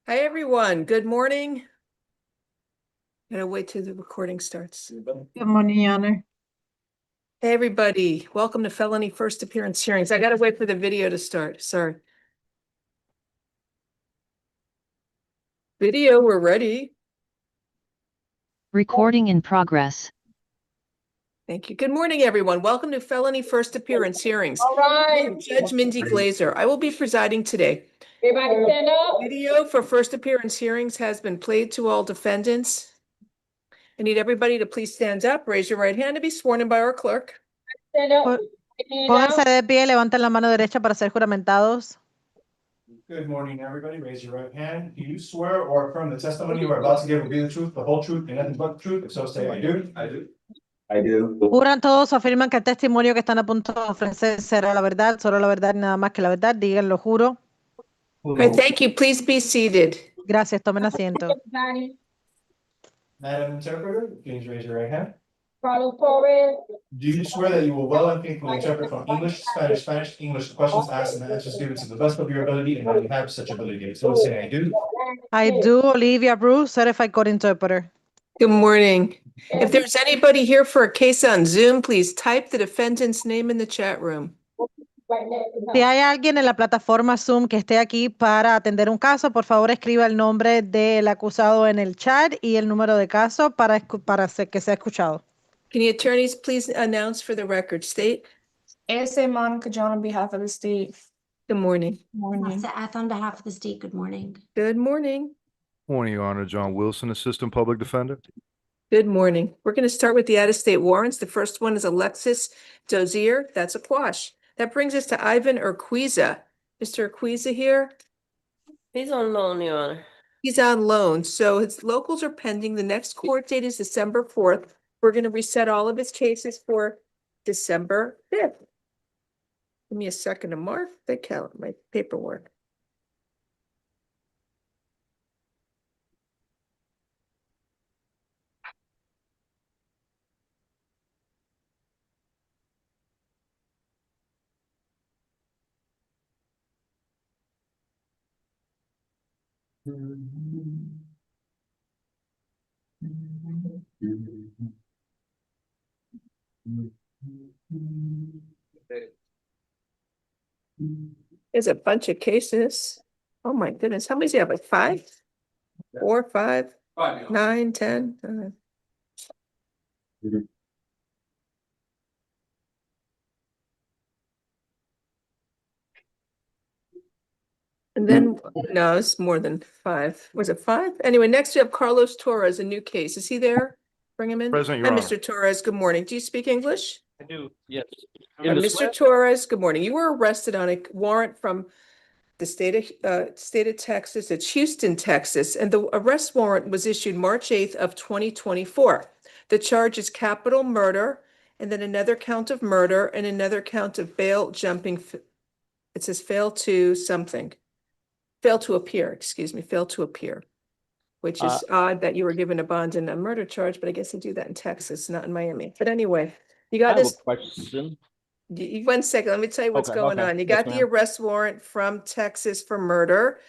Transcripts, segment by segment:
Hi, everyone. Good morning. Gotta wait till the recording starts. Good morning, Your Honor. Hey, everybody. Welcome to Felony First Appearance Hearings. I gotta wait for the video to start. Sorry. Video, we're ready. Recording in progress. Thank you. Good morning, everyone. Welcome to Felony First Appearance Hearings. All right. I'm Judge Mindy GLAZER. I will be presiding today. Everybody stand up. Video for first appearance hearings has been played to all defendants. I need everybody to please stand up, raise your right hand to be sworn in by our clerk. Stand up. Pon- Stand Pónganse up. de pie, levanten la mano derecha para ser juramentados. Good morning, everybody. Raise your right hand. Do you swear or affirm the testimony you are about to give will be the truth, the whole truth, and nothing but the truth? If so, say I do. I do. I do. Juran todos o afirman que el testimonio que están a punto de ofrecer será la verdad, solo la verdad y nada más que la verdad. Digan, lo juro. All right, thank you. Please be seated. Gracias, tomen asiento. Everybody. Madam Interpreter, please raise your right hand. Carlos Torres. Do you swear that you will well and faithfully interpret from English, Spanish, English the questions asked and the answers given to the best of your ability and that you have such ability? If so, say I do. I do, Olivia Brew, certified court interpreter. Good morning. If there's anybody here for a case on Zoom, please type the defendant's name in the chat room. Right next to Si him. hay alguien en la plataforma Zoom que esté aquí para atender un caso, por favor escriba el nombre del acusado en el chat y el número de caso para que sea escuchado. Can the attorneys please announce for the record? State. ICEMAN Kajan on behalf of the state. Good morning. Morning. Melissa F. on behalf of the state. Good morning. Good morning. Morning, Your Honor. John Wilson, Assistant Public Defender. Good morning. We're going to start with the out-of-state warrants. The first one is Alexis Dozier. That's a quash. That brings us to Ivan Urquiza. Mr. Urquiza here. He's on loan, Your Honor. He's on loan, so his locals are pending. The next court date is December 4th. We're going to reset all of his cases for December 5th. Give me a second to mark the count, my paperwork. There's a bunch of cases. Oh my goodness, how many do you have? Like 5? 4, 5, 9, 10? And then, no, it's more than 5. Was it 5? Anyway, next we have Carlos Torres, a new case. Is he there? Bring him in. Present, Your Hi, Honor. Mr. Torres. Good morning. Do you speak English? I do, yes. Mr. Torres, good morning. You were arrested on a warrant from the state of Texas. It's Houston, Texas, and the arrest warrant was issued March 8th of 2024. The charge is capital murder, and then another count of murder, and another count of bail jumping. It says fail to something. Fail to appear, excuse me, fail to appear, which is odd that you were given a bond and a murder charge, but I guess they do that in Texas, not in Miami. But anyway, you got I have a this. question. 1 second, let me tell you what's Okay, going okay. on. You Yes, got the ma'am. arrest warrant from Texas for murder,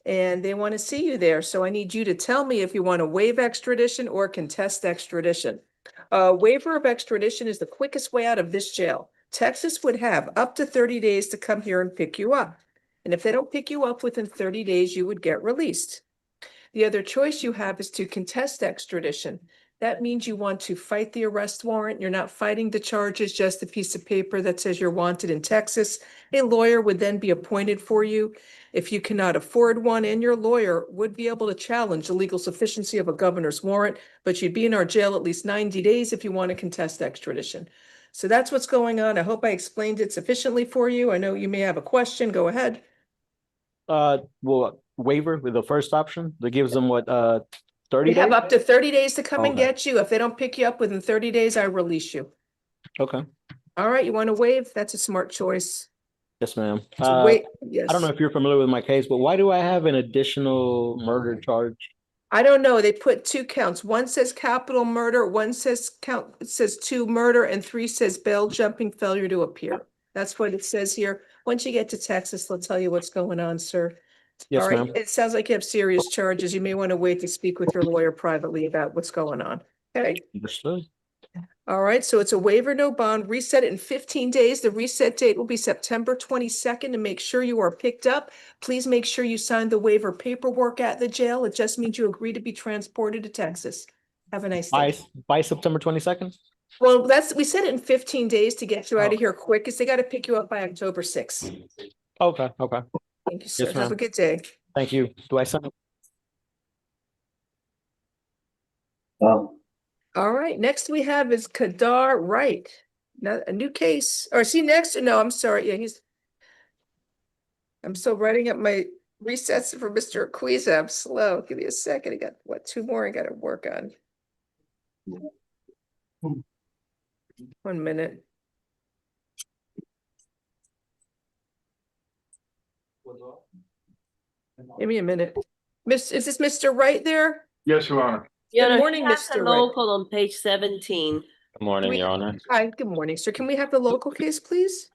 and they want to see you there. So I need you to tell me if you want to waive extradition or contest extradition. Waiver of extradition is the quickest way out of this jail. Texas would have up to 30 days to come here and pick you up. And if they don't pick you up within 30 days, you would get released. The other choice you have is to contest extradition. That means you want to fight the arrest warrant. You're not fighting the charges, just a piece of paper that says you're wanted in Texas. A lawyer would then be appointed for you. If you cannot afford one, and your lawyer would be able to challenge the legal sufficiency of a governor's warrant, but you'd be in our jail at least 90 days if you want to contest extradition. So that's what's going on. I hope I explained it sufficiently for you. I know you may have a question. Go ahead. Well, waiver with the first option that gives them what, 30 You have days? up to 30 days to come and Okay. get you. If they don't pick you up within 30 days, I release you. Okay, All right, you want to waive? That's a smart choice. yes, ma'am. So wait, yes. I don't know if you're familiar with my case, but why do I have an additional murder charge? I don't know. They put 2 counts. One says capital murder, one says it says 2 murder, and 3 says bail jumping failure to appear. That's what it says here. Once you get to Texas, they'll tell you what's going on, sir. Yes, All right, ma'am. it sounds like you have serious charges. You may want to wait to speak with your lawyer privately about what's going on. Okay, Understood. all right, so it's a waiver, no bond, reset it in 15 days. The reset date will be September 22nd to make sure you are picked up. Please make sure you sign the waiver paperwork at the jail. It just means you agree to be transported to Texas. Have a nice day. By September 22nd? Well, we said it in 15 days to get you out of here quick, because they got to pick you up by October 6th. Okay, okay. Thank you, sir. Yes, Have a ma'am. good day. Thank you. Do I sign? All right, next we have is Kadar Wright. Now, a new case, or is he next? No, I'm sorry. Yeah, I'm still writing up my resets for Mr. Aquiza. I'm slow. Give me a second. I got, what, 2 more I gotta work on. 1 minute. Give me a minute. Is this Mr. Wright there? Yes, Your Honor. Good morning, we have the Mr. Wright. local on page 17. Good morning, we- Your Honor. Hi, good morning, sir. Can we have the local case, please?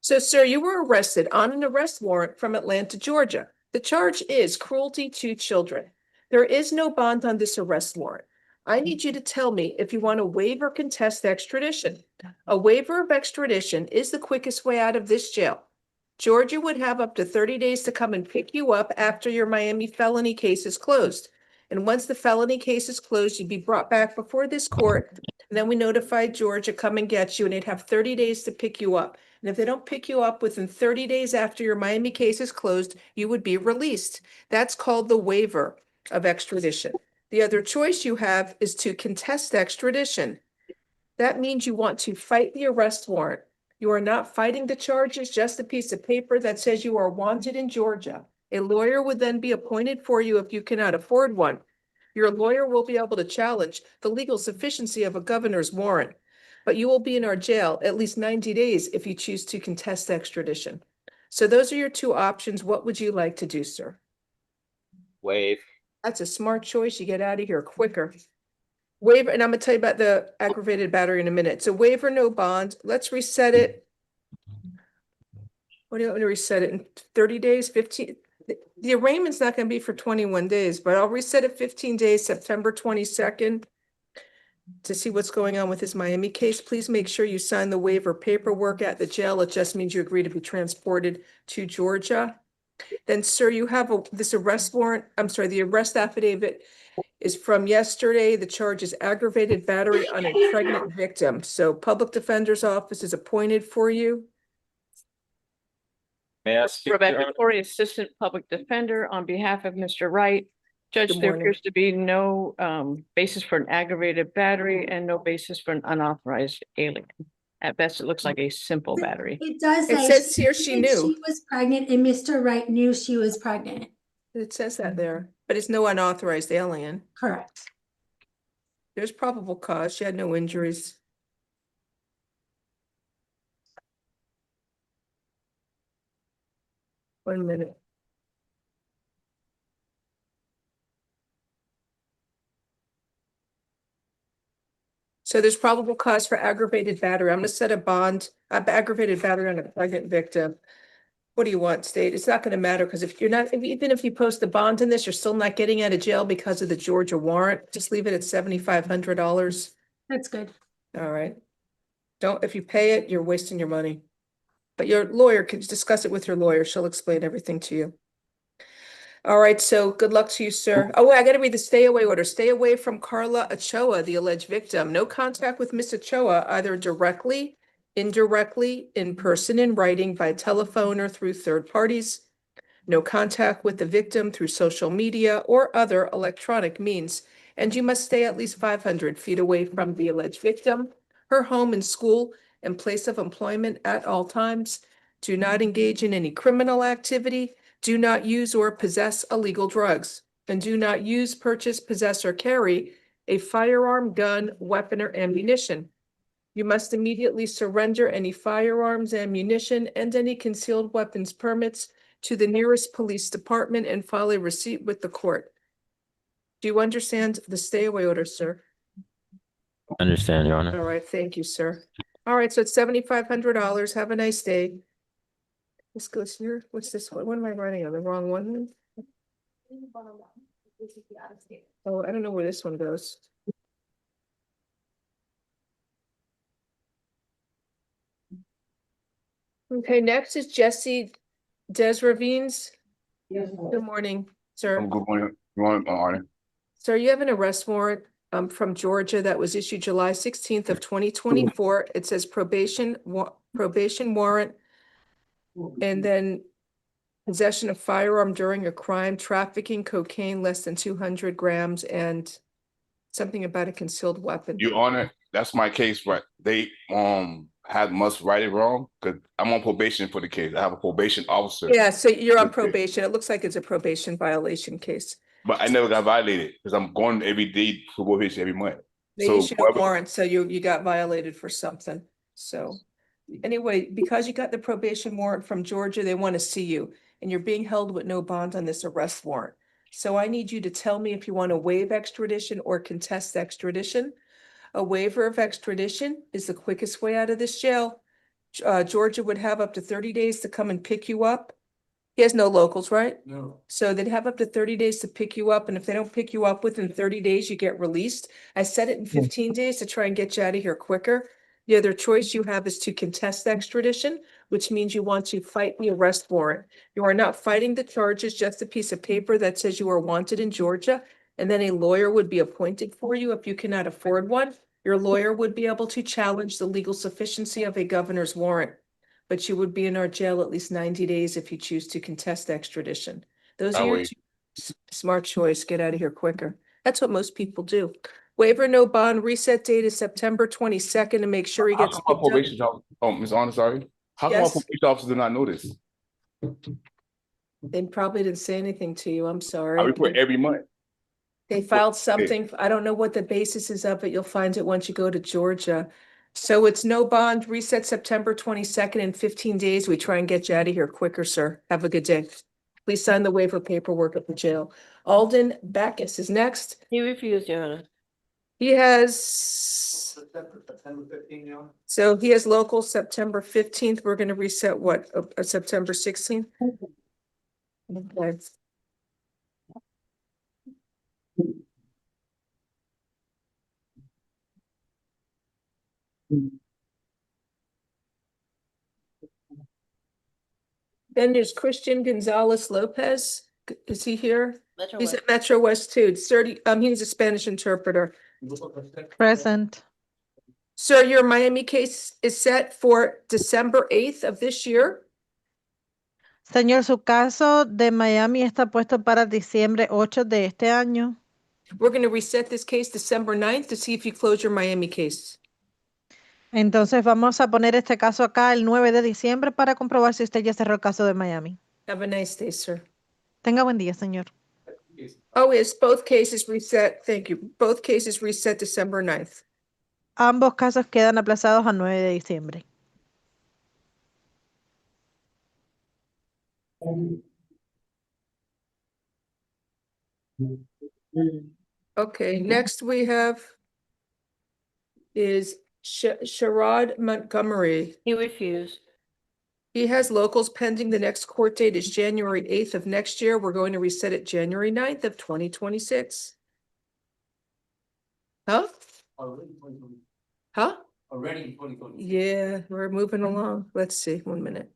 So, sir, you were arrested on an arrest warrant from Atlanta, Georgia. The charge is cruelty to children. There is no bond on this arrest warrant. I need you to tell me if you want to waive or contest extradition. A waiver of extradition is the quickest way out of this jail. Georgia would have up to 30 days to come and pick you up after your Miami felony case is closed. And once the felony case is closed, you'd be brought back before this court. And then we notify Georgia, come and get you, and they'd have 30 days to pick you up. And if they don't pick you up within 30 days after your Miami case is closed, you would be released. That's called the waiver of extradition. The other choice you have is to contest extradition. That means you want to fight the arrest warrant. You are not fighting the charges, just a piece of paper that says you are wanted in Georgia. A lawyer would then be appointed for you if you cannot afford one. Your lawyer will be able to challenge the legal sufficiency of a governor's warrant, but you will be in our jail at least 90 days if you choose to contest extradition. So those are your 2 options. What would you like to do, sir? Waive. That's a smart choice. You get out of here quicker. Waiver, and I'm gonna tell you about the aggravated battery in a minute. So waiver, no bond. Let's reset it. What do you want me to reset it in 30 days, 15? The arraignment's not gonna be for 21 days, but I'll reset it 15 days, September 22nd. To see what's going on with his Miami case. Please make sure you sign the waiver paperwork at the jail. It just means you agree to be transported to Georgia. Then, sir, you have this arrest warrant. I'm sorry, the arrest affidavit is from yesterday. The charge is aggravated battery on a pregnant victim. So public defender's office is appointed for you. May I speak, Your Rebecca Honor? Corey, Assistant Public Defender, on behalf of Mr. Wright. Judge, Good there morning. appears to be no basis for an aggravated battery and no basis for an unauthorized alien. At best, it looks like a simple battery. It does It say. says here she knew. She was pregnant and Mr. Wright knew she was pregnant. It says that there, but it's no unauthorized alien. Correct. There's probable cause. She had no injuries. One minute. So there's probable cause for aggravated battery. I'm gonna set a bond, aggravated battery on a pregnant victim. What do you want, state? It's not gonna matter, because if you're not, even if you post a bond in this, you're still not getting out of jail because of the Georgia warrant. Just leave it at $7,500. That's good. All right. If you pay it, you're wasting your money. But your lawyer can discuss it with your lawyer. She'll explain everything to you. All right, so good luck to you, sir. Oh, wait, I gotta read the stay away order. Stay away from Carla Ochoa, the alleged victim. No contact with Miss Ochoa, either directly, indirectly, in person, in writing, by telephone, or through third parties. No contact with the victim through social media or other electronic means. And you must stay at least 500 feet away from the alleged victim, her home and school and place of employment at all times. Do not engage in any criminal activity. Do not use or possess illegal drugs, and do not use, purchase, possess, or carry a firearm, gun, weapon, or ammunition. You must immediately surrender any firearms, ammunition, and any concealed weapons permits to the nearest police department and file a receipt with the court. Do you understand the stay away order, sir? Understand, Your All Honor. right, thank you, sir. All right, so it's $7,500. Have a nice day. This goes here. What's this one? What am I writing on? The wrong one? Oh, I don't know where this one goes. Okay, next is Jesse Desravines. Good morning, sir. Good morning, Arnie. Sir, you have an arrest warrant from Georgia that was issued July 16th of 2024. It says probation warrant. And then possession of firearm during a crime, trafficking cocaine less than 200 grams, and something about a concealed weapon. You Honor, that's my case, but they must write it wrong because I'm on probation for the case. I have a probation officer. Yeah, so you're on Okay. probation. It looks like it's a probation violation case. But I never got violated because I'm going every day for probation every month. They So issued a warrant, so you got violated for something. So anyway, because you got the probation warrant from Georgia, they want to see you, and you're being held with no bond on this arrest warrant. So I need you to tell me if you want to waive extradition or contest extradition. A waiver of extradition is the quickest way out of this jail. Georgia would have up to 30 days to come and pick you up. He has no locals, right? No. So they'd have up to 30 days to pick you up, and if they don't pick you up within 30 days, you get released. I set it in 15 days to try and get you out of here quicker. The other choice you have is to contest extradition, which means you want to fight the arrest warrant. You are not fighting the charges, just a piece of paper that says you are wanted in Georgia, and then a lawyer would be appointed for you if you cannot afford one. Your lawyer would be able to challenge the legal sufficiency of a governor's warrant, but you would be in our jail at least 90 days if you choose to contest extradition. Those I'll are your wait. smart choice. Get out of here quicker. That's what most people do. Waiver, no bond, reset date is September 22nd to make sure he How gets come my picked up. probation officer, Ms. Honor, sorry. How come my Yes. probation officer did not know this? They probably didn't say anything to you. I'm I sorry. report every month. They filed something. I don't know what the basis is of it. You'll find it once you go to Georgia. So it's no bond, reset September 22nd in 15 days. We try and get you out of here quicker, sir. Have a good day. Please sign the waiver paperwork at the jail. Alden Backus is next. He refused, Your Honor. He has, September 15, you know? so he has local September 15th. We're going to reset what, September 16th? Okay. Then there's Christian Gonzalez Lopez. Is he here? Metro He's West. at Metro West too. It's 30, he's a Spanish interpreter. Present. Sir, your Miami case is set for December 8th of this year. Señor, su caso de Miami está puesto para diciembre 8 de este año. We're going to reset this case December 9th to see if you close your Miami case. Entonces vamos a poner este caso acá el 9 de diciembre para comprobar si usted ya cerró el caso de Miami. Have a nice day, sir. Tenga buen día, señor. Oh, yes, both cases reset. Thank you. Both cases reset December 9th. Ambos casos quedan aplazados a 9 de diciembre. Okay, next we have is Sherrod Montgomery. He refused. He has locals pending. The next court date is January 8th of next year. We're going to reset it January 9th of 2026. Huh? Huh? Already in 2020. Yeah, we're moving along. Let's see, 1 minute.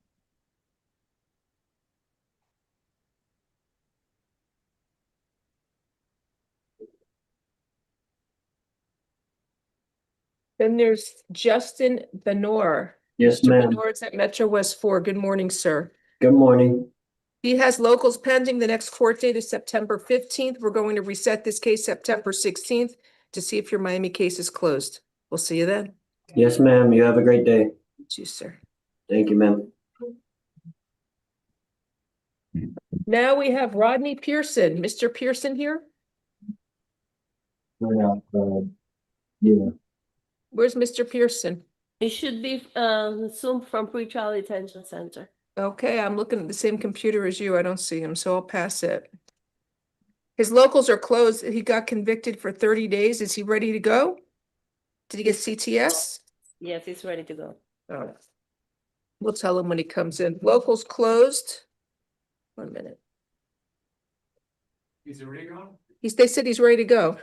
Then there's Justin Benor. Yes, Mr. ma'am. Benor is at Metro West 4. Good morning, sir. Good morning. He has locals pending. The next court date is September 15th. We're going to reset this case September 16th to see if your Miami case is closed. We'll see you then. Yes, ma'am. You have a great day. Thank you, sir. Thank you, ma'am. Now we have Rodney Pearson. Mr. Pearson here? Yeah. Where's Mr. Pearson? He should be assumed from pretrial detention center. Okay, I'm looking at the same computer as you. I don't see him, so I'll pass it. His locals are closed. He got convicted for 30 days. Is he ready to go? Did he get CTS? Yes, it's ready to go. All right. We'll tell him when he comes in. Locals closed. 1 minute. Is it ready to go? They said he's ready to go.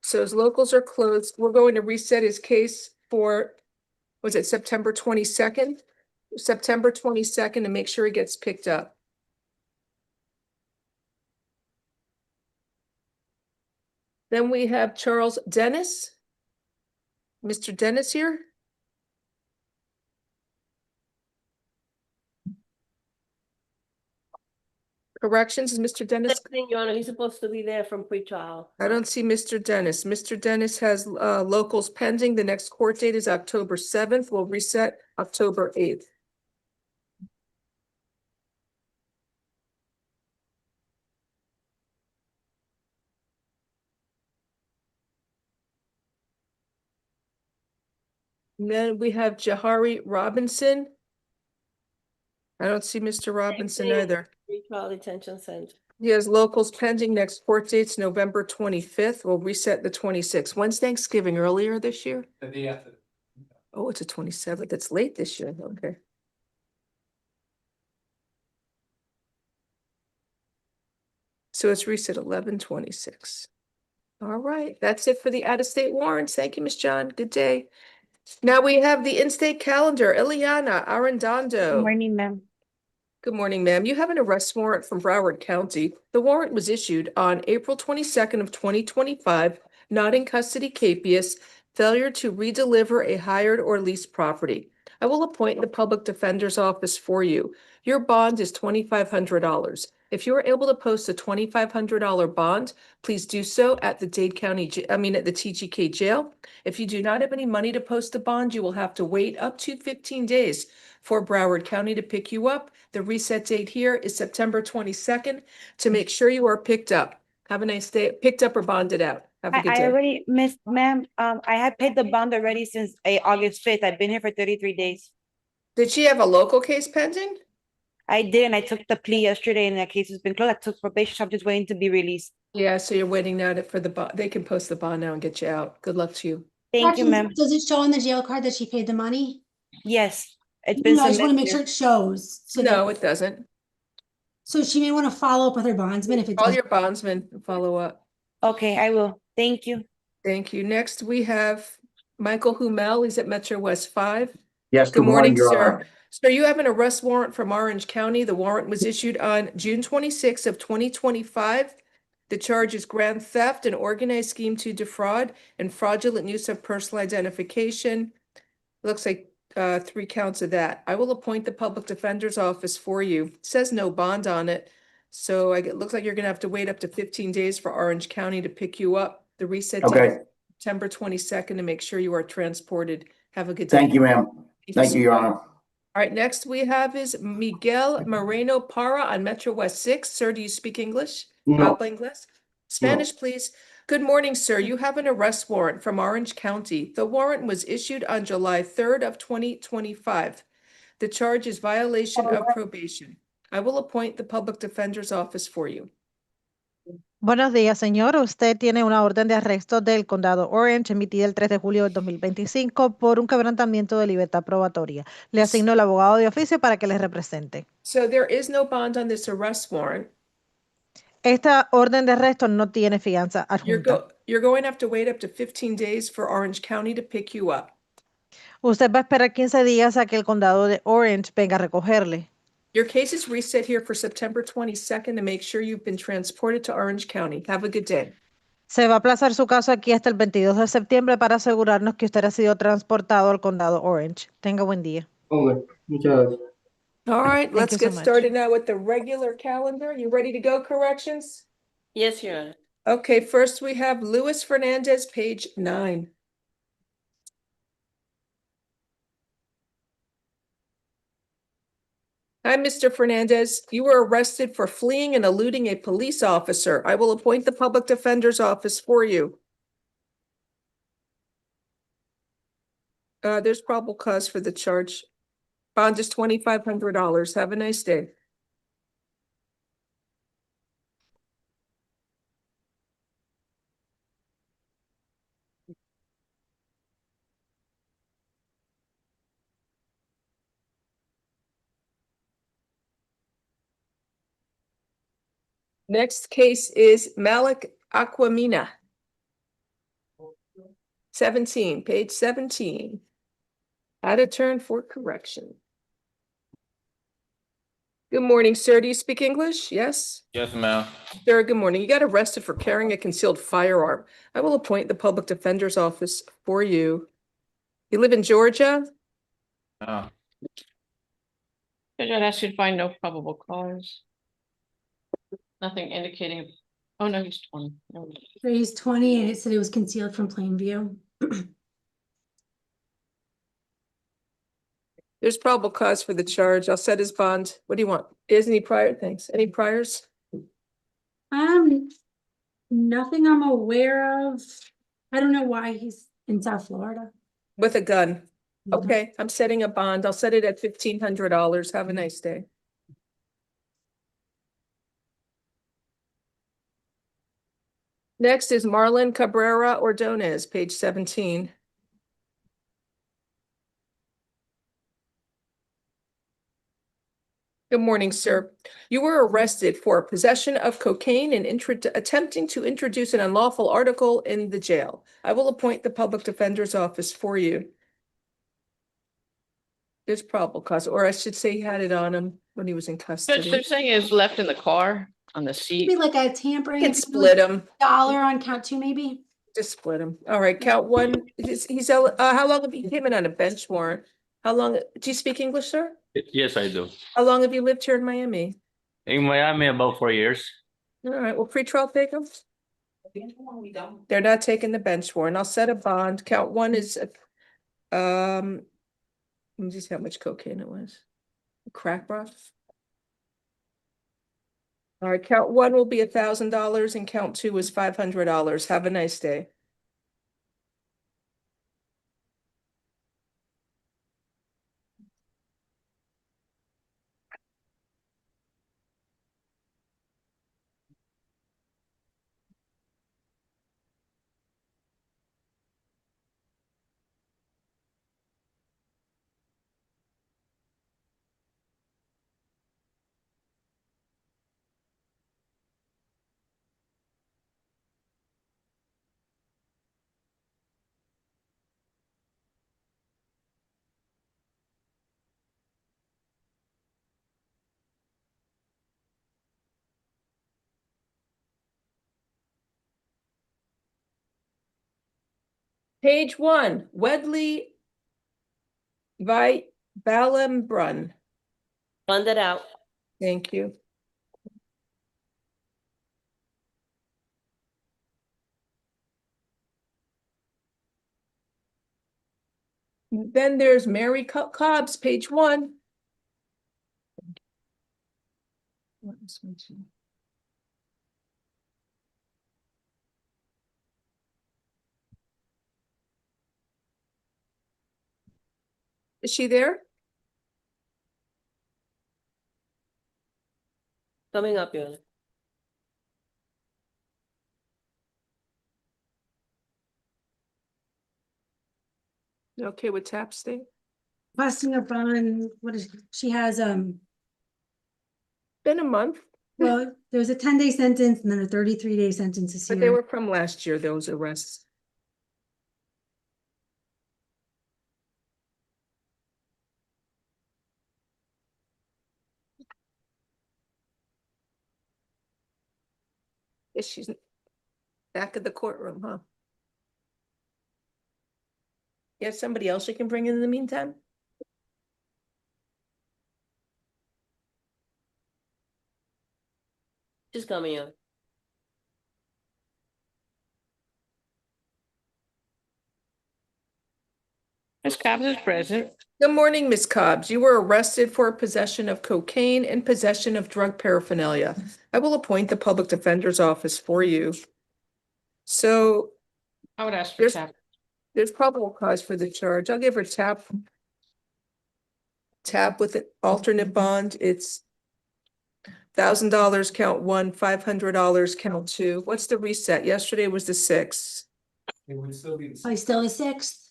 So his locals are closed. We're going to reset his case for, was it September 22nd? September 22nd to make sure he gets picked up. Then we have Charles Dennis. Mr. Dennis here. Corrections, is Mr. Dennis? Same thing, Your Honor, he's supposed to be there from pretrial. I don't see Mr. Dennis. Mr. Dennis has locals pending. The next court date is October 7th. We'll reset October 8th. And then we have Jahari Robinson. I don't see Mr. Robinson thing. either. Pretrial detention center. He has locals pending. Next court date's November 25th. We'll reset the 26th. When's Thanksgiving? Earlier this year? The day after. Oh, it's a 27th. It's late this year. Okay. So it's reset 11/26. All right, that's it for the out-of-state warrants. Thank you, Ms. John. Good day. Now we have the in-state calendar. Eliana Arredondo. Morning, ma'am. Good morning, ma'am. You have an arrest warrant from Broward County. The warrant was issued on April 22nd of 2025, not in custody capias, failure to redeliver a hired or leased property. I will appoint the public defender's office for you. Your bond is $2,500. If you are able to post a $2,500 bond, please do so at the Dade County, at the TGK jail. If you do not have any money to post a bond, you will have to wait up to 15 days for Broward County to pick you up. The reset date here is September 22nd to make sure you are picked up. Have a nice day. Picked up or bonded out. Have a good I day. already missed, ma'am. I had paid the bond already since August 5th. I've been here for 33 days. Did she have a local case pending? I did, and I took the plea yesterday, and the case has been closed. I took probation, so I'm just waiting to be released. Yeah, so you're waiting now for the bond. They can post the bond now and get you out. Good luck to you. Thank you, ma'am. Does it show on the jail card that she paid the money? Yes, it's been No, I just want to make submitted. sure it shows. So No, that, it doesn't. so she may want to follow up with her bondsman if it Call does. your bondsman and follow up. Okay, I will. Thank you. Thank you. Next, we have Michael Humel. He's at Metro West 5. Yes, Good morning, Your sir. Honor. Sir, you have an arrest warrant from Orange County. The warrant was issued on June 26th of 2025. The charge is grand theft, an organized scheme to defraud, and fraudulent use of personal identification. Looks like 3 counts of that. I will appoint the public defender's office for you. It says no bond on it. So it looks like you're gonna have to wait up to 15 days for Orange County to pick you up. The reset date Okay. is September 22nd to make sure you are transported. Have a good day. Thank you, ma'am. Thank you, Your Honor. All right, next we have is Miguel Moreno Parra on Metro West 6. Sir, do you speak English? No. Habla Inglés? Spanish, please. Good morning, sir. You have an arrest warrant from Orange County. The warrant was issued on July 3rd of 2025. The charge is violation of probation. I will appoint the public defender's office for you. Buenos días, señor. Usted tiene una orden de arresto del condado Orange emitida el 3 de julio del 2025 por un quebrantamiento de libertad probatoria. Le asigno el abogado de oficio para que le represente. So there is no bond on this arrest warrant. Esta orden de arresto no tiene fianza You're adjunta. going to have to wait up to 15 days for Orange County to pick you up. Usted va a esperar 15 días a que el condado de Orange venga a recogerle. Your case is reset here for September 22nd to make sure you've been transported to Orange County. Have a good day. Se va a aplazar su caso aquí hasta el 22 de septiembre para asegurarnos que usted ha sido transportado al condado Orange. Tenga buen día. Okay. Muchas gracias. All right, Thank let's you so get much. started now with the regular calendar. You ready to go, corrections? Yes, Your Honor. Okay, first we have Luis Fernandez, page 9. Hi, Mr. Fernandez. You were arrested for fleeing and eluding a police officer. I will appoint the public defender's office for you. There's probable cause for the charge. Bond is $2,500. Have a nice day. Next case is Malik Aquamina. 17, page 17. How to turn for correction. Good morning, sir. Do you speak English? Yes? Yes, ma'am. Sir, good morning. You got arrested for carrying a concealed firearm. I will appoint the public defender's office for you. You live in Georgia? Uh, Judge, I'd ask you to find no probable cause. Nothing indicating, oh no, he's 20. No. So he's 20 and it said it was concealed from plain view. There's probable cause for the charge. I'll set his bond. What do you want? Is any prior things? Any priors? Nothing I'm aware of. I don't know why he's in South Florida. With a gun. Mhm. Okay, I'm setting a bond. I'll set it at $1,500. Have a nice day. Next is Marlene Cabrera Ordonez, page 17. Good morning, sir. You were arrested for possession of cocaine and attempting to introduce an unlawful article in the jail. I will appoint the public defender's office for you. There's probable cause, or I should say he had it on him when he was in Judge, custody. they're saying it's left in the car on the Maybe seat. like a tampering. You can split him. Dollar on count 2, maybe. Just split him. All right, count one. How long have you came in on a bench warrant? How long, do you speak English, sir? yes, I do. How long have you lived here in Miami? In Miami, about 4 years. All right, well, pretrial take them? They're not taking the bench warrant. I'll set a bond. Count one is, let me just see how much cocaine it was. Crack broth. All right, count one will be $1,000 and count two is $500. Have a nice day. Page one, Wedley Balembrun. Fund it out. Thank you. Then there's Mary Cobbs, page one. Is she there? Coming up, Yola. You okay with tap stay? Busting a bond, what is, she has, Been a month, well, there's a 10-day sentence and then a 33-day sentence this but they year. were from last year, those arrests. Yes, she's back of the courtroom, huh? You have somebody else you can bring in the meantime? She's coming up. Ms. Cobbs is present. Good morning, Ms. Cobbs. You were arrested for possession of cocaine and possession of drug paraphernalia. I will appoint the public defender's office for you. So I would ask for There's- tap. there's probable cause for the charge. I'll give her tap. Tap with an alternate bond. It's $1,000 count one, $500 count two. What's the reset? Yesterday was the 6th. It would still be. Oh, he's still the 6th.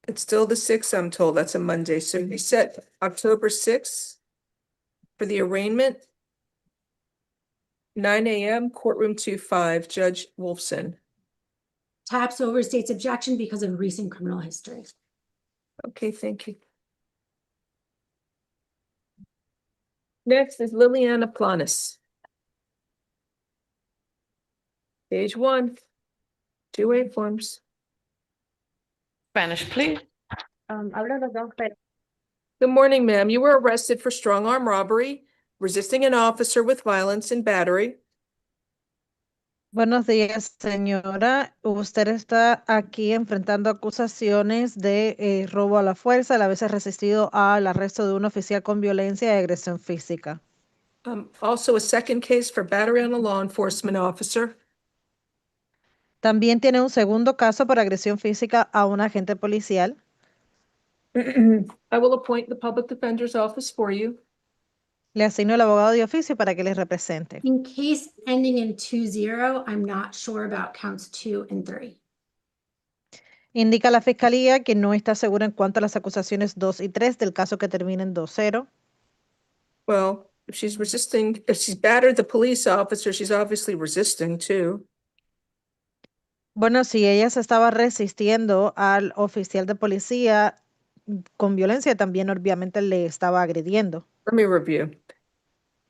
It's still the 6th, I'm told. That's a Monday. So we set October 6th for the arraignment. 9 a.m., courtroom 2-5, Judge Wolfson. Taps over state's objection because of recent criminal history. Okay, thank you. Next is Liliana Planas. Page 1, 2A forms. Spanish, please. Good morning, ma'am. You were arrested for strong arm robbery, resisting an officer with violence and battery. Buenos días, señora. Usted está aquí enfrentando acusaciones de robo a la fuerza, al haberse resistido al arresto de un oficial con violencia y agresión física. Also a second case for battery on a law enforcement officer. También tiene un segundo caso por agresión física a un agente policial. I will appoint the public defender's office for you. Le asigno el abogado de oficio para que les represente. In case ending in 2-0, I'm not sure about counts 2 and 3. Indica la fiscalía que no está segura en cuanto a las acusaciones 2 y 3 del caso que termina en 2-0. Well, if she's resisting, if she's battered the police officer, she's obviously resisting too. Bueno, si ella se estaba resistiendo al oficial de policía con violencia, también obviamente le estaba agrediendo. Let me review.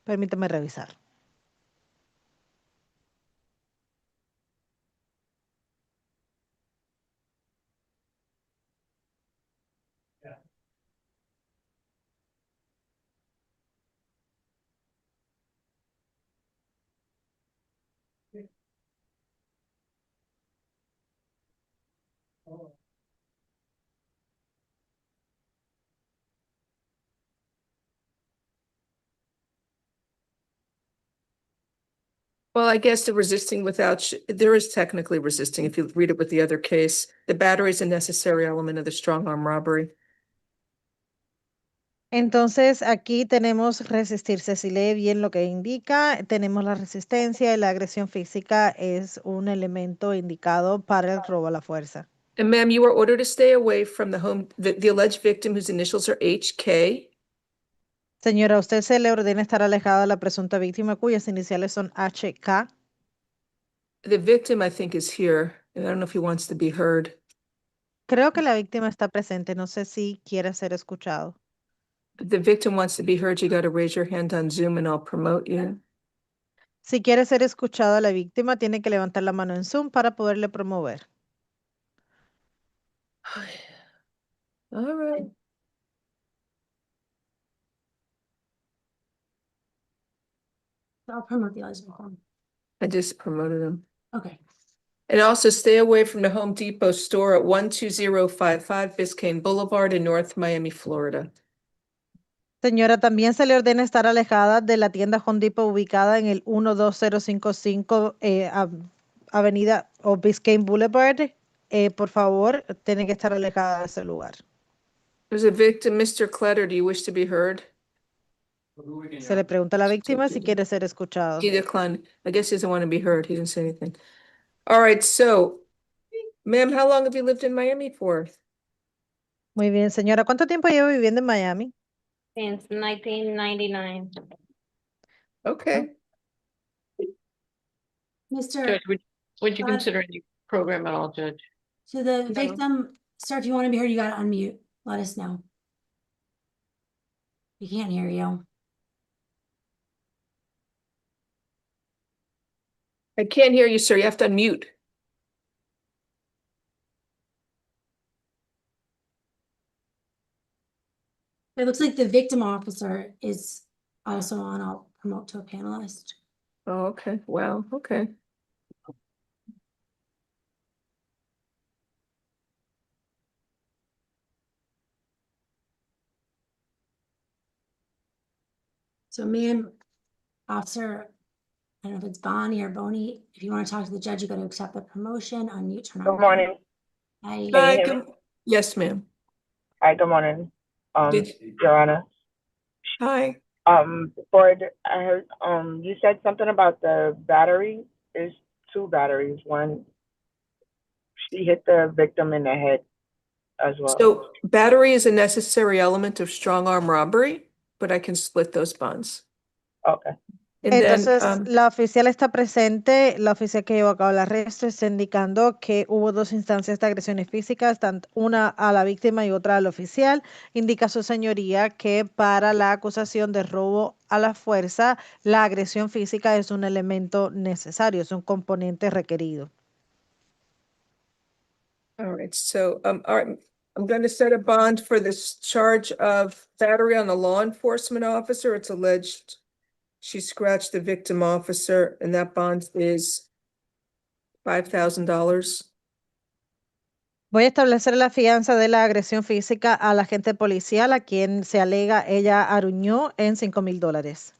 Permíteme revisar. Well, I guess the resisting without, there is technically resisting if you read it with the other case. The battery is a necessary element of the strong arm robbery. Entonces, aquí tenemos resistirse. Si lee bien lo que indica, tenemos la resistencia y la agresión física es un elemento indicado para el robo a la fuerza. And ma'am, you were ordered to stay away from the home, the alleged victim whose initials are HK. Señora, usted se le ordena estar alejada de la presunta víctima cuyas iniciales son HK. The victim, I think, is here, and I don't know if he wants to be heard. Creo que la víctima está presente. No sé si quiere ser escuchado. If the victim wants to be heard, you got to raise your hand on Zoom and I'll promote you. Si quiere ser escuchada la víctima, tiene que levantar la mano en Zoom para poderle promover. All right. I'll promote the Elizabeth one. I just promoted him. Okay. And also stay away from the Home Depot store at 12055 Biscayne Boulevard in North Miami, Florida. Señora, también se le ordena estar alejada de la tienda Home Depot ubicada en el 12055 Avenida o Biscayne Boulevard. Por favor, tiene que estar alejada de ese lugar. There's a victim, Mr. Clutter. Do you wish to be heard? Se le pregunta a la víctima si quiere ser escuchado. He declined. I guess he doesn't want to be heard. He didn't say anything. All right, so, ma'am, how long have you lived in Miami for? Muy bien, señora. ¿Cuánto tiempo lleva viviendo en Miami? Since 1999. Okay. Mr. Judge, would you Uh, consider any program at all, Judge? To the victim, sir, if you want to be heard, you got to unmute. Let us know. We can't hear you. I can't hear you, sir. You have to unmute. It looks like the victim officer is also on. I'll promote to a panelist. Oh, okay. Well, okay. So ma'am, officer, I don't know if it's Bonnie or Boney. If you want to talk to the judge, you got to accept the promotion, unmute, turn on. Good morning. Hi. Hi, hear good, yes, ma'am. Hi, good morning. Did- Your Honor. Hi. I heard, you said something about the battery. There's two batteries. One, she hit the victim in the head as well. So battery is a necessary element of strong arm robbery, but I can split those bonds. Okay. And then, Entonces, la oficial está presente, la oficial que llevó a cabo el arresto está indicando que hubo dos instancias de agresiones físicas, una a la víctima y otra al oficial. Indica su señoría que para la acusación de robo a la fuerza, la agresión física es un elemento necesario, es un componente requerido. all right, so, all right, I'm going to set a bond for this charge of battery on a law enforcement officer. It's alleged she scratched the victim officer, and that bond is $5,000. Voy a establecer la fianza de la agresión física al agente policial a quien se alega ella aruñó en $5,000.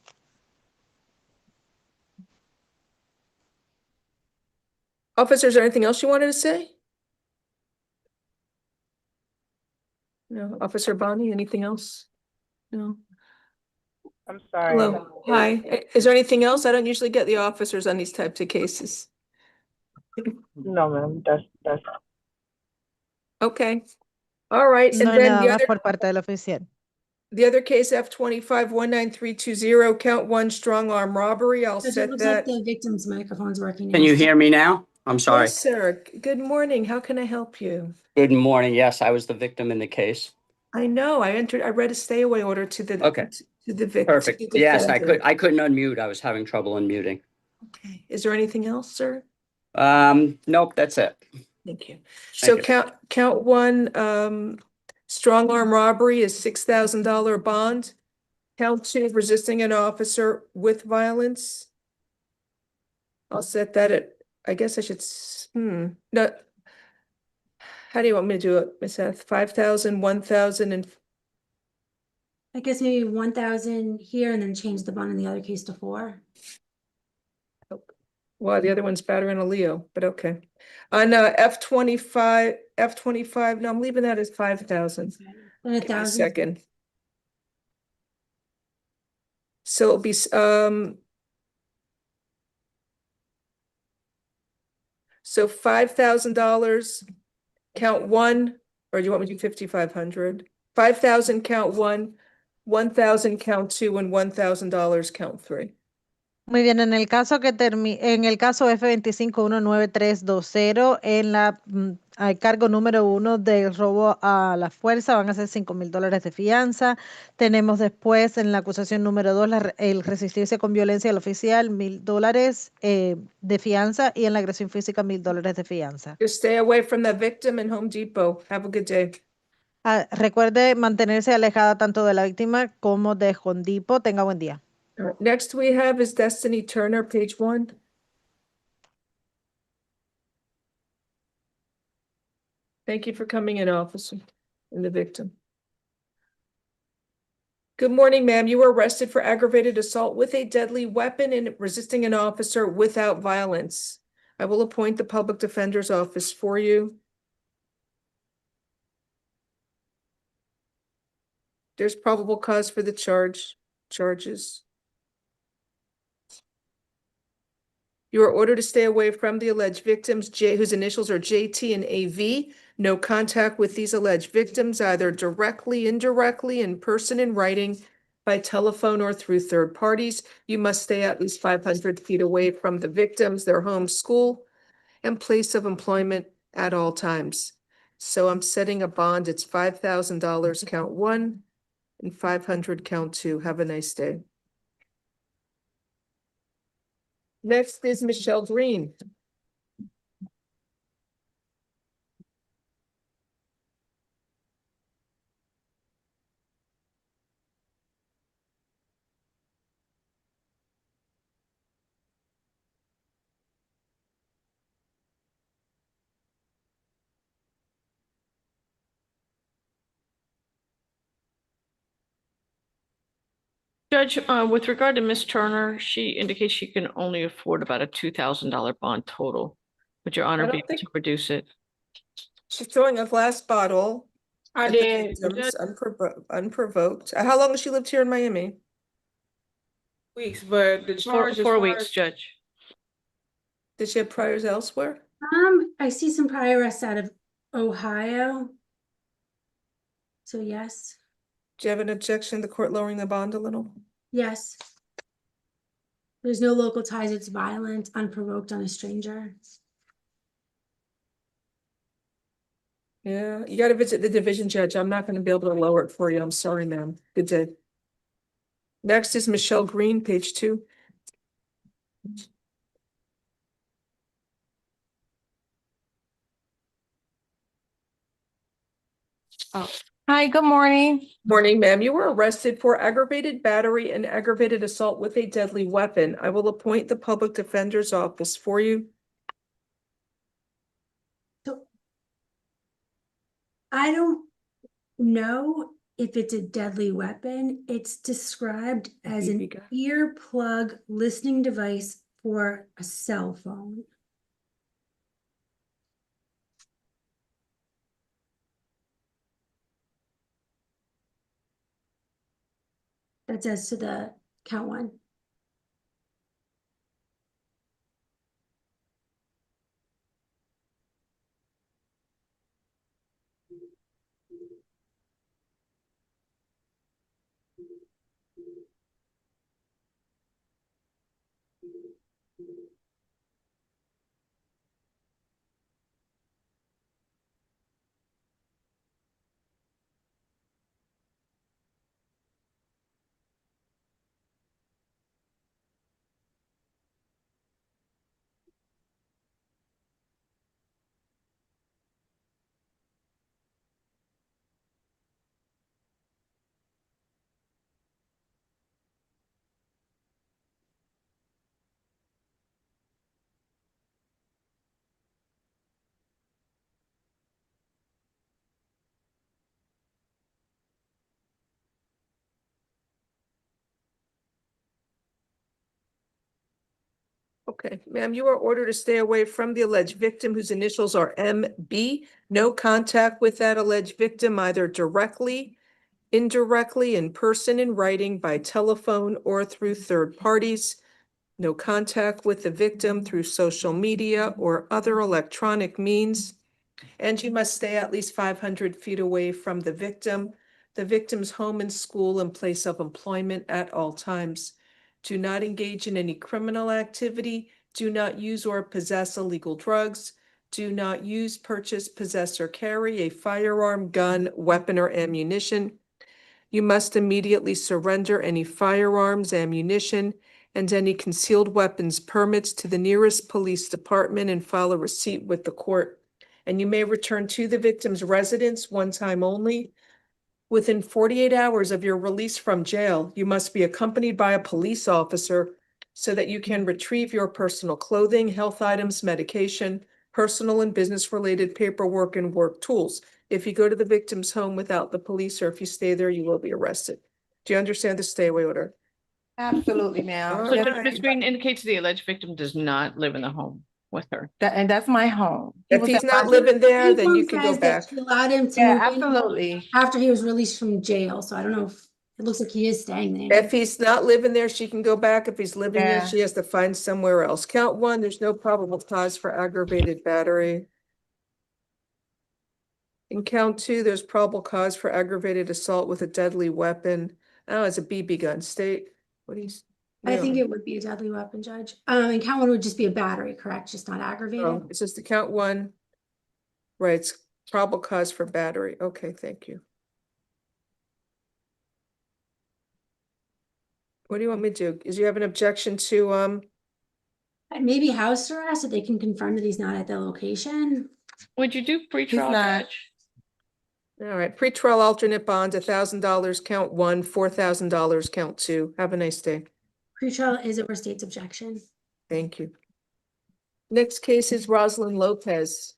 Officer, is there anything else you wanted to say? No, Officer Bonnie, anything else? No. I'm sorry. Hello, hi. Is there anything else? I don't usually get the officers on these types of cases. No, ma'am, that's. Okay, all right, and No hay then nada más por parte del oficial. the other case, F25-19320, count one, strong arm robbery. I'll Judge, it set looks like that. the victim's microphone's working now. Can you hear me now? I'm sorry. Yes, sir. Good morning. How can I help you? Good morning. Yes, I was the victim in the case. I know, I read a stay away order to the. Okay. To the victim. Perfect. Yes, I couldn't unmute. I was having trouble unmuting. Okay, is there anything else, sir? Nope, that's it. Thank you. So count one, strong arm robbery is $6,000 bond. Count two, resisting an officer with violence. I'll set that at, I guess I should, no. How do you want me to do it, Ms. Seth? 5,000, 1,000, and I guess maybe 1,000 here and then change the bond in the other case to 4. well, the other one's battery on a Leo, but okay. On F25, no, I'm leaving that as 5,000. Then Give me a 1,000. second. So it'll be, so $5,000, count one, or do you want me to do 5,500? 5,000, count one, 1,000, count two, and $1,000, count three. Muy bien, en el caso en el caso F25-19320, en la al cargo número 1 del robo a la fuerza van a ser $5,000 de fianza. Tenemos después en la acusación número 2 el resistirse con violencia al oficial, $1,000 de fianza, y en la agresión física $1,000 de fianza. Just stay away from the victim in Home Depot. Have a good day. Recuerde mantenerse alejada tanto de la víctima como de Home Depot. Tenga buen día. All right, next we have is Destiny Turner, page 1. Thank you for coming in, officer, and the victim. Good morning, ma'am. You were arrested for aggravated assault with a deadly weapon and resisting an officer without violence. I will appoint the public defender's office for you. There's probable cause for the charges. You are ordered to stay away from the alleged victims, whose initials are JT and AV. No contact with these alleged victims, either directly, indirectly, in person, in writing, by telephone, or through third parties. You must stay at least 500 feet away from the victims, their home, school, and place of employment at all times. So I'm setting a bond. It's $5,000, count one, and 500, count two. Have a nice day. Next is Michelle Green. Judge, with regard to Ms. Turner, she indicates she can only afford about a $2,000 bond total. Would Your Honor I be don't able to reduce it? She's throwing a glass bottle at the victims unprovoked. How long has she lived here in Miami? Weeks, but the charge is 4 weeks, Judge. Did she have priors elsewhere? I see some prior arrests out of Ohio. So yes. Do you have an objection to the court lowering the bond a little? Yes. There's no local ties, it's violent, unprovoked on a stranger. Yeah, you gotta visit the division judge. I'm not gonna be able to lower it for you. I'm sorry, ma'am. Good day. Next is Michelle Green, page 2. Hi, good morning. Morning, ma'am. You were arrested for aggravated battery and aggravated assault with a deadly weapon. I will appoint the public defender's office for you. So I don't know if it's a deadly weapon. It's described as an BB gun. earplug listening device for a cell phone. That says to the count one. Okay, ma'am, you are ordered to stay away from the alleged victim whose initials are MB. No contact with that alleged victim, either directly, indirectly, in person, in writing, by telephone, or through third parties. No contact with the victim through social media or other electronic means. And you must stay at least 500 feet away from the victim's home and school and place of employment at all times. Do not engage in any criminal activity. Do not use or possess illegal drugs. Do not use, purchase, possess, or carry a firearm, gun, weapon, or ammunition. You must immediately surrender any firearms, ammunition, and any concealed weapons permits to the nearest police department and file a receipt with the court. And you may return to the victim's residence one time only. Within 48 hours of your release from jail, you must be accompanied by a police officer so that you can retrieve your personal clothing, health items, medication, personal and business-related paperwork, and work tools. If you go to the victim's home without the police, or if you stay there, you will be arrested. Do you understand the stay away order? Absolutely, ma'am. All So right. Ms. Green indicates the alleged victim does not live in the home with her. And that's my home. He If was he's at not my- living there, The then you info can go says that back. she allowed him to Yeah, move in absolutely. after he was released from jail, so I don't know if, it looks like he is staying there. If he's not living there, she can go back. If he's living there, Yeah. she has to find somewhere else. Count one, there's no probable cause for aggravated battery. In count two, there's probable cause for aggravated assault with a deadly weapon. Oh, it's a BB gun. State, what do you? I think no. it would be a deadly weapon, Judge. And count one would just be a battery, correct? Just not aggravated? Oh, it's just the count one. Right, it's probable cause for battery. Okay, thank you. What do you want me to do? Is you have an objection to, Maybe house arrest, if they can confirm that he's not at the location. Would you do He's pretrial, not. Judge? all right, pretrial alternate bond, $1,000, count one, $4,000, count two. Have a nice day. Pretrial is over state's objection. Thank you. Next case is Rosalind Lopez.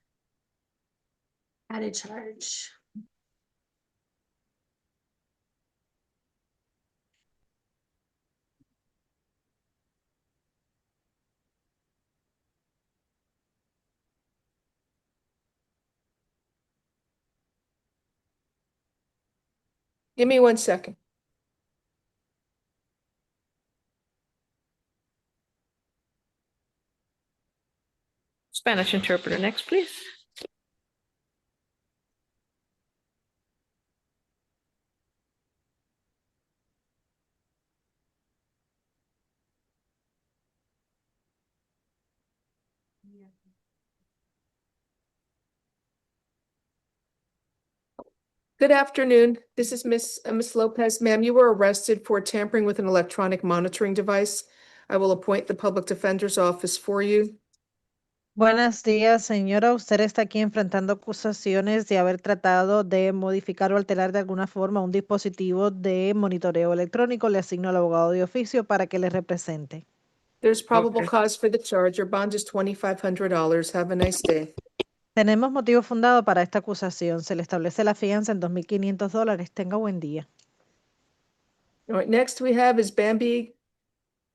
Added charge. Give me 1 second. Spanish interpreter next, please. Good afternoon. This is Miss Lopez. Ma'am, you were arrested for tampering with an electronic monitoring device. I will appoint the public defender's office for you. Buenos días, señora. Usted está aquí enfrentando acusaciones de haber tratado de modificar o alterar de alguna forma un dispositivo de monitoreo electrónico. Le asigno al abogado de oficio para que le represente. There's probable Okay. cause for the charge. Your bond is $2,500. Have a nice day. Tenemos motivo fundado para esta acusación. Se le establece la fianza en $2,500. Tenga buen día. All right, next we have is Bambi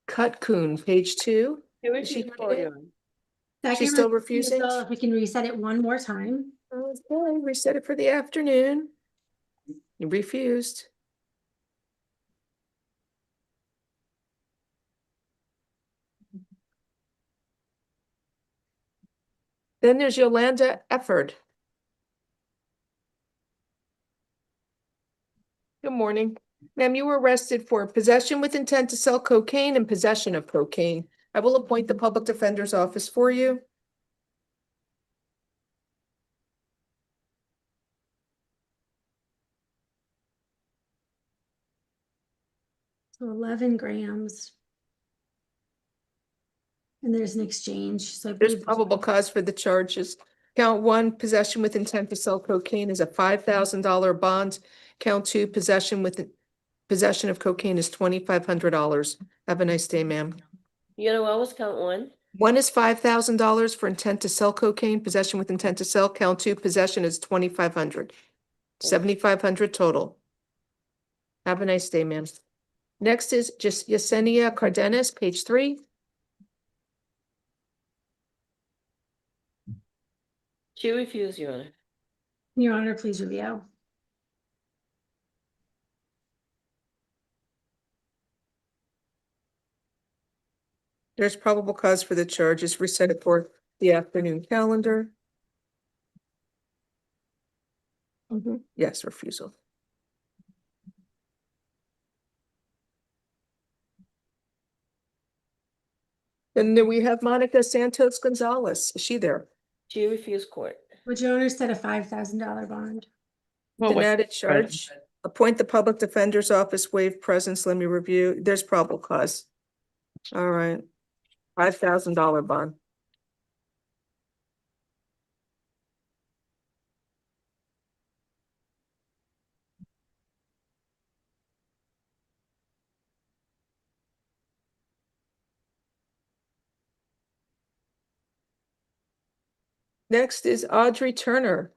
Cutcoon, page 2. She Is she refused for here? you. She's still refusing? If we can reset it one more time. Okay, reset it for the afternoon. You refused. Then there's Yolanda Efford. Good morning. Ma'am, you were arrested for possession with intent to sell cocaine and possession of cocaine. I will appoint the public defender's office for you. So 11 grams. And there's an exchange, so I There's believe. probable cause for the charges. Count 1, possession with intent to sell cocaine is a $5,000 bond. Count 2, possession of cocaine is $2,500. Have a nice day, ma'am. You know what was count 1? 1 is $5,000 for intent to sell cocaine, possession with intent to sell. Count 2, possession is $2,500. $7,500 total. Have a nice day, ma'am. Next is just Yesenia Cardenas, page 3. She refused, Your Honor. Your Honor, please review. There's probable cause for the charges. Reset it for the afternoon calendar. Yes, refusal. And then we have Monica Santos Gonzalez. Is she there? She refused court. Would Your Honor set a $5,000 bond? What was- Added charge. Appoint the public defender's office, waive presence. Let me review. There's probable cause. All right. $5,000 bond. Next is Audrey Turner.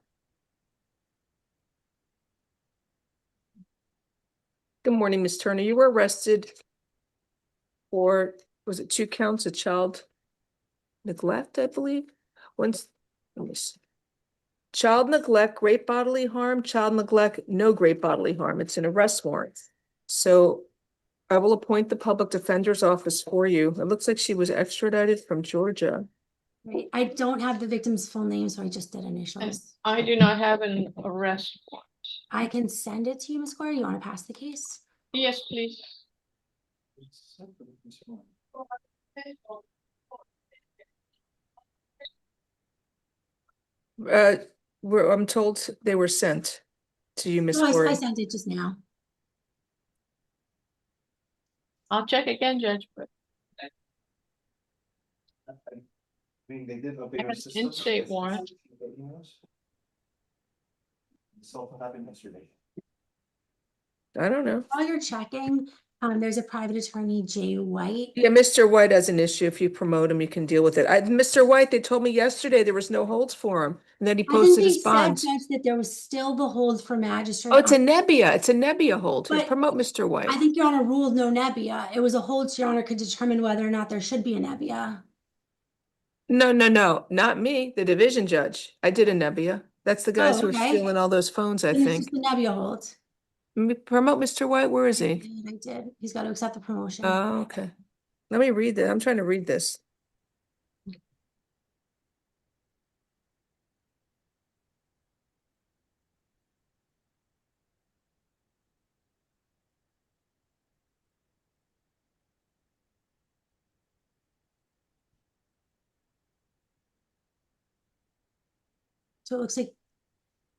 Good morning, Ms. Turner. You were arrested for, was it 2 counts of child neglect, I believe? Let me see. Child neglect, great bodily harm, child neglect, no great bodily harm. It's an arrest warrant. So I will appoint the public defender's office for you. It looks like she was extradited from Georgia. Right. I don't have the victim's full name, so I just did And initials. I do not have an arrest warrant. I can send it to you, Ms. Gloria. You want to pass the case? Yes, please. I'm told they were sent to you, Miss No, I Gloria. sent it just now. I'll check again, Judge, but They did update our an system. in-state warrant. Something happened yesterday. I don't know. While you're checking, there's a private attorney, Jay White. Yeah, Mr. White has an issue. If you promote him, you can deal with it. Mr. White, they told me yesterday there was no holds for him, and then he I think posted they his said, bond. Judge, that there was still the hold for magistrate. Oh, it's a Nebbia. It's a Nebbia hold. But Promote Mr. White. I think Your Honor ruled no Nebbia. It was a hold, so Your Honor could determine whether or not there should be a Nebbia. No, not me, the division judge. I did a Nebbia. That's the guys who are okay. stealing all those phones, I And it's think. just the Nebbia hold. Promote Mr. White. Where is he? I did. He's got to accept the promotion. Oh, okay. Let me read that. I'm trying to read this. So it looks like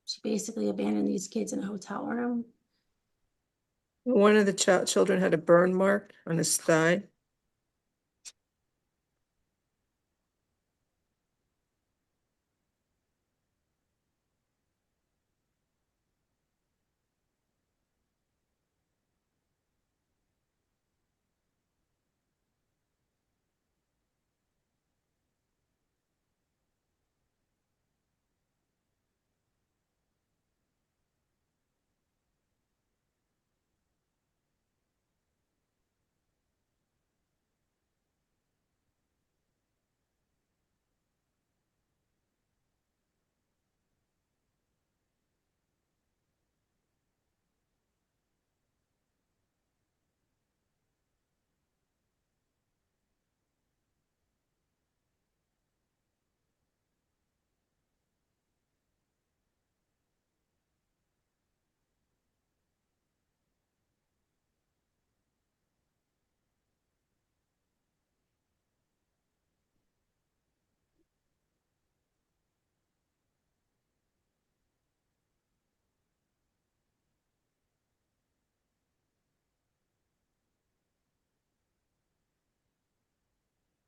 she basically abandoned these kids in a hotel room. One of the children had a burn mark on his thigh.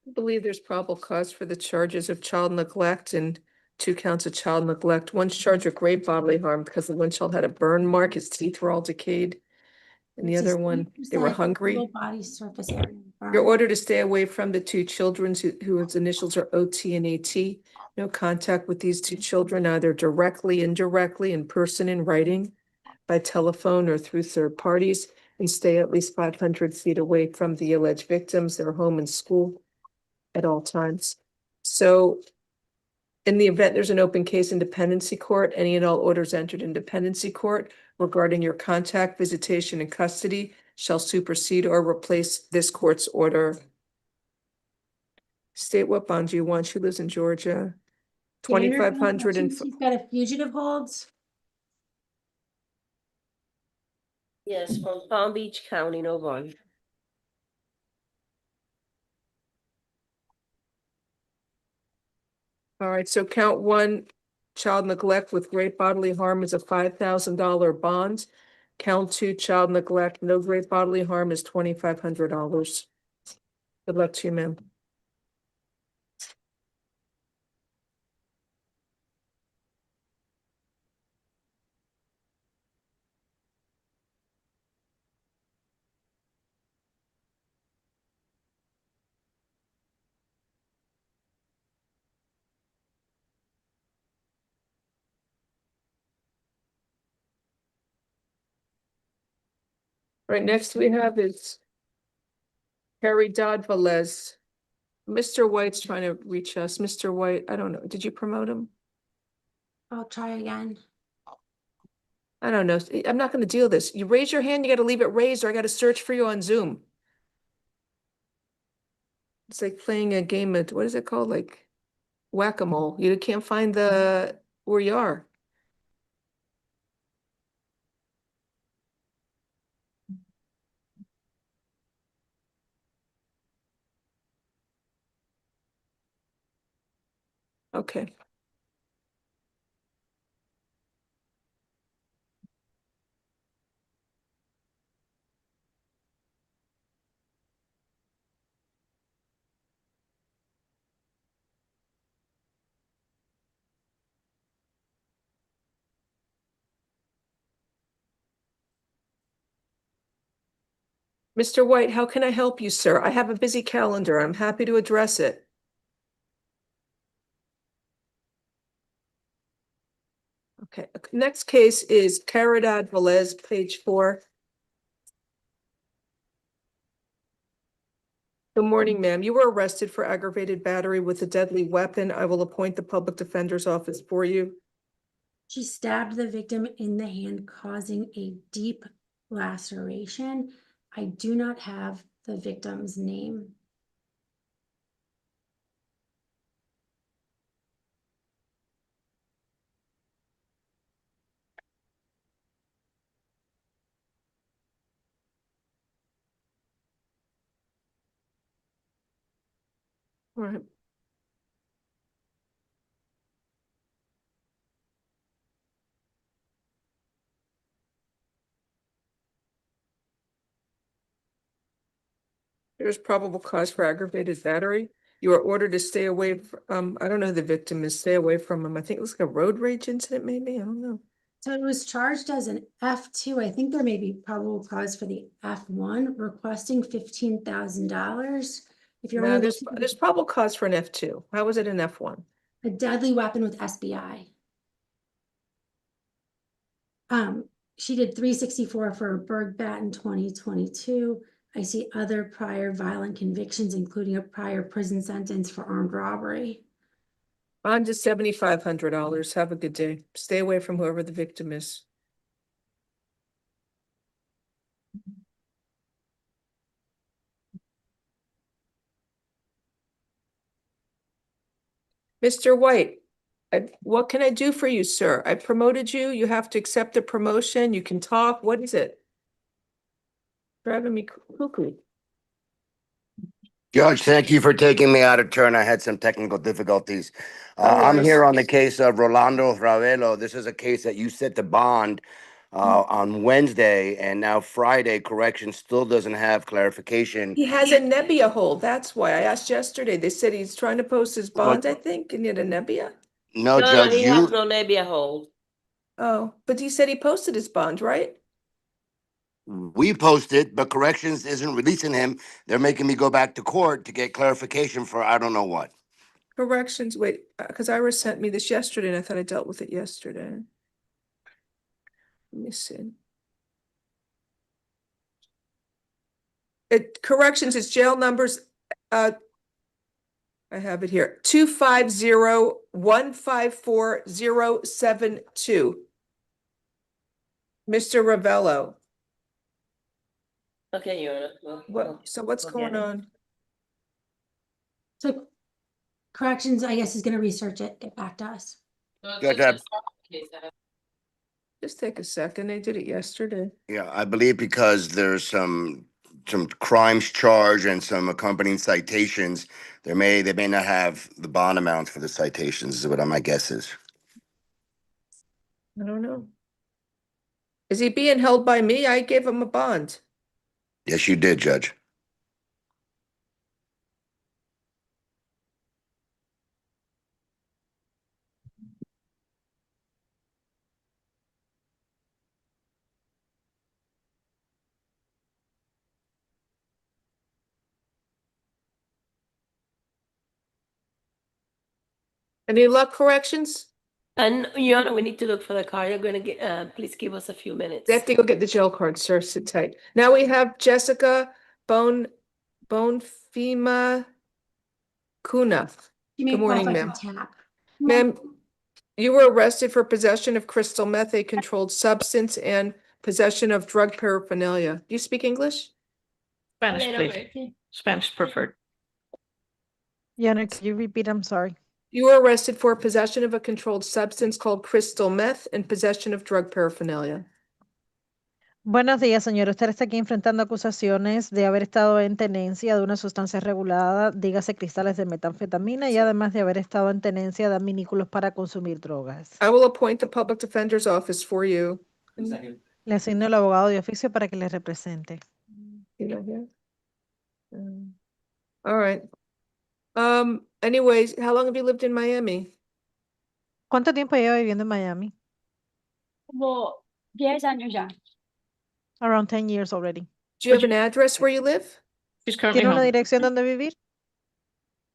I believe there's probable cause for the charges of child neglect and 2 counts of child neglect. One's charged with great bodily harm because the one child had a burn mark, his teeth were all decayed. And the It's other just one, they were 8% hungry. total body surface area You're burn. ordered to stay away from the 2 children whose initials are OT and AT. No contact with these 2 children, either directly, indirectly, in person, in writing, by telephone, or through third parties, and stay at least 500 feet away from the alleged victims, their home and school at all times. So in the event there's an open case in dependency court, any and all orders entered in dependency court regarding your contact, visitation, and custody shall supersede or replace this court's order. State what bond you want. She lives in Georgia. Standard 2,500 and She's got a fugitive holds. Yes, from Palm Beach County, no bond. all right, so count 1, child neglect with great bodily harm is a $5,000 bond. Count 2, child neglect, no great bodily harm is $2,500. Good luck to you, ma'am. Right, next we have is Harry Dodd Velez. Mr. White's trying to reach us. Mr. White, I don't know. Did you promote him? I'll try again. I don't know. I'm not gonna deal this. You raise your hand, you gotta leave it raised, or I gotta search for you on Zoom. It's like playing a game of, what is it called? Like whack-a-mole. You can't find the, where you are. Okay. Mr. White, how can I help you, sir? I have a busy calendar. I'm happy to address it. Okay, next case is Caridad Velez, page 4. Good morning, ma'am. You were arrested for aggravated battery with a deadly weapon. I will appoint the public defender's office for you. She stabbed the victim in the hand, causing a deep laceration. I do not have the victim's name. All right. There's probable cause for aggravated battery. You are ordered to stay away from, I don't know who the victim is, stay away from him. I think it was like a road rage incident maybe, I don't know. So it was charged as an F2. I think there may be probable cause for the F1, requesting $15,000. If you're No, only there's looking probable cause for an F2. How was it an F1? a deadly weapon with SBI. She did 364 for a Berg bat in 2022. I see other prior violent convictions, including a prior prison sentence for armed robbery. Bond is $7,500. Have a good day. Stay away from whoever the victim is. Mr. White, what can I do for you, sir? I promoted you. You have to accept the promotion. You can talk. What is it? Driving me cuckoo. Judge, thank you for taking me out of turn. I had some technical difficulties. No I'm worries. here on the case of Rolando Ravelo. This is a case that you set the bond on Wednesday, and now Friday, correction still doesn't have clarification. He has a Nebbia hold. That's why I asked yesterday. They said he's trying to post his bond, I think, and he had a Nebbia. No, No, Judge, he has you, no labia hold. Oh, but he said he posted his bond, right? we posted, but corrections isn't releasing him. They're making me go back to court to get clarification for I don't know what. Corrections, wait, because Ira sent me this yesterday and I thought I dealt with it yesterday. Let me see. Corrections is jail numbers, I have it here, 250-154-072. Mr. Ravello, Okay, Your Honor. so what's we'll going get it. on? So corrections, I guess, is going to research it, get back to us. Judge, Just take a second, they did it yesterday. yeah, I believe because there's some crimes charged and some accompanying citations, they may not have the bond amounts for the citations, is what my guess is. I don't know. Is he being held by me? I gave him a bond. Yes, you did, Judge. Any luck, corrections? And Your Honor, we need to look for the car. You're gonna get, please give us a few minutes. They have to go get the jail card, sir. Sit tight. Now we have Jessica Bonfima Kuna. You may Good morning, qualify ma'am. for TAP. Ma'am, you were arrested for possession of crystal meth, a controlled substance, and possession of drug paraphernalia. Do you speak English? Spanish, please. Spanish preferred. Yana, can you repeat? I'm sorry. You were arrested for possession of a controlled substance called crystal meth and possession of drug paraphernalia. Buenos días, señor. Usted está aquí enfrentando acusaciones de haber estado en tenencia de una sustancia regulada, dígase cristales de metanfetamina, y además de haber estado en tenencia de adminículos para consumir drogas. I will appoint the public defender's office for you. Le asigno el abogado de oficio para que le represente. You know, here. All right. Anyways, how long have you lived in Miami? ¿Cuánto tiempo lleva viviendo en Miami? Como 10 años ya. Around 10 years already. Do you have an address where you live? She's currently ¿Tiene una home. dirección donde vivir?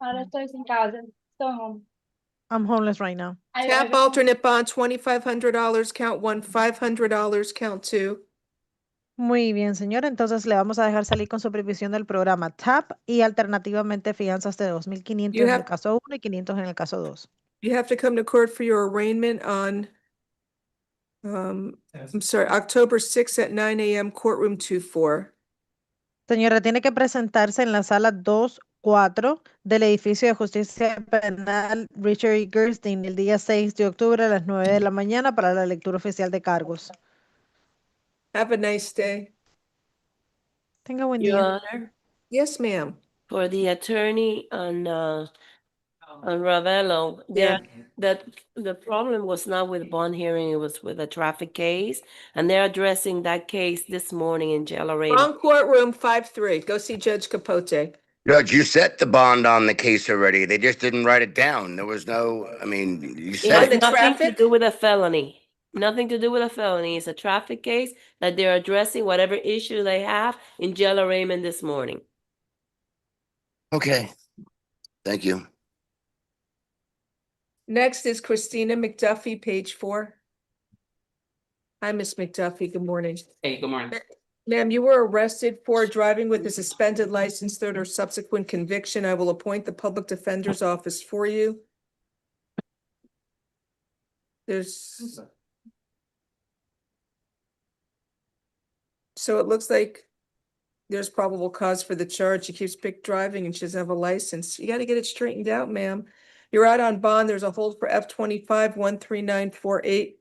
Ahora estoy sin casa. Estoy home. I'm homeless right now. Tap alternate bond, $2,500, count one, $500, count two. Muy bien, señor. Entonces le vamos a dejar salir con supervisión del programa TAP y alternativamente fianzas de 2,500 You en have- el caso 1 y 500 en el caso 2. You have to come to court for your arraignment on, I'm sorry, October 6th at 9 a.m., courtroom 2-4. Señora, tiene que presentarse en la sala 2-4 del edificio de justicia penal Richard E. Gerstein el día 6 de octubre a las 9 de la mañana para la lectura oficial de cargos. Have a nice day. Tenga buen Your día. Honor, Yes, ma'am. for the attorney on On Ravello, Yeah. that the problem was not with bond hearing, it was with a traffic case. And they're addressing that case this morning in jail already. Wrong courtroom, 5-3. Go see Judge Capote. Judge, you set the bond on the case already. They just didn't write it down. There was no, I mean, you It said has the it. nothing to traffic? do with a felony. Nothing to do with a felony. It's a traffic case that they're addressing whatever issue they have in jail arraignment this morning. Okay. Thank you. Next is Christina McDuffie, page 4. Hi, Miss McDuffie. Good morning. Hey, good morning. Ma'am, you were arrested for driving with a suspended license, third or subsequent conviction. I will appoint the public defender's office for you. So it looks like there's probable cause for the charge. She keeps pick driving and she doesn't have a license. You got to get it straightened out, ma'am. You're out on bond. There's a hold for F-25 13948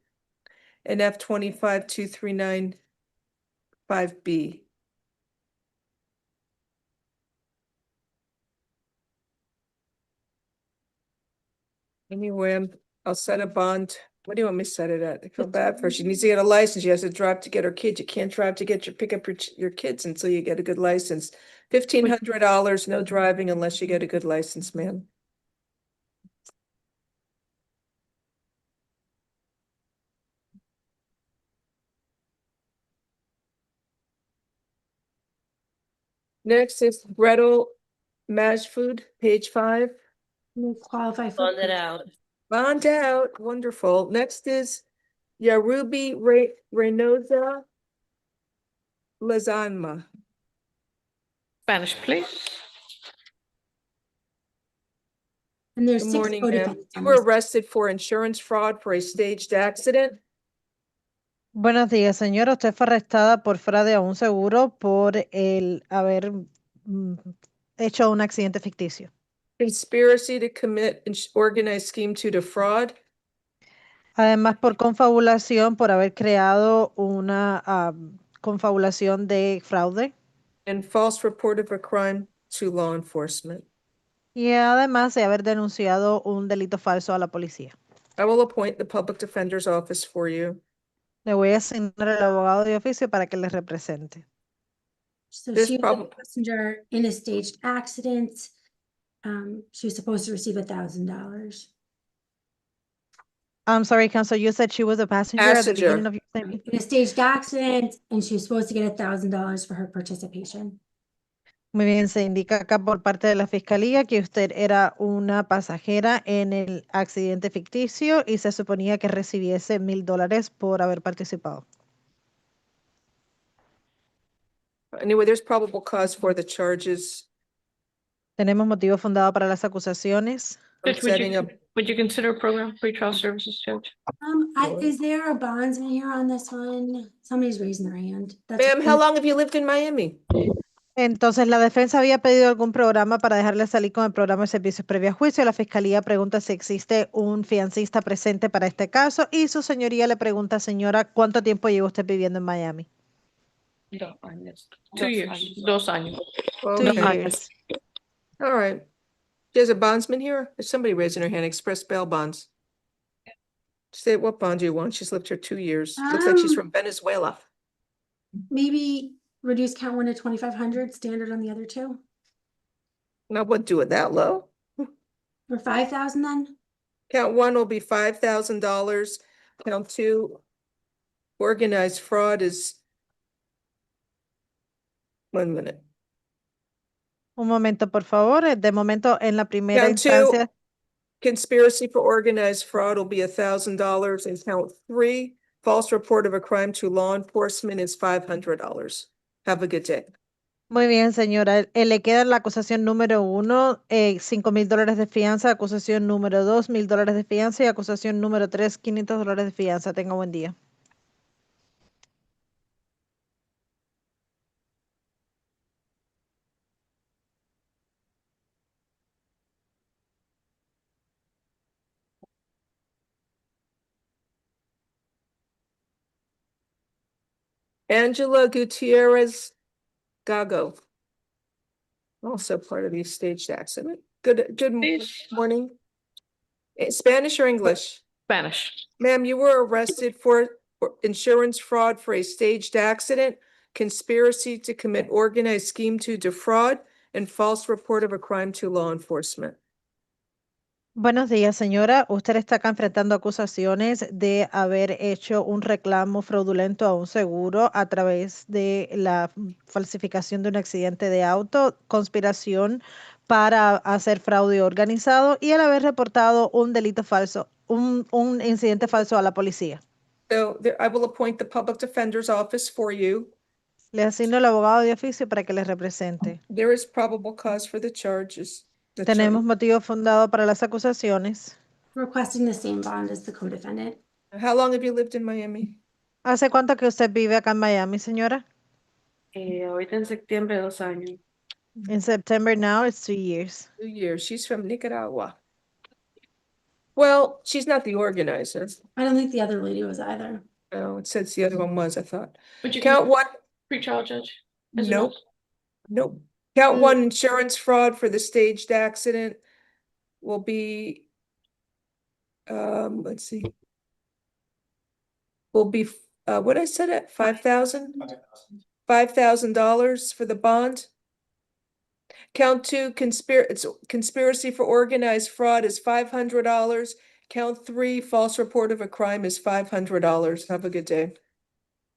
and F-25 2395B. Anyway, I'll set a bond. What do you want me to set it at? I feel bad for her. She needs to get a license. She has to drive to get her kids. You can't drive to pick up your kids until you get a good license. $1,500, no driving unless you get a good license, ma'am. Next is Gretel Majfood, page 5. Qualify for. Bond it out. Bond out, wonderful. Next is Yarubi Reynosa Lizama. Spanish, please. And there's Good 6 morning, co-defendants ma'am. You on were this. arrested for insurance fraud for a staged accident. Buenos días, señora. Usted fue arrestada por fraude a un seguro por el haber hecho un accidente ficticio. Conspiracy to commit organized scheme to defraud. Además, por confabulación, por haber creado una confabulación de fraude. And false report of a crime to law enforcement. Y además de haber denunciado un delito falso a la policía. I will appoint the public defender's office for you. Le voy a asignar al abogado de oficio para que le represente. So This she was problem- a passenger in a staged accident. She was supposed to receive $1,000. I'm sorry, counsel, you said she was a passenger at the beginning of your statement. In a staged accident, and she was supposed to get $1,000 for her participation. Muy bien, se indica acá por parte de la fiscalía que usted era una pasajera en el accidente ficticio y se suponía que recibiese $1,000 por haber participado. Anyway, there's probable cause for the charges. Tenemos motivo fundado para las acusaciones. I'm Judge, setting up. would you consider a program pretrial services, Judge? Is there a bondsman here on this one? Somebody's raising their hand. Ma'am, how long have you lived in Miami? Entonces, la defensa había pedido algún programa para dejarle salir con el programa de servicios previo a juicio. La fiscalía pregunta si existe un fiancista presente para este caso y su señoría le pregunta, señora, ¿cuánto tiempo lleva usted viviendo en Miami? 2 años. 2 years. 2 años. 2 years. All right. There's a bondsman here. There's somebody raising her hand. Express bail bonds. Say what bond do you want? She's lived here 2 years. Looks like she's from Venezuela. Maybe reduce count 1 to 2,500, standard on the other 2. I wouldn't do it that low. For 5,000 then? Count 1 will be $5,000. Count 2, organized fraud is 1 minute. Un momento, por favor. De momento, en la primera Count 2, instancia, conspiracy for organized fraud will be $1,000. And count 3, false report of a crime to law enforcement is $500. Have a good day. muy bien, señora. Le queda la acusación número 1, $5,000 de fianza, acusación número 2, $1,000 de fianza y acusación número 3, $500 de fianza. Tenga buen día. Angela Gutierrez Gago. Also part of the staged accident. Good morning. Spanish or English? Spanish. Ma'am, you were arrested for insurance fraud for a staged accident, conspiracy to commit organized scheme to defraud, and false report of a crime to law enforcement. Buenos días, señora. Usted está acá enfrentando acusaciones de haber hecho un reclamo fraudulento a un seguro a través de la falsificación de un accidente de auto, conspiración para hacer fraude organizado y el haber reportado un delito falso, un incidente falso a la policía. So I will appoint the public defender's office for you. Le asigno el abogado de oficio para que le represente. There is probable cause for the charges. Tenemos motivo fundado para las acusaciones. Requesting the same bond as the co-defendant. How long have you lived in Miami? ¿Hace cuánto que usted vive acá en Miami, señora? Ahorita en septiembre, 2 años. In September now, it's 2 years. 2 years. She's from Nicaragua. Well, she's not the organizer. I don't think the other lady was either. Oh, it says the other one was, I thought. Would you Count one. Pretrial judge? As Nope. well? Nope. Count one, insurance fraud for the staged accident will be, let's see. Will be, what I said at 5,000? $5,000 for the bond. Count two, conspiracy for organized fraud is $500. Count three, false report of a crime is $500. Have a good day.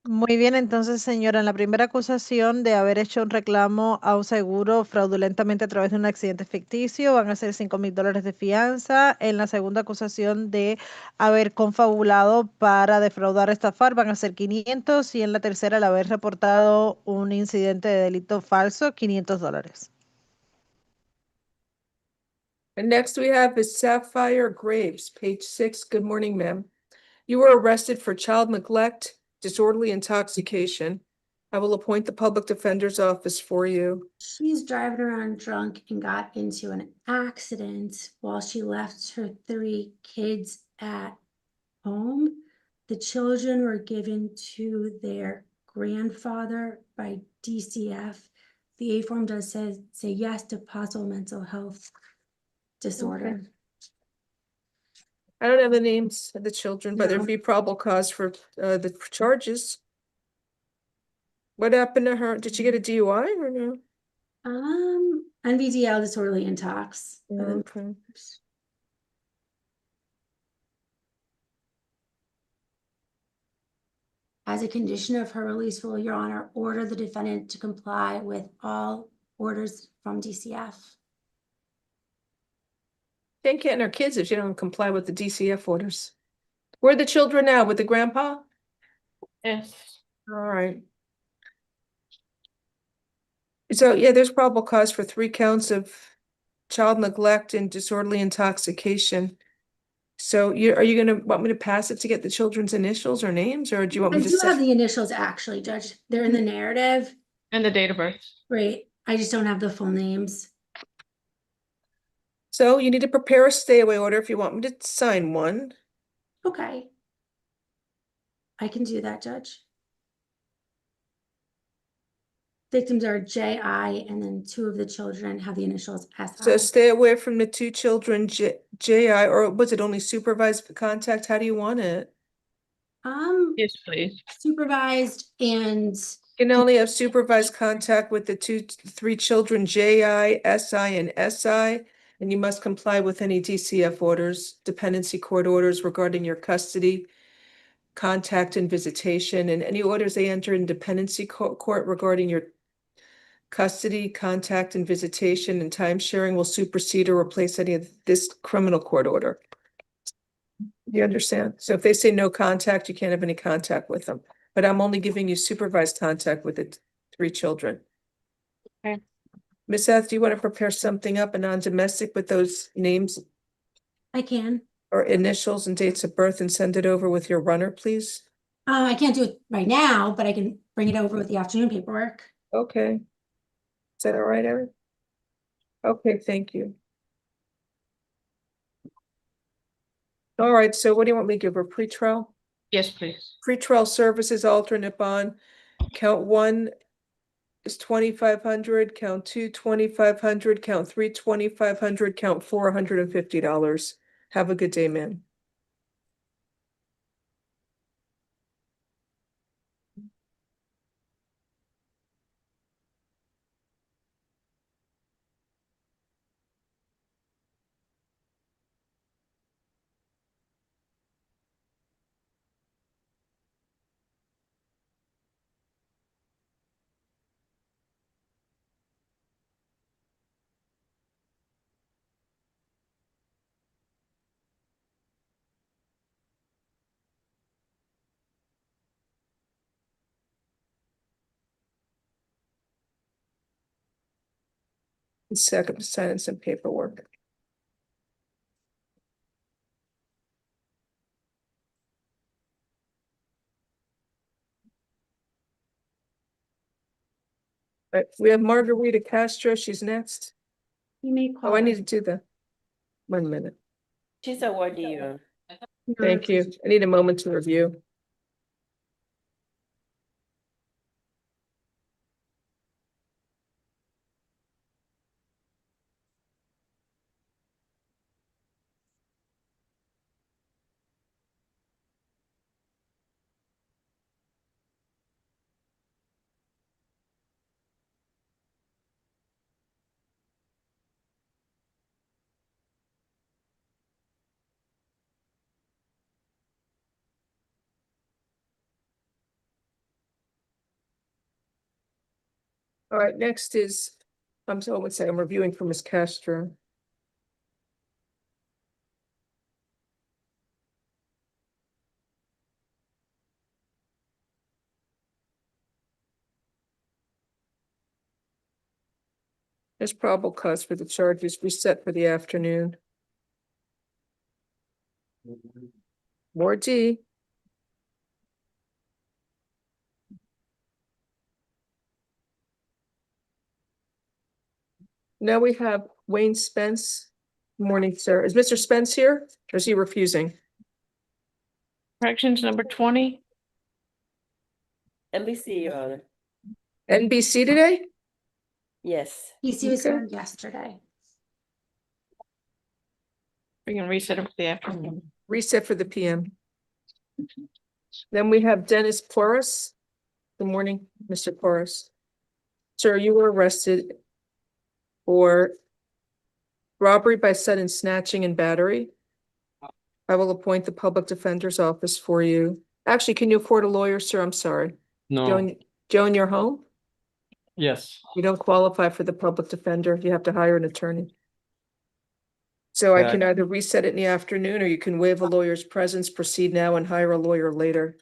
Muy bien, entonces, señora, en la primera acusación de haber hecho un reclamo a un seguro fraudulentamente a través de un accidente ficticio, van a ser $5,000 de fianza. En la segunda acusación de haber confabulado para defraudar, estafar, van a ser 500. Y en la tercera, el haber reportado un incidente de delito falso, $500. And next we have is Sapphire Graves, page 6. Good morning, ma'am. You were arrested for child neglect, disorderly intoxication. I will appoint the public defender's office for you. She's driving around drunk and got into an accident while she left her 3 kids at home. The children were given to their grandfather by DCF. The A form does say yes to Paso mental health disorder. Okay. I don't have the names of the children, but there'd No. be probable cause for the charges. What happened to her? Did she get a DUI or no? NVDL disorderly intox. Okay. As a condition of her release, will Your Honor order the defendant to comply with all orders from DCF? Can't get in her kids if she don't comply with the DCF orders. Where are the children now? With the grandpa? Yes. All right. So, yeah, there's probable cause for 3 counts of child neglect and disorderly intoxication. So are you gonna want me to pass it to get the children's initials or names, or do you want I me to do have say? the initials actually, Judge. They're in the narrative. And the date of birth. Great. I just don't have the full names. So you need to prepare a stay away order if you want me to sign one. Okay. I can do that, Judge. Victims are J.I. and then 2 of the children have the initials S.I. So stay away from the 2 children, J.I., or was it only supervised contact? How do you want it? Yes, please. Supervised and You can only have supervised contact with the 3 children, J.I., S.I., and S.I., and you must comply with any DCF orders, dependency court orders regarding your custody, contact and visitation, and any orders they enter in dependency court regarding your custody, contact and visitation, and time sharing will supersede or replace any of this criminal court order. You understand? So if they say no contact, you can't have any contact with them. But I'm only giving you supervised contact with the 3 children. Okay. Miss Eth, do you want to prepare something up, a non-domestic with those names I can. or initials and dates of birth, and send it over with your runner, please? I can't do it right now, but I can bring it over with the afternoon paperwork. Okay. Is that all right, Erin? Okay, thank you. All right, so what do you want me to give her, pretrial? Yes, please. Pretrial services alternate bond, count 1 is 2,500, count 2, 2,500, count 3, 2,500, count 4, $150. Have a good day, ma'am. Second, signing some paperwork. Right, we have Margarita Castro, she's next. You may Oh, call I her. need to do the, 1 minute. She's awarding you. Thank you. I need a moment to review. All right, next is, I'm so, I would say I'm reviewing for Ms. Castro. There's probable cause for the charges reset for the afternoon. More D. Now we have Wayne Spence. Morning, sir. Is Mr. Spence here or is he refusing? Corrections number 20. NBC, Your Honor. NBC today? Yes. PC was Okay. here yesterday. We can reset it for the afternoon. Reset for the PM. Then we have Dennis Porras. Good morning, Mr. Porras. Sir, you were arrested for robbery by sudden snatching and battery. I will appoint the public defender's office for you. Actually, can you afford a lawyer, sir? I'm sorry. No, Joe in your home? yes. You don't qualify for the public defender. You have to hire an attorney. So I Yeah. can either reset it in the afternoon or you can waive a lawyer's presence, proceed now and hire a lawyer later.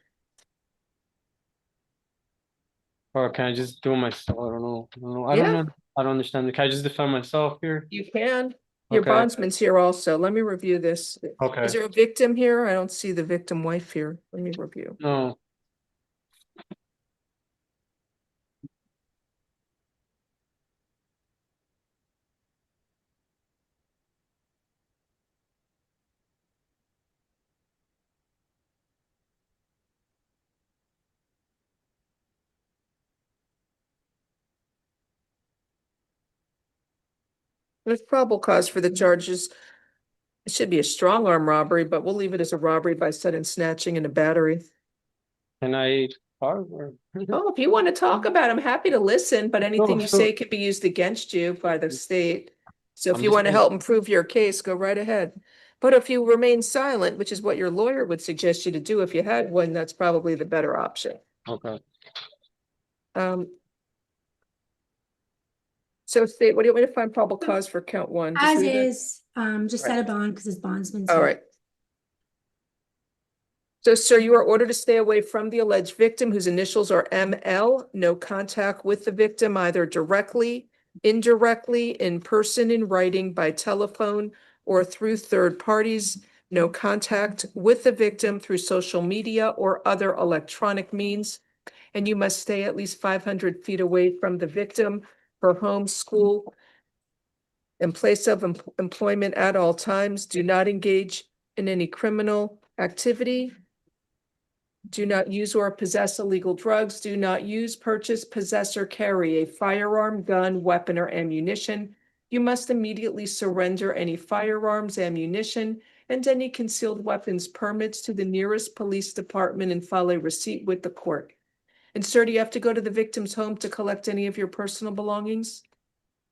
Or can I just do it myself? I don't know. Yeah. I don't understand. Can I just defend myself here? You can. Your Okay. bondsman's here also. Let me review this. Okay. Is there a victim here? I don't see the victim wife here. Let me review. No. There's probable cause for the charges. It should be a strong arm robbery, but we'll leave it as a robbery by sudden snatching and a battery. Can I talk or? Oh, if you want to talk about it, I'm happy to listen, but anything No, you so- say could be used against you by the state. So if I'm you just want to saying- help improve your case, go right ahead. But if you remain silent, which is what your lawyer would suggest you to do if you had one, that's probably the better option. Okay. So state, what do you want me to find probable cause for count one? Just As read it? is, just set a bond because his bondsman's All here. right. So, sir, you are ordered to stay away from the alleged victim whose initials are ML. No contact with the victim either directly, indirectly, in person, in writing, by telephone, or through third parties. No contact with the victim through social media or other electronic means. And you must stay at least 500 feet away from the victim, her home, school, and place of employment at all times. Do not engage in any criminal activity. Do not use or possess illegal drugs. Do not use, purchase, possess, or carry a firearm, gun, weapon, or ammunition. You must immediately surrender any firearms, ammunition, and any concealed weapons permits to the nearest police department and file a receipt with the court. And sir, do you have to go to the victim's home to collect any of your personal belongings?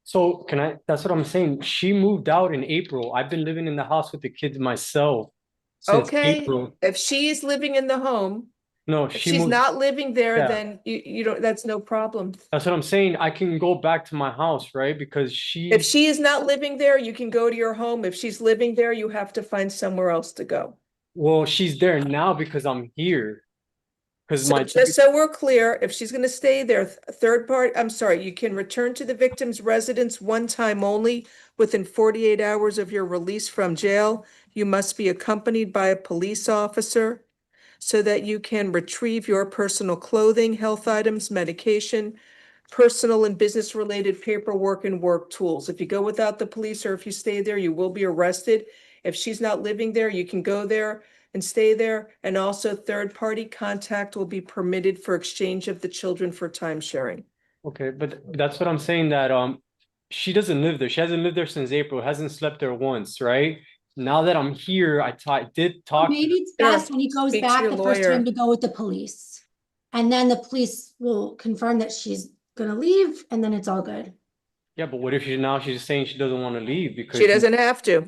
So that's what I'm saying. She moved out in April. I've been living in the house with the kids myself since Okay, April. if she is living in the home, No, if she she's moved. not living there, Yeah. then you don't, that's no problem. That's what I'm saying. I can go back to my house, right? Because If she is not living there, you can go to your home. If she's living there, you have to find somewhere else to go. well, she's there now because I'm here. Because So my just so we're clear, if she's gonna stay there, third part, I'm sorry, you can return to the victim's residence one time only within 48 hours of your release from jail. You must be accompanied by a police officer so that you can retrieve your personal clothing, health items, medication, personal and business-related paperwork and work tools. If you go without the police or if you stay there, you will be arrested. If she's not living there, you can go there and stay there. And also third-party contact will be permitted for exchange of the children for time sharing. Okay, but that's what I'm saying, that she doesn't live there. She hasn't lived there since April, hasn't slept there once, right? Now that I'm here, I did talk. Maybe it's best when he goes Speak to back your the first lawyer. time to go with the police. And then the police will confirm that she's gonna leave, and then it's all good. Yeah, but what if she's saying she doesn't want to leave because She doesn't have to.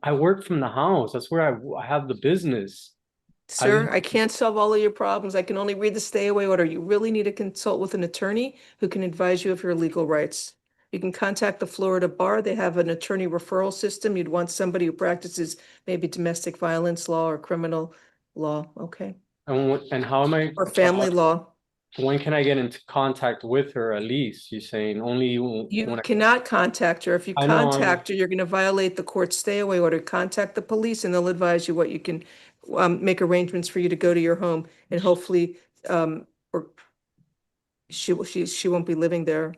I work from the house. That's where I have the business. Sir, I can't solve all of your problems. I can only read the stay away order. You really need to consult with an attorney who can advise you of your legal rights. You can contact the Florida Bar. They have an attorney referral system. You'd want somebody who practices maybe domestic violence law or criminal law, okay? And how am I? Or family law. When can I get into contact with her at least? You're saying only You when cannot contact her. If you I know, contact her, you're going to violate the court stay away order. Contact the police and they'll advise you what you can make arrangements for you to go to your home and hopefully or she won't be living there.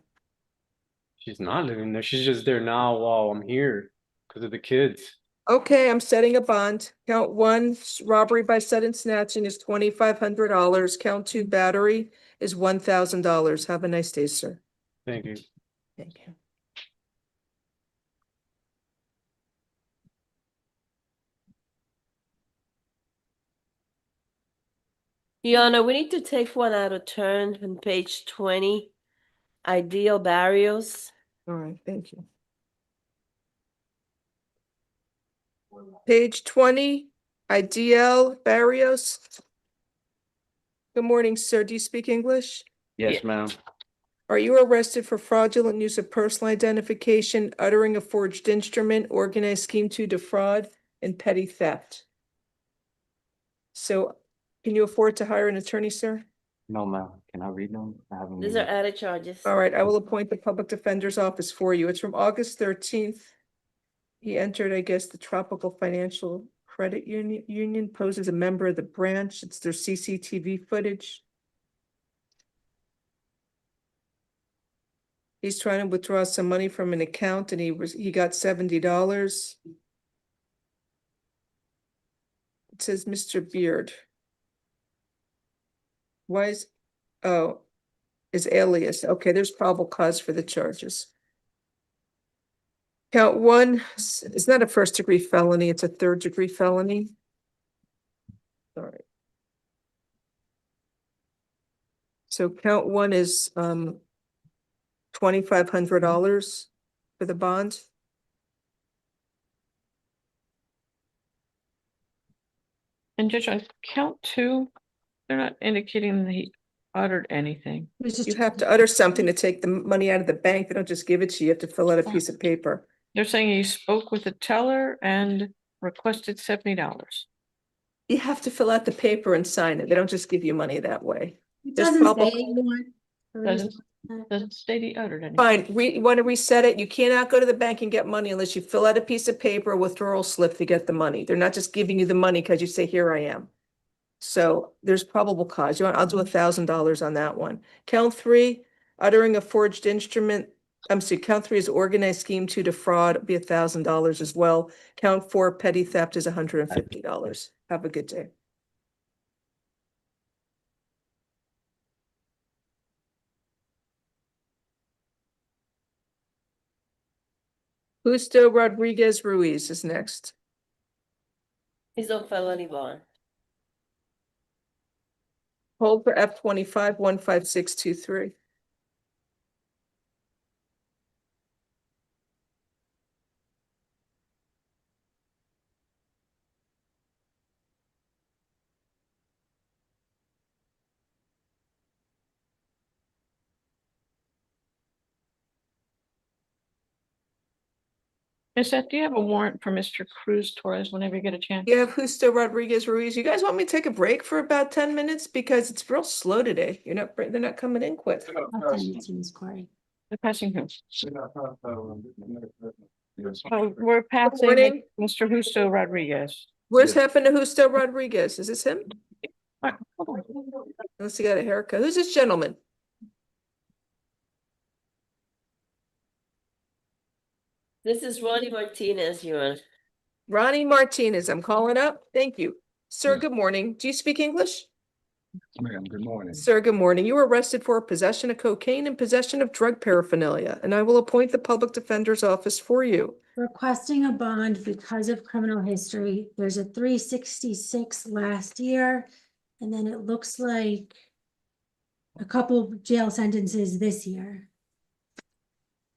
she's not living there. She's just there now while I'm here because of the kids. Okay, I'm setting a bond. Count one, robbery by sudden snatching is $2,500. Count two, battery is $1,000. Have a nice day, sir. Thank you. Thank you. Your Honor, we need to take one out of turn on page 20. Ideal barrios. All right, thank you. Page 20, IDL Barrios. Good morning, sir. Do you speak English? Yes, ma'am. Are you arrested for fraudulent use of personal identification, uttering a forged instrument, organized scheme to defraud, and petty theft? So can you afford to hire an attorney, sir? No, ma'am. Can I read them? I haven't. These are added charges. All right, I will appoint the public defender's office for you. It's from August 13th. He entered, I guess, the Tropical Financial Credit Union, posed as a member of the branch. It's their CCTV footage. He's trying to withdraw some money from an account and he got $70. It says Mr. Beard. Why is, oh, is alias. Okay, there's probable cause for the charges. Count one, it's not a first degree felony, it's a third degree felony. All right. So count one is $2,500 for the bond. And Judge, on count two, they're not indicating that he uttered anything. You have to utter something to take the money out of the bank. They don't just give it to you. You have to fill out a piece of paper. They're saying he spoke with the teller and requested $70. You have to fill out the paper and sign it. They don't just give you money that way. It There's doesn't probable- say you want. Doesn't state he uttered anything. Fine, you want to reset it? You cannot go to the bank and get money unless you fill out a piece of paper, a withdrawal slip to get the money. They're not just giving you the money because you say, here I am. So there's probable cause. I'll do $1,000 on that one. Count three, uttering a forged instrument. Count three is organized scheme to defraud, be $1,000 as well. Count four, petty theft is $150. Have a good day. Justo Rodriguez Ruiz is next. He's on felony bond. Hold for F 25-15623. Miss Seth, do you have a warrant for Mr. Cruz Torres whenever you get a chance? You have Justo Rodriguez Ruiz. You guys want me to take a break for about 10 minutes? Because it's real slow today. They're not coming in quick. I'll send it to Ms. Corey. They're passing who? We're passing morning. Mr. Justo Rodriguez. Where's happened to Justo Rodriguez? Is this him? Hold on. Unless he got a haircut. Who's this gentleman? This is Ronnie Martinez, Your Honor. Ronnie Martinez. I'm calling up. Thank you. Sir, good morning. Do you speak English? Ma'am, good morning. Sir, good morning. You were arrested for possession of cocaine and possession of drug paraphernalia, and I will appoint the public defender's office for you. Requesting a bond because of criminal history. There's a 366 last year, and then it looks like a couple jail sentences this year.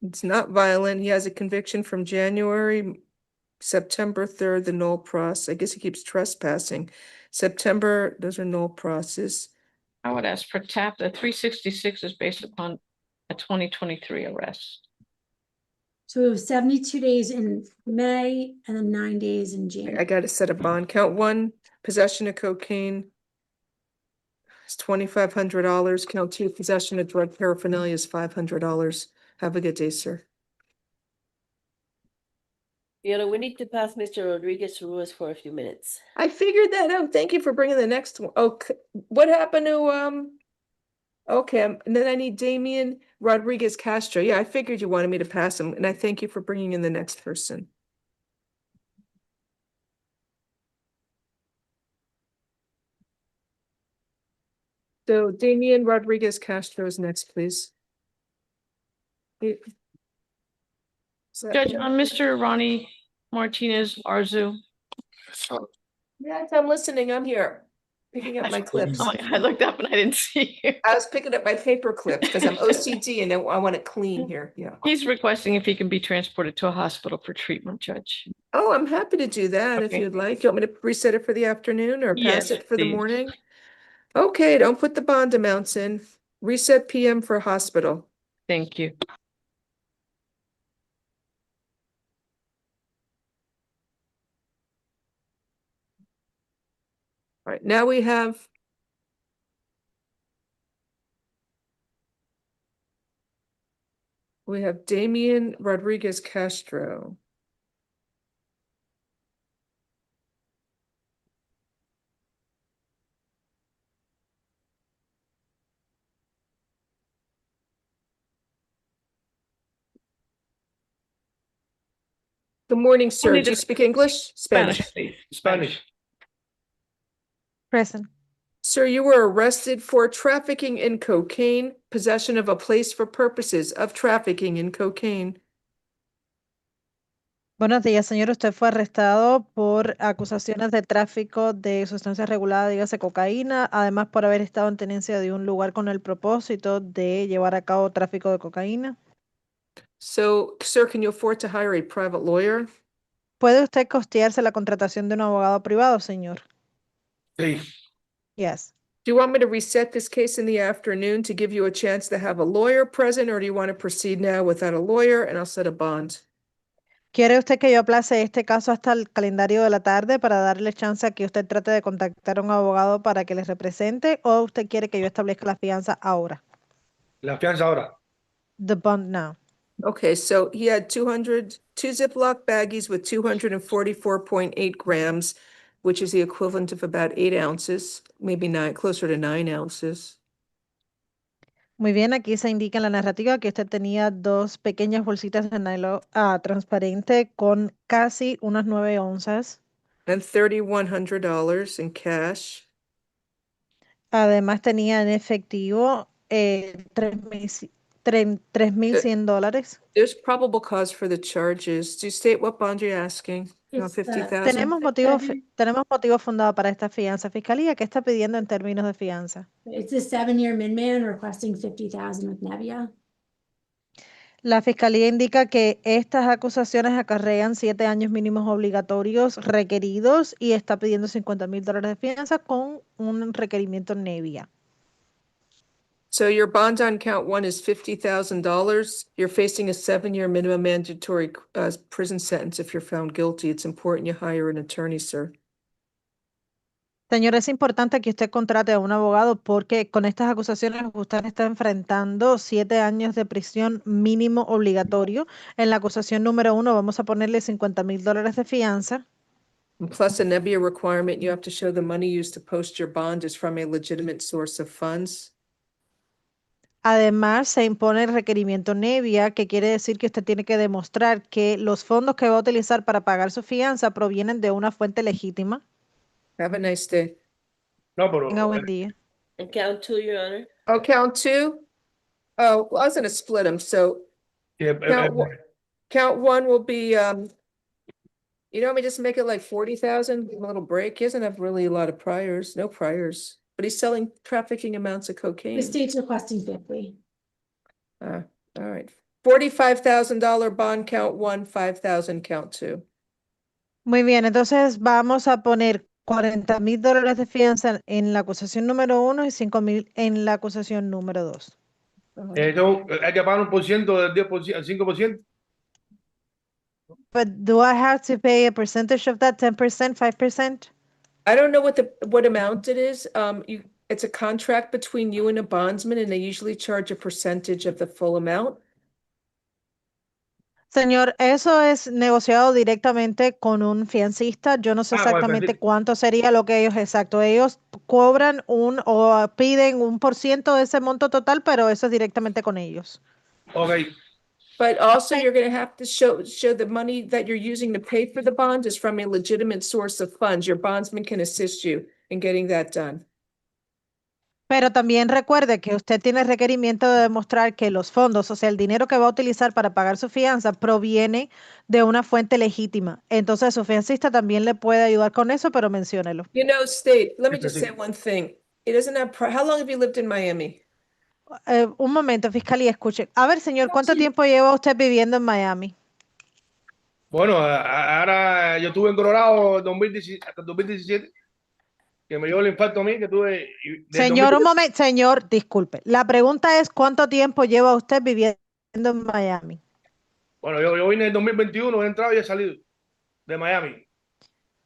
It's not violent. He has a conviction from September 3rd, the null pros. I guess he keeps trespassing. September, those are null process. I would ask for TAP. The 366 is based upon a 2023 arrest. So it was 72 days in May and then 9 days in June. I got to set a bond. Count one, possession of cocaine. It's $2,500. Count two, possession of drug paraphernalia is $500. Have a good day, sir. We need to pass Mr. Rodriguez Ruiz for a few minutes. I figured that out. Thank you for bringing the next one. Okay, what happened to okay, and then I need Damian Rodriguez Castro. Yeah, I figured you wanted me to pass him, and I thank you for bringing in the next person. So Damian Rodriguez Castro is next, please. Judge, I'm Mr. Ronnie Martinez Arzu. Yes, I'm listening. I'm here. Picking up my clips. Oh, I looked up and I didn't see you. I was picking up my paper clips because I'm OCD and I want it clean here. Yeah. He's requesting if he can be transported to a hospital for treatment, Judge. Oh, I'm happy to do that if Okay. you'd like. You want me to reset it for the afternoon or pass Yes, it for the please. morning? Okay, don't put the bond amounts in. Reset PM for hospital. Thank you. All right, now we have Damian Rodriguez Castro. Good morning, sir. Only Do you the- speak English? Spanish, please. Spanish. Present. Sir, you were arrested for trafficking in cocaine, possession of a place for purposes of trafficking in cocaine. Buenos días, señor. Usted fue arrestado por acusaciones de tráfico de sustancias reguladas, dígase cocaína, además por haber estado en tenencia de un lugar con el propósito de llevar a cabo tráfico de cocaína. So, sir, can you afford to hire a private lawyer? ¿Puede usted costearse la contratación de un abogado privado, señor? Sí. Yes. Do you want me to reset this case in the afternoon to give you a chance to have a lawyer present, or do you want to proceed now without a lawyer and I'll set a bond? ¿Quiere usted que yo aplace este caso hasta el calendario de la tarde para darle chance a que usted trate de contactar a un abogado para que les represente, o usted quiere que yo establezca la fianza ahora? La fianza ahora. The bond now. Okay, so he had two Ziploc baggies with 244.8 grams, which is the equivalent of about 8 ounces, maybe closer to 9 ounces. Muy bien, aquí se indica en la narrativa que usted tenía dos pequeñas bolsitas de nylon transparente con casi unas 9 onzas. And $3,100 in cash. Además tenía en efectivo $3,100. There's probable cause for the charges. Do you state what bond you're asking? It's the- 50,000? Tenemos motivo fundado para esta fianza. Fiscalía, ¿qué está pidiendo en términos de fianza? It's a 7-year min man requesting 50,000 with Nevia. La fiscalía indica que estas acusaciones acarrean 7 años mínimos obligatorios requeridos y está pidiendo $50,000 de fianza con un requerimiento Nevia. So your bond on count one is $50,000. You're facing a 7-year minimum mandatory prison sentence if you're found guilty. It's important you hire an attorney, sir. Señor, es importante que usted contrate a un abogado porque con estas acusaciones usted está enfrentando 7 años de prisión mínimo obligatorio. En la acusación número 1 vamos a ponerle $50,000 de fianza. Plus a Nebia requirement, you have to show the money used to post your bond is from a legitimate source of funds. Además, se impone el requerimiento Nevia, que quiere decir que usted tiene que demostrar que los fondos que va a utilizar para pagar su fianza provienen de una fuente legítima. Have a nice day. No, pero. Tenga buen día. And count 2, Your Honor. Oh, count 2? Oh, well, I was gonna split them, so Yeah, count 1 will be, you know, let me just make it like 40,000, give him a little break. He doesn't have really a lot of priors, no priors, but he's selling trafficking amounts of cocaine. The state's requesting 50. All right. $45,000 bond count 1, 5,000 count 2. Muy bien, entonces vamos a poner $40,000 de fianza en la acusación número 1 y $5,000 en la acusación número 2. Hay que pagar 1% del 10%, el 5%. But do I have to pay a percentage of that, 10%, 5%? I don't know what amount it is. It's a contract between you and a bondsman, and they usually charge a percentage of the full amount. Señor, eso es negociado directamente con un fiancista. Yo no sé exactamente cuánto sería lo que ellos cobran o piden 1% de ese monto total, pero eso es directamente con ellos. Okay. But also you're going to have to show the money that you're using to pay for the bond is from a legitimate source of funds. Your bondsman can assist you in getting that done. Pero también recuerde que usted tiene requerimiento de demostrar que los fondos, o sea, el dinero que va a utilizar para pagar su fianza proviene de una fuente legítima. Entonces, su fiancista también le puede ayudar con eso, pero menciónelo. You know, State, let me just say one thing. It doesn't have, how long have you lived in Miami? Un momento, fiscalía, escuche. A ver, señor, ¿cuánto tiempo lleva usted viviendo en Miami? Bueno, ahora yo estuve en Colorado hasta el 2017, que me dio el infarto a mí, que tuve. Señor, un momento, señor, disculpe. La pregunta es, ¿cuánto tiempo lleva usted viviendo en Miami? Bueno, yo vine en el 2021, he entrado y he salido de Miami.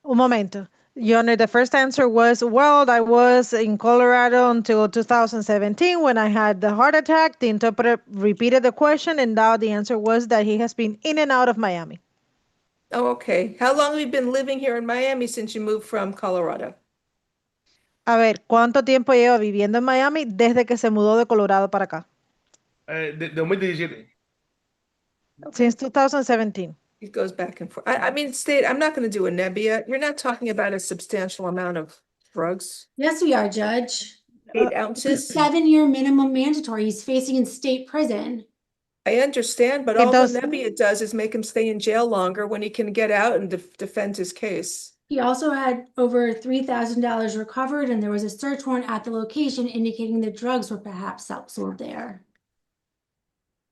Un momento. Your Honor, the first answer was, well, I was in Colorado until 2017 when I had the heart attack. The interpreter repeated the question, and now the answer was that he has been in and out of Miami. Oh, okay. How long have you been living here in Miami since you moved from Colorado? A ver, ¿cuánto tiempo lleva viviendo en Miami desde que se mudó de Colorado para acá? De 2017. Since 2017. It goes back and forth. I mean, State, I'm not going to do a Nebia. You're not talking about a substantial amount of drugs. Yes, we are, Judge. 8 ounces. 7-year minimum mandatory. He's facing in state prison. I understand, but all the Nebia does is make him stay in jail longer when he can get out and defend his case. He also had over $3,000 recovered, and there was a search warrant at the location indicating the drugs were perhaps sold there.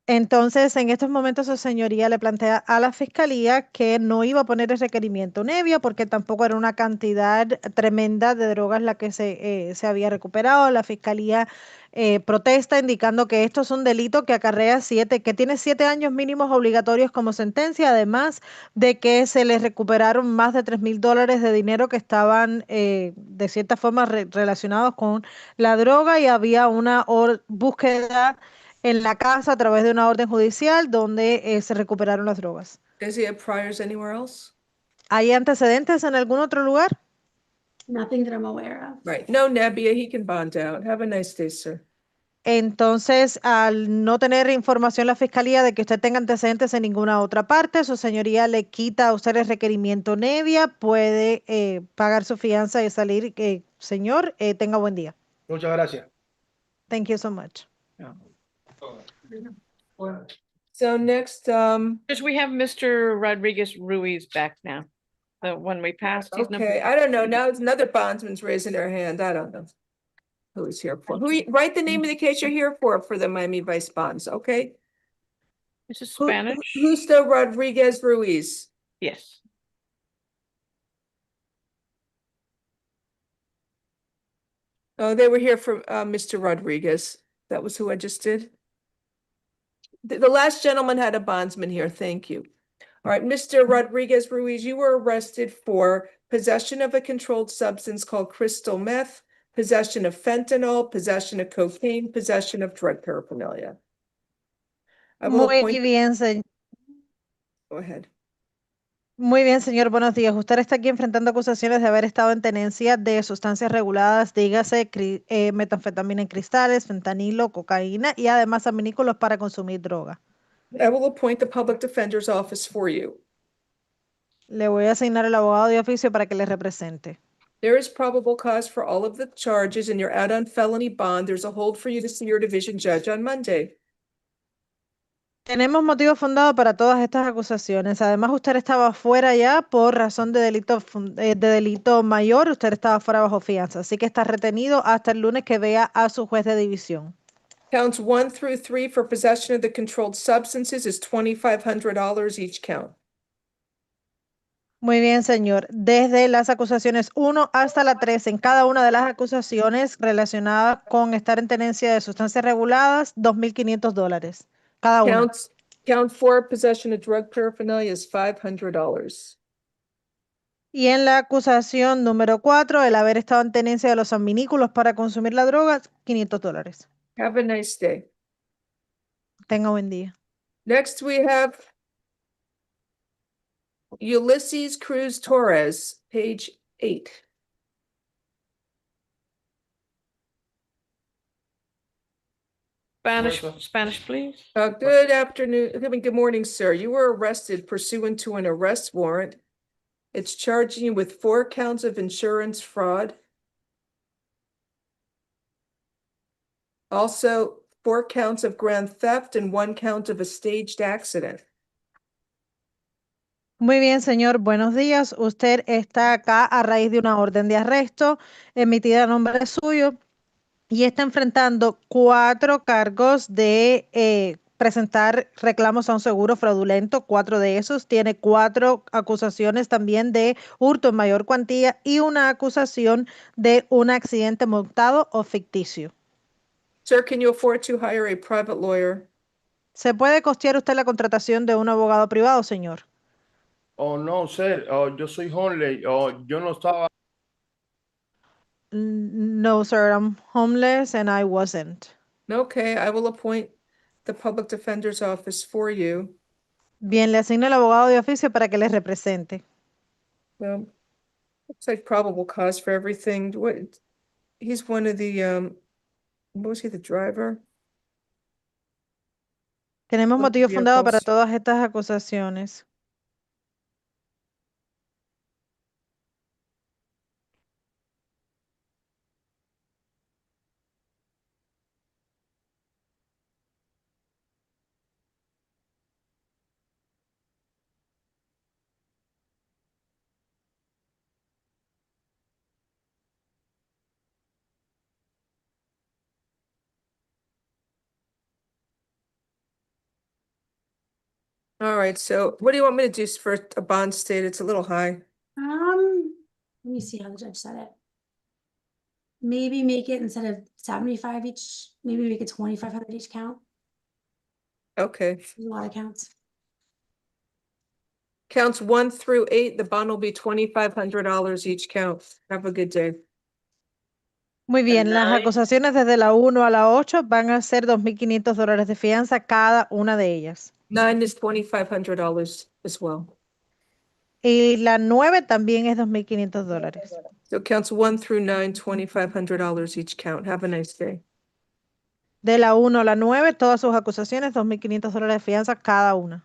Entonces, en estos momentos, su señoría le plantea a la fiscalía que no iba a poner el requerimiento Nevia porque tampoco era una cantidad tremenda de drogas la que se había recuperado. La fiscalía protesta indicando que esto es un delito que acarrea que tiene 7 años mínimos obligatorios como sentencia, además de que se les recuperaron más de $3,000 de dinero que estaban de cierta forma relacionados con la droga y había una búsqueda en la casa a través de una orden judicial donde se recuperaron las drogas. Does he have priors anywhere else? ¿Hay antecedentes en algún otro lugar? Nothing that I'm aware of. Right. No Nebia, he can bond out. Have a nice day, sir. Entonces, al no tener información la fiscalía de que usted tenga antecedentes en ninguna otra parte, su señoría le quita a usted el requerimiento Nevia, puede pagar su fianza y salir. Señor, tenga buen día. Muchas gracias. Thank you so much. So next, Because we have Mr. Rodriguez Ruiz back now. The one we passed. He's number okay, I don't know. Now it's another bondsman's raising their hand. I don't know. Who is here for? Write the name of the case you're here for the Miami Vice bonds, okay? This is Spanish. Justo Rodriguez Ruiz. Yes. Oh, they were here for Mr. Rodriguez. That was who I just did. The last gentleman had a bondsman here. Thank you. All right, Mr. Rodriguez Ruiz, you were arrested for possession of a controlled substance called crystal meth, possession of fentanyl, possession of cocaine, possession of drug paraphernalia. I will Muy appoint. bien, señor. Go ahead. Muy bien, señor. Buenos días. Usted está aquí enfrentando acusaciones de haber estado en tenencia de sustancias reguladas, dígase metanfetamina en cristales, fentanilo, cocaína y además aminículos para consumir droga. I will appoint the public defender's office for you. Le voy a asignar el abogado de oficio para que le represente. There is probable cause for all of the charges and you're out on felony bond. There's a hold for you to see your division judge on Monday. Tenemos motivo fundado para todas estas acusaciones. Además, usted estaba fuera ya por razón de delito mayor. Usted estaba fuera bajo fianza, así que está retenido hasta el lunes que vea a su juez de división. Counts 1 through 3 for possession of the controlled substances is $2,500 each count. Muy bien, señor. Desde las acusaciones 1 hasta la 3, en cada una de las acusaciones relacionadas con estar en tenencia de sustancias reguladas, $2,500 cada una. Count 4, possession of drug paraphernalia is $500. Y en la acusación número 4, el haber estado en tenencia de los adminículos para consumir la droga, $500. Have a nice day. Tenga buen día. Next, we have Ulysses Cruz Torres, page 8. Spanish, please. Good afternoon. Good morning, sir. You were arrested pursuant to an arrest warrant. It's charging you with 4 counts of insurance fraud. Also, 4 counts of grand theft and 1 count of a staged accident. Muy bien, señor. Buenos días. Usted está acá a raíz de una orden de arresto emitida a nombre suyo y está enfrentando 4 cargos de presentar reclamos a un seguro fraudulento. 4 de esos. Tiene 4 acusaciones también de hurto en mayor cuantía y una acusación de un accidente montado o ficticio. Sir, can you afford to hire a private lawyer? ¿Se puede costear usted la contratación de un abogado privado, señor? Oh, no, sir. Oh, yo soy homeless. Oh, yo no estaba. No, sir. I'm homeless and I wasn't. Okay, I will appoint the public defender's office for you. Bien, le asigno el abogado de oficio para que les represente. Well, looks like probable cause for everything. He's one of the, what was he, the driver? Tenemos One of the motivo fundado para vehicles. todas estas acusaciones. All right, so what do you want me to do for a bond state? It's a little high. Let me see how the judge said it. Maybe make it instead of 75 each, maybe make it 2,500 each count. Okay. There's a lot of counts. Counts 1 through 8, the bond will be $2,500 each count. Have a good day. Muy bien, las acusaciones desde la 1 a la 8 van a ser $2,500 de fianza cada una de ellas. 9 is $2,500 as well. Y la 9 también es $2,500. So counts 1 through 9, $2,500 each count. Have a nice day. De la 1 a la 9, todas sus acusaciones, $2,500 de fianza cada una.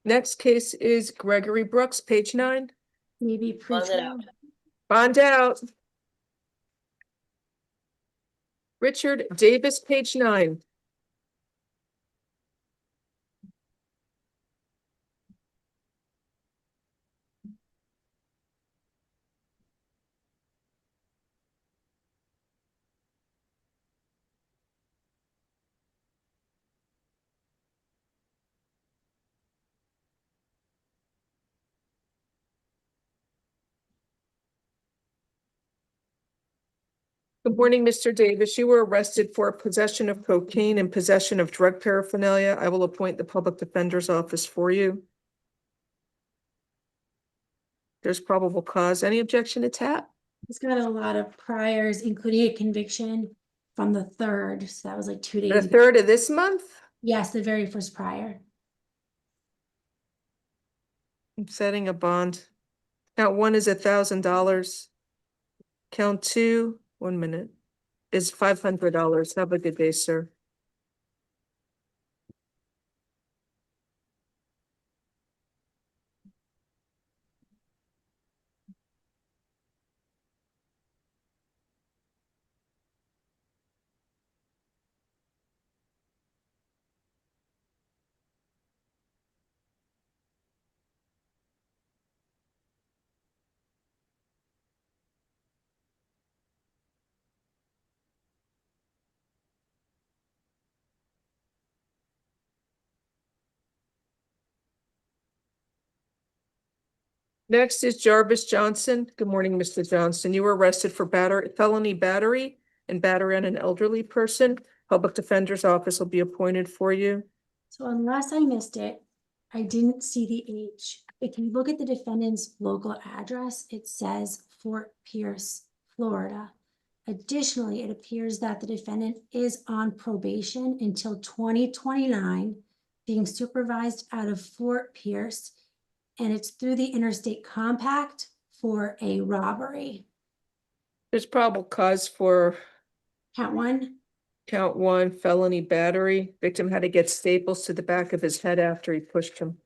Next case is Gregory Brooks, page 9. Maybe pre-trial. Bond out. Richard Davis, page 9. Good morning, Mr. Davis. You were arrested for possession of cocaine and possession of drug paraphernalia. I will appoint the public defender's office for you. There's probable cause. Any objection to tap? He's got a lot of priors, including a conviction from the 3rd. So that was like 2 days. The 3rd of this month? Yes, the very first prior. I'm setting a bond. Count 1 is $1,000. Count 2, 1 minute, is $500. Have a good day, sir. Next is Jarvis Johnson. Good morning, Mr. Johnson. You were arrested for felony battery and battery on an elderly person. Public defender's office will be appointed for you. So unless I missed it, I didn't see the age. If you look at the defendant's local address, it says Fort Pierce, Florida. Additionally, it appears that the defendant is on probation until 2029, being supervised out of Fort Pierce, and it's through the interstate compact for a robbery. There's probable cause for Count 1. count 1, felony battery. Victim had to get staples to the back of his head after he pushed him.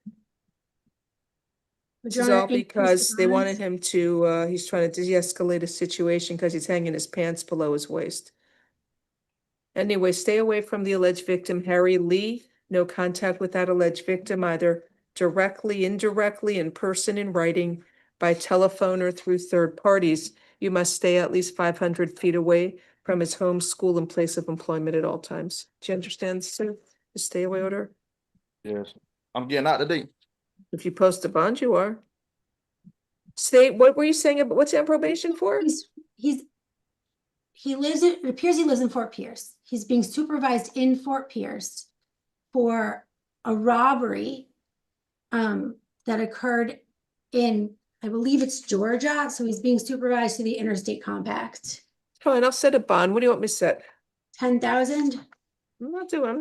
This is all because they wanted him to, he's trying to de-escalate a situation because he's hanging his pants below his waist. Anyway, stay away from the alleged victim, Harry Lee. No contact with that alleged victim, either directly, indirectly, in person, in writing, by telephone, or through third parties. You must stay at least 500 feet away from his home, school, and place of employment at all times. Do you understand, sir? The stay away order? Yes. I'm getting out today. If you post a bond, you are. What were you saying about what's he on probation for? He lives in, it appears he lives in Fort Pierce. He's being supervised in Fort Pierce for a robbery that occurred in, I believe it's Georgia. So he's being supervised to the interstate compact. Fine, I'll set a bond. What do you want me to set? 10,000. I'm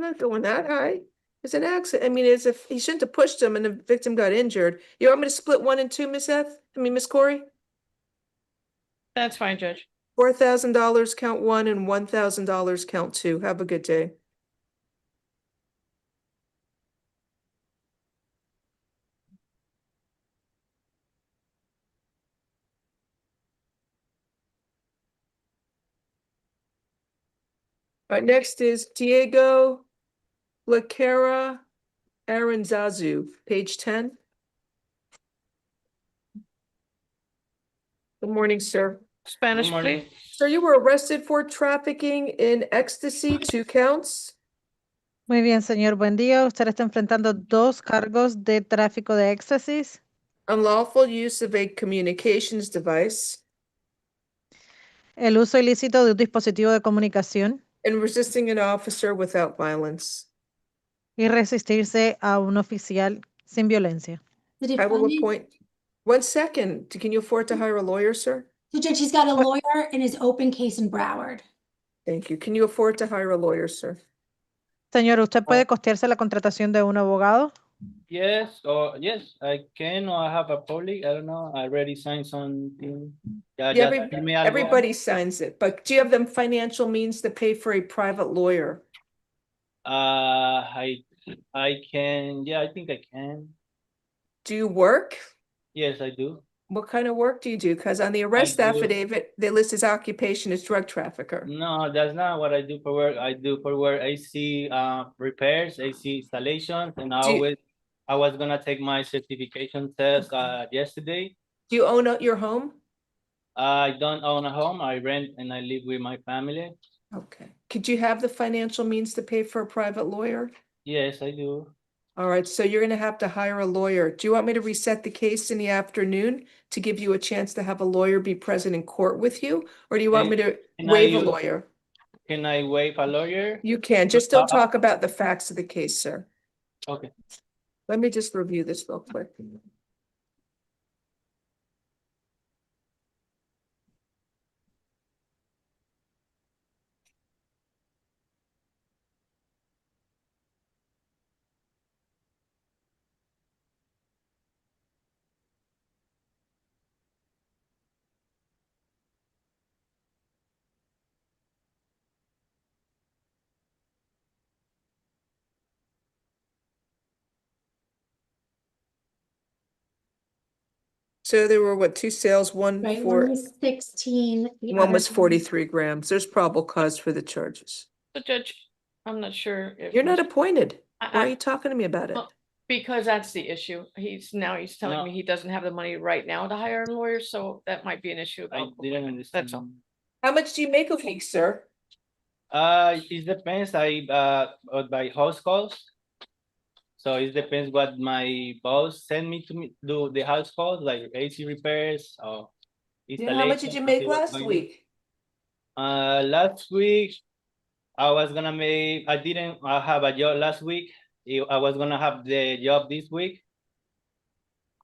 not going that high. It's an accident. I mean, as if he shouldn't have pushed him and the victim got injured. You want me to split 1 and 2, Miss Miss Corey? That's fine, Judge. $4,000 count 1 and $1,000 count 2. Have a good day. All right, next is Diego Lacara Aranzazu, page 10. Good morning, sir. Spanish, Good morning. please. Sir, you were arrested for trafficking in ecstasy, 2 counts. Muy bien, señor. Buen día. Usted está enfrentando 2 cargos de tráfico de éxtasis, Unlawful use of a communications device, el uso ilícito de un dispositivo de comunicación and resisting an officer without violence. y resistirse a un oficial sin violencia. The I will defendant, appoint. 1 second. Can you afford to hire a lawyer, sir? so Judge, he's got a lawyer in his open case in Broward. Thank you. Can you afford to hire a lawyer, sir? Señor, ¿usted puede costearse la contratación de un abogado? Yes, yes, I can, or I have a public, I don't know, I already signed something. Yeah, dime algo. everybody signs it, but do you have the financial means to pay for a private lawyer? I can, yeah, I think I can. Do you work? Yes, I do. What kind of work do you do? Because on the arrest do- affidavit, they list his occupation as drug trafficker. No, that's not what I do for work. I do for work AC repairs, AC installations, and I was gonna take my certification test yesterday. Do you own your home? I don't own a home. I rent and I live with my family. Okay. Could you have the financial means to pay for a private lawyer? Yes, I do. All right, so you're gonna have to hire a lawyer. Do you want me to reset the case in the afternoon to give you a chance to have a lawyer be present in court with you? Or do you want me to Can I waive a use- lawyer? Can I waive a lawyer? You can, just don't talk about the facts of the case, sir. Okay. Let me just review this real quick. So there were what, two sales, one Right, for, one was 16. the one other was 43 grams. There's probable cause for the charges. So Judge, I'm not sure if. You're not Mr. appointed. Why are I- you talking to me about it? Well, because that's the issue. He's telling No. me he doesn't have the money right now to hire a lawyer, so that might be an issue. I about- didn't understand. That's all. How much do you make a week, sir? It depends. By house calls. So it depends what my boss send me to do the house calls, like AC repairs or Yeah, how much did you make last week? Last week, I was gonna make. I didn't have a job last week. I was gonna have the job this week.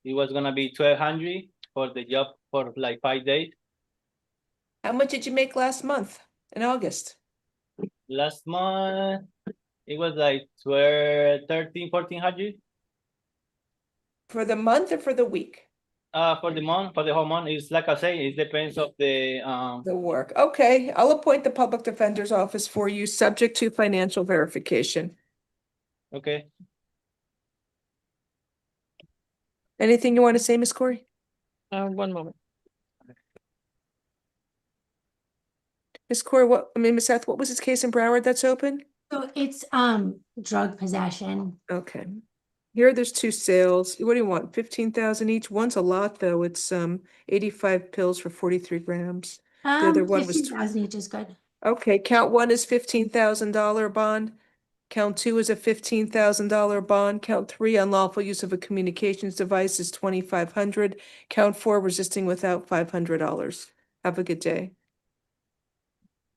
It was gonna be 1,200 for the job for like 5 days. How much did you make last month in August? Last month, it was like 1,400. For the month or for the week? For the month, for the whole month, it's like I say, it depends of the work. Okay, I'll appoint the public defender's office for you, subject to financial verification. Okay. Anything you want to say, Ms. Corey? One moment. Ms. Corey, Ms. Seth, what was this case in Broward that's open? So it's drug possession. Okay. Here, there's two sales. What do you want? 15,000 each? One's a lot, though. It's 85 pills for 43 grams. The other one was 15,000 each is good. Okay, count one is $15,000 bond. Count two is a $15,000 bond. Count three, unlawful use of a communications device is $2,500. Count four, resisting without $500. Have a good day.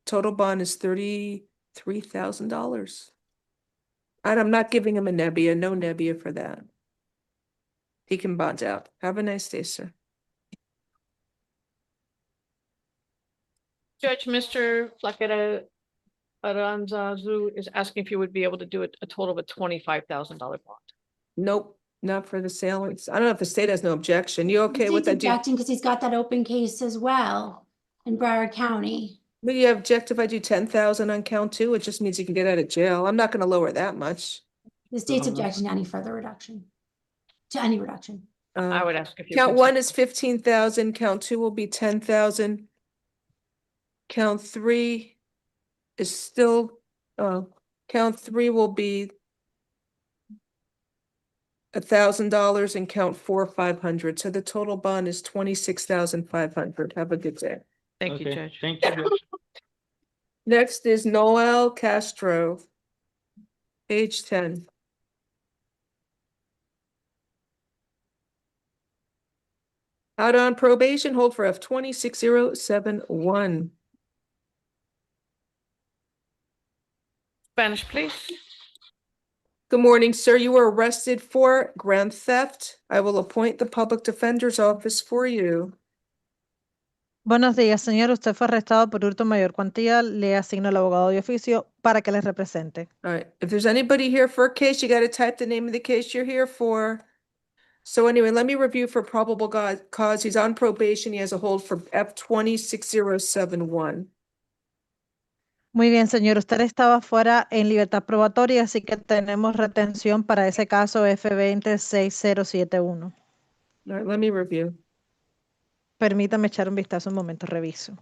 Total bond is $33,000. And I'm not giving him a Nebbia, no Nebbia for that. He can bond out. Have a nice day, sir. Judge, Mr. Flaquera Aranzazu is asking if you would be able to do a total of a $25,000 bond. Nope, not for the sale. I don't know if the state has no objection. You okay with He's that? objecting because he's got that open case as well in Broward County. Will you object if I do 10,000 on count two? It just means you can get out of jail. I'm not gonna lower that much. The state's objecting to any further reduction, to any reduction. I would ask if you. Count one is 15,000, count two will be 10,000. Count three is still, count three will be $1,000 and count four, 500. So the total bond is 26,500. Have a good day. Thank you, Okay, Judge. thank you. Next is Noel Castro. Age 10. Out on probation, hold for F206071. Spanish, please. Good morning, sir. You were arrested for grand theft. I will appoint the public defender's office for you. Buenos días, señor. Usted fue arrestado por hurto en mayor cuantía. Le asigno el abogado de oficio para que les represente. All right. If there's anybody here for a case, you got to type the name of the case you're here for. So anyway, let me review for probable cause. He's on probation. He has a hold for F206071. Muy bien, señor. Usted estaba fuera en libertad probatoria, así que tenemos retención para ese caso F206071. All right, let me review. Permítame echar un vistazo un momento, reviso.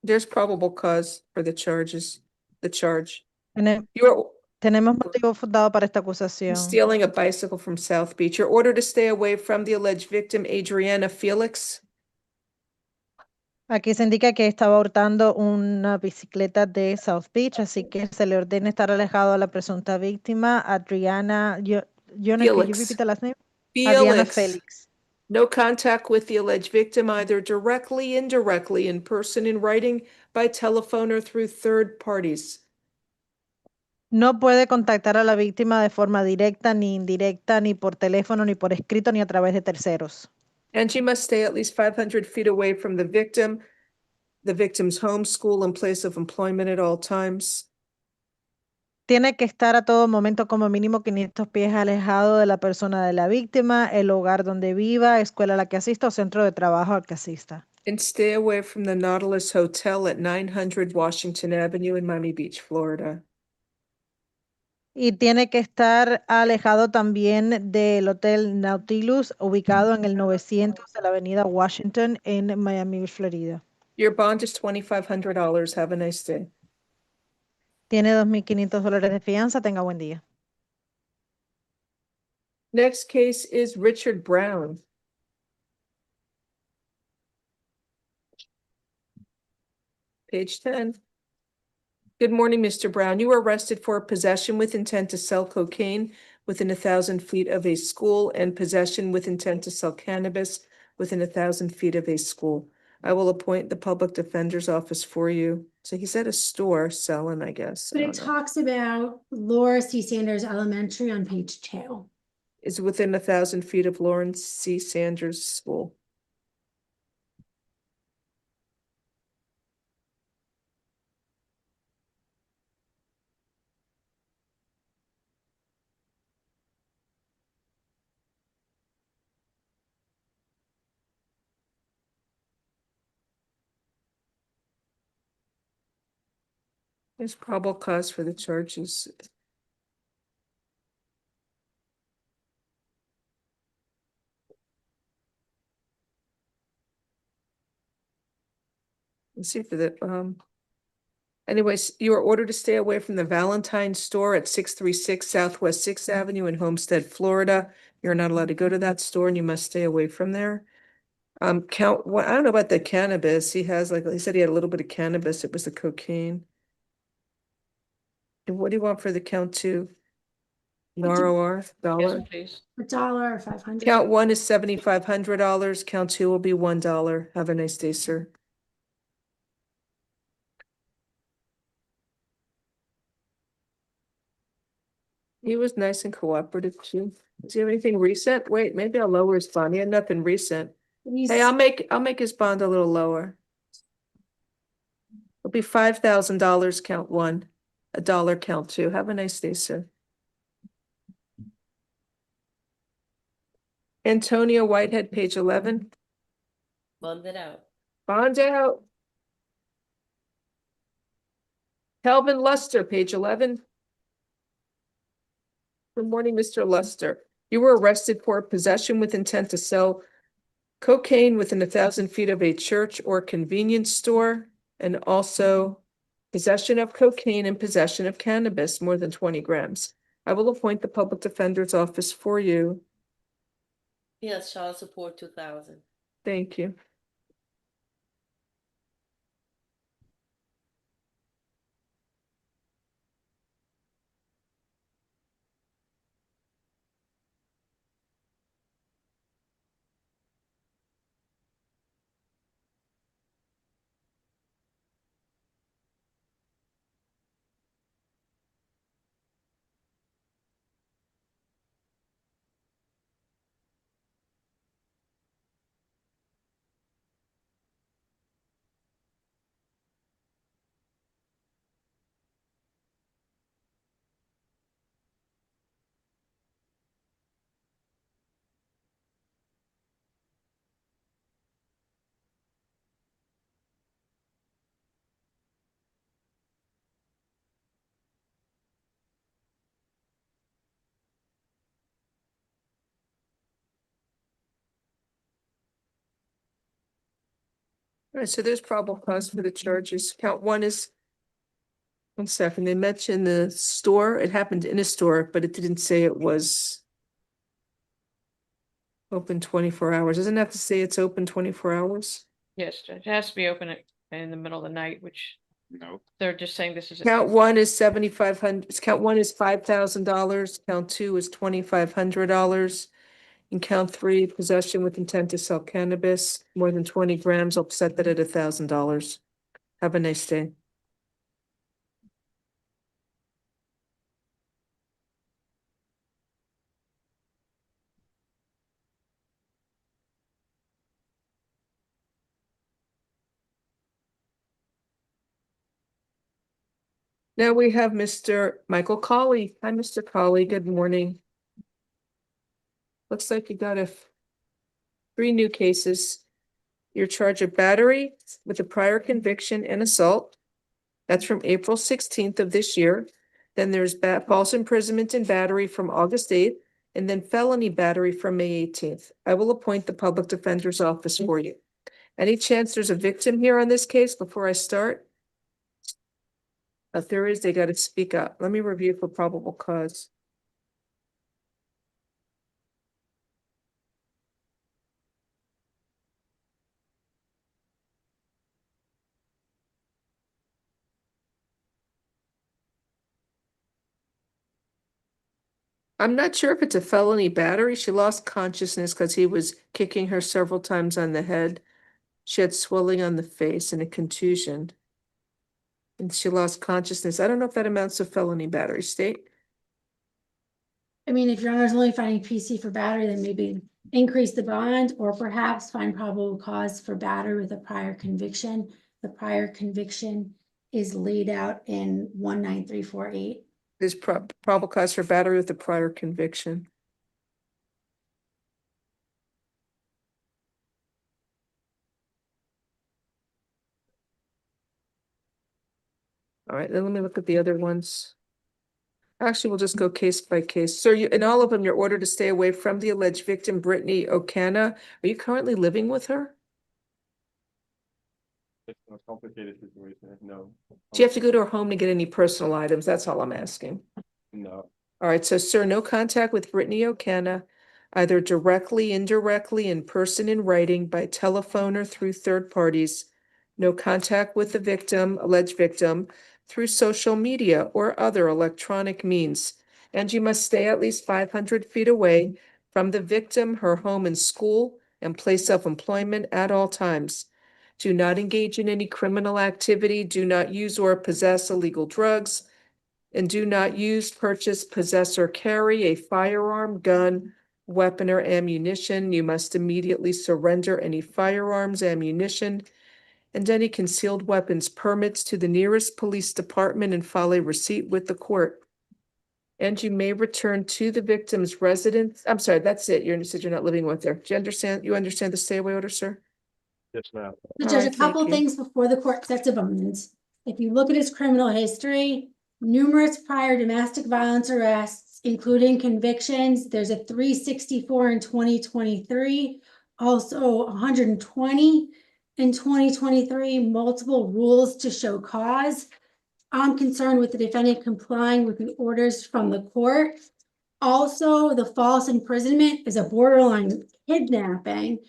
There's probable cause for the charge. Tene- You're Tenemos motivo fundado para esta acusación. stealing a bicycle from South Beach. You're ordered to stay away from the alleged victim, Adriana Felix. Aquí se indica que estaba hurtando una bicicleta de South Beach, así que se le ordena estar alejado a la presunta víctima, Adriana. Jonas, can you Felix. repeat the last name? Adriana Felix. Felix. No contact with the alleged victim, either directly, indirectly, in person, in writing, by telephone, or through third parties. No puede contactar a la víctima de forma directa, ni indirecta, ni por teléfono, ni por escrito, ni a través de terceros. And she must stay at least 500 feet away from the victim's home, school, and place of employment at all times. Tiene que estar a todo momento como mínimo 500 pies alejado de la persona de la víctima, el hogar donde viva, escuela a la que asista o centro de trabajo al que asista. And stay away from the Nautilus Hotel at 900 Washington Avenue in Miami Beach, Florida. Y tiene que estar alejado también del Hotel Nautilus, ubicado en el 900 de la Avenida Washington en Miami Beach, Florida. Your bond is $2,500. Have a nice day. Tiene $2,500 de fianza. Tenga buen día. Next case is Richard Brown. Page 10. Good morning, Mr. Brown. You were arrested for possession with intent to sell cocaine within 1,000 feet of a school and possession with intent to sell cannabis within 1,000 feet of a school. I will appoint the public defender's office for you. So he's at a store selling, I guess. But I it don't know. talks about Laura C. Sanders Elementary on page 2. Is within 1,000 feet of Lawrence C. Sanders School. There's probable cause for the charges. Let's see for the, anyways, you are ordered to stay away from the Valentine store at 636 Southwest 6th Avenue in Homestead, Florida. You're not allowed to go to that store and you must stay away from there. Count, well, I don't know about the cannabis. He has like, he said he had a little bit of cannabis. It was the cocaine. And what do you want for the count two? ROR, dollar. Yes, please. $1 or 500. Count one is $7,500. Count two will be $1. Have a nice day, sir. He was nice and cooperative too. Does he have anything recent? Wait, maybe I'll lower his bond. He had nothing recent. Hey, I'll make his bond a little lower. It'll be $5,000, count one, $1, count two. Have a nice day, sir. Antonio Whitehead, page 11. Bond it out. Bond out. Calvin Luster, page 11. Good morning, Mr. Luster. You were arrested for possession with intent to sell cocaine within 1,000 feet of a church or convenience store, and also possession of cocaine and possession of cannabis more than 20 grams. I will appoint the public defender's office for you. Yes, child support 2,000. Thank you. All right, so there's probable cause for the charges. Count one is. One second, they mentioned the store. It happened in a store, but it didn't say it was open 24 hours. Doesn't have to say it's open 24 hours. Yes, Judge, it has to be open in the middle of the night, which No. they're just saying this is. Count one is $7,500. Count one is $5,000. Count two is $2,500. And count three, possession with intent to sell cannabis, more than 20 grams. I'll set that at $1,000. Have a nice day. Now we have Mr. Michael Colley. Hi, Mr. Colley. Good morning. Looks like you got three new cases. You're charged of battery with a prior conviction and assault. That's from April 16th of this year. Then there's false imprisonment and battery from August 8th, and then felony battery from May 18th. I will appoint the public defender's office for you. Any chance there's a victim here on this case before I start? If there is, they got to speak up. Let me review for probable cause. I'm not sure if it's a felony battery. She lost consciousness because he was kicking her several times on the head. She had swelling on the face and a contusion. And she lost consciousness. I don't know if that amounts to felony battery. State? I mean, if your honor's only finding PC for battery, then maybe increase the bond or perhaps find probable cause for battery with a prior conviction. The prior conviction is laid out in 19348. There's probable cause for battery with a prior conviction. All right, then let me look at the other ones. Actually, we'll just go case by case. Sir, in all of them, you're ordered to stay away from the alleged victim, Brittany O'Cana. Are you currently living with her? It's a complicated situation. No. Do you have to go to her home to get any personal items? That's all I'm asking. No. All right, so sir, no contact with Brittany O'Cana, either directly, indirectly, in person, in writing, by telephone, or through third parties. No contact with the victim, alleged victim, through social media or other electronic means. And you must stay at least 500 feet away from the victim, her home and school, and place of employment at all times. Do not engage in any criminal activity. Do not use or possess illegal drugs. And do not use, purchase, possess, or carry a firearm, gun, weapon, or ammunition. You must immediately surrender any firearms, ammunition, and any concealed weapons permits to the nearest police department and file a receipt with the court. And you may return to the victim's residence. I'm sorry, that's it. You said you're not living with her. Do you understand? You understand the stay away order, sir? Yes, ma'am. The All judge, right, a couple thank you. things before the court sets a bond. If you look at his criminal history, numerous prior domestic violence arrests, including convictions. There's a 364 in 2023, also 120 in 2023, multiple rules to show cause. I'm concerned with the defendant complying with the orders from the court. Also, the false imprisonment is a borderline kidnapping.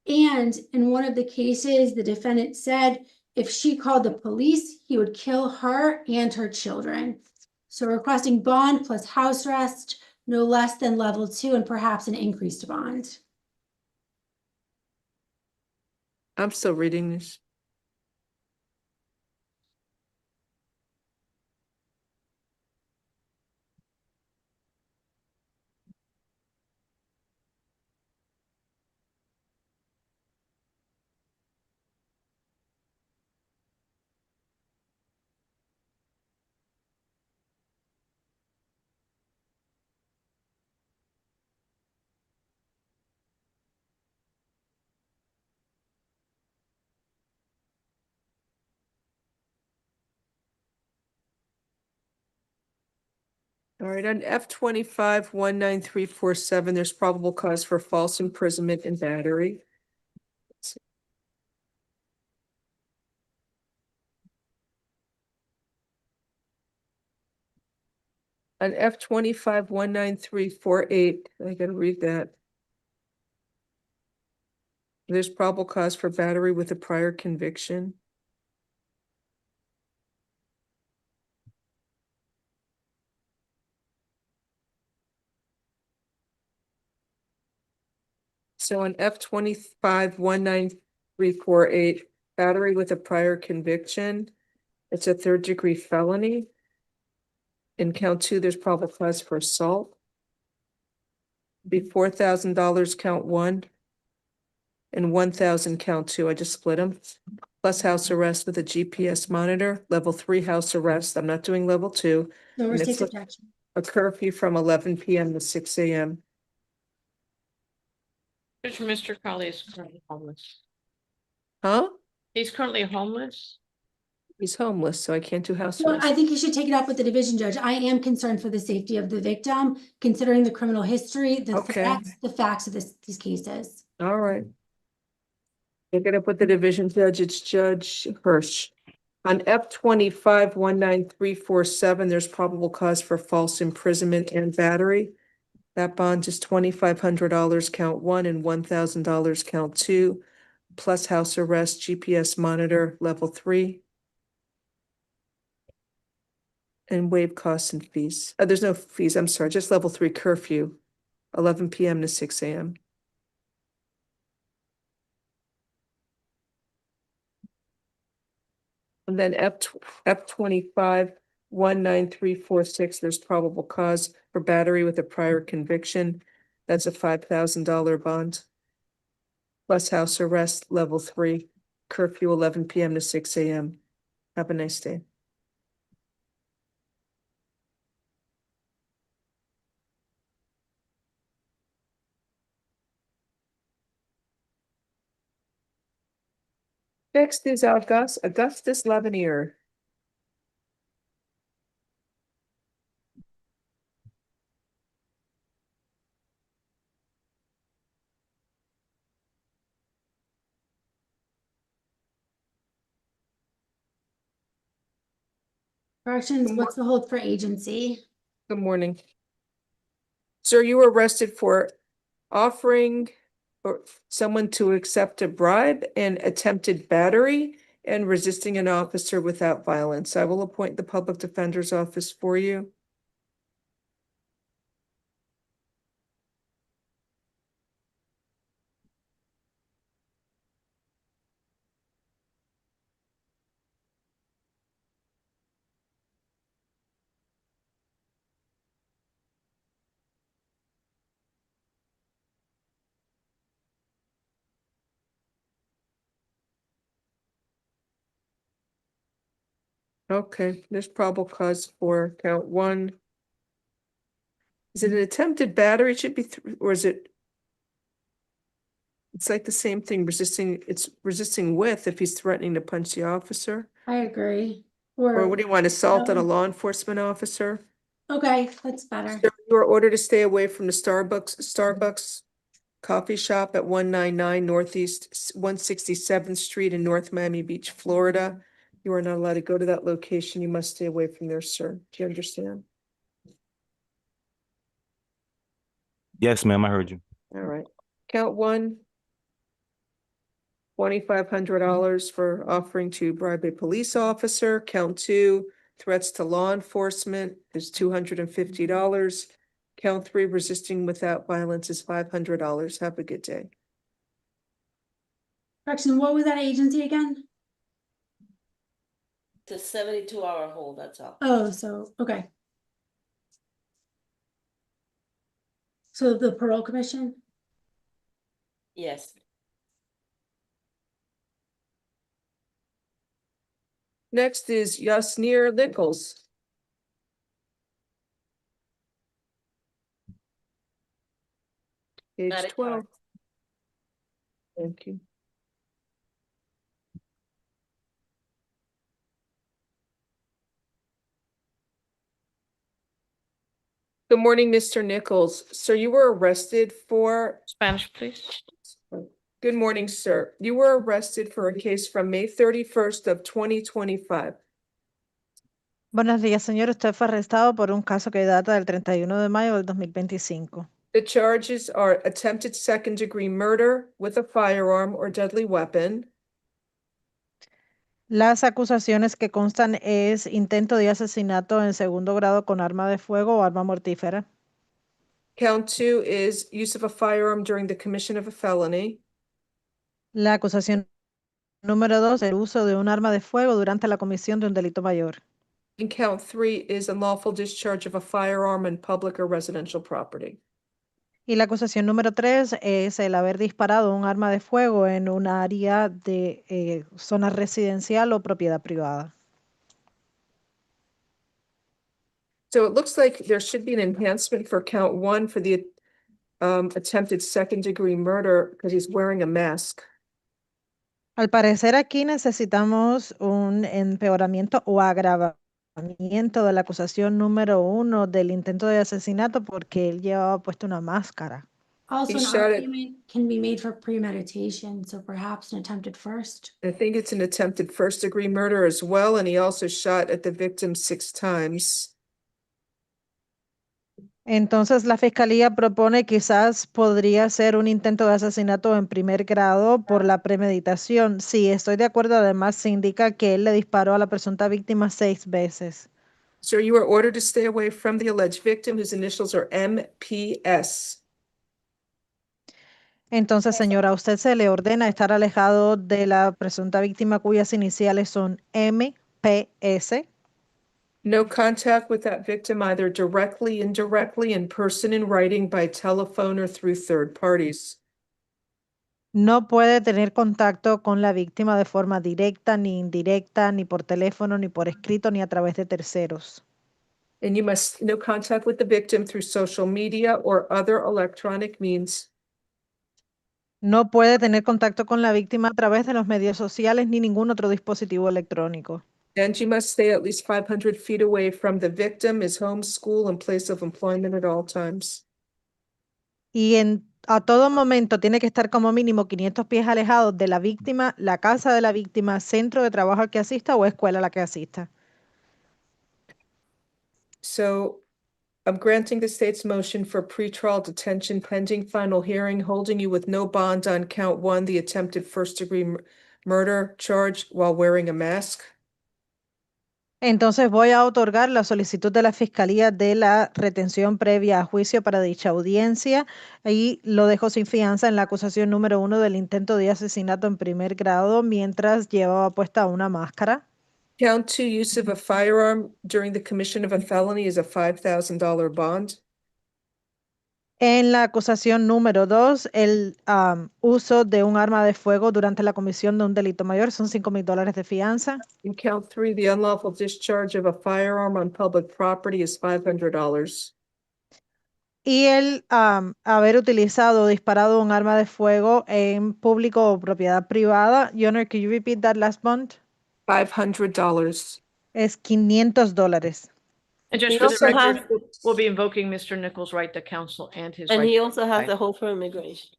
And in one of the cases, the defendant said if she called the police, he would kill her and her children. So requesting bond plus house arrest, no less than level 2, and perhaps an increased bond. I'm still reading this. All right, on F 19347, there's probable cause for false imprisonment and battery. On F-25-19348, I gotta read that. There's probable cause for battery with a prior conviction. So on F-25-19348, battery with a prior conviction, it's a third-degree felony. In count 2, there's probable cause for assault. Be $4,000 count 1 and 1,000 count 2. I just split them. Plus house arrest with a GPS monitor, level 3 house arrest. I'm not doing level 2. No And state's it's objection. a curfew from 11 p.m. to 6 a.m. Mr. Colley is currently homeless. Huh? He's currently homeless. He's homeless, so I can't do house Well, arrest. I think you should take it up with the division judge. I am concerned for the safety of the victim, considering the criminal history, the Okay. threats, the facts of these cases. All right. Take it up with the division judge. It's Judge Hirsch. On F-25-19347, there's probable cause for false imprisonment and battery. That bond is $2,500 count 1 and $1,000 count 2, plus house arrest, GPS monitor, level 3. And waive costs and fees. There's no fees, I'm sorry, just level 3 curfew, 11 p.m. to 6 a.m. And then F-25-19346, there's probable cause for battery with a prior conviction. That's a $5,000 bond. Plus house arrest, level 3, curfew 11 p.m. to 6 a.m. Have a nice day. Next is Augustus Lavenier. Corrections, what's the hold for agency? Good morning. Sir, you were arrested for offering for someone to accept a bribe and attempted battery and resisting an officer without violence. I will appoint the public defender's office for you. Okay, there's probable cause for count 1. Is it an attempted battery? It should be, or is it? It's like the same thing, it's resisting with if he's threatening to punch the officer. I agree. Or what do you want, assault on a law enforcement officer? Okay, that's better. Sir, you are ordered to stay away from the Starbucks coffee shop at 199 Northeast 167th Street in North Miami Beach, Florida. You are not allowed to go to that location. You must stay away from there, sir. Do you understand? Yes, ma'am, I heard you. All right. Count 1, $2,500 for offering to bribe a police officer. Count 2, threats to law enforcement is $250. Count 3, resisting without violence is $500. Have a good day. Correction, what was that agency again? It's a 72-hour hold, that's all. Oh, so, okay. So the parole commission? Yes. Next is Yasnir Nichols. Page Got it, 12. Thank you. Good morning, Mr. Nichols. Sir, you were arrested for... Spanish, please. Good morning, sir. You were arrested for a case from May 31st of 2025. Buenos días, señor. Usted fue arrestado por un caso que data del 31 de mayo del 2025. The charges are attempted second-degree murder with a firearm or deadly weapon, Las acusaciones que constan es intento de asesinato en segundo grado con arma de fuego o arma mortífera. count 2 is use of a firearm during the commission of a felony, La acusación número 2, el uso de un arma de fuego durante la comisión de un delito mayor. and count 3 is unlawful discharge of a firearm on public or residential property. Y la acusación número 3 es el haber disparado un arma de fuego en un área de zona residencial o propiedad privada. So it looks like there should be an enhancement for count 1 for the attempted second-degree murder because he's wearing a mask. Al parecer aquí necesitamos un empeoramiento o agravamiento de la acusación número 1 del intento de asesinato porque él llevaba puesto una máscara. Also, He an shot it. argument can be made for premeditation, so perhaps an attempted first. I think it's an attempted first-degree murder as well, and he also shot at the victim 6 times. Entonces la fiscalía propone quizás podría ser un intento de asesinato en primer grado por la premeditación. Sí, estoy de acuerdo. Además, se indica que él le disparó a la presunta víctima 6 veces. Sir, you are ordered to stay away from the alleged victim whose initials are MPS. Entonces, señora, a usted se le ordena estar alejado de la presunta víctima cuyas iniciales son MPS. No contact with that victim either directly, indirectly, in person, in writing, by telephone, or through third parties. No puede tener contacto con la víctima de forma directa, ni indirecta, ni por teléfono, ni por escrito, ni a través de terceros. And you must no contact with the victim through social media or other electronic means. No puede tener contacto con la víctima a través de los medios sociales ni ningún otro dispositivo electrónico. And you must stay at least 500 feet away from the victim, his home, school, and place of employment at all times. Y a todo momento tiene que estar como mínimo 500 pies alejados de la víctima, la casa de la víctima, centro de trabajo al que asista o escuela a la que asista. So I'm granting the state's motion for pretrial detention pending final hearing, holding you with no bond on count 1, the attempted first-degree murder charge while wearing a mask. Entonces voy a otorgar la solicitud de la Fiscalía de la retención previa a juicio para dicha audiencia y lo dejo sin fianza en la acusación número 1 del intento de asesinato en primer grado mientras llevaba puesta una máscara. Count 2, use of a firearm during the commission of a felony is a $5,000 bond. En la acusación número 2, el uso de un arma de fuego durante la comisión de un delito mayor son $5,000 de fianza. In count 3, the unlawful discharge of a firearm on public property is $500. Y el haber utilizado o disparado un arma de fuego en público o propiedad privada. Your Honor, could you repeat that last bond? $500. Es $500. And just He for the also record, has- we'll be invoking Mr. Nichols' right to counsel and his And right. he also has to- a hold for immigration.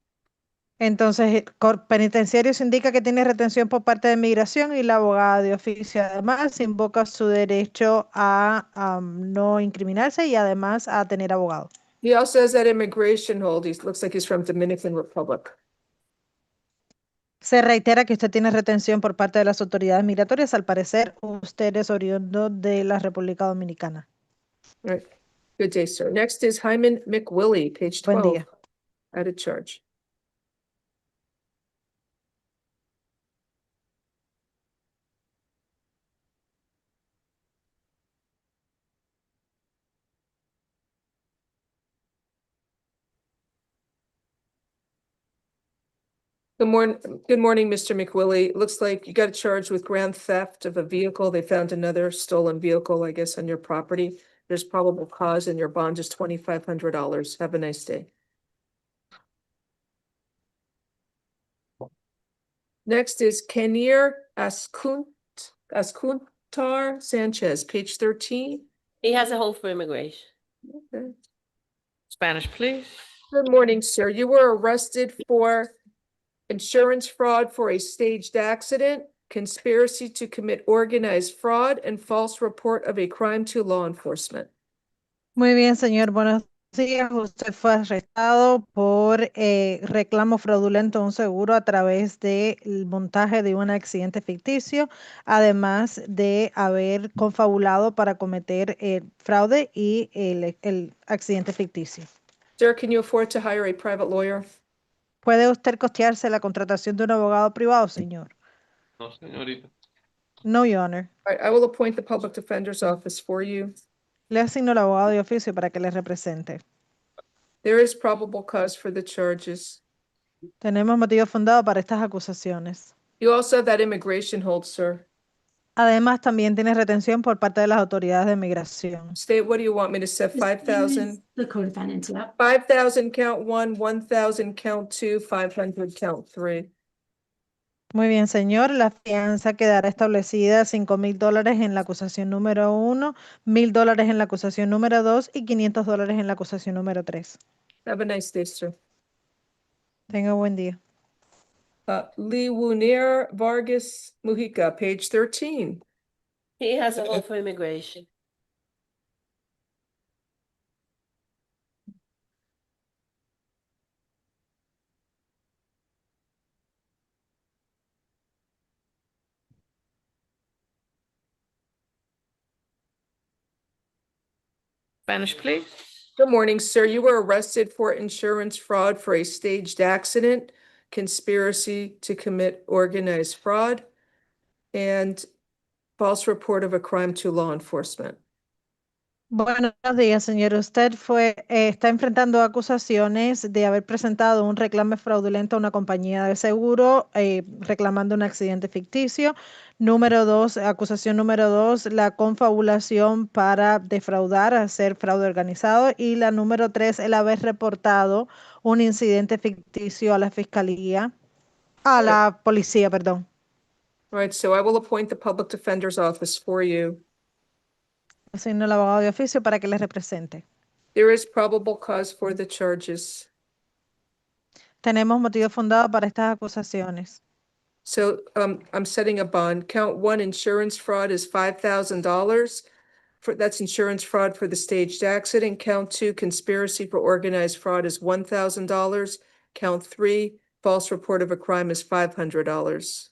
Entonces, penitenciarios indica que tiene retención por parte de migración y la abogada de oficio además invoca su derecho a no incriminarse y además a tener abogado. He also has that immigration hold. He looks like he's from Dominican Republic. Se reitera que usted tiene retención por parte de las autoridades migratorias. Al parecer, usted es oriundo de la República Dominicana. All right. Good day, sir. Next is Hyman McWillie, page Buen 12. día. Out of charge. Good morning, Mr. McWillie. Looks like you got charged with grand theft of a vehicle. They found another stolen vehicle, I guess, on your property. There's probable cause and your bond is $2,500. Have a nice day. Next is Kenir Askuntar Sanchez, page 13. He has a hold for immigration. Okay. Spanish, please. Good morning, sir. You were arrested for insurance fraud for a staged accident. conspiracy to commit organized fraud, and false report of a crime to law enforcement. Muy bien, señor. Buenos días. Usted fue arrestado por reclamo fraudulento a un seguro a través del montaje de un accidente ficticio, además de haber confabulado para cometer fraude y el accidente ficticio. Sir, can you afford to hire a private lawyer? ¿Puede usted costearse la contratación de un abogado privado, señor? No, señorita. No, Your Honor. All right, I will appoint the public defender's office for you. Le asigno el abogado de oficio para que le represente. There is probable cause for the charges. Tenemos motivo fundado para estas acusaciones. You also have that immigration hold, sir. Además, también tiene retención por parte de las autoridades de migración. State, what do you want me to set? 5,000? The co-defendants, yep. 5,000 count one, 1,000 count two, 500 count three. Muy bien, señor. La fianza quedará establecida $5,000 en la acusación número 1, $1,000 en la acusación número 2 y $500 en la acusación número 3. Have a nice day, sir. Tenga buen día. Lee Wunier Vargas Mujica, page 13. He has a hold for immigration. Spanish, please. Good morning, sir. You were arrested for insurance fraud for a staged accident, conspiracy to commit organized fraud, and false report of a crime to law enforcement. Buenos días, señor. Usted está enfrentando acusaciones de haber presentado un reclamo fraudulento a una compañía de seguro, reclamando un accidente ficticio. Número 2, acusación número 2, la confabulación para defraudar, hacer fraude organizado. Y la número 3, el haber reportado un incidente ficticio a la fiscalía, a la policía, perdón. All right, so I will appoint the public defender's office for you. Asigno el abogado de oficio para que le represente. There is probable cause for the charges. Tenemos motivo fundado para estas acusaciones. So I'm setting a bond. Count one, insurance fraud is $5,000. That's insurance fraud for the staged accident. Count two, conspiracy for organized fraud is $1,000. Count three, false report of a crime is $500.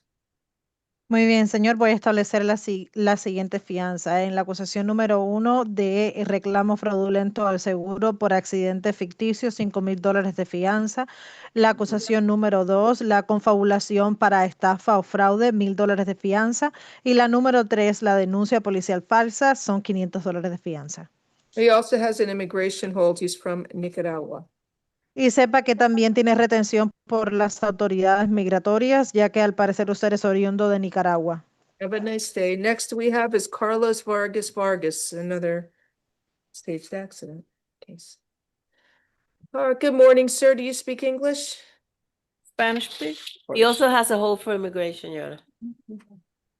Muy bien, señor. Voy a establecer la siguiente fianza. En la acusación número 1 de reclamo fraudulento al seguro por accidente ficticio, $5,000 de fianza. La acusación número 2, la confabulación para estafa o fraude, $1,000 de fianza. Y la número 3, la denuncia policial falsa, son $500 de fianza. He also has an immigration hold. He's from Nicaragua. Y sepa que también tiene retención por las autoridades migratorias, ya que al parecer usted es oriundo de Nicaragua. Have a nice day. Next we have is Carlos Vargas, another staged accident case. Good morning, sir. Do you speak English? Spanish, please. He also has a hold for immigration, Your Honor.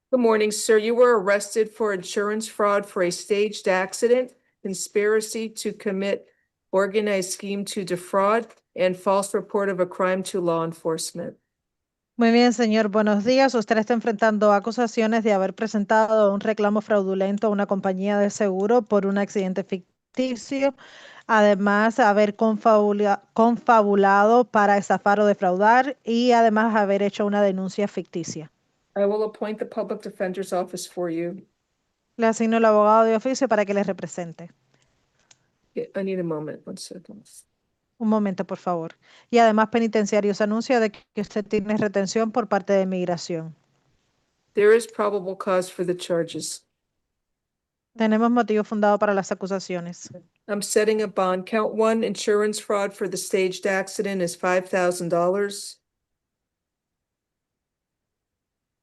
Good morning, sir. You were arrested for insurance fraud for a staged accident, conspiracy to commit organized scheme to defraud, and false report of a crime to law enforcement. Muy bien, señor. Buenos días. Usted está enfrentando acusaciones de haber presentado un reclamo fraudulento a una compañía de seguro por un accidente ficticio. Además, haber confabulado para estafar o defraudar y además haber hecho una denuncia ficticia. I will appoint the public defender's office for you. Le asigno el abogado de oficio para que le represente. I need a moment. 1 second. Un momento, por favor. Y además, penitenciarios anuncia de que usted tiene retención por parte de migración. There is probable cause for the charges. Tenemos motivo fundado para las acusaciones. I'm setting a bond. Count one, insurance fraud for the staged accident is $5,000.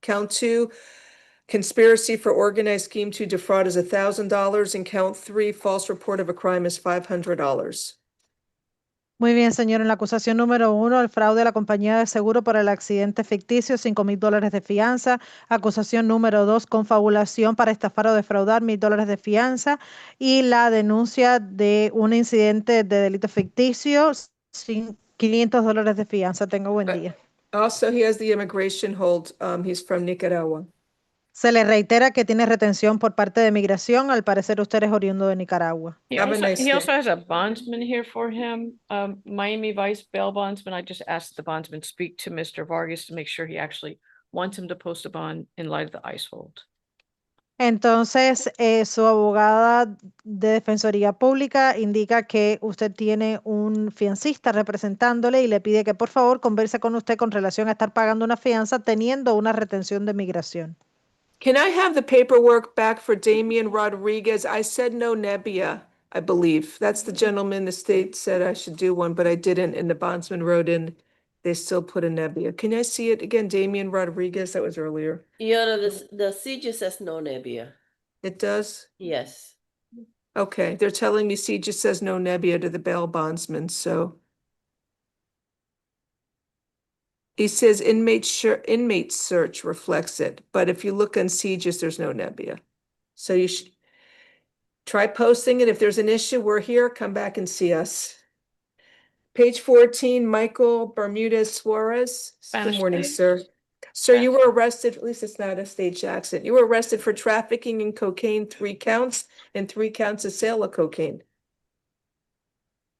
Count two, conspiracy for organized scheme to defraud is $1,000. And count three, false report of a crime is $500. Muy bien, señor. En la acusación número 1, el fraude a la compañía de seguro por el accidente ficticio, $5,000 de fianza. Acusación número 2, confabulación para estafar o defraudar, $1,000 de fianza. Y la denuncia de un incidente de delito ficticio, $500 de fianza. Tenga buen día. Also, he has the immigration hold. He's from Nicaragua. Se le reitera que tiene retención por parte de migración. Al parecer usted es oriundo de Nicaragua. He Have a also, nice he day. also has a bondsman here for him, Miami Vice bail bondsman. I just asked the bondsman speak to Mr. Vargas to make sure he actually wants him to post a bond in light of the ICE hold. Entonces, su abogada de Defensoría Pública indica que usted tiene un fiancista representándole y le pide que por favor converse con usted con relación a estar pagando una fianza teniendo una retención de migración. Can I have the paperwork back for Damian Rodriguez? I said no Nebbia, I believe. That's the gentleman the state said I should do one, but I didn't, and the bondsman wrote in, they still put a Nebbia. Can I see it again? Damian Rodriguez, that was earlier. Your Honor, the C just says no Nebbia. It does? Yes. Okay, they're telling me C just says no Nebbia to the bail bondsman, so. He says inmate search reflects it, but if you look on CGIS, there's no Nebbia. So you should try posting it. If there's an issue, we're here, come back and see us. Page 14, Michael Bermudez Suarez. Good Spanish morning, stage. sir. Sir, you were arrested, at least it's not a stage accent. You were arrested for trafficking in cocaine, 3 counts, and 3 counts of sale of cocaine.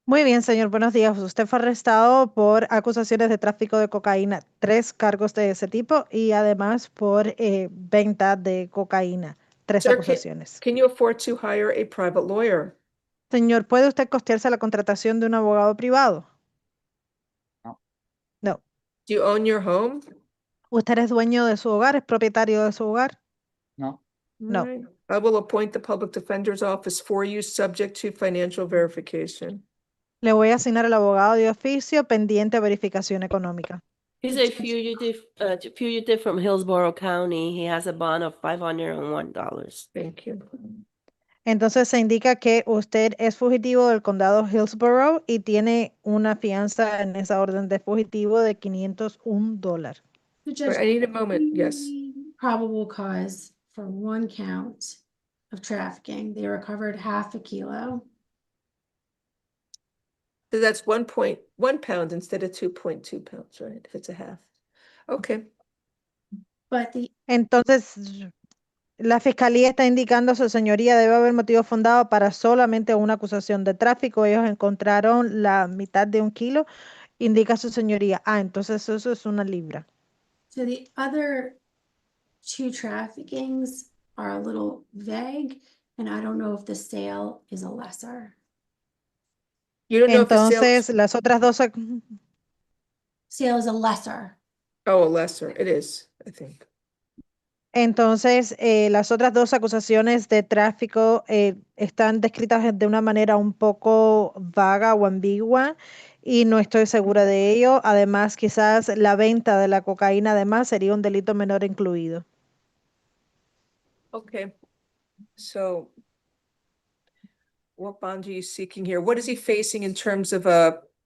Muy bien, señor, buenos días. Usted fue arrestado por acusaciones de tráfico de cocaína, 3 cargos de ese tipo y además por venta de cocaína, 3 Sir, acusaciones. can you afford to hire a private lawyer? Señor, ¿puede usted costearse la contratación de un abogado privado? No. Do you own your home? ¿Usted es dueño de su hogar? ¿Es propietario de su hogar? No. No. All right. I will appoint the public defender's office for you, subject to financial verification. Le voy a asignar al abogado de oficio pendiente a verificación económica. He's a fugitive from Hillsborough County. He has a bond of $501. Thank you. Entonces se indica que usted es fugitivo del condado Hillsborough y tiene una fianza en esa orden de fugitivo de $501. The judge I need a moment, yes. probable cause for 1 count of trafficking. They recovered half a kilo. So that's 1.1 pounds instead of 2.2 pounds, right? If it's a half. Okay. But the Entonces, la fiscalía está indicando, su señoría, debe haber motivo fundado para solamente una acusación de tráfico. Ellos encontraron la mitad de 1 kilo. Indica su señoría. Entonces eso es 1 libra. so the other 2 traffickings are a little vague, and I don't know if the sale is a lesser. You don't know if the sale Entonces, is, las otras 2 Sale is a lesser. oh, a lesser, it is, I think. Entonces, las otras 2 acusaciones de tráfico están descritas de una manera un poco vaga o ambigua y no estoy segura de ello. Además, quizás la venta de la cocaína además sería un delito menor incluido. Okay. So what bond are you seeking here? What is he facing in terms of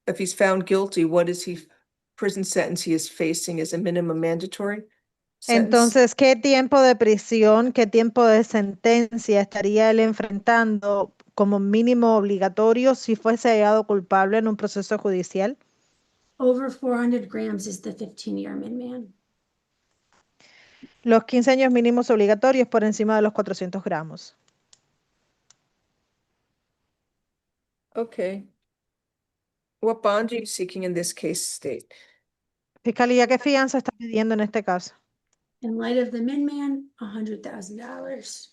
if he's found guilty, what is he prison sentence he is facing as a minimum mandatory sentence? Entonces, ¿qué tiempo de prisión, qué tiempo de sentencia estaría él enfrentando como mínimo obligatorio si fuese hallado culpable en un proceso judicial? Over 400 grams is the 15-year min-man. Los 15 años mínimos obligatorios por encima de los 400 gramos. Okay. What bond are you seeking in this case, state? Fiscalía, ¿qué fianza está pidiendo en este caso? In light of the min-man, $100,000.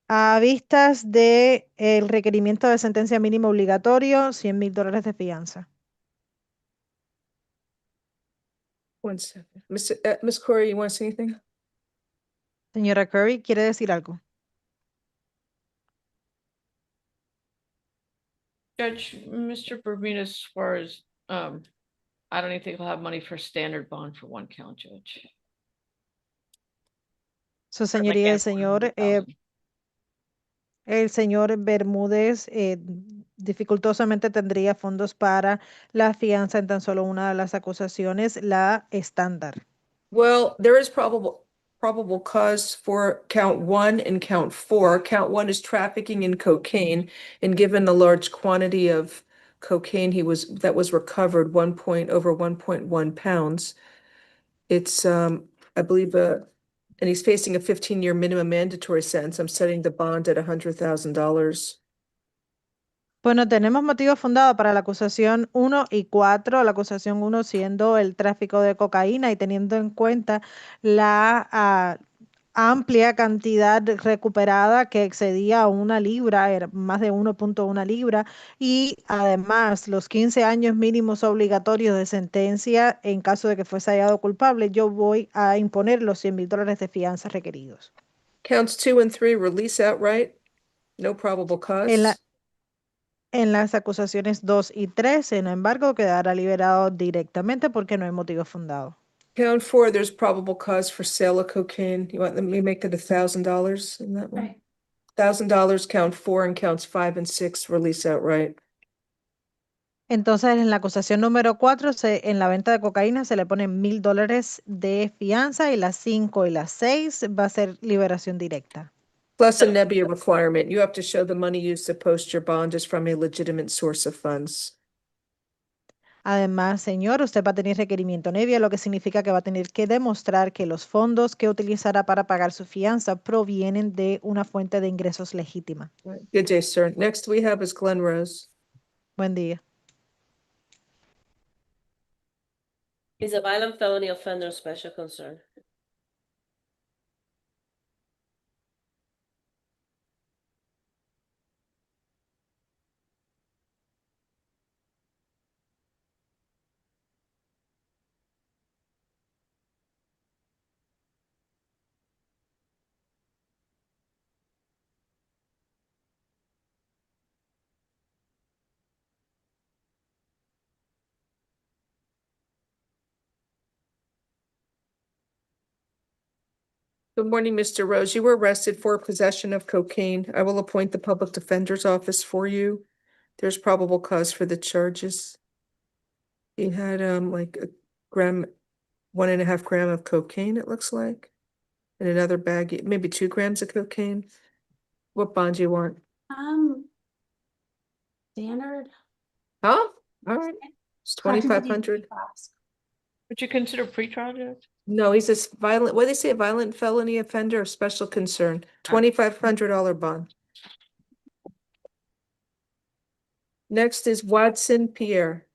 A vistas de el requerimiento de sentencia mínima obligatorio, $100,000 de fianza. One second. Miss Corey, you want to say anything? Señora Curry, ¿quiere decir algo? Judge, Mr. Bermudez Suarez, I don't even think he'll have money for standard bond for 1 count, Judge. Su señoría, el señor Bermúdez dificultosamente tendría fondos para la fianza en tan solo una de las acusaciones, la estándar. Well, there is probable cause for count 1 and count 4. Count 1 is trafficking in cocaine, and given the large quantity of cocaine that was recovered, over 1.1 pounds. It's, I believe, and he's facing a 15-year minimum mandatory sentence. I'm setting the bond at $100,000. Bueno, tenemos motivos fundados para la acusación 1 y 4. La acusación 1 siendo el tráfico de cocaína y teniendo en cuenta la amplia cantidad recuperada que excedía 1 libra, era más de 1.1 libra, y además los 15 años mínimos obligatorios de sentencia en caso de que fuese hallado culpable. Yo voy a imponer los $100,000 de fianza requeridos. Counts 2 and 3, release outright, no probable cause. En las acusaciones 2 y 3, sin embargo, quedará liberado directamente porque no hay motivo fundado. Count 4, there's probable cause for sale of cocaine. You want me to make it $1,000 in that one? Right. $1,000, count 4, and counts 5 and 6, release outright. Entonces, en la acusación número 4, en la venta de cocaína se le ponen $1,000 de fianza y las 5 y las 6 va a ser liberación directa. Plus a nebia requirement. You have to show the money used to post your bond is from a legitimate source of funds. Además, señor, usted va a tener requerimiento nebia, lo que significa que va a tener que demostrar que los fondos que utilizará para pagar su fianza provienen de una fuente de ingresos legítima. Good day, sir. Next we have is Glenn Rose. Buen día. He's a violent felony offender of special concern. Good morning, Mr. Rose. You were arrested for possession of cocaine. I will appoint the public defender's office for you. There's probable cause for the charges. He had like 1.5 grams of cocaine, it looks like. And another bag, maybe 2 grams of cocaine. What bond do you want? Standard. Huh? All right. It's 2,500. Would you consider pretrial, Judge? No, he's a violent, what do they say, a violent felony offender of special concern, $2,500 bond. Next is Watson Pierre,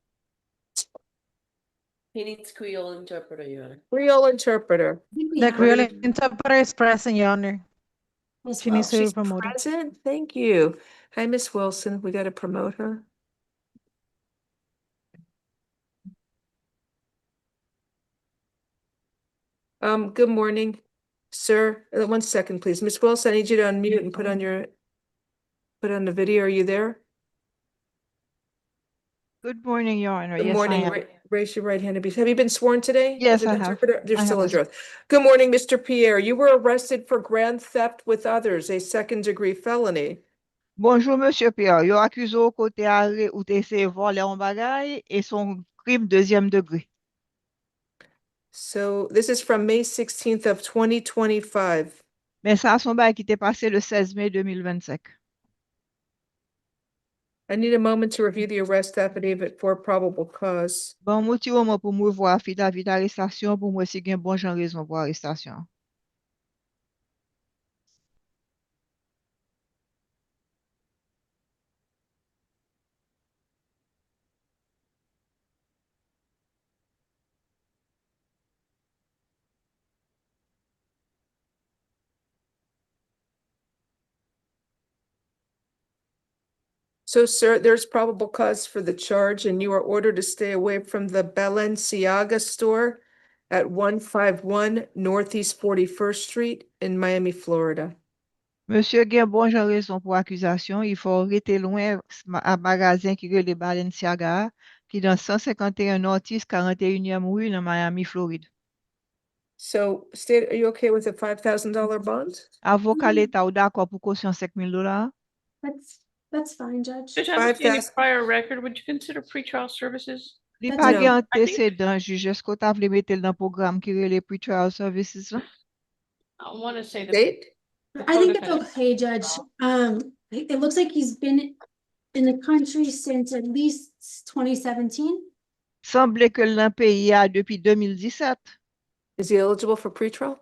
He needs Creole interpreter, Your Honor. Creole interpreter. The Creole interpreter is present, Your Honor. She needs to be She's promoted. present. Thank you. Hi, Miss Wilson. We got to promote her. Good morning, sir. 1 second, please. Miss Wilson, I need you to unmute and put on the video. Are you there? Good morning, Your Honor. Good Yes, morning. I am. Raise your right hand. Have you been sworn today? Yes, as an I have. interpreter? You're I still have under oath. Good morning, Mr. Pierre. You were arrested for grand theft with others, a second-degree felony. Bonjour, Monsieur Pierre. Yo accuse au côté arrêt ou t'essayé voler un bagage et son crime 2e degré. So this is from May 16th of 2025. Mais ça, son bail qui t'est passé le 16 mai 2025. I need a moment to review the arrest affidavit for probable cause. Bon, mouti au moins pour me voir affidavit d'arrestation pour moi si gen bon jan raison pour arrestation. So, sir, there's probable cause for the charge and you are ordered to stay away from the Balenciaga store at 151 Northeast 41st Street in Miami, Florida. Monsieur gen bon jan raison pour accusation, il faut rester loin à magasin qui relève Balenciaga, qui dans 151 Northeast 41e rue dans Miami, Floride. So, state, are you okay with a $5,000 bond? Avocat l'État ou d'accord pour caution $5,000? That's fine, Judge. Judge, I don't see any prior record. Would you consider pretrial services? Li That's pa no. gen I think- antécédent, juge, est-ce ta vle mette dans programme qui relève pretrial services là? I want to say that. Date? I think it's okay, Judge. It looks like he's been in the country since at least 2017. Semble que l'un pays a depuis 2017. Is he eligible for pretrial?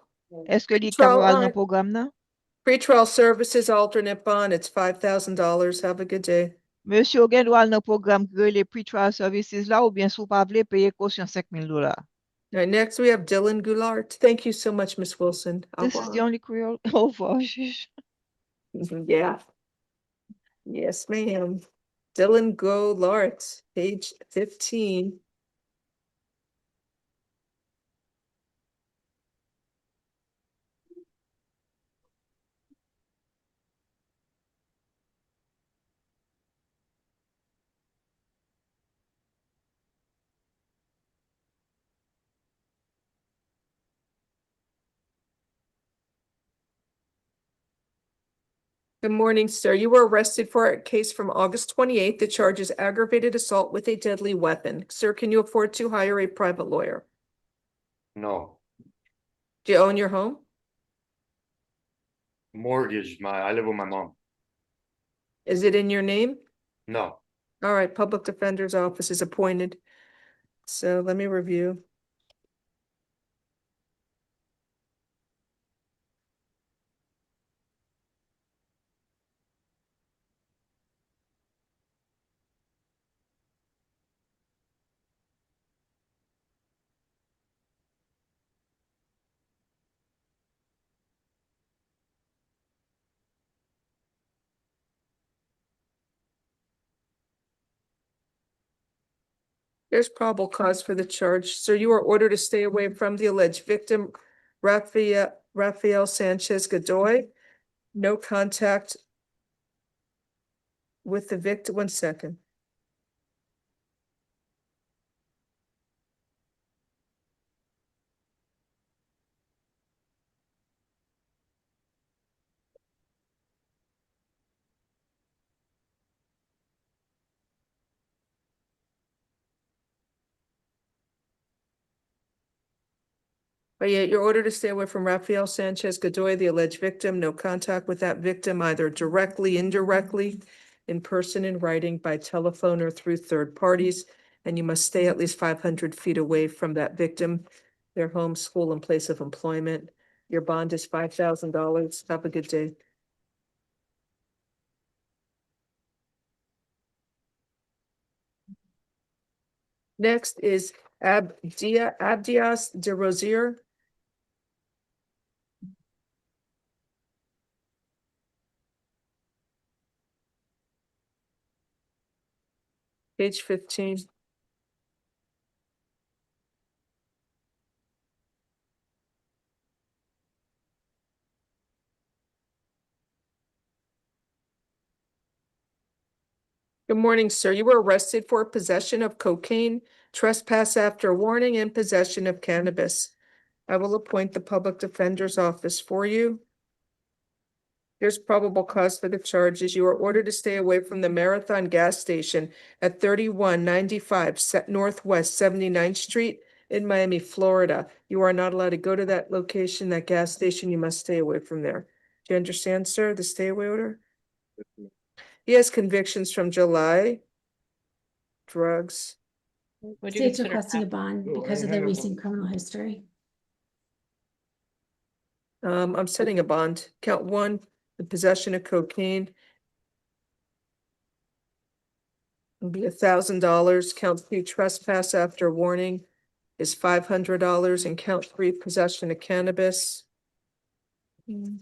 Est-ce que li Pretrial, capable dans programme nan? Pretrial services alternate bond, it's $5,000. Have a good day. Monsieur gen doit dans programme que les pre-trial services là ou bien sou pa vle payer caution $5,000. All right, next we have Dylan Goulart. Thank you so much, Miss Wilson. Au This is the revoir. only Creole. Au revoir, juge. Yeah. Yes, ma'am. Dylan Goulart, page 15. Good morning, sir. You were arrested for a case from August 28th. The charge is aggravated assault with a deadly weapon. Sir, can you afford to hire a private lawyer? No, Do you own your home? mortgage. I live with my mom. Is it in your name? No, All right, public defender's office is appointed. So let me review. There's probable cause for the charge. Sir, you are ordered to stay away from the alleged victim, Rafael Sanchez Godoy. No contact with the victim. 1 second. But yeah, you're ordered to stay away from Rafael Sanchez Godoy, the alleged victim. No contact with that victim, either directly, indirectly, in person, in writing, by telephone, or through third parties. And you must stay at least 500 feet away from that victim, their home, school, and place of employment. Your bond is $5,000. Have a good day. Next is Abdias de Rosier. Page 15. Good morning, sir. You were arrested for possession of cocaine, trespass after warning, and possession of cannabis. I will appoint the public defender's office for you. There's probable cause for the charges. You are ordered to stay away from the Marathon gas station at 3195 Northwest 79th Street in Miami, Florida. You are not allowed to go to that location, that gas station. You must stay away from there. Do you understand, sir, the stay away order? He has convictions from July. Drugs. What do you State's consider requesting a that? bond because of the recent criminal history. I'm setting a bond. Count 1, the possession of cocaine. Will be $1,000. Count 2, trespass after warning is $500, and count 3, possession of cannabis. You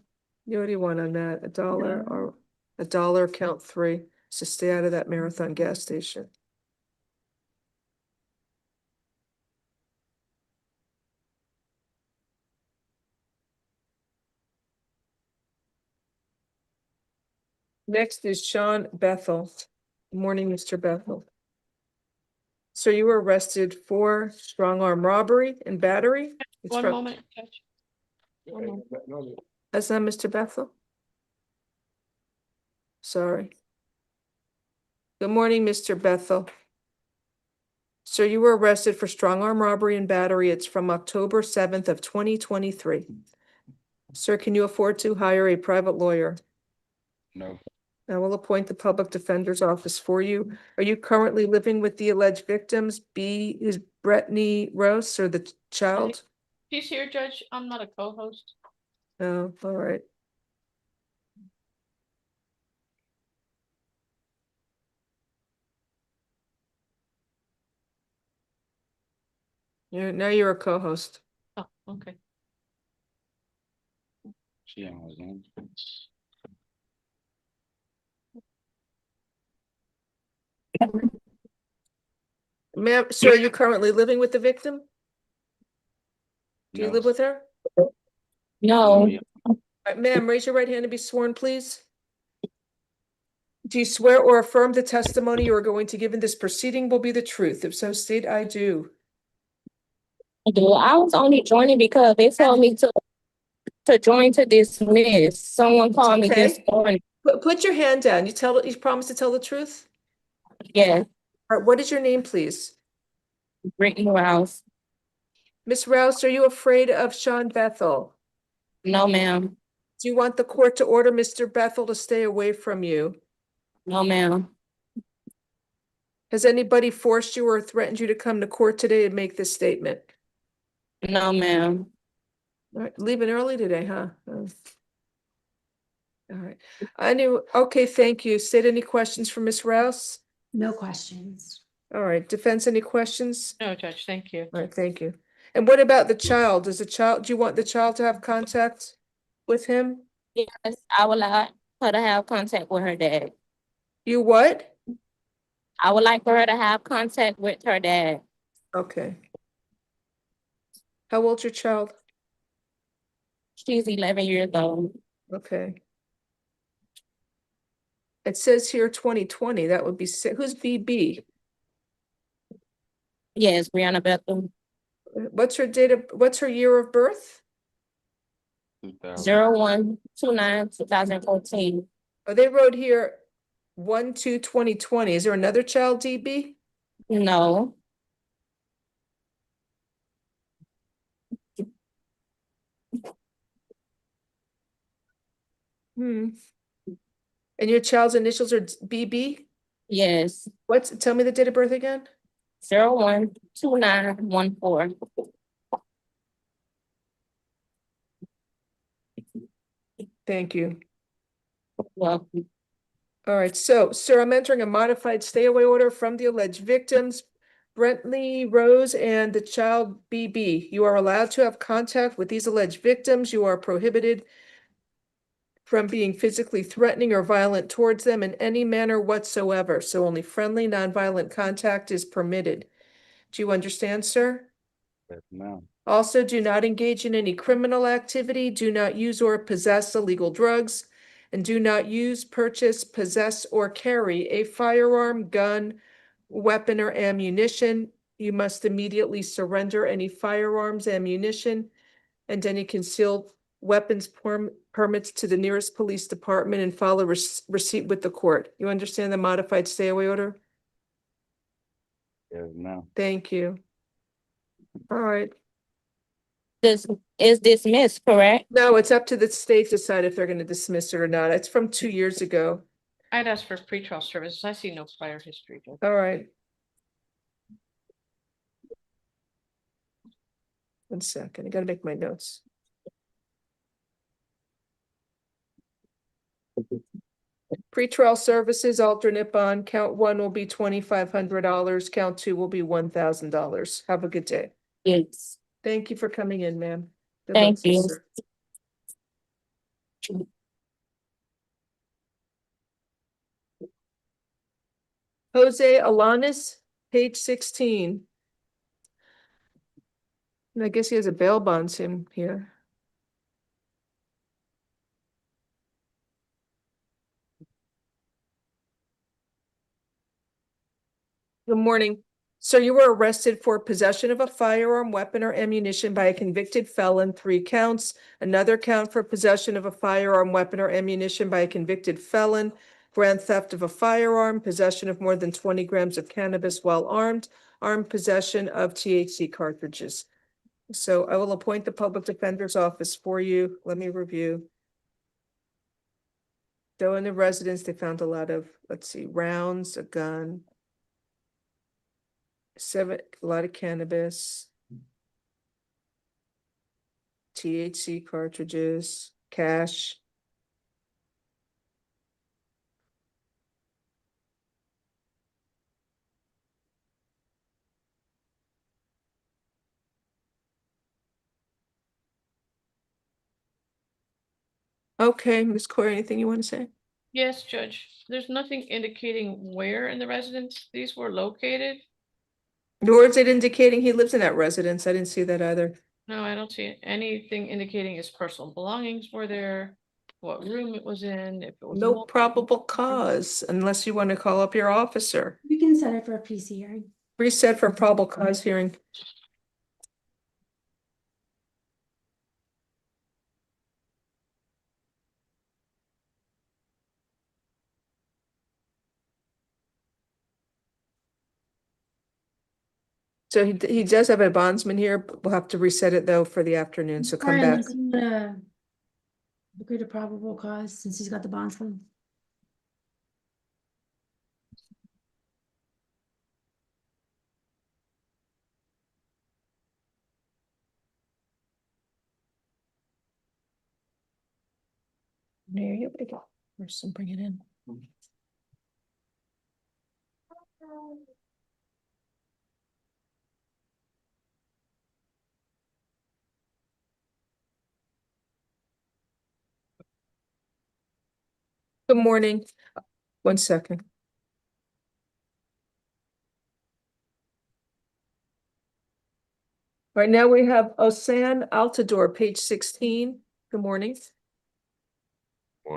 already won on that, $1 or $1, count 3. So stay out of that Marathon gas station. Next is Sean Bethel. Good morning, Mr. Bethel. So you were arrested for strong arm robbery and battery? It's One from- moment, Judge. One moment. That's not Mr. Bethel? Sorry. Good morning, Mr. Bethel. Sir, you were arrested for strong arm robbery and battery. It's from October 7th of 2023. Sir, can you afford to hire a private lawyer? no, I will appoint the public defender's office for you. Are you currently living with the alleged victims? B is Brittany Rose or the child? She's here, Judge. I'm not a co-host. Oh, all right. Now you're a co-host. Oh, okay. Ma'am, sir, are you currently living with the victim? Do you No. live with her? No. All right, ma'am, raise your right hand to be sworn, please. Do you swear or affirm the testimony you are going to give in this proceeding will be the truth? If so, state I do. I was only joining because they told me to join to dismiss. Someone called me this Okay. morning. Put your hand down. You promise to tell the truth? Yes, All right, what is your name, please? Brittany Rouse. Miss Rouse, are you afraid of Sean Bethel? No, ma'am. Do you want the court to order Mr. Bethel to stay away from you? No, ma'am. Has anybody forced you or threatened you to come to court today and make this statement? No, ma'am. All right, leaving early today, huh? Oh. All right. I knew. Okay, thank you. State any questions for Miss Rouse? No questions. All right, defense, any questions? No, Judge, thank you. All right, thank you. And what about the child? Do you want the child to have contact with him? Yes, I would like her to have contact with her dad. You what? I would like for her to have contact with her dad. Okay. How old's your child? She's 11 years old. Okay. It says here 2020, that would be, who's BB? Yes, Brianna Bethel. What's her year of birth? 01/29/2014. Oh, they wrote here 1/2/2020. Is there another child, DB? No. And your child's initials are BB? Yes. Tell me the date of birth again? 01/29/14. Thank you. Welcome. All right, so, sir, I'm entering a modified stay away order from the alleged victims, Brentley Rose and the child BB. You are allowed to have contact with these alleged victims. You are prohibited from being physically threatening or violent towards them in any manner whatsoever. So only friendly, nonviolent contact is permitted. Do you understand, sir? Yes, ma'am. Also, do not engage in any criminal activity, do not use or possess illegal drugs, and do not use, purchase, possess, or carry a firearm, gun, weapon, or ammunition. You must immediately surrender any firearms, ammunition, and any concealed weapons permits to the nearest police department and file a receipt with the court. You understand the modified stay away order? Yes, ma'am. Thank you. All right. This is dismissed, correct? No, it's up to the state to decide if they're going to dismiss it or not. It's from 2 years ago. I'd ask for pretrial services. I see no prior history, Judge. All right. 1 second, I gotta make my notes. Pretrial services, alternate bond, count 1 will be $2,500, count 2 will be $1,000. Have a good day. Yes. Thank you for coming in, ma'am. Good Thank luck to you. sir. Jose Alanis, page 16. And I guess he has a bail bonds him here. Good morning. Sir, you were arrested for possession of a firearm, weapon, or ammunition by a convicted felon, 3 counts. Another count for possession of a firearm, weapon, or ammunition by a convicted felon, grand theft of a firearm, possession of more than 20 grams of cannabis while armed, armed possession of THC cartridges. So I will appoint the public defender's office for you. Let me review. Though in the residence, they found a lot of, let's see, rounds, a gun. A lot of cannabis. THC cartridges, cash. Okay, Ms. Corey, anything you want to say? Yes, Judge, there's nothing indicating where in the residence these were located. Nor is it indicating he lives in that residence. I didn't see that either. No, I don't see anything indicating his personal belongings were there, what room it was in, if it was. No probable cause unless you want to call up your officer. We can set it for a PC hearing. Reset for probable cause hearing. So he does have a bondsman here. But we'll have to reset it though for the afternoon. So come Or back. unless you wanna agree to probable cause since he's got the bondsman. There you go. First, bring it in. Good morning. 1 second. Right now we have Osan Altador, page 16. Good morning.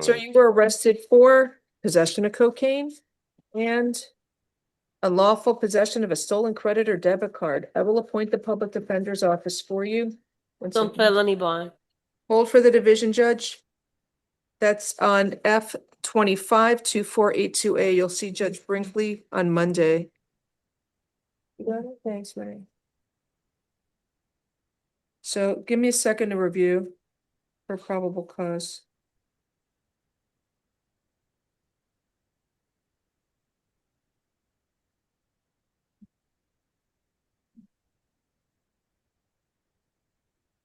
So you were arrested for possession of cocaine and unlawful possession of a stolen credit or debit card. I will appoint the public defender's office for you. Some felony bond. Hold for the division judge. That's on F252482A. You'll see Judge Brinkley on Monday. You got it? Thanks, Ray. So give me a second to review for probable cause.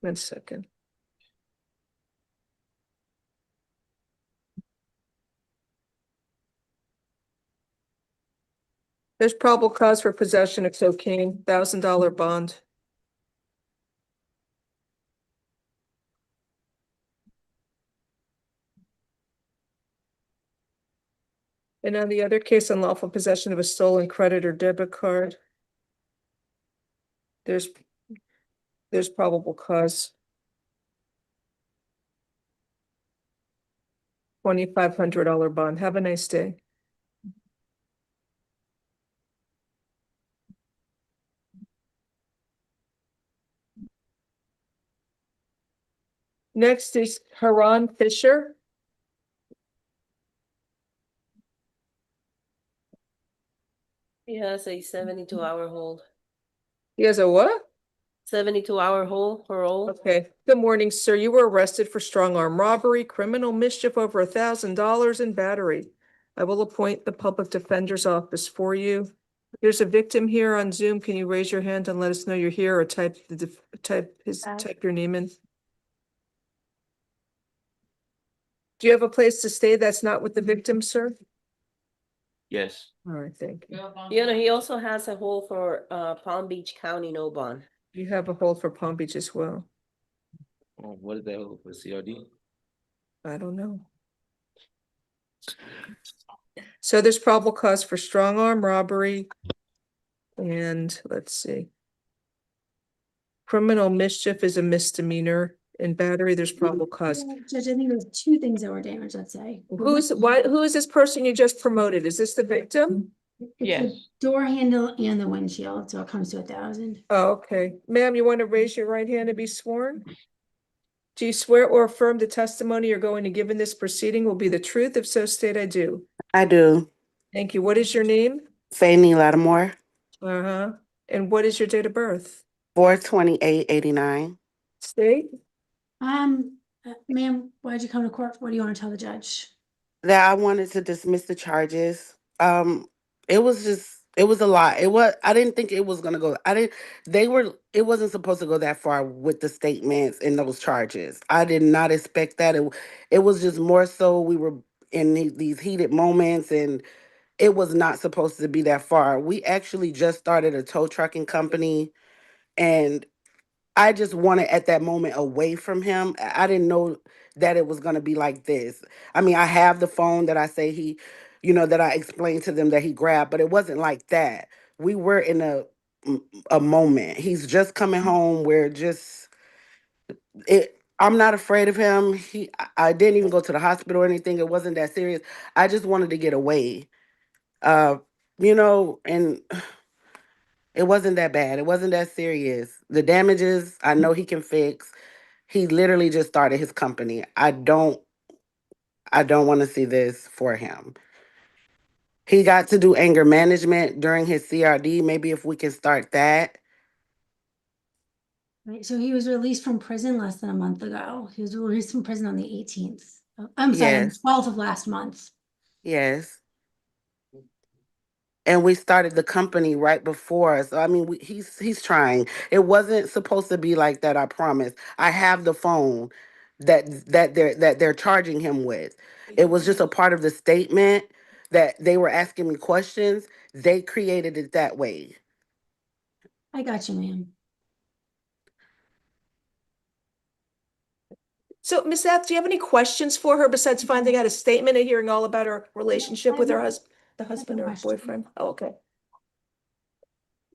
One second. There's probable cause for possession of cocaine, $1,000 bond. And on the other case, unlawful possession of a stolen credit or debit card. There's probable cause. $2,500 bond. Have a nice day. Next is Haran Fisher. He has a 72-hour hold. He has a what? 72-hour hold, parole. Okay. Good morning, sir. You were arrested for strong arm robbery, criminal mischief over $1,000 and battery. I will appoint the public defender's office for you. There's a victim here on Zoom. Can you raise your hand and let us know you're here or type your name in? Do you have a place to stay that's not with the victim, sir? Yes. All right, thank you. You know, he also has a hold for Palm Beach County, no bond. You have a hold for Palm Beach as well. What is that for CRD? I don't know. So there's probable cause for strong arm robbery. And let's see. Criminal mischief is a misdemeanor. In battery, there's probable cause. Judge, I think there was 2 things that were damaged, let's say. Who is this person you just promoted? Is this the victim? It's Yes. the door handle and the windshield, so it comes to 1,000. Oh, okay. Ma'am, you want to raise your right hand to be sworn? Do you swear or affirm the testimony you're going to give in this proceeding will be the truth? If so, state I do. I do. Thank you. What is your name? Fanny Lattimore, Uh-huh. And what is your date of birth? 4/28/89. State? Ma'am, why'd you come to court? What do you want to tell the judge? that I wanted to dismiss the charges. It was a lot. I didn't think it was gonna go. It wasn't supposed to go that far with the statements and those charges. I did not expect that. It was just more so we were in these heated moments, and it was not supposed to be that far. We actually just started a tow trucking company, and I just wanted at that moment away from him. I didn't know that it was going to be like this. I mean, I have the phone that I say that I explained to them that he grabbed, but it wasn't like that. We were in a moment. He's just coming home. I'm not afraid of him. I didn't even go to the hospital or anything. It wasn't that serious. I just wanted to get away. Uh, and it wasn't that bad. It wasn't that serious. The damages, I know he can fix. He literally just started his company. I don't want to see this for him. He got to do anger management during his CRD. Maybe if we can start that. Right, so he was released from prison less than a month ago. He was released from prison on the 18th. I'm sorry, on the Yes. 12th of last month. Yes. And we started the company right before. So I mean, he's trying. It wasn't supposed to be like that. I promise. I have the phone that they're charging him with. It was just a part of the statement that they were asking me questions. They created it that way. I got you, ma'am. So, Ms. F, do you have any questions for her besides finding out a statement and hearing all about her relationship with her husband or boyfriend? Oh, okay.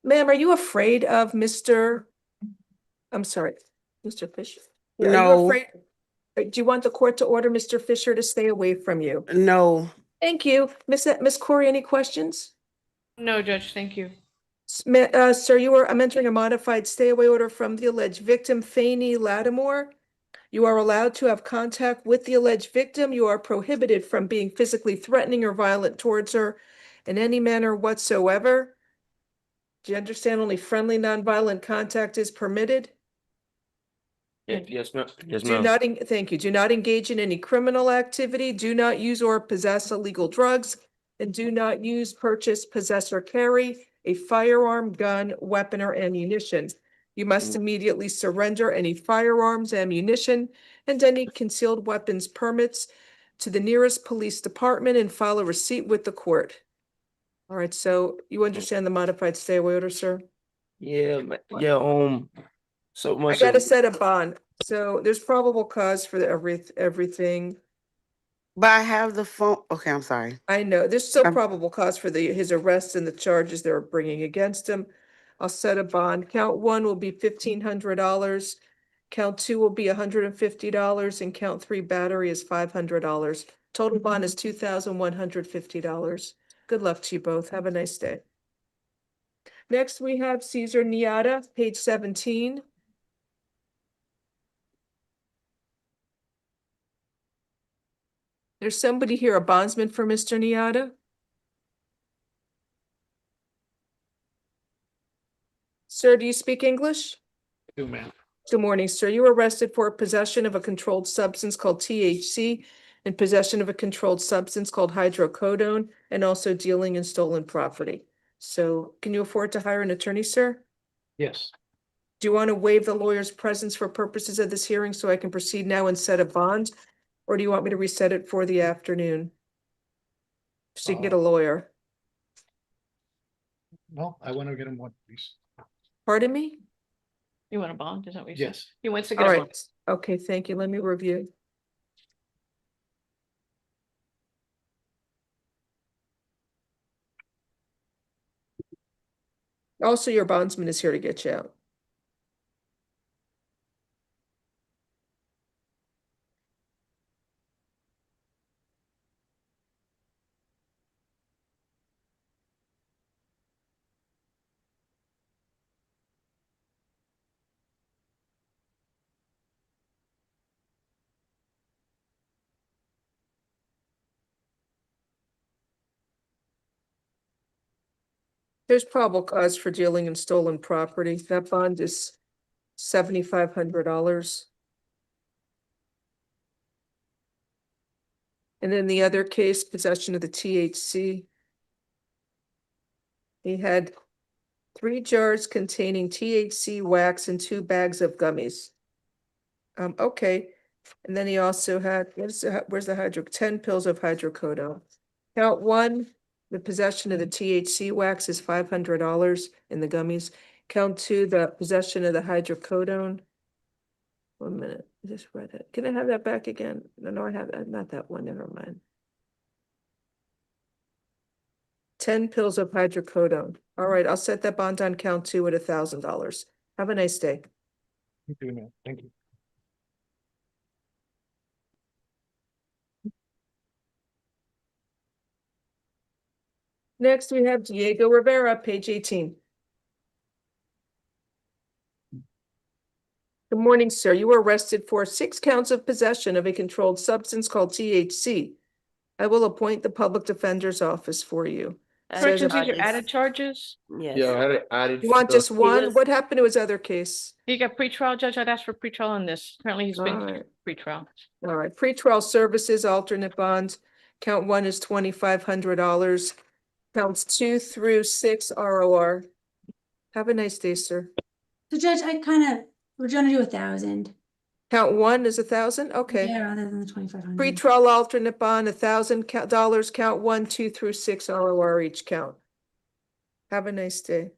Ma'am, are you afraid of Mr. Fisher? Yeah, are you No. afraid? Do you want the court to order Mr. Fisher to stay away from you? No. Thank you. Miss Corey, any questions? No, Judge, thank you. Sir, I'm entering a modified stay away order from the alleged victim, Fanny Lattimore. You are allowed to have contact with the alleged victim. You are prohibited from being physically threatening or violent towards her in any manner whatsoever. Do you understand only friendly, nonviolent contact is permitted? Yes, ma'am. Yes, Do ma'am. not, thank you. Do not engage in any criminal activity. Do not use or possess illegal drugs. And do not use, purchase, possess, or carry a firearm, gun, weapon, or ammunition. You must immediately surrender any firearms, ammunition, and any concealed weapons permits to the nearest police department and file a receipt with the court. All right, so you understand the modified stay away order, sir? Yeah, yeah. So I much gotta of set a bond. So there's probable cause for everything. But I have the phone. Okay, I'm sorry. I know, there's still probable cause for his arrest and the charges they're bringing against him. I'll set a bond. Count one will be $1,500. Count two will be $150, and count three battery is $500. Total bond is $2,150. Good luck to you both. Have a nice day. Next, we have Cesar Niata, page 17. There's somebody here, a bondsman for Mr. Niata. Sir, do you speak English? Good, ma'am. Good morning, sir. You were arrested for possession of a controlled substance called THC and possession of a controlled substance called hydrocodone, and also dealing in stolen property. So can you afford to hire an attorney, sir? Yes. Do you want to waive the lawyer's presence for purposes of this hearing so I can proceed now and set a bond? Or do you want me to reset it for the afternoon? So you can get a lawyer. No, I want to get him one, please. Pardon me? You want a bond? Is that what you said? Yes. He wants to All get a right. bond. Okay, thank you. Let me review. Also, your bondsman is here to get you out. There's probable cause for dealing in stolen property. That bond is $7,500. And then the other case, possession of the THC. He had 3 jars containing THC wax and 2 bags of gummies. Okay. And then he also had, where's the 10 pills of hydrocodone. Count 1, the possession of the THC wax is $500 in the gummies. Count 2, the possession of the hydrocodone. 1 minute, I just read it. Can I have that back again? No, I have that, not that one, never mind. 10 pills of hydrocodone. All right, I'll set that bond on count 2 at $1,000. Have a nice day. Thank you, ma'am. Thank you. Next, we have Diego Rivera, page 18. Good morning, sir. You were arrested for 6 counts of possession of a controlled substance called THC. I will appoint the public defender's office for you. Corrections, these are added charges? Yes. Yeah, I did. You want just He one? was- What happened to his other case? He got pretrial, Judge. I'd ask for pretrial on this. Apparently he's been Alright. pretrial. All right, pretrial services, alternate bonds. Count 1 is $2,500. Counts 2 through 6 ROR. Have a nice day, sir. So Judge, we're gonna do 1,000. Count 1 is 1,000? Okay. Yeah, rather than the 2,500. Pretrial alternate bond, $1,000. Count 1, 2 through 6 ROR each count. Have a nice day.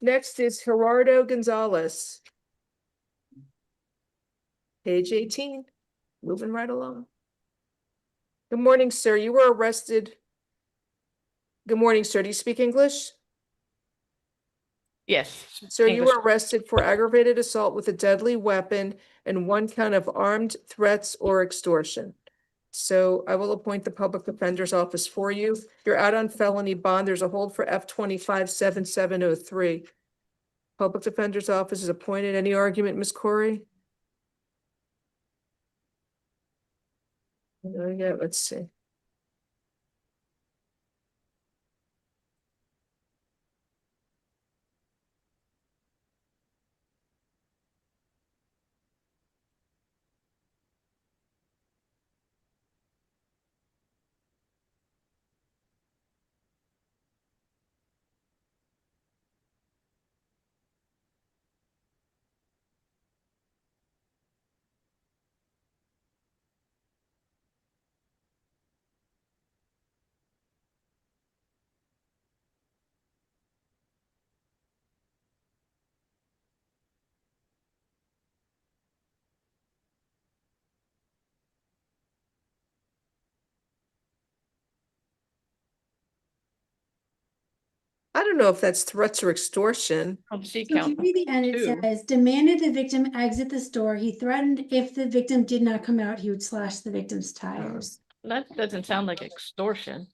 Next is Gerardo Gonzalez. Page 18, moving right along. Good morning, sir. You were arrested. Good morning, sir. Do you speak English? Yes. Sir, you English. were arrested for aggravated assault with a deadly weapon and 1 count of armed threats or extortion. So I will appoint the public defender's office for you. You're out on felony bond. There's a hold for F-25-7703. Public defender's office is appointed. Any argument, Ms. Corey? Yeah, let's see. I don't know if that's threats or extortion. From C So if count. you read the end, it 2. says, demanded the victim exit the store. He threatened if the victim did not come out, he would slash the victim's tires. That doesn't sound like extortion.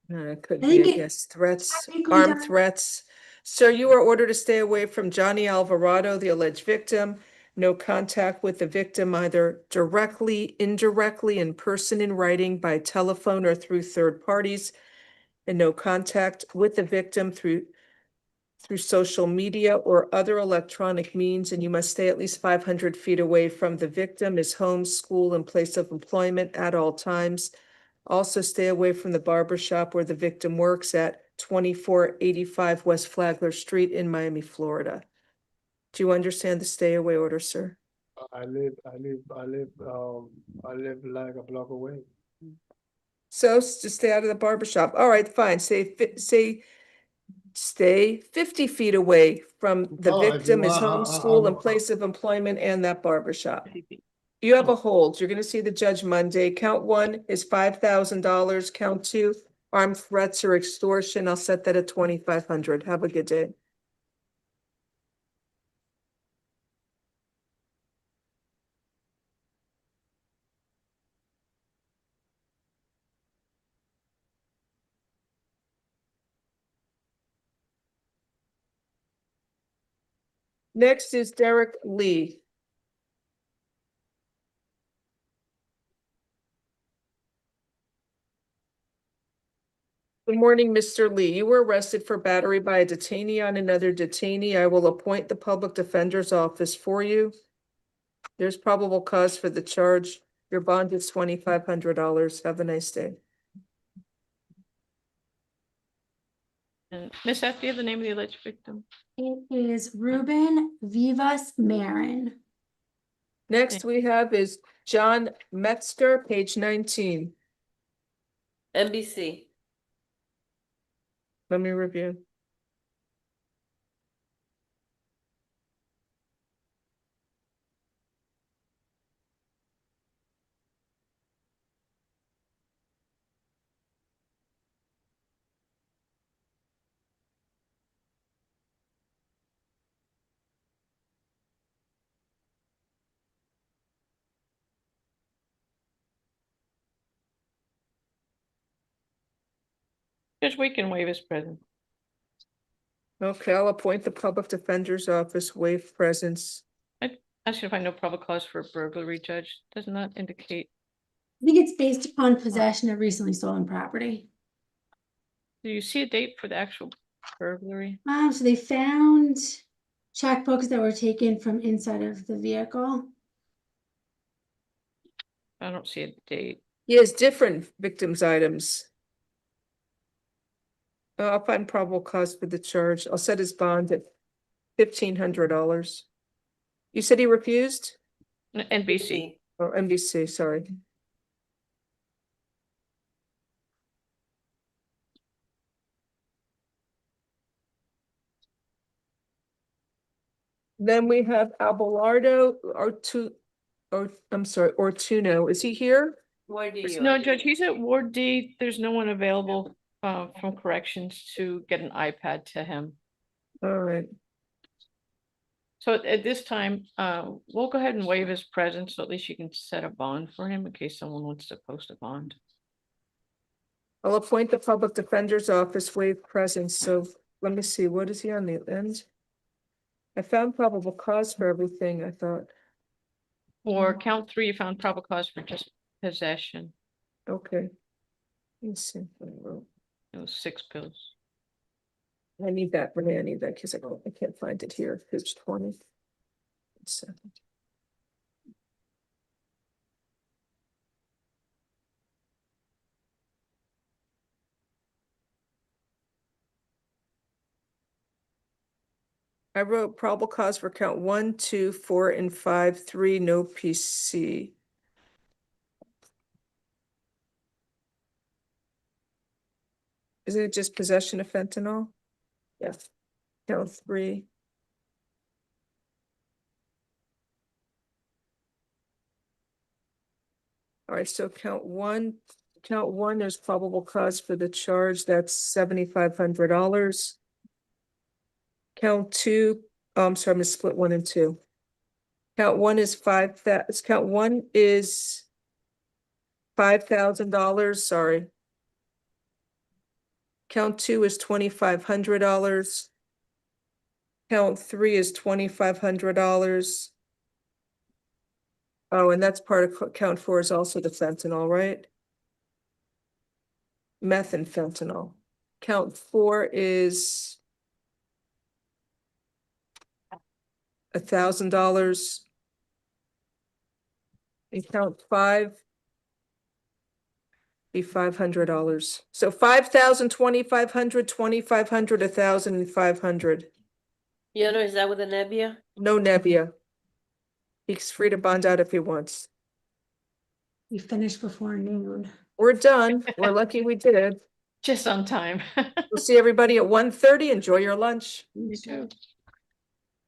It could I be, think I it guess, threats, technically armed does. threats. Sir, you are ordered to stay away from Johnny Alvarado, the alleged victim. No contact with the victim, either directly, indirectly, in person, in writing, by telephone, or through third parties. And no contact with the victim through social media or other electronic means. And you must stay at least 500 feet away from the victim, his home, school, and place of employment at all times. Also stay away from the barber shop where the victim works at 2485 West Flagler Street in Miami, Florida. Do you understand the stay away order, sir? I live like a block away. So just stay out of the barber shop. All right, fine. Stay 50 feet away from the Oh, if victim, you his want, home, school, and place of employment, and that barber shop. You have a hold. You're gonna see the judge Monday. Count 1 is $5,000. Count 2, armed threats or extortion. I'll set that at 2,500. Have a good day. Next is Derek Lee. Good morning, Mr. Lee. You were arrested for battery by a detainee on another detainee. I will appoint the public defender's office for you. There's probable cause for the charge. Your bond is $2,500. Have a nice day. And Miss F, do you have the name of the alleged victim? It is Ruben Vivas Marin. Next we have is John Metzger, page 19. NBC. Let me review. Judge Weekend waive his presence. Okay, I'll appoint the public defender's office, waive presence. I should find no probable cause for burglary, Judge. Does not indicate. I think it's based upon possession of recently stolen property. Do you see a date for the actual burglary? So they found checkbooks that were taken from inside of the vehicle. I don't see a date. He has different victims' items. I'll find probable cause for the charge. I'll set his bond at $1,500. You said he refused? NBC. Oh, NBC, sorry. Then we have Abelardo Ortuno. Is he here? Where do you? No, Judge, he's at Ward D. There's no one available from corrections to get an iPad to him. All right. So at this time, we'll go ahead and waive his presence, so at least you can set a bond for him in case someone wants to post a bond. I'll appoint the public defender's office, waive presence. So let me see, what is he on the end? I found probable cause for everything, I thought. For count 3, you found probable cause for just possession. Okay. Let me see. What I wrote. It was 6 pills. I need that, Renee, I need that because I can't find it here, page 20. 1 second. I wrote probable cause for count 1, 2, 4, and 5, 3, no PC. Isn't it just possession of fentanyl? Yes. Count 3. All right, so count one, there's probable cause for the charge, that's $7,500. Count 2, I'm sorry, I'm gonna split 1 and 2. Count 1 is $5,000, sorry. Count 2 is $2,500. Count 3 is $2,500. Oh, and that's part of count 4 is also the fentanyl, right? Meth and fentanyl. Count 4 is $1,000. And count 5 be $500. So 5,000, 2,500, 2,500, 1,000, and 500. Yayo, is that with a Nebbia? No Nebbia. He's free to bond out if he wants. We finished before noon. We're done. We're lucky we did. Just on time. We'll see everybody at 1:30. Enjoy your lunch. You too.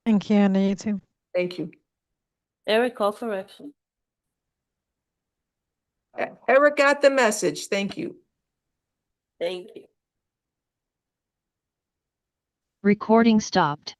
Thank you, Anna, you too. Thank you. Eric, call correction. Eric got the message. Thank you. Thank you. Recording stopped.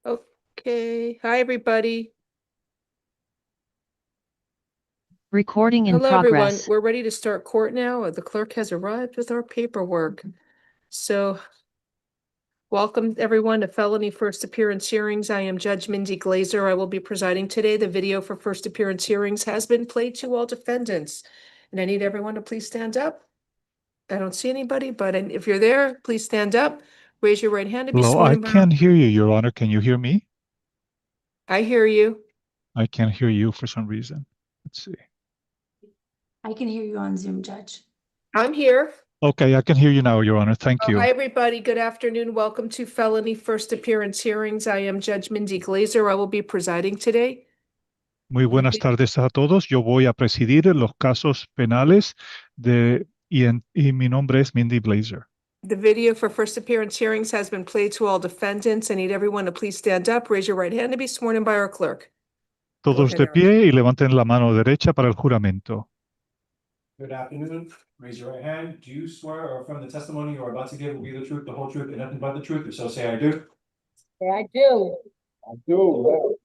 Okay, hi, everybody. Recording in Hello, everyone. progress. We're ready to start court now. The clerk has arrived with our paperwork. So welcome, everyone, to felony first appearance hearings. I am Judge Mindy GLAZER. I will be presiding today. The video for first appearance hearings has been played to all defendants. And I need everyone to please stand up. I don't see anybody, but if you're there, please stand up. Raise your right hand to be Hello, sworn I in. can't hear you, Your Honor. Can you hear me? I hear you. I can't hear you for some reason. Let's see. I can hear you on Zoom, Judge. I'm here. Okay, I can hear you now, Your Honor. Thank you. Hi, everybody. Good afternoon. Welcome to felony first appearance hearings. I am Judge Mindy GLAZER. I will be presiding today. Muy buenas tardes a todos. Yo voy a presidir los casos penales y mi nombre es Mindy GLAZER. The video for first appearance hearings has been played to all defendants. I need everyone to please stand up, raise your right hand to be sworn in by our clerk. Todos de pie y levanten la mano derecha para el juramento. Good afternoon. Raise your right hand. Do you swear or affirm the testimony you are about to give will be the truth, the whole truth, and nothing but the truth? If so, say I do. I do. I do.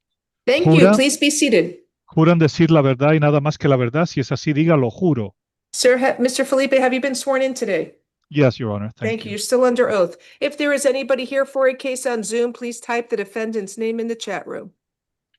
Thank you. Please be seated. Juran decir la verdad y nada más que la verdad. Si es así, diga lo juro. Sir, Mr. Felipe, have you been sworn in today? Yes, Your Honor. Thank you. You're still under oath. If there is anybody here for a case on Zoom, please type the defendant's name in the chat room.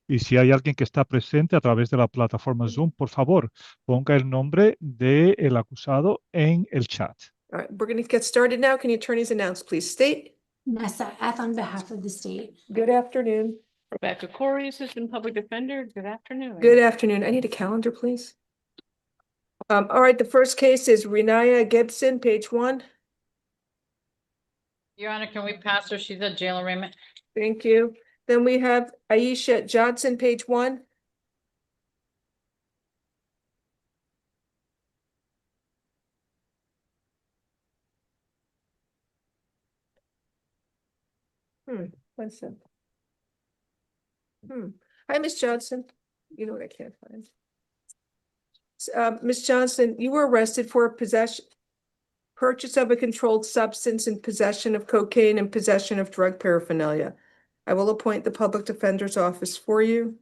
Y si hay alguien que está presente a través de la plataforma Zoom, por favor, ponga el nombre del acusado en el chat. All right, we're going to get started now. Can you attorneys announce, please? State. Nessa F on behalf of the state. Good afternoon. Rebecca Corey, Assistant Public Defender. Good afternoon. Good afternoon. I need a calendar, please. All right, the first case is Renaya Gibson, page 1. Your Honor, can we pass her? She's at jail arraignment. Thank you. Then we have Aisha Johnson, page 1. One second. Hi, Miss Johnson. You know what I can't find. Miss Johnson, you were arrested for purchase of a controlled substance and possession of cocaine and possession of drug paraphernalia. I will appoint the public defender's office for you.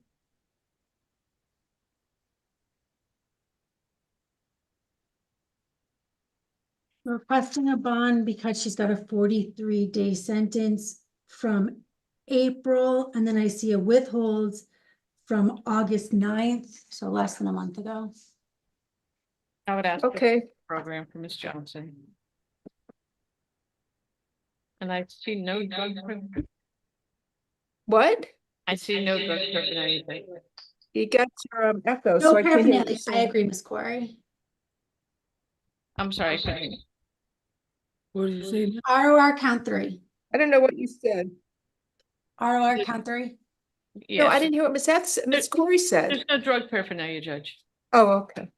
Requesting a bond because she's got a 43-day sentence from April, and then I see a withholds from August 9th, so less than a month ago. I would ask. Okay. Program for Ms. Johnson. And I see no drug. What? I see no drug paraphernalia. You got your echo, No so I can't hear paraphernalia. you. I agree, Ms. Corey. I'm sorry, I couldn't hear you. What did you say? ROR count 3. I don't know what you said. ROR count 3. No, I didn't hear what Miss Corey said. There's no drug paraphernalia, Judge. Oh, okay.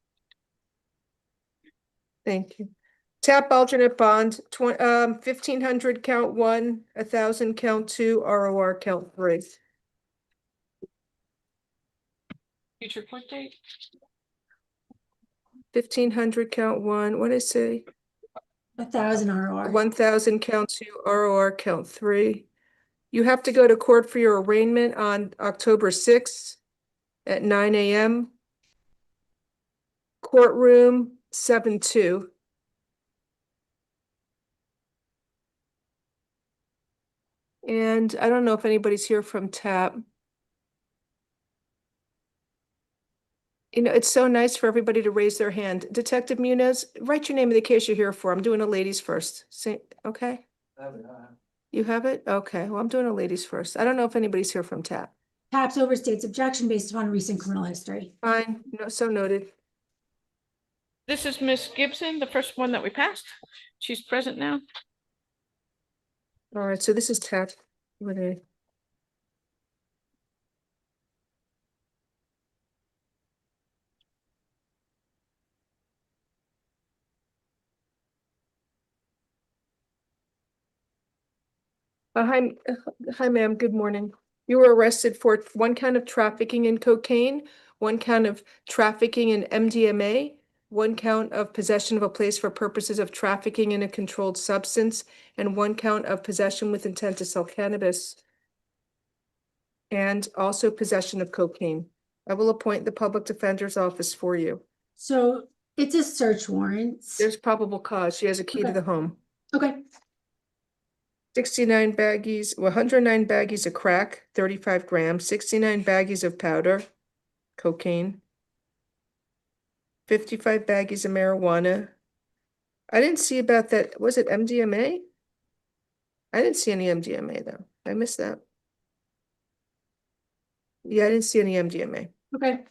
Thank you. Tap alternate bond, 1,500 count 1, 1,000 count 2, ROR count 3. Future court date? 1,500 count 1, what did I say? 1,000 ROR. 1,000 count 2, ROR count 3. You have to go to court for your arraignment on October 6th at 9 a.m. Courtroom 7-2. And I don't know if anybody's here from TAP. You know, it's so nice for everybody to raise their hand. Detective Muniz, write your name in the case you're here for. I'm doing a ladies first. Say, okay? You have it? Okay, well, I'm doing a ladies first. I don't know if anybody's here from TAP. TAP's overstates objection based upon recent criminal history. Fine, no, so noted. This is Miss Gibson, the first one that we passed. She's present now. All right, so this is TAP. What a Hi, ma'am. Good morning. You were arrested for 1 count of trafficking in cocaine, 1 count of trafficking in MDMA, 1 count of possession of a place for purposes of trafficking in a controlled substance, and 1 count of possession with intent to sell cannabis. and also possession of cocaine. I will appoint the public defender's office for you. So it's a search warrant. There's probable cause. She has a key to Okay. the home. Okay. 69 baggies, 109 baggies of crack, 35 grams, 69 baggies of powder, cocaine, 55 baggies of marijuana. I didn't see about that. Was it MDMA? I didn't see any MDMA though. I missed that. Yeah, I didn't see any MDMA. Okay.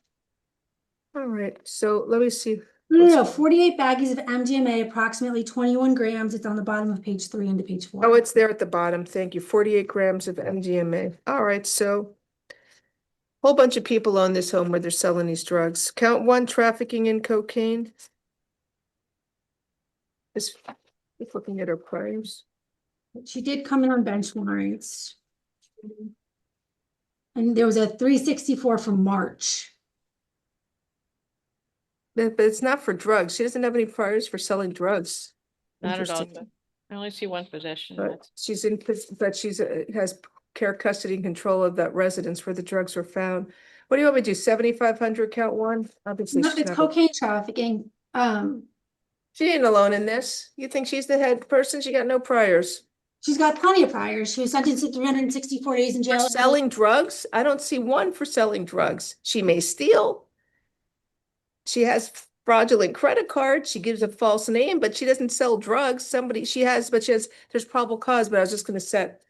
All right, so let me see. No, 48 baggies of MDMA, approximately 21 grams. It's on the bottom of page 3 into page 4. Oh, it's there at the bottom. Thank you. 48 grams of MDMA. All right, so whole bunch of people own this home where they're selling these drugs. Count 1, trafficking in cocaine. Just looking at her priors. She did come in on bench warrants. And there was a 364 from March. But it's not for drugs. She doesn't have any priors for selling drugs. Not at all. Interesting. I only see one possession. But That's she's in, but she's has care, custody, and control of that residence where the drugs were found. What do you want me to do? 7,500 count 1? Obviously, No, she's it's not- cocaine trafficking. She ain't alone in this. You think she's the head person? She got no priors. She's got plenty of priors. She was sentenced to 364 days in For jail. selling drugs? I don't see one for selling drugs. She may steal. She has fraudulent credit cards. She gives a false name, but she doesn't sell drugs. There's probable cause, but I was just gonna set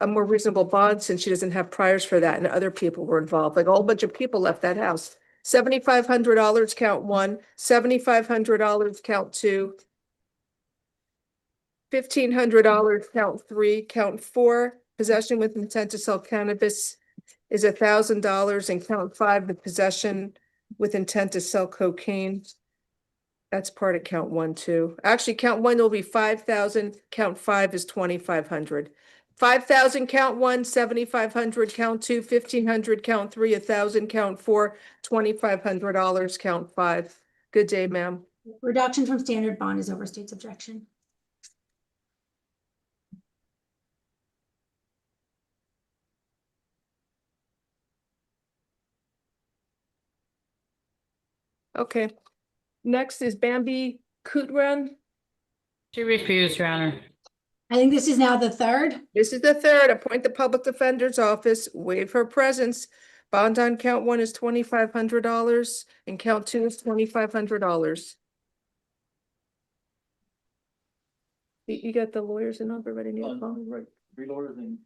a more reasonable bond since she doesn't have priors for that and other people were involved. Like a whole bunch of people left that house. $7,500 count 1, $7,500 count 2. $1,500 count 3, count 4, possession with intent to sell cannabis is $1,000, and count 5, the possession with intent to sell cocaine. That's part of count 1 too. Actually, count 1 will be 5,000, count 5 is 2,500. 5,000 count 1, 7,500 count 2, 1,500 count 3, 1,000 count 4, $2,500 count 5. Good day, ma'am. Reduction from standard bond is overstates objection. Okay. Next is Bambi Kutran. She refused, Your Honor. I think this is now the third. This is the third. Appoint the public defender's office, waive her presence. Bond on count 1 is $2,500 and count 2 is $2,500. You got the lawyers and everybody need a call? Right, 3 lawyers and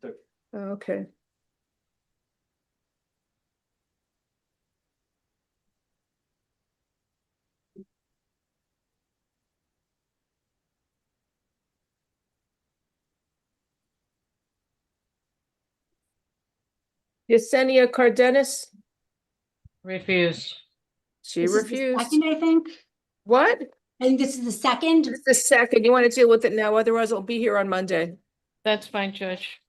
Okay. Yesenia Cardenas, Refused. she This is the refused. second, I think. What? I think this is the second. It's the second. You want to deal with it now, otherwise I'll be here on Monday. That's fine, Judge.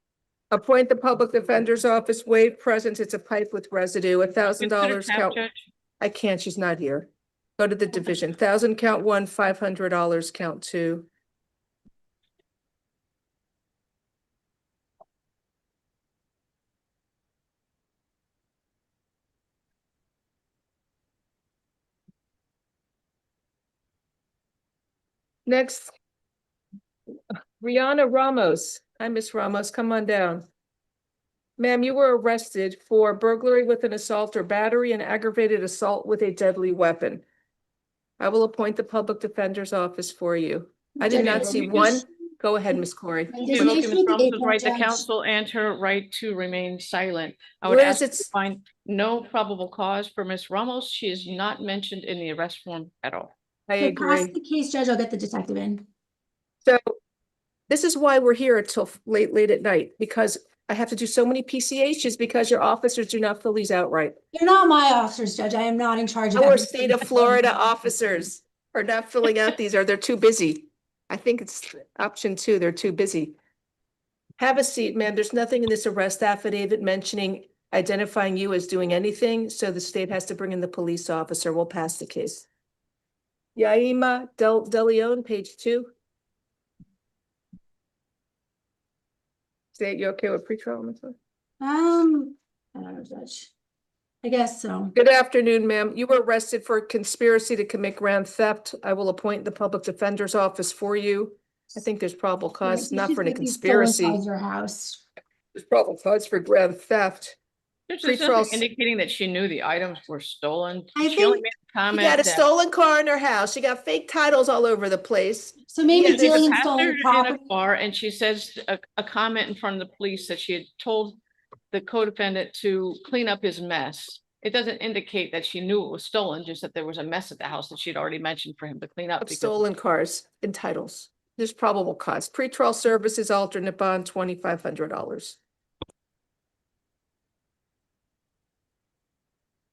Appoint the public defender's office, waive presence. It's a pipe with residue, Consider $1,000 tab, count. Judge. I can't, she's not here. Go to the division. 1,000 count 1, $500 count 2. Next, Rihanna Ramos. Hi, Miss Ramos, come on down. Ma'am, you were arrested for burglary with an assault or battery and aggravated assault with a deadly weapon. I will appoint the public defender's office for you. I did not see one. Go ahead, Miss Corey. Invoking Ms. Ramos's right to counsel and her right to remain silent. I would Where ask is to find no probable cause for Ms. Ramos. She is not mentioned in the arrest form at all. I So pass agree. the case, Judge. I'll get the detective in. So this is why we're here until late at night, because I have to do so many PCHs because your officers do not fill these out right. They're not my officers, Judge. I am not in charge of Our everything. state of Florida officers are not filling out these, or they're too busy. I think it's option 2, they're too busy. Have a seat, ma'am. There's nothing in this arrest affidavit mentioning, identifying you as doing anything, so the state has to bring in the police officer. We'll pass the case. Yaima De Leon, page 2. State, you okay with pretrial? Ms. Lewis? I don't know, Judge. I guess so. Good afternoon, ma'am. You were arrested for conspiracy to commit grand theft. I will appoint the public defender's office for you. I think there's probable cause, not for any conspiracy. Your house. There's probable cause for grand theft. There's nothing indicating that she knew the items were stolen. I She only think made a She comment got a that stolen car in her house. She got fake titles all over the place. So maybe there's a dealing in passenger stolen in property. a car, and she says a comment in front of the police that she had told the co-defendant to clean up his mess. It doesn't indicate that she knew it was stolen, just that there was a mess at the house that she'd already mentioned for him to clean up. Of because- stolen cars and titles. There's probable cause. Pretrial services, alternate bond, $2,500.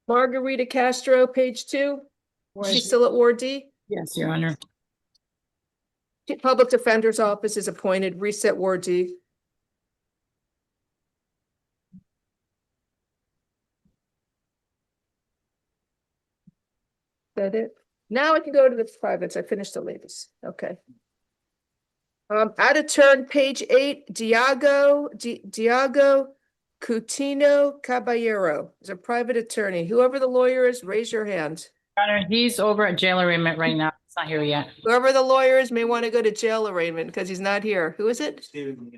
Margarita Castro, page 2. She's still at Ward D. Yes, Your Honor. Public Defender's Office is appointed, reset Ward D. That it? Now I can go to the privates. I finished the ladies. Okay. Out of turn, page 8, Diago Coutinho Caballero is a private attorney. Whoever the lawyer is, raise your hand. Your Honor, he's over at jail arraignment right now. It's not here yet. Whoever the lawyer is may want to go to jail arraignment because he's not here. Who is it?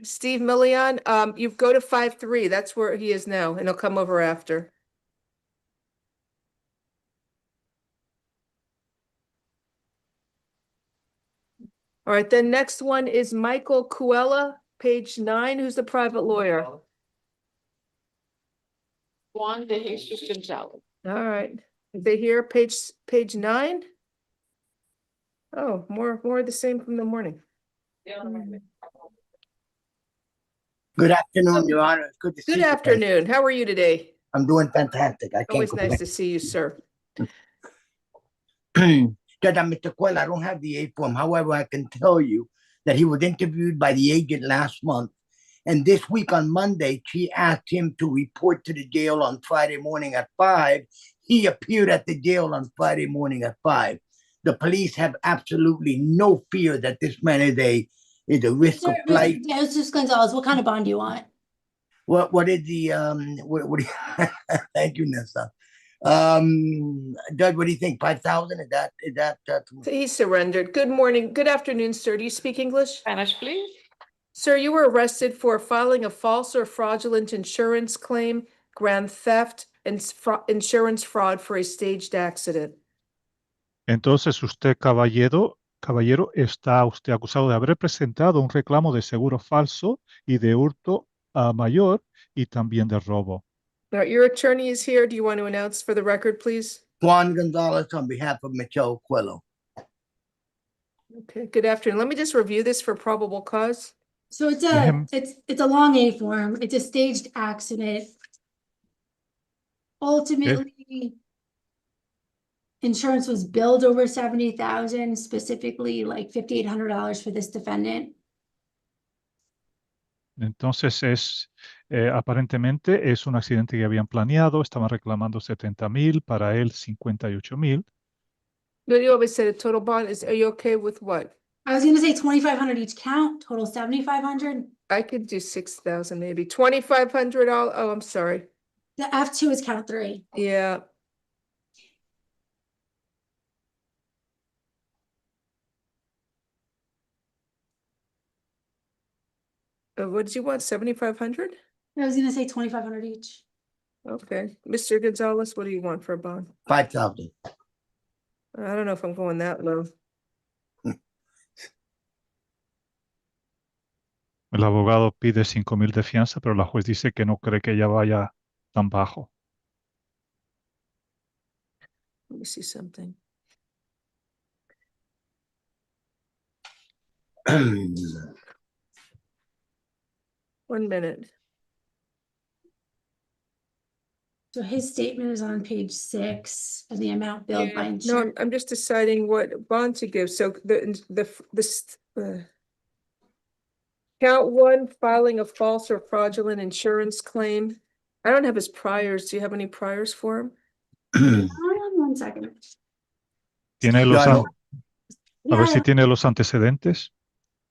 Steve Millian. You go to 5-3. That's where he is now, and he'll come over after. All right, then next one is Michael Cuella, page 9. Who's the private lawyer? Juan de Jesus Gonzalez. All right. Are they here? Page 9? Oh, more of the same from the morning. Good afternoon, Your Honor. It's good to see you. Good afternoon. How are you today? I'm doing fantastic. I can't Always nice complain. to see you, sir. Judge, Mr. Quell, I don't have the A form. However, I can tell you that he was interviewed by the agent last month. And this week on Monday, she asked him to report to the jail on Friday morning at 5. He appeared at the jail on Friday morning at 5. The police have absolutely no fear that this man is a risk of flight. Mr. Gonzalez, what kind of bond do you want? What is the what do you, thank you, Nessa. Judge, what do you think? 5,000? Is that He surrendered. Good morning. Good afternoon, sir. Do you speak English? Spanish, please. Sir, you were arrested for filing a false or fraudulent insurance claim, grand theft, and insurance fraud for a staged accident. Entonces usted, caballero, está usted acusado de haber presentado un reclamo de seguro falso y de hurto mayor y también de robo. Now, your attorney is here. Do you want to announce for the record, please? Juan Gonzalez on behalf of Michelle Coelho. Okay, good afternoon. Let me just review this for probable cause. So it's a long A form. It's a staged accident. Ultimately, insurance was billed over 70,000, specifically like $5,800 for this defendant. Entonces aparentemente es un accidente que habían planeado, estaban reclamando 70,000, para él 58,000. No, you always said a total bond is, are you okay with what? I was gonna say 2,500 each count, total 7,500. I could do 6,000 maybe. 2,500. Oh, I'm sorry. The F2 is count 3. Yeah. What did you want? 7,500? I was gonna say 2,500 each. Okay. Mr. Gonzalez, what do you want for a bond? 5,000. I don't know if I'm going that low. El abogado pide 5,000 de fianza, pero la juez dice que no cree que ella vaya tan bajo. Let me see something. One minute. So his statement is on page 6 of the amount billed by No, insurance. I'm just deciding what bond to give. So count 1, filing a false or fraudulent insurance claim. I don't have his priors. Do you have any priors for him? Hold on 1 second. ¿Tiene los Claro. A ver Yeah, si tiene los antecedentes.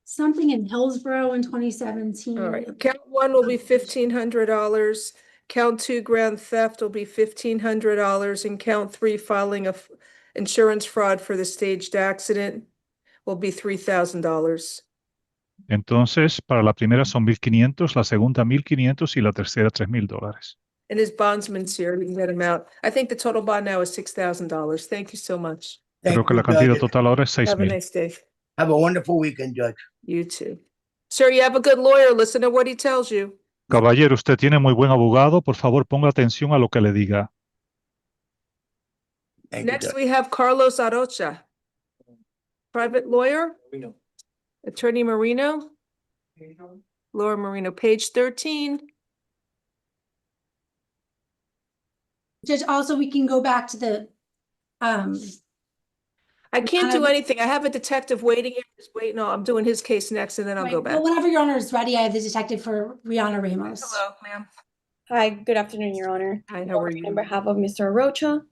something in Hillsborough in 2017. All right. Count 1 will be $1,500. Count 2 grand theft will be $1,500, and count 3 filing of insurance fraud for the staged accident will be $3,000. Entonces, para la primera son 1,500, la segunda 1,500 y la tercera $3,000. And his bondsman's here, we can get him out. I think the total bond now is $6,000. Thank you so much. Creo que la cantidad total ahora es Have a 6,000. nice day. Have a wonderful weekend, Judge. You too. Sir, you have a good lawyer. Listen to what he tells you. Caballero, usted tiene muy buen abogado. Por favor, ponga atención a lo que le diga. Next, we have Carlos Arocha. Private lawyer, Attorney Marino. Laura Marino, page 13. Judge, also, we can go back to the, I can't do anything. I have a detective waiting here. Just wait. No, I'm doing his case next, and then I'll go right, back. well, whenever your honor is ready, I have the detective for Rihanna Ramos. Hello, ma'am. Hi, good afternoon, Your Honor. Hi, how are you? On behalf of Mr. Rocha.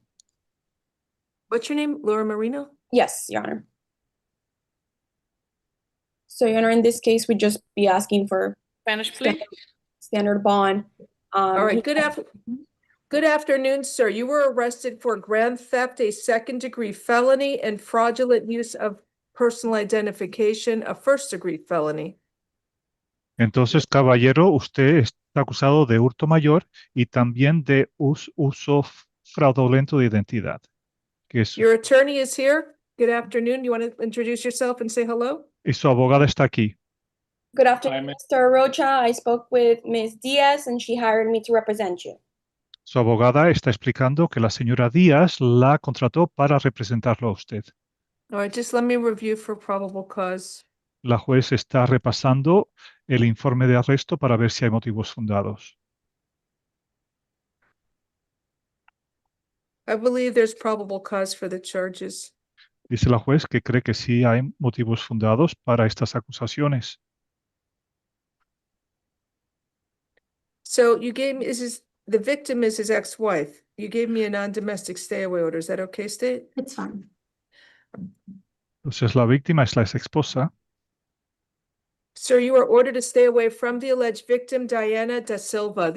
What's your name? Laura Marino? Yes, Your Honor. So, Your Honor, in this case, we'd just be asking for Spanish, please. standard bond. All right, good afternoon, sir. You were arrested for grand theft, a second-degree felony, and fraudulent use of personal identification, a first-degree felony. Entonces, caballero, usted está acusado de hurto mayor y también de uso fraudulento de identidad. Que es, Your attorney is here. Good afternoon. You want to introduce yourself and say hello? y su abogada está aquí. Good afternoon, Mr. Rocha. I spoke with Ms. Diaz and she hired me to represent you. Su abogada está explicando que la señora Díaz la contrató para representarlo a usted. All right, just let me review for probable cause. La juez está repasando el informe de arresto para ver si hay motivos fundados. I believe there's probable cause for the charges. Dice la juez que cree que sí hay motivos fundados para estas acusaciones. So you gave me, the victim is his ex-wife. You gave me a non-domestic stay-away order. Is that okay, State? It's fine. Entonces la víctima es la ex esposa. Sir, you are ordered to stay away from the alleged victim, Diana da Silva.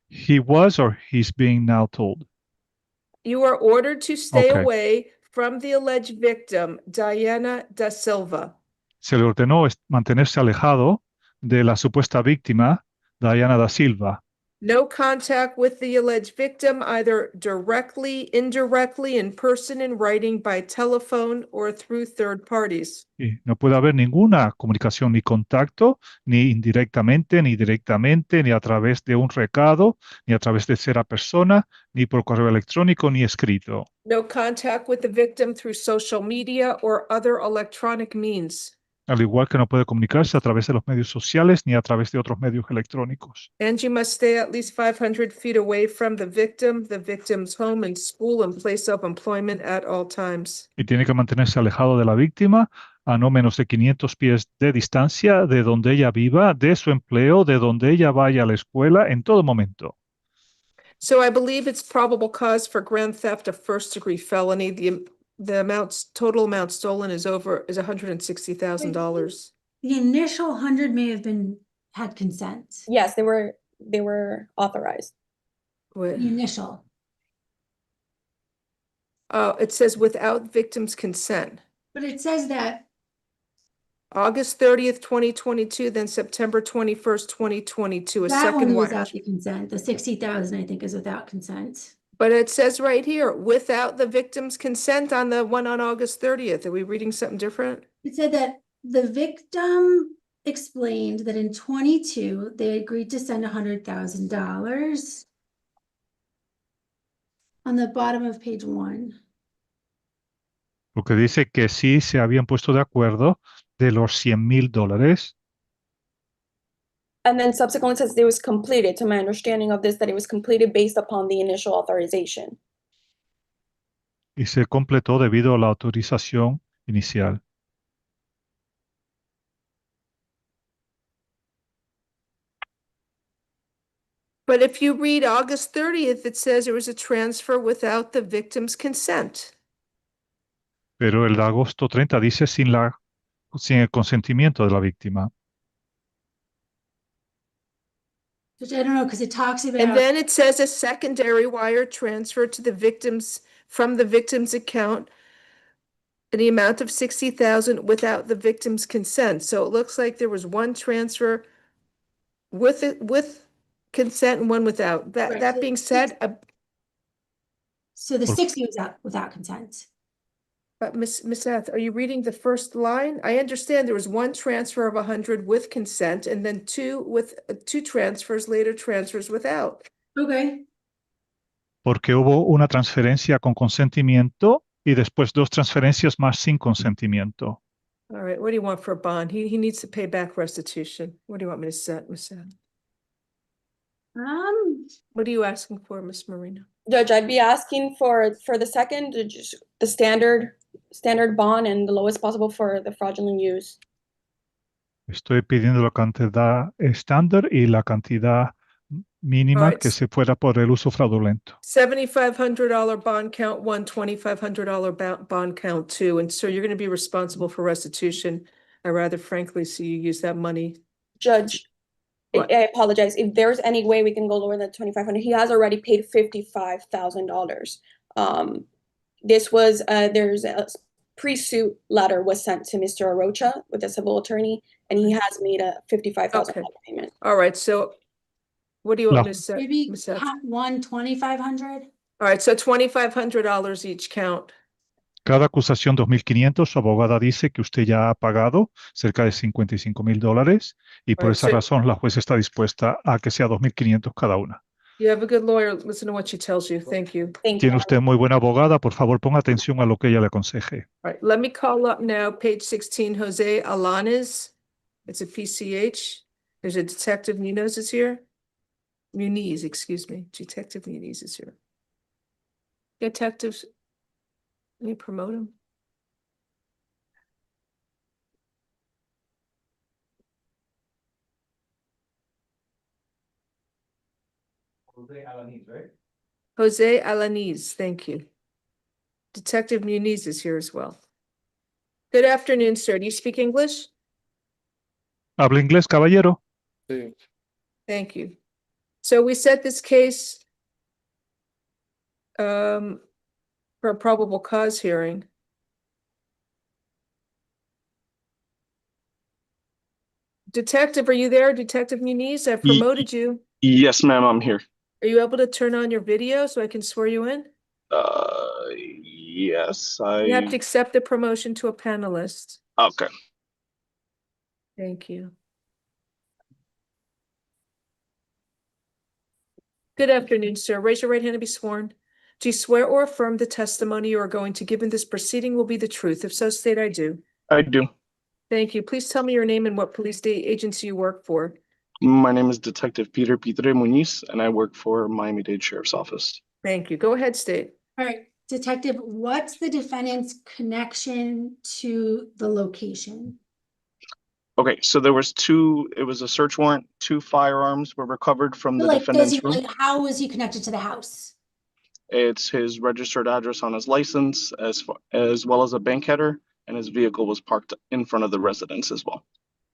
He was or he's being now told. You are ordered to stay Okay. away from the alleged victim, Diana da Silva. Se le ordenó mantenerse alejado de la supuesta víctima, Diana da Silva. No contact with the alleged victim, either directly, indirectly, in person, in writing, by telephone, or through third parties. Y no puede haber ninguna comunicación ni contacto, ni indirectamente, ni directamente, ni a través de un recado, ni a través de tercera persona, ni por correo electrónico, ni escrito. No contact with the victim through social media or other electronic means. Al igual que no puede comunicarse a través de los medios sociales ni a través de otros medios electrónicos. And you must stay at least 500 feet away from the victim's home and school and place of employment at all times. Y tiene que mantenerse alejado de la víctima a no menos de 500 pies de distancia de donde ella viva, de su empleo, de donde ella vaya a la escuela en todo momento. So I believe it's probable cause for grand theft, a first-degree felony. The total amount stolen is $160,000. The initial 100 may have had consent. Yes, they were authorized. The initial. It says without victim's consent. But it says that August 30th, 2022, then September 21st, 2022, a that second one one. without the consent. The 60,000, I think, is without consent. But it says right here, without the victim's consent on the one on August 30th. Are we reading something different? It said that the victim explained that in 22, they agreed to send $100,000 on the bottom of page 1. Porque dice que sí se habían puesto de acuerdo de los $100,000. And then subsequently says it was completed, to my understanding of this, that it was completed based upon the initial authorization. Y se completó debido a la autorización inicial. But if you read August 30th, it says there was a transfer without the victim's consent. Pero el de agosto 30 dice sin el consentimiento de la víctima. Which I don't know, because it talks about. And then it says a secondary wire transfer to the victims from the victim's account in the amount of 60,000 without the victim's consent. So it looks like there was one transfer with consent and one without. Right, That so being said, So the 60 was out without consent. but Miss Seth, are you reading the first line? I understand there was one transfer of 100 with consent and then two transfers, later transfers without. Okay. Porque hubo una transferencia con consentimiento y después dos transferencias más sin consentimiento. All right, what do you want for a bond? He needs to pay back restitution. What do you want me to set, Miss Seth? What are you asking for, Miss Marina? Judge, I'd be asking for the second, just the standard bond and the lowest possible for the fraudulent use. Estoy pidiendo la cantidad estándar y la cantidad mínima Alright. que se fuera por el uso fraudulento. $7,500 bond count one, $2,500 bond count two, and so you're going to be responsible for restitution. I rather frankly see you use that money. Judge, I apologize. If there's any way we can go lower than 2,500, he has already paid $55,000. This was there's a pre-suit letter was sent to Mr. Arocha with a civil attorney, and he has made a $55,000 payment. All right, so what do you want me to say? Maybe Miss Seth? count one, 2,500. All right, so $2,500 each count. Cada acusación 2.500, su abogada dice que usted ya ha pagado cerca de $55,000 y por Right, esa so- razón la jueza está dispuesta a que sea 2.500 cada una. You have a good lawyer. Listen to what she tells you. Thank you. Tiene usted muy buena abogada, por favor ponga atención a lo que ella le aconseje. All right, let me call up now, page 16, Jose Alanes. It's a PCH. There's a Detective Muniz is here. Muniz, excuse me. Detective Muniz is here. Detectives, let me promote him. Jose Alanis, right? Jose Alanis, thank you. Detective Muniz is here as well. Good afternoon, sir. Do you speak English? ¿Habla inglés, caballero? Sí. Thank you. So we set this case for a probable cause hearing. Detective, are you there? Detective Muniz, I've promoted you. Yes, ma'am, I'm here. Are you able to turn on your video so I can swear you in? Yes, You have to accept the promotion to a panelist. Okay. Thank you. Good afternoon, sir. Raise your right hand to be sworn. Do you swear or affirm the testimony you are going to give in this proceeding will be the truth? If so, state I do. I do. Thank you. Please tell me your name and what police agency you work for. My name is Detective Peter Muniz, and I work for Miami-Dade Sheriff's Office. Thank you. Go ahead, state. All right, Detective, what's the defendant's connection to the location? Okay, so there was it was a search warrant, 2 firearms were recovered from the Like, defendant's room. how was he connected to the house? It's his registered address on his license, as well as a bank header, and his vehicle was parked in front of the residence as well.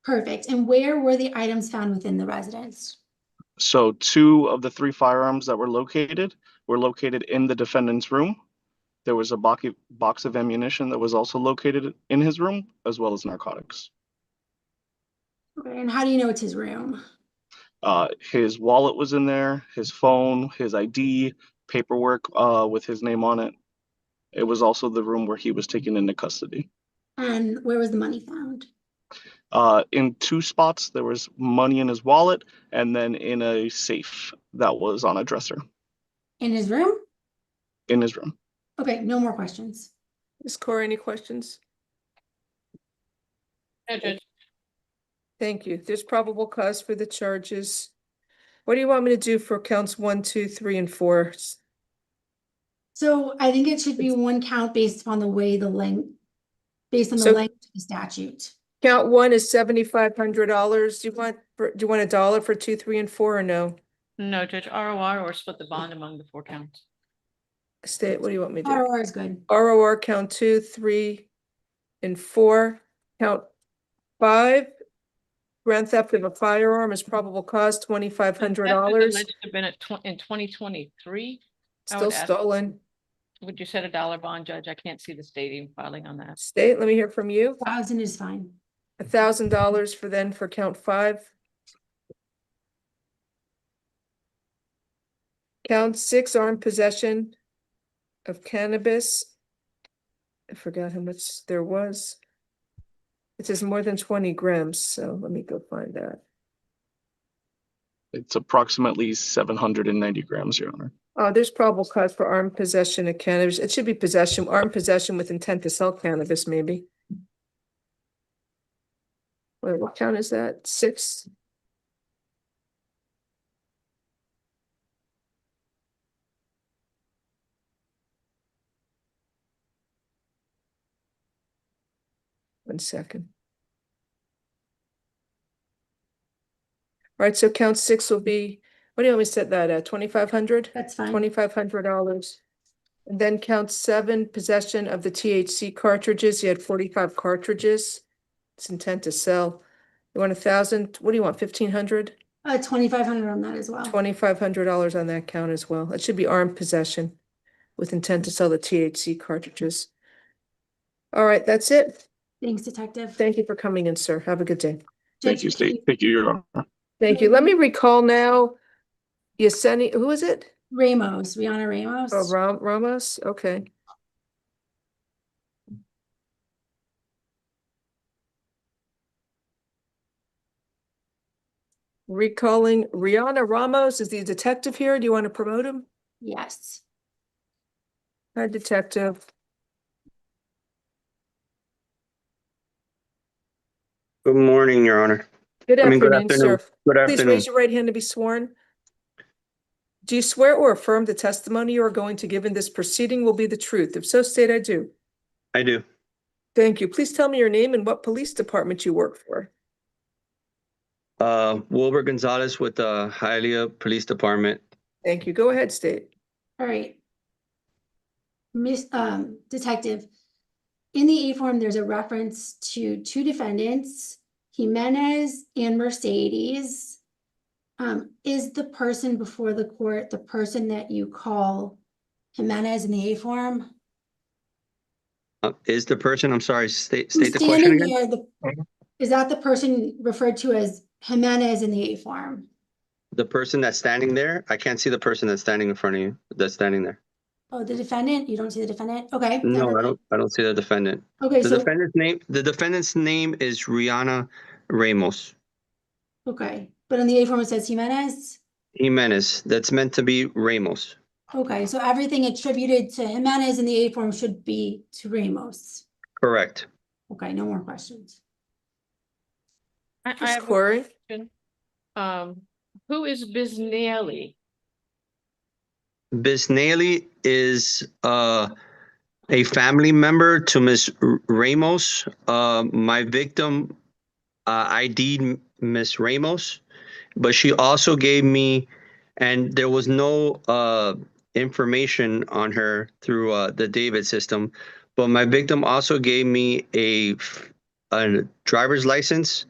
Perfect. And where were the items found within the residence? So 2 of the 3 firearms that were located in the defendant's room. There was a box of ammunition that was also located in his room, as well as narcotics. Okay, and how do you know it's his room? His wallet was in there, his phone, his ID, paperwork with his name on it. It was also the room where he was taken into custody. And where was the money found? In 2 spots, there was money in his wallet, and then in a safe that was on a dresser. In his room? In his room. Okay, no more questions. Ms. Cora, any questions? No, Judge. Thank you. There's probable cause for the charges. What do you want me to do for counts 1, 2, 3, and 4? So I think it should be one count based on the length of the statute. Count 1 is $7,500. Do you want $1 for 2, 3, and 4 or no? No, Judge, ROR or split the bond among the 4 counts. State, what do you want me to do? ROR is good. ROR count 2, 3, and 4. Count 5 Grand theft of a firearm is probable cause, $2,500. Alleged to have been in 2023. Still stolen. Would you set a dollar bond, Judge? I can't see the stating filing on that. State, let me hear from you. 1,000 is fine. $1,000 for count 5. Count 6, armed possession of cannabis. I forgot how much there was. It says more than 20 grams, so let me go find that. It's approximately 790 grams, Your Honor. Oh, there's probable cause for armed possession of cannabis. It should be possession, armed possession with intent to sell cannabis, maybe. Wait, what count is that? 6? One second. All right, so count 6 will be, what do you want me to set that at? 2,500? That's fine. $2,500. And then count 7, possession of the THC cartridges. You had 45 cartridges. It's intent to sell. You want 1,000? What do you want? 1,500? 2,500 on that as well. $2,500 on that count as well. It should be armed possession with intent to sell the THC cartridges. All right, that's it. Thanks, Detective. Thank you for coming in, sir. Have a good day. Thank you, State. Thank you, Your Honor. Thank you. Let me recall now. Yesenia, who is it? Ramos, Rihanna Ramos. Oh, Ramos. Okay. Recalling Rihanna Ramos. Is the detective here? Do you want to promote him? Yes. Hi, detective. Good morning, Your Honor. Good I mean, afternoon, sir. Good Please afternoon. raise your right hand to be sworn. Do you swear or affirm the testimony you are going to give in this proceeding will be the truth? If so, state I do. I do. Thank you. Please tell me your name and what police department you work for. Wilbur Gonzalez with the Hialeah Police Department. Thank you. Go ahead, state. All right. Detective, in the A form, there's a reference to 2 defendants, Jimenez and Mercedes. Is the person before the court the person that you call Jimenez in the A form? Is the person, I'm sorry, state Who's the question standing again? there, is that the person referred to as Jimenez in the A form? The person that's standing there? I can't see the person that's standing in front of you, that's standing there. Oh, the defendant? You don't see the defendant? Okay. No, never I don't see the defendant. Okay, The so- defendant's name is Rihanna Ramos. Okay, but in the A form it says Jimenez? Jimenez, that's meant to be Ramos. Okay, so everything attributed to Jimenez in the A form should be to Ramos. Correct. Okay, no more questions. I have a Corey. question. Who is Biznali? Biznali is a family member to Miss Ramos. My victim ID'd Miss Ramos, but she also gave me, and there was no information on her through the David system, but my victim also gave me a driver's license,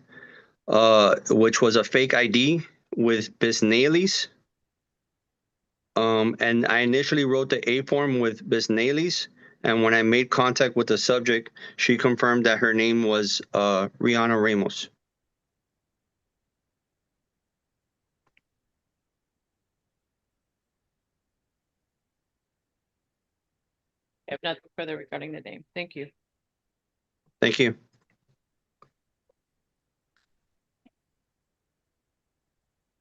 which was a fake ID with Biznali's. And I initially wrote the A form with Biznali's, and when I made contact with the subject, she confirmed that her name was Rihanna Ramos. I have nothing further regarding the name. Thank you. Thank you.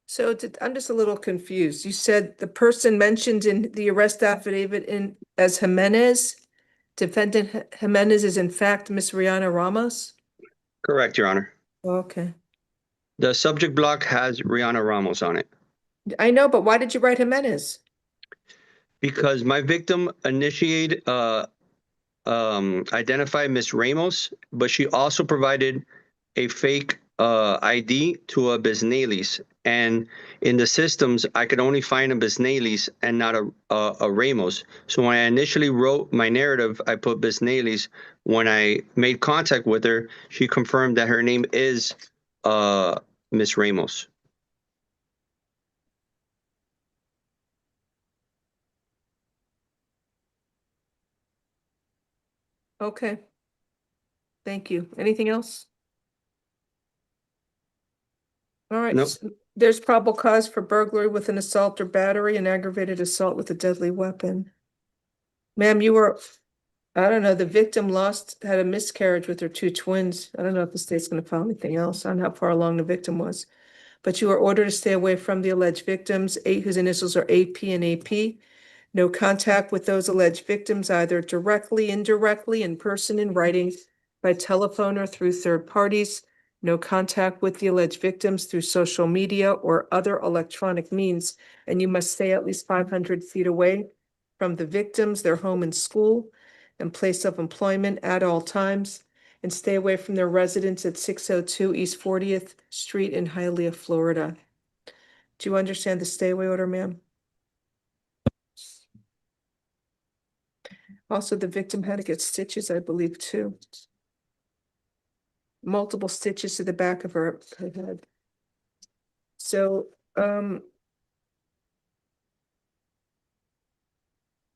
So I'm just a little confused. You said the person mentioned in the arrest affidavit as Jimenez, defendant Jimenez is in fact Miss Rihanna Ramos? Correct, Your Honor. Okay. The subject block has Rihanna Ramos on it. I know, but why did you write Jimenez? Because my victim identified Miss Ramos, but she also provided a fake ID to a Biznali's. And in the systems, I could only find a Biznali's and not a Ramos. So when I initially wrote my narrative, I put Biznali's. When I made contact with her, she confirmed that her name is Ms. Ramos. Okay. Thank you. Anything else? All right, Nope. there's probable cause for burglary with an assault or battery and aggravated assault with a deadly weapon. Ma'am, you were, I don't know, the victim had a miscarriage with her two twins. I don't know if the state's gonna file anything else on how far along the victim was. But you were ordered to stay away from the alleged victims, whose initials are AP and AP. No contact with those alleged victims, either directly, indirectly, in person, in writing, by telephone or through third parties. No contact with the alleged victims through social media or other electronic means, and you must stay at least 500 feet away from the victims, their home and school, and place of employment at all times, and stay away from their residence at 602 East 40th Street in Hialeah, Florida. Do you understand the stay away order, ma'am? Also, the victim had to get stitches, I believe, too. Multiple stitches to the back of her head. So,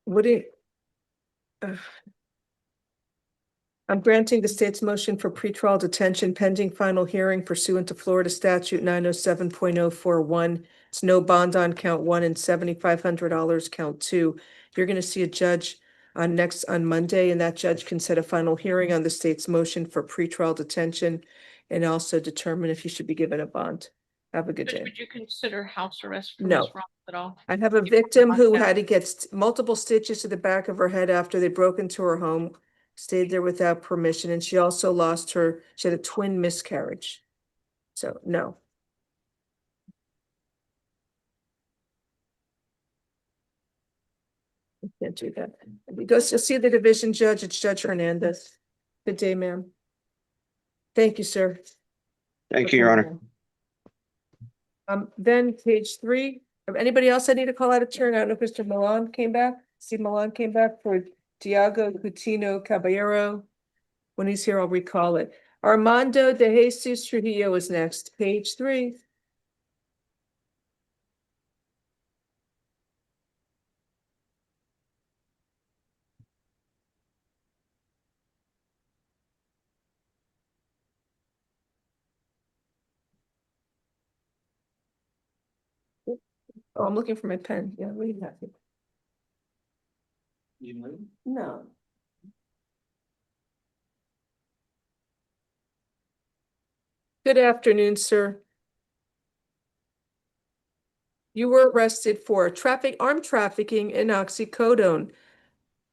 would it, I'm granting the state's motion for pretrial detention pending final hearing pursuant to Florida statute 907.041. It's no bond on count 1 and $7,500 count 2. You're going to see a judge on Monday, and that judge can set a final hearing on the state's motion for pretrial detention and also determine if you should be given a bond. Have a good day. Would you consider house arrest for No. Ms. Ramos at all? I have a victim who had to get multiple stitches to the back of her head after they broke into her home, stayed there without permission, and she also she had a twin miscarriage. So, no. I can't do that. You'll see the division judge, it's Judge Hernandez. Good day, ma'am. Thank you, sir. Thank you, Your Honor. Then page 3. Anybody else I need to call out of turn? I don't know if Mr. Milan came back. Steve Milan came back for Diego Coutinho Caballero. When he's here, I'll recall it. Armando de Jesus Trujillo is next, page 3. Oh, I'm looking for my pen. Yeah, what do you have here? No. Good afternoon, sir. You were arrested for armed trafficking in oxycodone,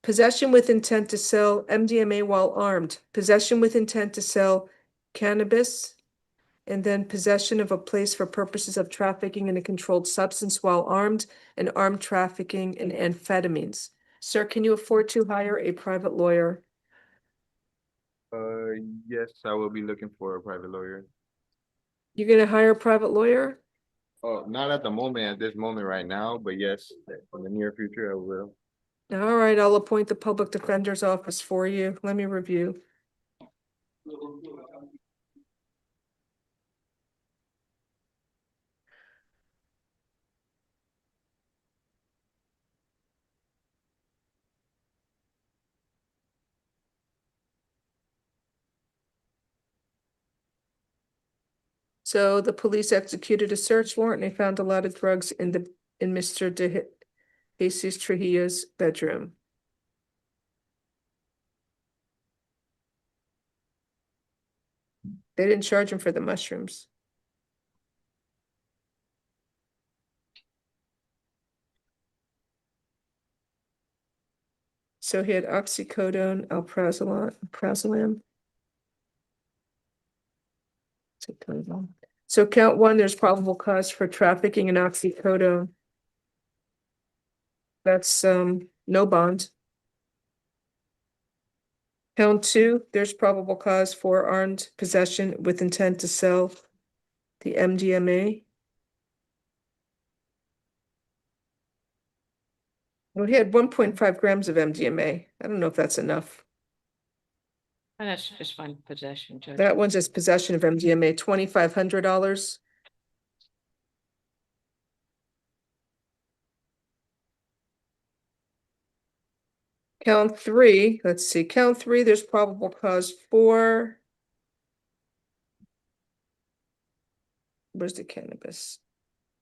possession with intent to sell MDMA while armed, possession with intent to sell cannabis, and then possession of a place for purposes of trafficking in a controlled substance while armed, and armed trafficking in amphetamines. Sir, can you afford to hire a private lawyer? Yes, I will be looking for a private lawyer. You're gonna hire a private lawyer? Oh, not at the moment, at this moment right now, but yes, in the near future, I will. All right, I'll appoint the public defender's office for you. Let me review. So the police executed a search warrant and they found a lot of drugs in Mr. De Jesus Trujillo's bedroom. They didn't charge him for the mushrooms. So he had oxycodone, alprazolam. So count 1, there's probable cause for trafficking in oxycodone. That's no bond. Count 2, there's probable cause for armed possession with intent to sell the MDMA. Well, he had 1.5 grams of MDMA. I don't know if that's enough. And that's just fine possession, Judge. That one's just possession of MDMA, $2,500. Count three, let's see, count three, there's probable cause for. Where's the cannabis?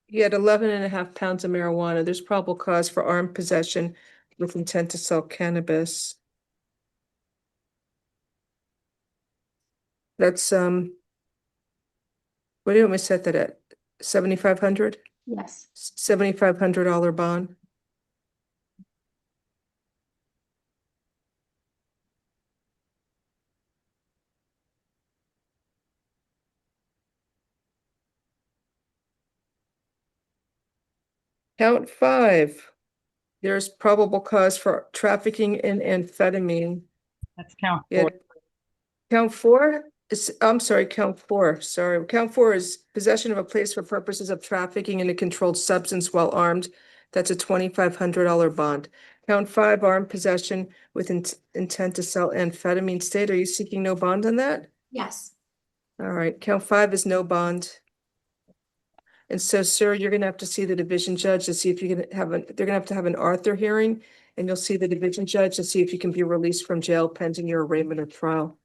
He had 11.5 pounds of marijuana. There's probable cause for armed possession with intent to sell cannabis. That's, what do you want me to set that at? 7,500? Yes. $7,500 bond. Count five. There's probable cause for trafficking in amphetamine. That's count Yeah. four. Count four is, I'm sorry, count four, sorry. Count four is possession of a place for purposes of trafficking in a controlled substance while armed. That's a $2,500 bond. Count five, armed possession with intent to sell amphetamine. State, are you seeking no bond on that? Yes. All right, count five is no bond. And so, sir, you're gonna have to see the division judge to see if you can have they're gonna have to have an Arthur hearing, and you'll see the division judge to see if you can be released from jail pending your arraignment or trial.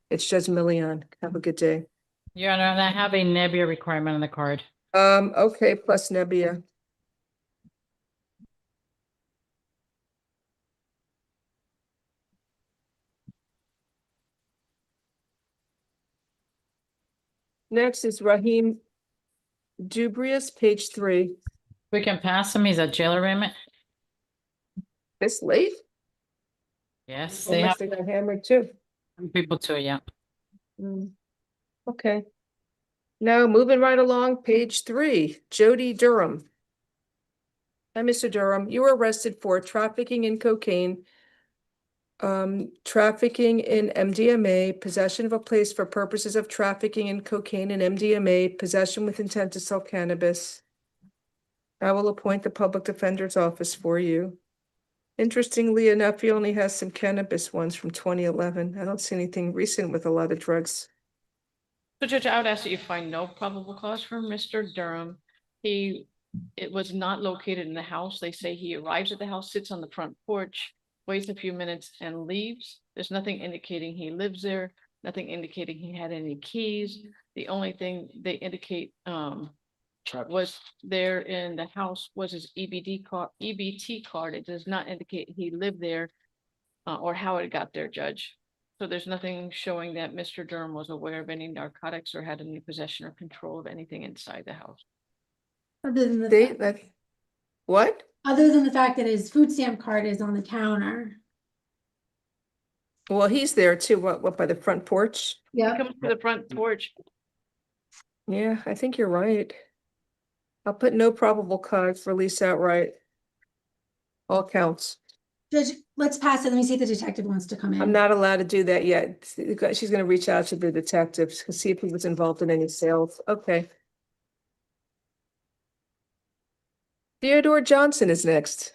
It's Judge Millian. Have a good day. Your Honor, and I have a Nebbia requirement on the card. Okay, plus Nebbia. Next is Raheem Dubrius, page 3. We can pass him. He's a jail arraignment. This late? Yes, They they have must have got hammered too. people too, yeah. Okay. Now, moving right along, page 3, Jody Durham. Hi, Mr. Durham. You were arrested for trafficking in cocaine, trafficking in MDMA, possession of a place for purposes of trafficking in cocaine and MDMA, possession with intent to sell cannabis. I will appoint the public defender's office for you. Interestingly enough, he only has some cannabis ones from 2011. I don't see anything recent with a lot of drugs. So Judge, I would ask that you find no probable cause for Mr. Durham. It was not located in the house. They say he arrives at the house, sits on the front porch, waits a few minutes and leaves. There's nothing indicating he lives there, nothing indicating he had any keys. The only thing they indicate was there in the house was his EBT card. It does not indicate he lived there or how it got there, Judge. So there's nothing showing that Mr. Durham was aware of any narcotics or had any possession or control of anything inside the house. Other than the What? Other than the fact that his food stamp card is on the counter. Well, he's there too. What by the front porch? Yeah. He comes to the front porch. Yeah, I think you're right. I'll put no probable cause, release outright. All counts. Judge, let's pass it. Let me see if the detective wants to come in. I'm not allowed to do that yet. She's gonna reach out to the detectives to see if he was involved in any sales. Okay. Theodore Johnson is next.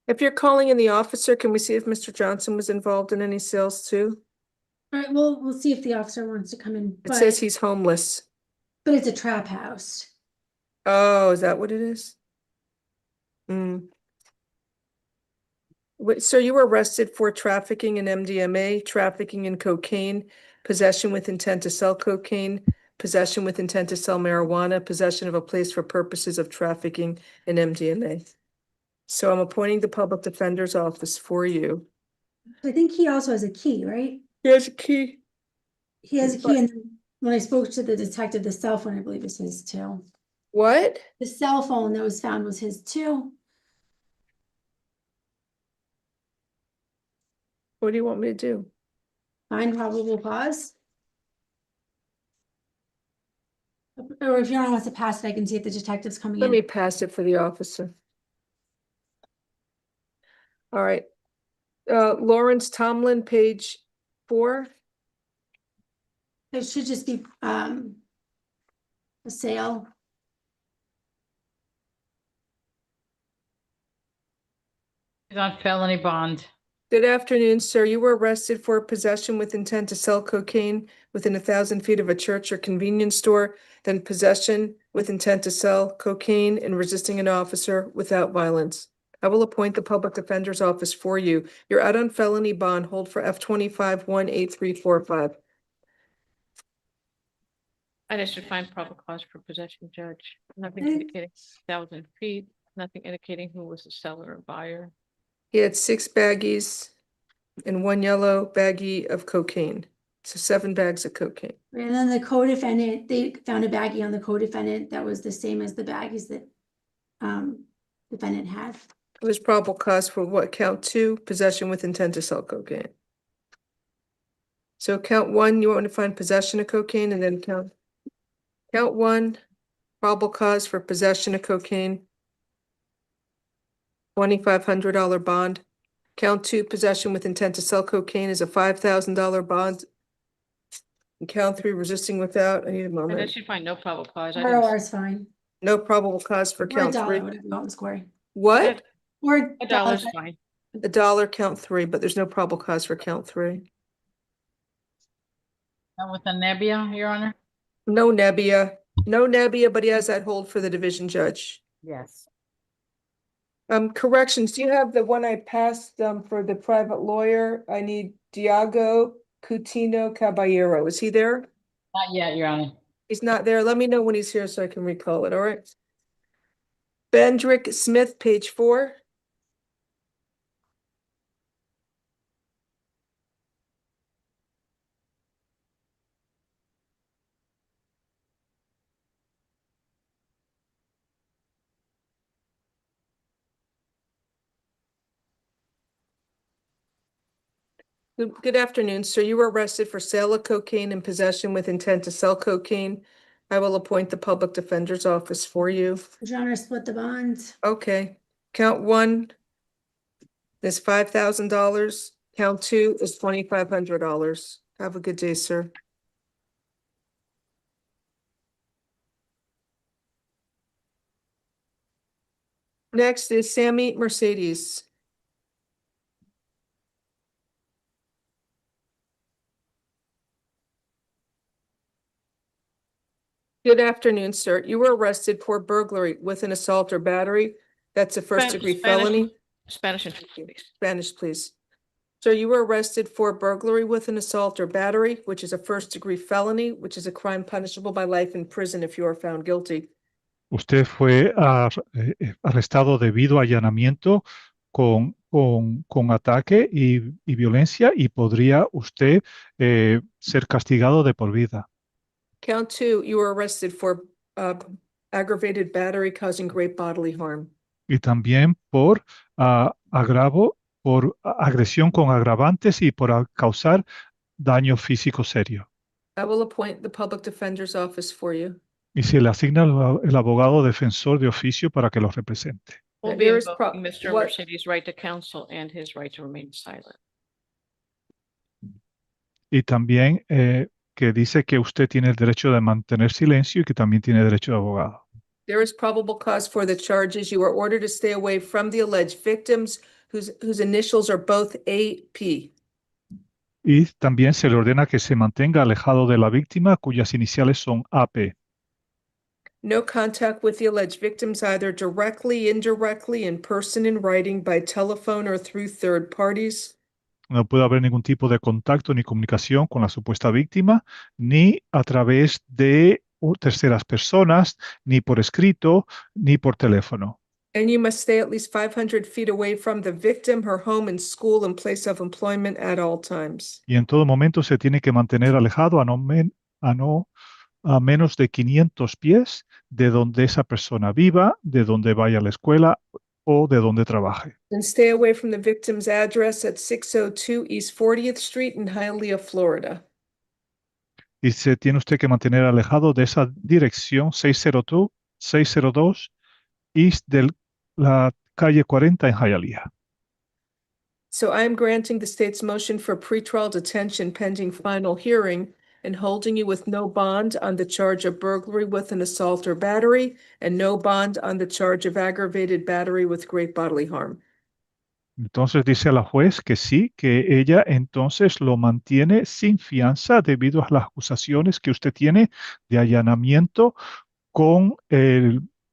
If you're calling in the officer, can we see if Mr. Johnson was involved in any sales too? All right, well, we'll see if the officer wants to come in. It says he's homeless. But it's a trap house. Oh, is that what it is? Wait, so you were arrested for trafficking in MDMA, trafficking in cocaine, possession with intent to sell cocaine, possession with intent to sell marijuana, possession of a place for purposes of trafficking in MDMA. So I'm appointing the public defender's office for you. I think he also has a key, right? He has a key. He has a key, and when I spoke to the detective, the cell phone, I believe, is his too. What? The cell phone that was found was his too. What do you want me to do? Find probable cause. Or if you don't want to pass it, I can see if the detective's coming Let in. me pass it for the officer. All right. Lawrence Tomlin, page 4. It should just be, a sale. He's on felony bond. Good afternoon, sir. You were arrested for possession with intent to sell cocaine within 1,000 feet of a church or convenience store, then possession with intent to sell cocaine and resisting an officer without violence. I will appoint the public defender's office for you. You're out on felony bond. Hold for F25 18345. And I should find probable cause for possession, Judge. Nothing Mm. indicating 1,000 feet, nothing indicating who was the seller or buyer. He had 6 baggies and 1 yellow baggie of cocaine. So 7 bags of cocaine. And then the co-defendant, they found a baggie on the co-defendant that was the same as the baggies that, defendant had. There's probable cause for what? Count 2, possession with intent to sell cocaine. So count 1, you want to find possession of cocaine, and then count 1, probable cause for possession of cocaine. $2,500 bond. Count 2, possession with intent to sell cocaine is a $5,000 bond. And count 3, resisting without, I need a And I moment. should find no probable cause. I didn't ROR is fine. No probable cause for Or a count dollar, 3. whatever you want to score. What? Or A dollar's fine. $1, count 3, but there's no probable cause for count 3. Not with the Nebbia, Your Honor? No Nebbia, but he has that hold for the division judge. Yes. Corrections, do you have the one I passed, for the private lawyer? I need Diago Coutinho Caballero. Is he there? Not yet, Your Honor. He's not there. Let me know when he's here so I can recall it, all right? Bendrick Smith, page 4. Good afternoon, sir. You were arrested for sale of cocaine and possession with intent to sell cocaine. I will appoint the public defender's office for you. Your Honor, split the bond. Okay. Count 1 is $5,000. Count 2 is $2,500. Have a good day, sir. Next is Sammy Mercedes. Good afternoon, sir. You were arrested for burglary with an assault or battery. That's a first-degree felony. Spanish and please. Spanish, please. Sir, you were arrested for burglary with an assault or battery, which is a first-degree felony, which is a crime punishable by life in prison if you are found guilty. Usted fue arrestado debido a allanamiento con ataque y violencia y podría usted ser castigado de por vida. Count 2, you were arrested for aggravated battery causing great bodily harm. Y también por agresión con agravantes y por causar daño físico serio. I will appoint the public defender's office for you. Y se le asigna el abogado defensor de oficio para que lo represente. We'll be invoking Mr. Mercedes' right to counsel and his right to remain silent. Y también que dice que usted tiene el derecho de mantener silencio y que también tiene derecho de abogado. There is probable cause for the charges. You are ordered to stay away from the alleged victims whose initials are both AP. Y también se le ordena que se mantenga alejado de la víctima cuyas iniciales son AP. No contact with the alleged victims either directly, indirectly, in person, in writing, by telephone, or through third parties. No puede haber ningún tipo de contacto ni comunicación con la supuesta víctima, ni a través de terceras personas, ni por escrito, ni por teléfono. And you must stay at least 500 feet away from the victim, her home and school and place of employment at all times. Y en todo momento se tiene que mantener alejado a menos de 500 pies de donde esa persona viva, de donde vaya a la escuela o de donde trabaje. And stay away from the victim's address at 602 East 40th Street in Hialeah, Florida. y se tiene usted que mantener alejado de esa dirección 602 East de la calle 40 en Hialeah. So I am granting the state's motion for pretrial detention pending final hearing and holding you with no bond on the charge of burglary with an assault or battery and no bond on the charge of aggravated battery with great bodily harm. Entonces dice a la juez que sí, que ella entonces lo mantiene sin fianza debido a las acusaciones que usted tiene de allanamiento con,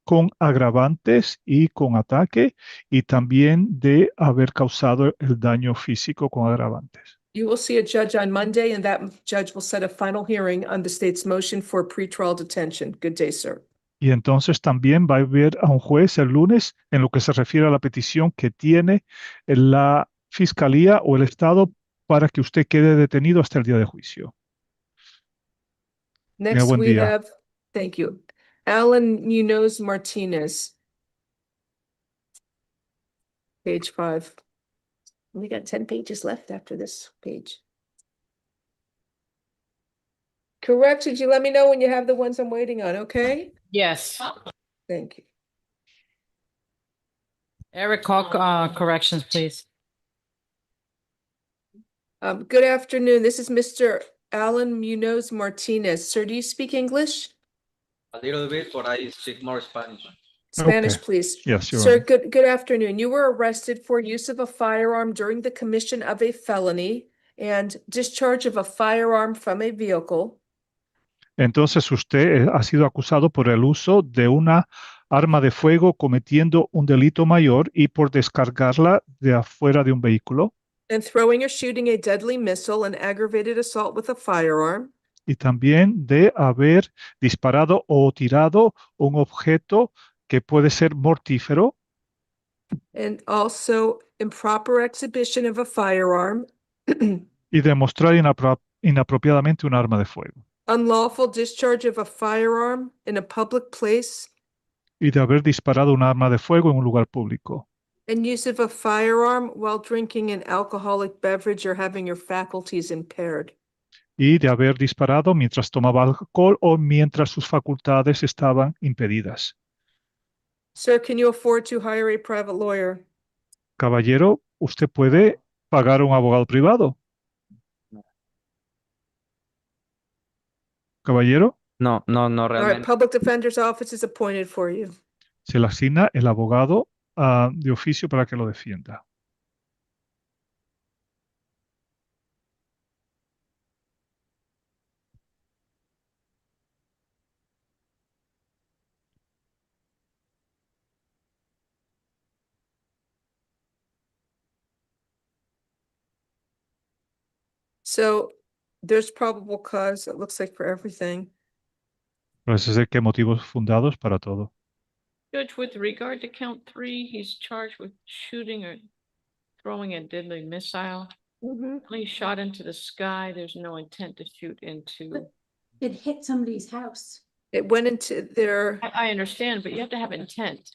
con agravantes y con ataque y también de haber causado el daño físico con agravantes. You will see a judge on Monday and that judge will set a final hearing on the state's motion for pretrial detention. Good day, sir. Y entonces también va a haber a un juez el lunes en lo que se refiere a la petición que tiene la fiscalía o el Estado para que usted quede detenido hasta el día de juicio. Tenga Next buen we día. have, thank you, Alan Munoz Martinez. Page 5. We got 10 pages left after this page. Correct, did you let me know when you have the ones I'm waiting on, okay? Yes. Thank you. Eric, call corrections, please. Good afternoon, this is Mr. Alan Munoz Martinez. Sir, do you speak English? A little bit, but I speak more Spanish. Spanish, Okay. please. Yes, Your Sir, Honor. good afternoon. You were arrested for use of a firearm during the commission of a felony and discharge of a firearm from a vehicle. Entonces usted ha sido acusado por el uso de una arma de fuego cometiendo un delito mayor y por descargarla de afuera de un vehículo And throwing or shooting a deadly missile and aggravated assault with a firearm. y también de haber disparado o tirado un objeto que puede ser mortífero And also improper exhibition of a firearm. y demostrar inapropiadamente un arma de fuego Unlawful discharge of a firearm in a public place. y de haber disparado un arma de fuego en un lugar público And use of a firearm while drinking an alcoholic beverage or having your faculties impaired. y de haber disparado mientras tomaba alcohol o mientras sus facultades estaban impedidas. Sir, can you afford to hire a private lawyer? Caballero, ¿usted puede pagar un abogado privado? Caballero, No, no, no All right, realmente. public defender's office is appointed for you. se le asigna el abogado de oficio para que lo defienda. So there's probable cause, it looks like, for everything. Parece ser que hay motivos fundados para todo. Judge, with regard to count 3, he's charged with shooting or throwing a deadly missile. Mhm. He shot into the sky. There's no intent to shoot into. It hit somebody's house. It went into their, I understand, but you have to have intent.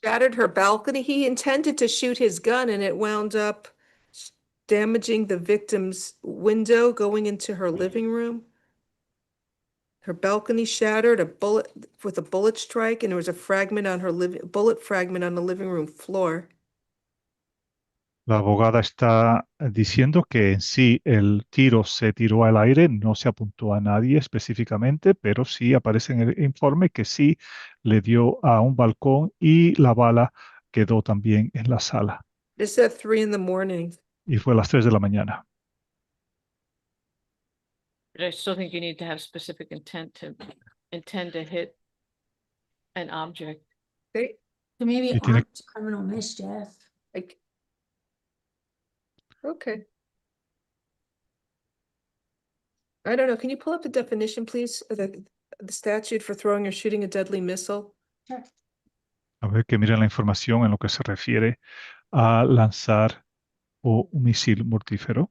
shattered her balcony. He intended to shoot his gun and it wound up damaging the victim's window going into her living room. Her balcony shattered, a bullet with a bullet strike, and there was a fragment on her bullet fragment on the living room floor. La abogada está diciendo que en sí el tiro se tiró al aire, no se apuntó a nadie específicamente, pero sí aparece en el informe que sí le dio a un balcón y la bala quedó también en la sala. It's at 3 in the morning. Y fue a las 3 de la mañana. But I still think you need to have specific intent to intend to hit an object. Okay. So maybe Y tiene- armed criminal mischief. Like, okay. I don't know. Can you pull up the definition, please? Of the statute for throwing or shooting a deadly missile? Sure. A ver que miren la información en lo que se refiere a lanzar un misil mortífero.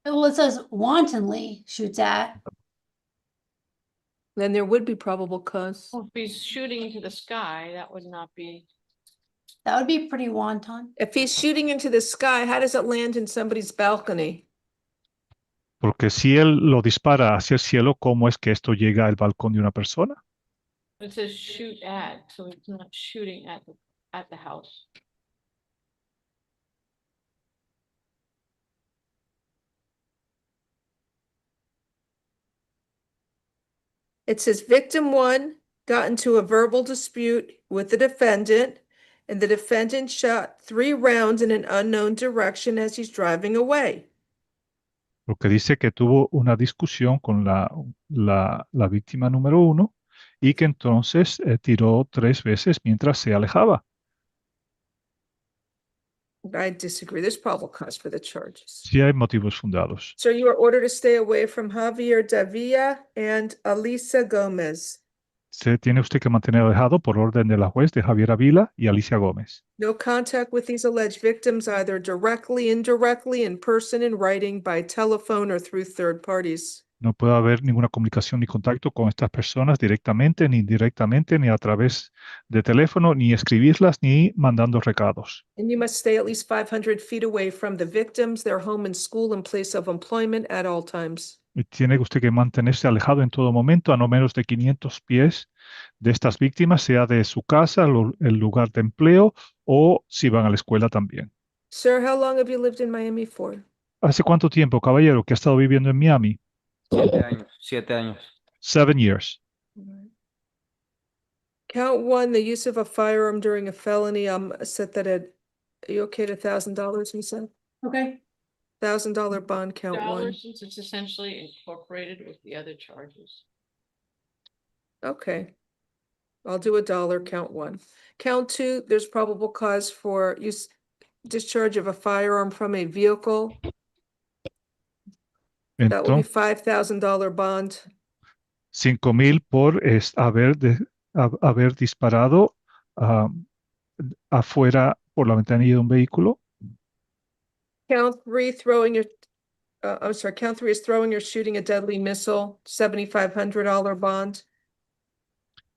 Well, it says wantonly shoots at. Then there would be probable cause. Well, if he's shooting into the sky, that would not be. That would be pretty wanton. If he's shooting into the sky, how does it land in somebody's balcony? Porque si él lo dispara hacia el cielo, ¿cómo es que esto llega al balcón de una persona? It says shoot at, so it's not shooting at the house. It says victim one got into a verbal dispute with the defendant, and the defendant shot 3 rounds in an unknown direction as he's driving away. Porque dice que tuvo una discusión con la víctima número 1 y que entonces tiró 3 veces mientras se alejaba. I disagree. There's probable cause for the charges. Sí hay motivos fundados. So you are ordered to stay away from Javier Davila and Alisa Gomez. Se tiene usted que mantener alejado por orden de la juez de Javier Avila y Alicia Gómez. No contact with these alleged victims either directly, indirectly, in person, in writing, by telephone, or through third parties. No puede haber ninguna comunicación ni contacto con estas personas directamente, ni indirectamente, ni a través de teléfono, ni escribirlas, ni mandando recados. And you must stay at least 500 feet away from the victims, their home and school and place of employment at all times. Y tiene usted que mantenerse alejado en todo momento a no menos de 500 pies de estas víctimas, sea de su casa, el lugar de empleo o si van a la escuela también. Sir, how long have you lived in Miami for? ¿Hace cuánto tiempo, caballero, que ha estado viviendo en Miami? 7 años, 7 años. 7 years. Count 1, the use of a firearm during a felony. Set that at, are you okay to $1,000, you said? Okay. $1,000 bond, count 1. Dollars, since it's essentially incorporated with the other charges. Okay. I'll do $1, count 1. Count 2, there's probable cause for use, discharge of a firearm from a vehicle. That will be Entonces, $5,000 bond. 5,000 por haber disparado afuera por la ventanilla de un vehículo. Count 3, throwing your, I'm sorry, count 3 is throwing or shooting a deadly missile, $7,500 bond.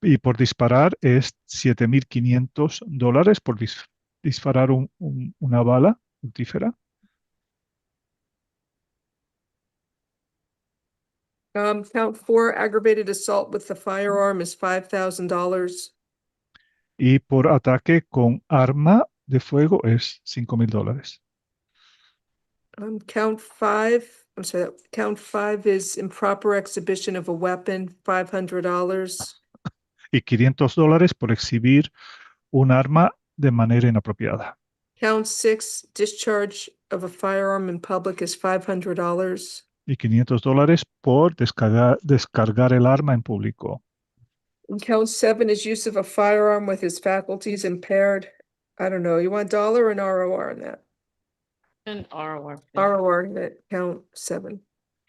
Y por disparar es $7,500 por disparar una bala fructífera. Count 4, aggravated assault with the firearm is $5,000. Y por ataque con arma de fuego es $5,000. Count 5, I'm sorry, count 5 is improper exhibition of a weapon, $500. Y $500 por exhibir un arma de manera inapropiada. Count 6, discharge of a firearm in public is $500. Y $500 por descargar el arma en público. And count 7 is use of a firearm with his faculties impaired. I don't know, you want $1 or an ROR on that? And ROR. ROR, that count 7.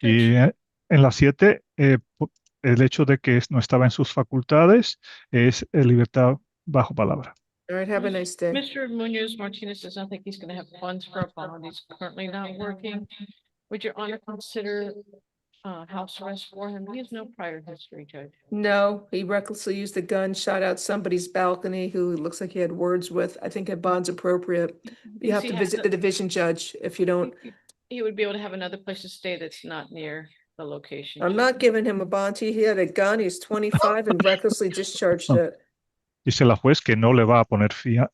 Y en la 7, el hecho de que no estaba en sus facultades es libertad bajo palabra. All right, have a nice day. Mr. Munoz Martinez does not think he's gonna have funds for a bond. He's currently not working. Would your honor consider house arrest for him? He has no prior history, Judge. No, he recklessly used a gun, shot out somebody's balcony who looks like he had words with. I think a bond's appropriate. You have He to has visit a- the division judge if you don't. He would be able to have another place to stay that's not near the location. I'm not giving him a bond. He had a gun, he's 25 and recklessly discharged it. Dice la juez que no le va a poner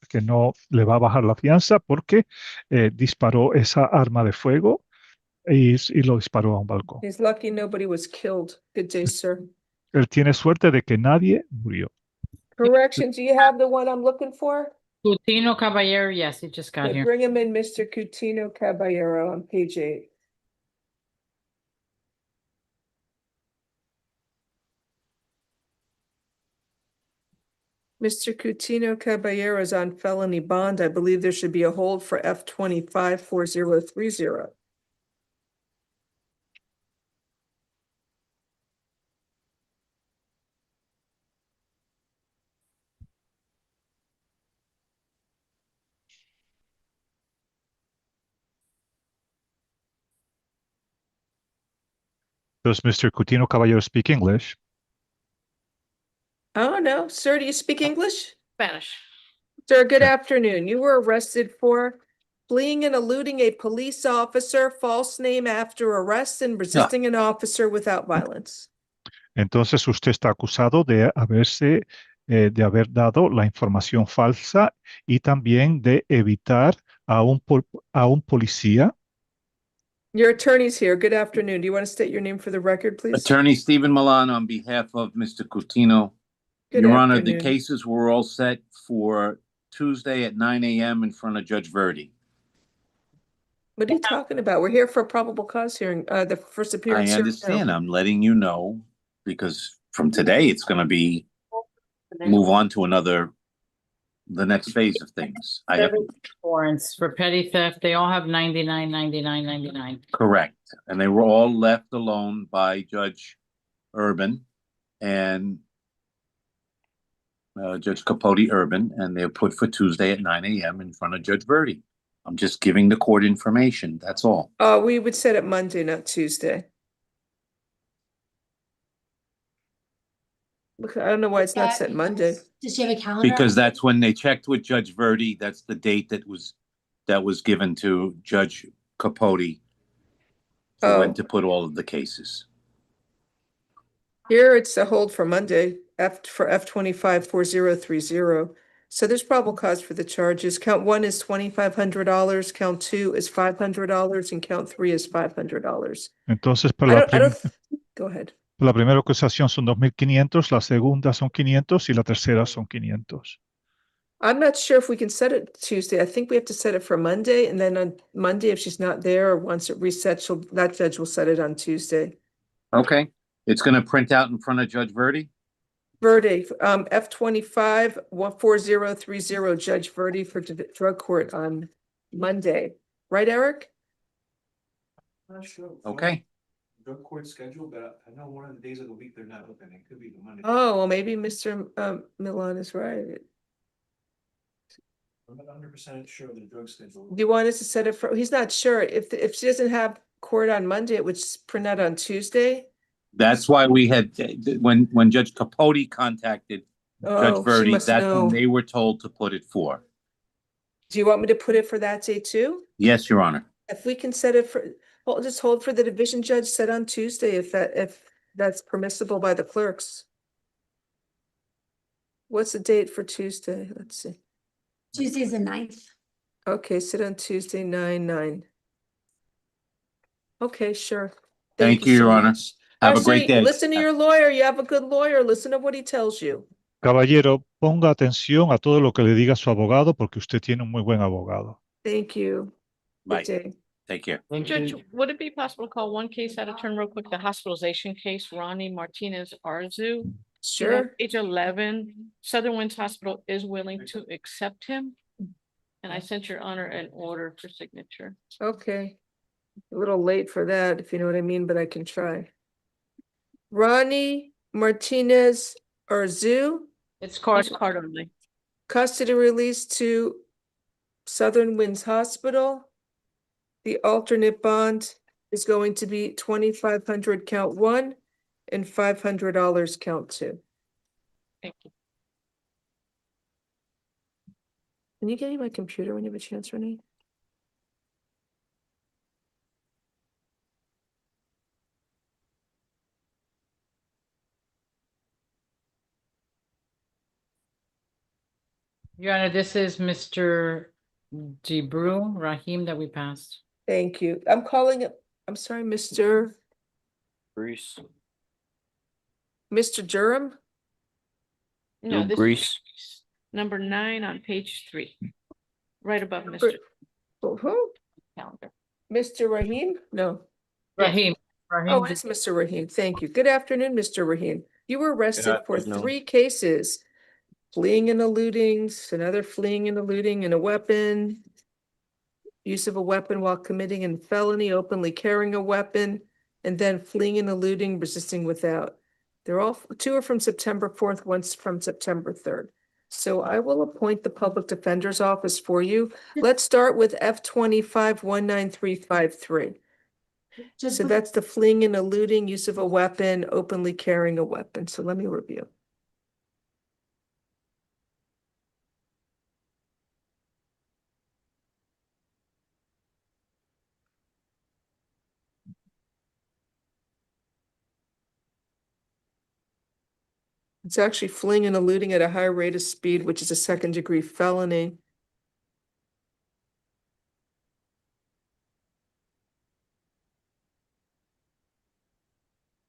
que no le va a bajar la fianza porque disparó esa arma de fuego y lo disparó a un balcón. He's lucky nobody was killed. Good day, sir. Él tiene suerte de que nadie murió. Correction, do you have the one I'm looking for? Cutino Caballero, yes, he just got Okay, here. bring him in, Mr. Cutino Caballero on page 8. Mr. Cutino Caballero is on felony bond. I believe there should be a hold for F254030. Does Mr. Coutinho Caballero speak English? Oh, no. Sir, do you speak English? Spanish. Sir, good afternoon. You were arrested for fleeing and eluding a police officer, false name after arrest, and resisting an officer without violence. Entonces usted está acusado de de haber dado la información falsa y también de evitar a a un policía. Your attorney's here. Good afternoon. Do you want to state your name for the record, please? Attorney Stephen Milan on behalf of Mr. Coutinho. Good Your Honor, the afternoon. cases were all set for Tuesday at 9 a.m. in front of Judge Verdi. What are you talking about? We're here for a probable cause hearing, the first appearance. I here. understand. No. I'm letting you know because from today it's going to be move on to the next phase of things. I have Warrants for petty theft. They all have 99, 99, 99. correct, and they were all left alone by Judge Urban and Judge Capote Urban, and they're put for Tuesday at 9 a.m. in front of Judge Verdi. I'm just giving the court information. That's all. We would set it Monday, not Tuesday. Look, I don't know why it's not set Monday. Does she have a calendar? Because that's when they checked with Judge Verdi. That's the date that was given to Judge Capote for when to put all of the cases. Here it's a hold for Monday, F254030. So there's probable cause for the charges. Count 1 is $2,500, count 2 is $500, and count 3 is $500. Entonces, Go ahead. la primera acusación son 2.500, la segunda son 500 y la tercera son 500. I'm not sure if we can set it Tuesday. I think we have to set it for Monday, and then on Monday, if she's not there or wants it reset, that judge will set it on Tuesday. Okay. It's going to print out in front of Judge Verdi? Verdi, F254030, Judge Verdi for drug court on Monday. Right, Eric? Not sure. Okay. Drug court schedule, but I know one of the days of the week they're not open. It could be the Monday. Oh, well, maybe Mr. Milan is right. I'm not 100% sure of the drug schedule. Do you want us to set it for, he's not sure. If she doesn't have court on Monday, it would print out on Tuesday. That's why we had, when Judge Capote contacted Judge Verdi, that's when they were told to put it for. Do you want me to put it for that day too? Yes, Your Honor. If we can set it for, well, just hold for the division judge set on Tuesday if that's permissible by the clerks. What's the date for Tuesday? Let's see. Tuesday's the 9th. Okay, sit on Tuesday, 9/9. Okay, sure. Thank you, so Your Honor. much. Have a Actually, great day. Listen to your lawyer. You have a good lawyer. Listen to what he tells you. Caballero, ponga atención a todo lo que le diga su abogado porque usted tiene un muy buen abogado. Thank you. Bye. Good day. Take care. Judge, would it be possible to call one case at a turn real quick? The hospitalization case, Ronnie Martinez Arzu. Sure. Age 11, Southern Winds Hospital is willing to accept him. And I sent Your Honor an order for signature. Okay. A little late for that, if you know what I mean, but I can try. Ronnie Martinez Arzu. It's card only. Custody release to Southern Winds Hospital. The alternate bond is going to be $2,500 count 1 and $500 count 2. Thank you. Can you get me my computer when you have a chance, Renee? Your Honor, this is Mr. Brew Rahim that we passed. Thank you. I'm calling it, I'm sorry, Mr. Greece. Mr. Durham? No, this Greece. is number 9 on page 3. Right above Mr. Who? Calendar. Mr. Rahim? No. Rahim. Oh, it's Mr. Rahim. Thank you. Good afternoon, Mr. Rahim. You were arrested for afternoon. 3 cases. Fleeing and eluding, another fleeing and eluding, and a weapon. Use of a weapon while committing a felony, openly carrying a weapon, and then fleeing and eluding, resisting without. They're all, 2 are from September 4th, one's from September 3rd. So I will appoint the public defender's office for you. Let's start with F25-19353. So that's the fleeing and eluding, use of a weapon, openly carrying a weapon. So let me review. It's actually fleeing and eluding at a high rate of speed, which is a second-degree felony.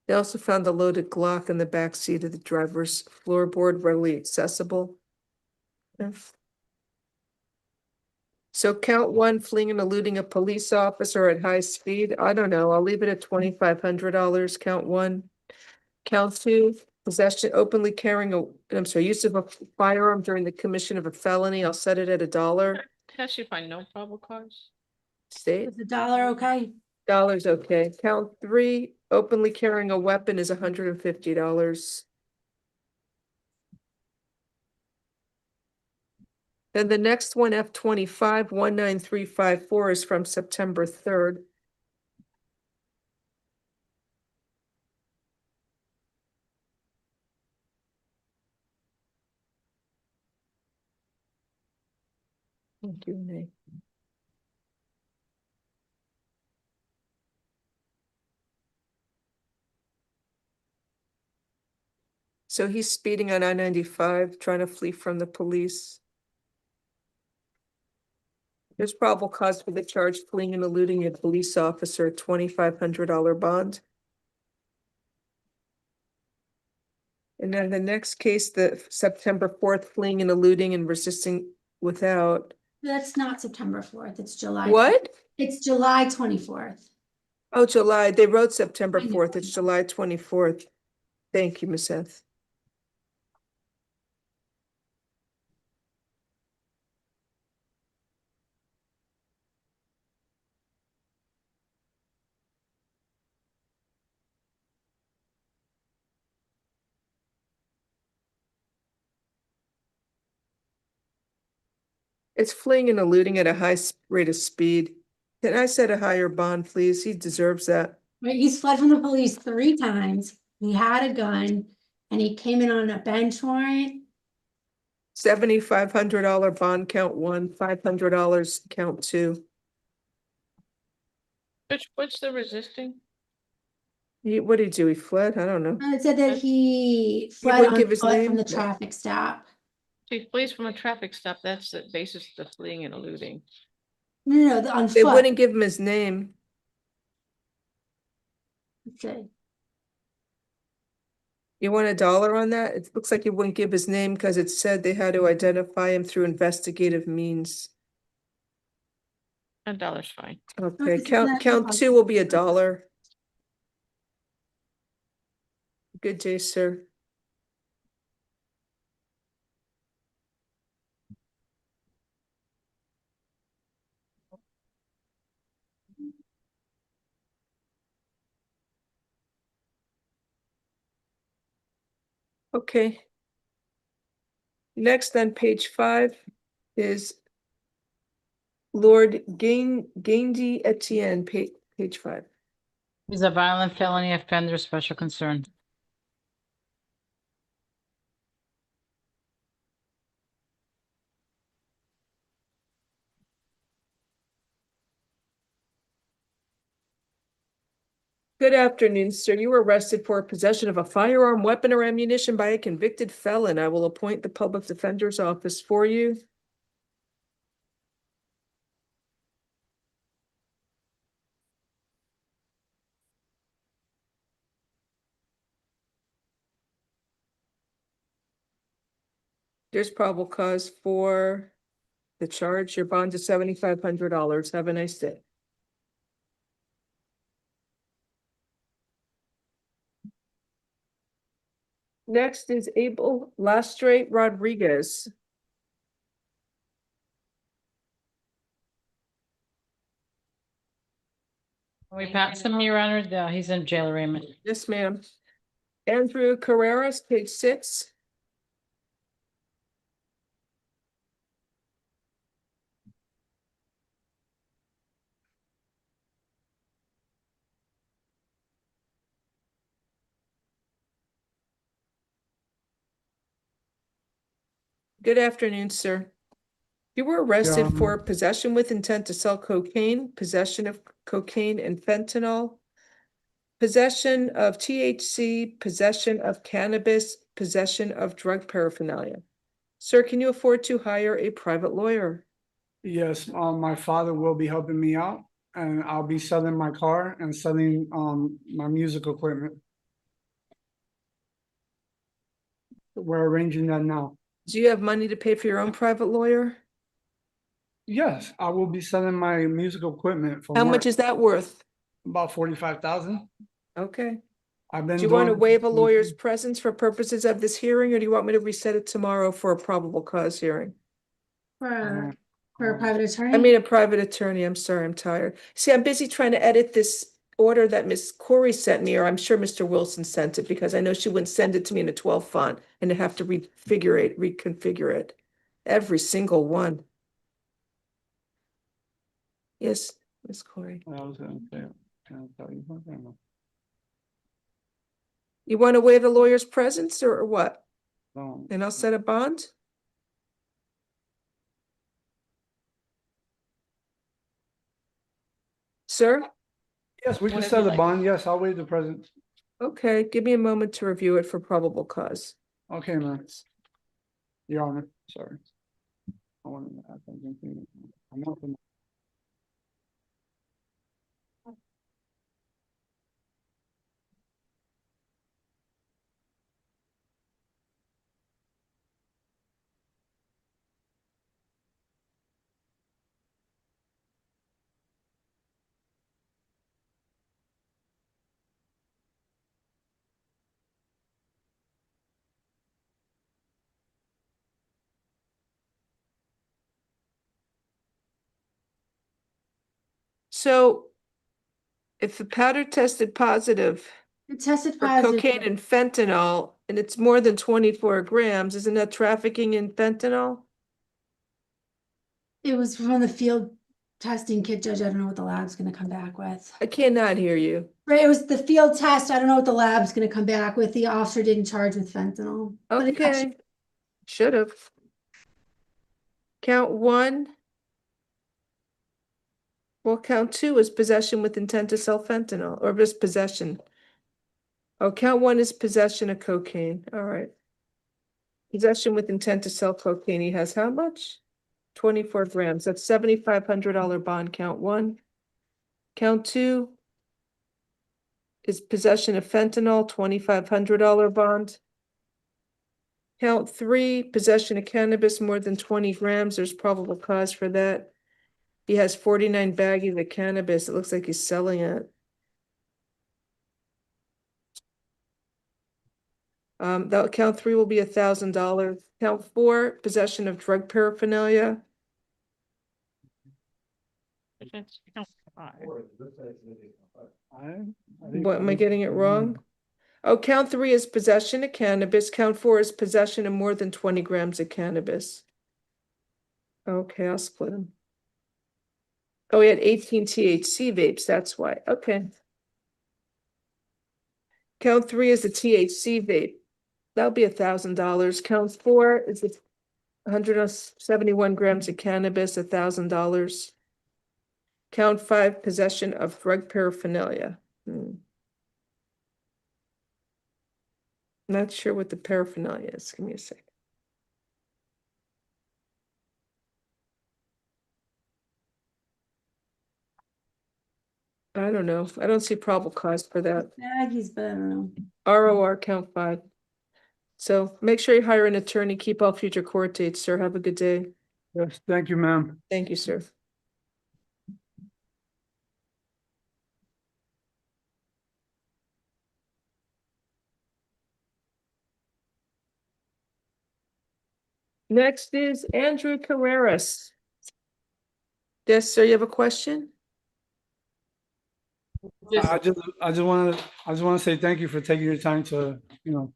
They also found a loaded Glock in the back seat of the driver's floorboard, readily accessible. So count one, fleeing and eluding a police officer at high speed. I don't know. I'll leave it at $2,500. Count one. Count two, possession, openly carrying use of a firearm during the commission of a felony. I'll set it at $1. That should find no probable cause. State. Is $1 okay? Dollars, okay. Count three, openly carrying a weapon is $150. Then the next one, F-25 19354, is from September 3rd. Thank you, Nate. So he's speeding on I-95, trying to flee from the police. There's probable cause for the charge fleeing and eluding a police officer, $2,500 bond. And then the next case, the September 4th, fleeing and eluding and resisting without. That's not September 4th, it's July. What? It's July 24th. Oh, July. They wrote September I know. 4th. It's July 24th. Thank you, Ms. Seth. It's fleeing and eluding at a high rate of speed. Can I set a higher bond, please? He deserves that. Right, he's fled from the police 3 times. He had a gun and he came in on a bench warrant. $7,500 bond, count one, $500, count two. What's the resisting? What did he do? He fled? I don't know. It said that he fled wouldn't on give his foot name? from the No. traffic stop. She flees from a traffic stop. That's the basis of the fleeing and eluding. No, on They foot. wouldn't give him his name. Let's see. You want $1 on that? It looks like he wouldn't give his name because it said they had to identify him through investigative means. $1's fine. Okay, it's count not- two will be $1. Good day, sir. Okay. Next on page 5 is Lord Gaindy Etienne, page 5. He's a violent felony offender, special concern. Good afternoon, sir. You were arrested for possession of a firearm, weapon, or ammunition by a convicted felon. I will appoint the public defender's office for you. There's probable cause for the charge. Your bond is $7,500. Have a nice day. Next is Abel Lastre Rodriguez. We pass him, Your Honor. He's in jail arraignment. Yes, ma'am. Andrew Carreras, page 6. Good afternoon, sir. You were arrested for possession with intent to sell cocaine, possession of cocaine and fentanyl, possession of THC, possession of cannabis, possession of drug paraphernalia. Sir, can you afford to hire a private lawyer? Yes, my father will be helping me out, and I'll be selling my car and selling my music equipment. We're arranging that now. Do you have money to pay for your own private lawyer? Yes, I will be selling my music equipment for How work. much is that worth? About 45,000. Okay. I've been Do you want to doing- waive a lawyer's presence for purposes of this hearing, or do you want me to reset it tomorrow for a probable cause hearing? For a private attorney? I mean, a private attorney. I'm sorry, I'm tired. See, I'm busy trying to edit this order that Miss Corey sent me, or I'm sure Mr. Wilson sent it, because I know she wouldn't send it to me in a 12 font and to have to reconfigure it. Every single one. Yes, Miss Corey. I was gonna say, can I tell you something? You want to waive the lawyer's presence or what? No. And I'll set a bond? Sir? Yes, we can Whatever sell you the like. bond. Yes, I'll waive the presence. Okay, give me a moment to review it for probable cause. Okay, man. Your Honor, sorry. I wanted to add something to you. I'm not gonna- So if the powder tested positive It tested for positive. cocaine and fentanyl, and it's more than 24 grams, isn't that trafficking in fentanyl? It was from the field testing kit, Judge. I don't know what the lab's gonna come back with. I cannot hear you. Right, it was the field test. I don't know what the lab's gonna come back with. The officer didn't charge with fentanyl. But it actually- Okay, should have. Count one. Well, count two is possession with intent to sell fentanyl, or just possession. Oh, count one is possession of cocaine, all right. Possession with intent to sell cocaine, he has how much? 24 grams, that's $7,500 bond, count one. Count two is possession of fentanyl, $2,500 bond. Count three, possession of cannabis more than 20 grams, there's probable cause for that. He has 49 baggies of cannabis, it looks like he's selling it. That count three will be $1,000. Count four, possession of drug paraphernalia. What, am I getting it wrong? Oh, count three is possession of cannabis. Count four is possession of more than 20 grams of cannabis. Okay, I'll split them. Oh, he had 18 THC vapes, that's why. Okay. Count three is the THC vape. That'll be $1,000. Count four is the 171 grams of cannabis, $1,000. Count five, possession of drug paraphernalia. Not sure what the paraphernalia is. Give me a sec. I don't know. I don't see probable cause for that. Baggies, but I don't know. ROR count five. So make sure you hire an attorney, keep all future court dates, sir. Have a good day. Yes, thank you, ma'am. Thank you, sir. Next is Andrew Carreras. Yes, sir, you have a question? I just want to say thank you for taking your time to, to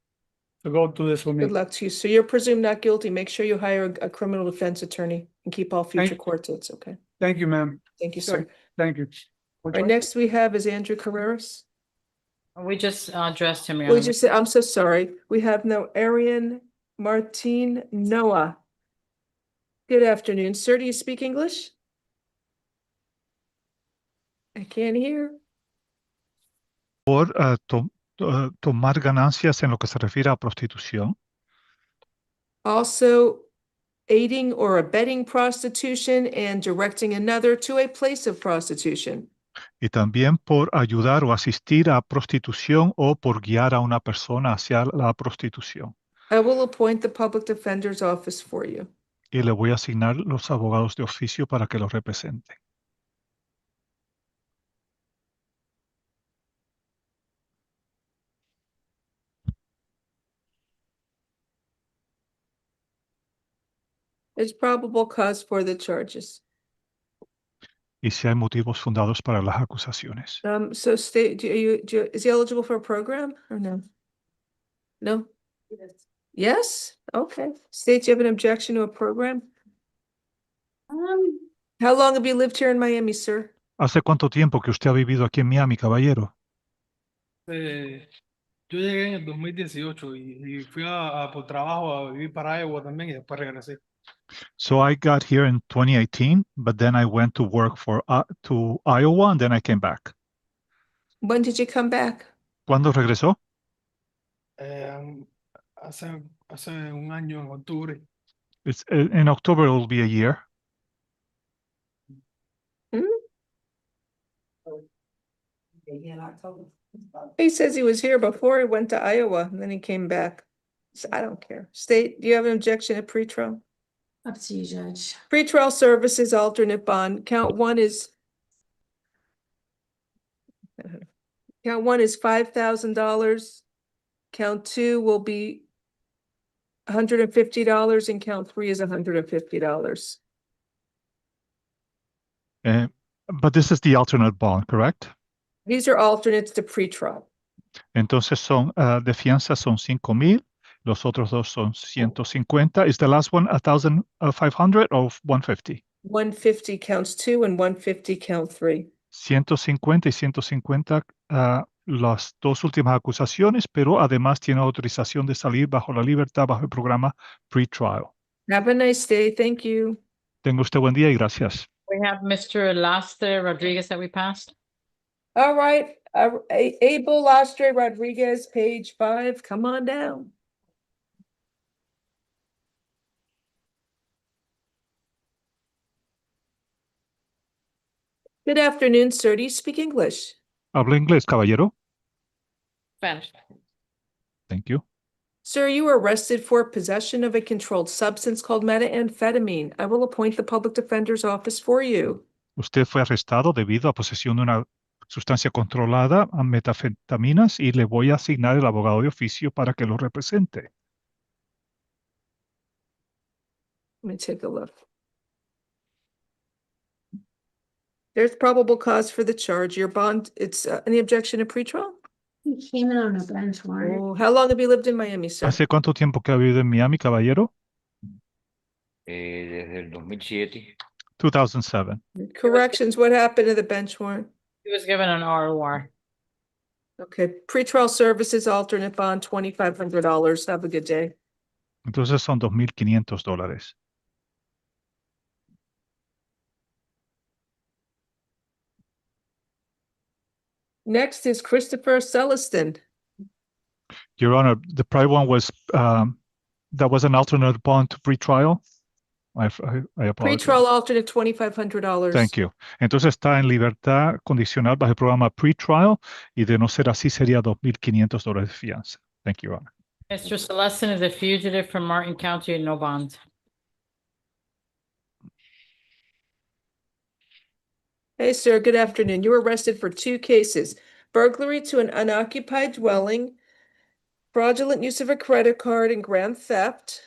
go through this with me. Good luck to you. So you're presumed not guilty. Make sure you hire a criminal defense attorney and keep all future court dates, okay? Thank you, ma'am. Thank you, sir. Thank you. All right, next we have is Andrew Carreras. We just addressed him. Your We Honor. just said, I'm so sorry. We have no Arian Martin Noah. Good afternoon, sir. Do you speak English? I can't hear. Por tomar ganancias en lo que se refiere a prostitución. Also aiding or abetting prostitution and directing another to a place of prostitution. Y también por ayudar o asistir a prostitución o por guiar a una persona hacia la prostitución. I will appoint the public defender's office for you. Y le voy a asignar los abogados de oficio para que los representen. There's probable cause for the charges. Y si hay motivos fundados para las acusaciones. So state, is he eligible for a program or no? No? Yes? Okay. State, do you have an objection to a program? How long have you lived here in Miami, sir? ¿Hace cuánto tiempo que usted ha vivido aquí en Miami, caballero? Yo llegué en el 2018 y fui por trabajo a vivir para Iowa también y después regresé. So I got here in 2018, but then I went to work to Iowa and then I came back. When did you come back? ¿Cuándo regresó? Hace un año en octubre. In October it will be a year. He says he was here before he went to Iowa and then he came back. So I don't care. State, do you have an objection to pretrial? Up to you, Judge. Pretrial services alternate bond. Count one is $5,000. Count two will be $150 and count three is $150. But this is the alternate bond, correct? These are alternates to pretrial. Entonces son de fianza son 5,000, los otros dos son 150. Is the last one 1,500 or 150? 150 counts two and 150 count three. 150 y 150 las dos últimas acusaciones, pero además tiene autorización de salir bajo la libertad bajo el programa Pretrial. Have a nice day. Thank you. Tenga usted buen día y gracias. We have Mr. Lastre Rodriguez that we passed. All right, Abel Lastre Rodriguez, page 5, come on down. Good afternoon, sir. Do you speak English? ¿Habla inglés, caballero? Spanish. Thank you. Sir, you were arrested for possession of a controlled substance called methamphetamine. I will appoint the public defender's office for you. Usted fue arrestado debido a posesión de una sustancia controlada a metanfetaminas y le voy a asignar el abogado de oficio para que lo represente. Let me take a look. There's probable cause for the charge. Your bond, it's any objection to pretrial? He came in on a bench warrant. Oh, how long have you lived in Miami, sir? ¿Hace cuánto tiempo que ha vivido en Miami, caballero? Desde el 2007. 2007. Corrections, what happened to the bench warrant? He was given an ROR. Okay, pretrial services alternate bond, $2,500. Have a good day. Entonces son $2,500. Next is Christopher Celestin. Your Honor, the prior one was, that was an alternate bond to pretrial. I apologize. Pretrial alternate, $2,500. Thank you. Entonces está en libertad condicional bajo el programa pretrial y de no ser así sería $2,500 de fianza. Thank you, Your Honor. Mr. Celestin is a fugitive from Martin County and no bond. Hey, sir, good afternoon. You were arrested for 2 cases: burglary to an unoccupied dwelling, fraudulent use of a credit card, and grand theft,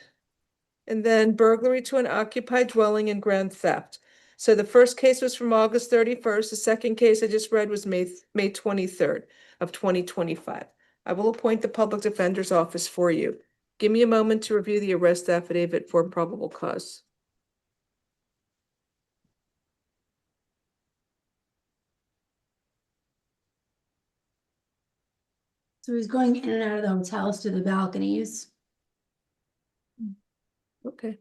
and then burglary to an occupied dwelling and grand theft. So the first case was from August 31st. The second case I just read was May 23rd of 2025. I will appoint the public defender's office for you. Give me a moment to review the arrest affidavit for probable cause. So he's going in and out of the hotels to the balconies. Okay.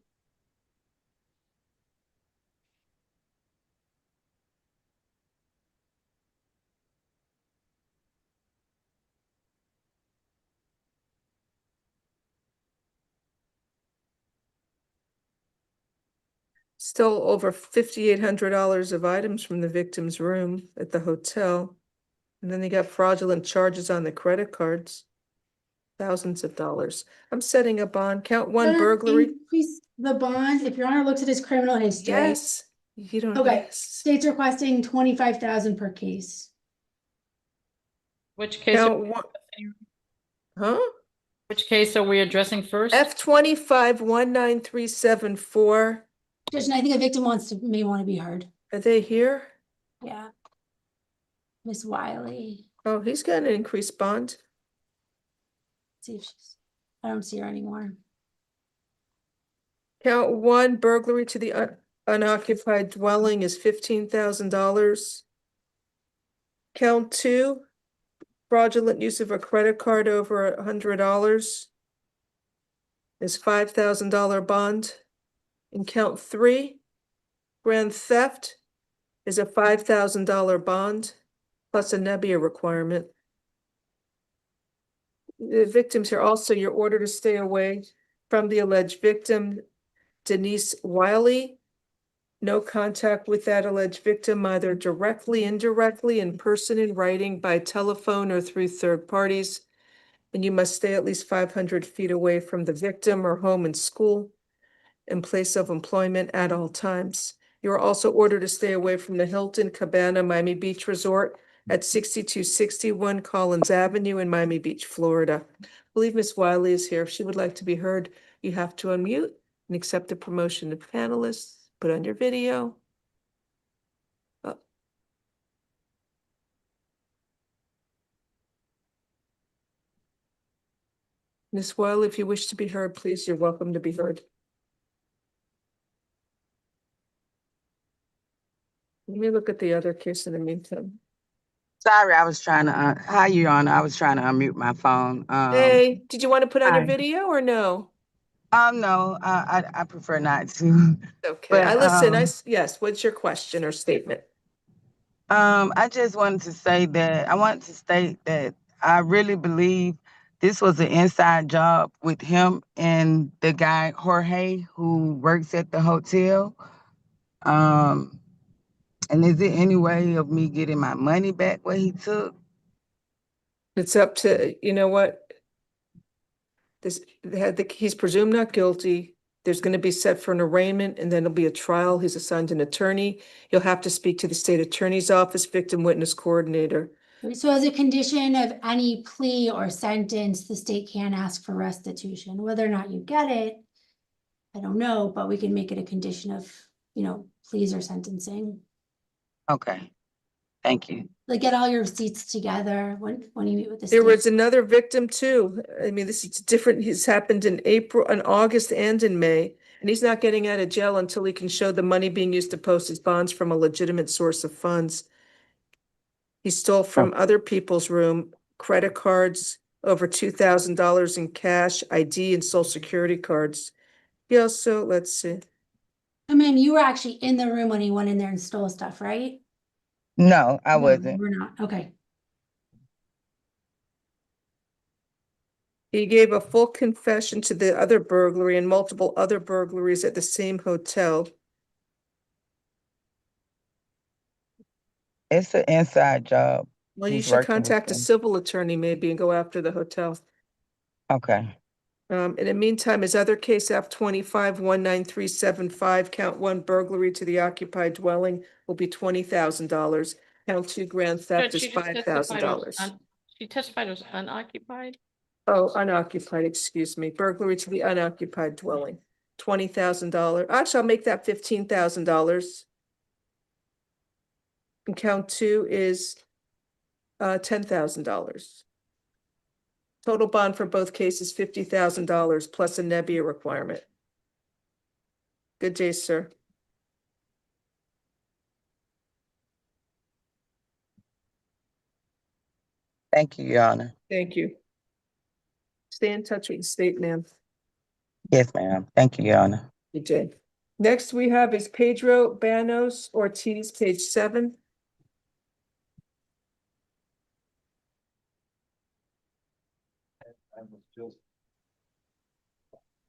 Stole over $5,800 of items from the victim's room at the hotel. And then they got fraudulent charges on the credit cards. Thousands of dollars. I'm setting a bond. Count one Gonna burglary. Increase the bond, if your honor looks at his criminal history. Yes. You don't. Okay, Yes. state's requesting 25,000 per case. Which case, Count one. Huh? which case are we addressing first? F25-19374. Judge, and I think a victim may want to be heard. Are they here? Yeah. Miss Wiley. Oh, he's got an increased bond. See if she's, I don't see her anymore. Count one burglary to the unoccupied dwelling is $15,000. Count two, fraudulent use of a credit card over $100 is $5,000 bond. And count three, grand theft is a $5,000 bond plus a Nebbia requirement. The victims here also, you're ordered to stay away from the alleged victim, Denise Wiley. No contact with that alleged victim, either directly, indirectly, in person, in writing, by telephone, or through third parties. And you must stay at least 500 feet away from the victim or home and school and place of employment at all times. You are also ordered to stay away from the Hilton Cabana Miami Beach Resort at 6261 Collins Avenue in Miami Beach, Florida. I believe Ms. Wiley is here. If she would like to be heard, you have to unmute and accept the promotion of panelists. Put on your video. Oh. Ms. Wiley, if you wish to be heard, please, you're welcome to be heard. Let me look at the other case in the meantime. Sorry, I was trying to, hi, Your Honor. I was trying to unmute my phone. Hey, did you want to put on your hi. video or no? No, I prefer not to. Okay, But, I listen. Yes, what's your question or statement? I just wanted to say that, I want to state that I really believe this was an inside job with him and the guy, Jorge, who works at the hotel. And is there any way of me getting my money back what he took? It's up to, you know what? He's presumed not guilty. There's going to be set for an arraignment and then there'll be a trial. He's assigned an attorney. You'll have to speak to the state attorney's office, victim witness coordinator. So as a condition of any plea or sentence, the state can ask for restitution. Whether or not you get it, I don't know, but we can make it a condition of, pleas or sentencing. Okay, thank you. Like get all your receipts together when you meet with the state. There was another victim too. I mean, this is different. It's happened in April, in August, and in May. And he's not getting out of jail until he can show the money being used to post his bonds from a legitimate source of funds. He stole from other people's room, credit cards, over $2,000 in cash, ID, and social security cards. He also, let's see. I mean, you were actually in the room when he went in there and stole stuff, right? No, I No, wasn't. we're not. Okay. He gave a full confession to the other burglary and multiple other burglaries at the same hotel. It's an inside job. Well, you He's should working with contact a them. civil attorney maybe and go after the hotel. Okay. In the meantime, his other case, F25-19375, count one burglary to the occupied dwelling will be $20,000. Count two grand theft is $5,000. She testified it was unoccupied? Oh, unoccupied, excuse me. Burglary to the unoccupied dwelling, $20,000. Actually, I'll make that $15,000. And count two is $10,000. Total bond for both cases, $50,000 plus a Nebbia requirement. Good day, sir. Thank you, Your Honor. Thank you. Stay in touch with the state, ma'am. Yes, ma'am. Thank you, Your Honor. Good day. Next we have is Pedro Banos Ortiz, page 7. I was just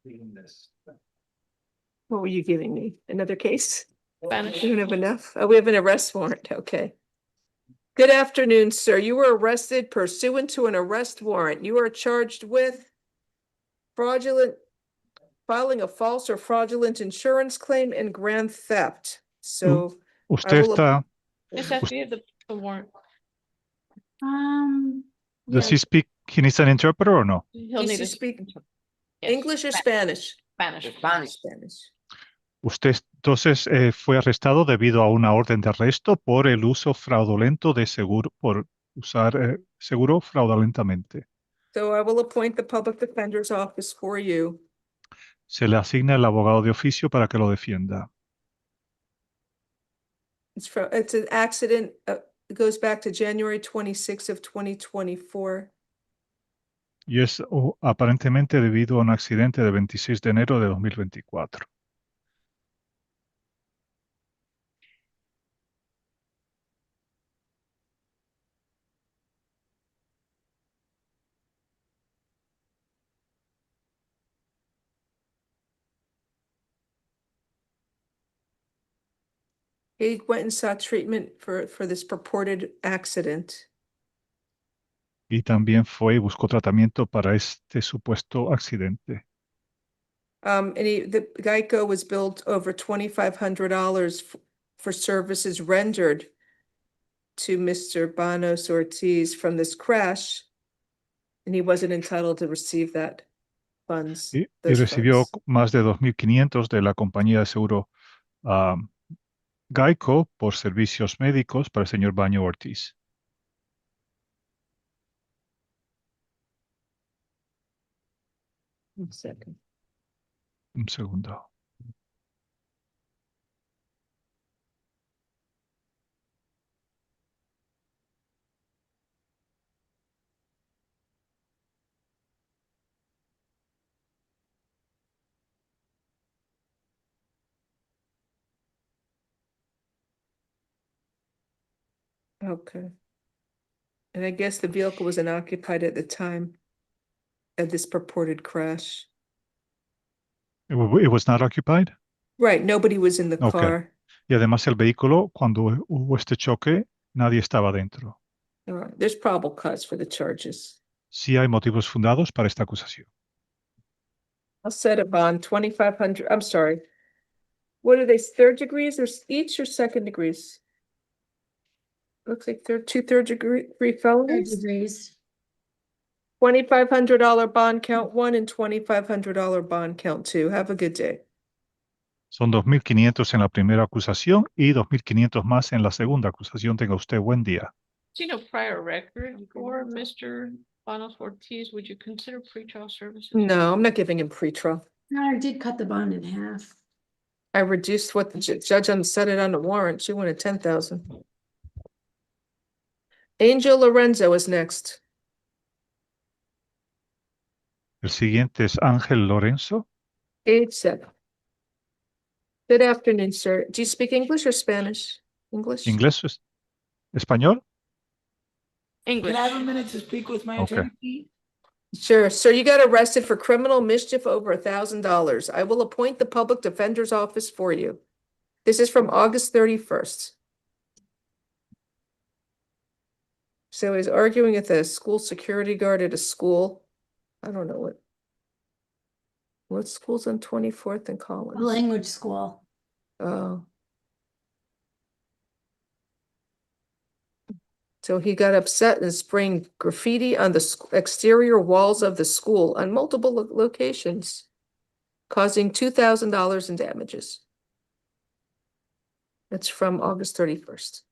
reading this. What were you giving me? Another case? Spanish. We don't have enough. Oh, we have an arrest warrant. Okay. Good afternoon, sir. You were arrested pursuant to an arrest warrant. You are charged with filing a false or fraudulent insurance claim and grand theft. So I Usted will, está, Yes, that's the warrant. does he speak, he needs an interpreter or no? He'll Does need he a speak yes, English or Spanish? Spanish. Spanish. Usted entonces fue arrestado debido a una orden de arresto por el uso fraudulento de seguro, por usar seguro fraudulentamente. So I will appoint the public defender's office for you. Se le asigna el abogado de oficio para que lo defienda. It's an accident, it goes back to January 26th of 2024. Y es aparentemente debido a un accidente de 26 de enero de 2024. He went and sought treatment for this purported accident. Y también fue y buscó tratamiento para este supuesto accidente. And the Geico was billed over $2,500 for services rendered to Mr. Banos Ortiz from this crash, and he wasn't entitled to receive that funds. Y those recibió funds. más de 2.500 de la compañía de seguro Geico por servicios médicos para el señor Baño Ortiz. One second. Un segundo. Okay. And I guess the vehicle was unoccupied at the time of this purported crash. It was not occupied? Right, nobody was in the Okay. car. Y además el vehículo, cuando hubo este choque, nadie estaba dentro. All right, there's probable cause for the charges. Sí hay motivos fundados para esta acusación. I'll set a bond 2,500. I'm sorry. What are they, third degrees or each or second degrees? Looks like they're third degree felonies. Degrees. $2,500 bond count 1 and $2,500 bond count 2. Have a good day. Son 2.500 en la primera acusación y 2.500 más en la segunda acusación. Tenga usted buen día. See no prior record for Mr. Banos Ortiz. Would you consider pretrial services? No, I'm not giving him pretrial. No, I did cut the bond in half. I reduced what the judge set it on the warrant. She wanted 10,000. Angel Lorenzo is next. El siguiente es Ángel Lorenzo. Age 7. Good afternoon, sir. Do you speak English or Spanish? English? ¿Inglés? ¿Español? English. Can I have a minute to speak with my Okay. attorney, please? Sure. Sir, you got arrested for criminal mischief over $1,000. I will appoint the public defender's office for you. This is from August 31st. So he's arguing with a school security guard at a school. I don't know what school's on 24th and Collins? Language school. Oh. So he got upset and spraying graffiti on the exterior walls of the school on multiple locations, causing $2,000 in damages. That's from August 31st.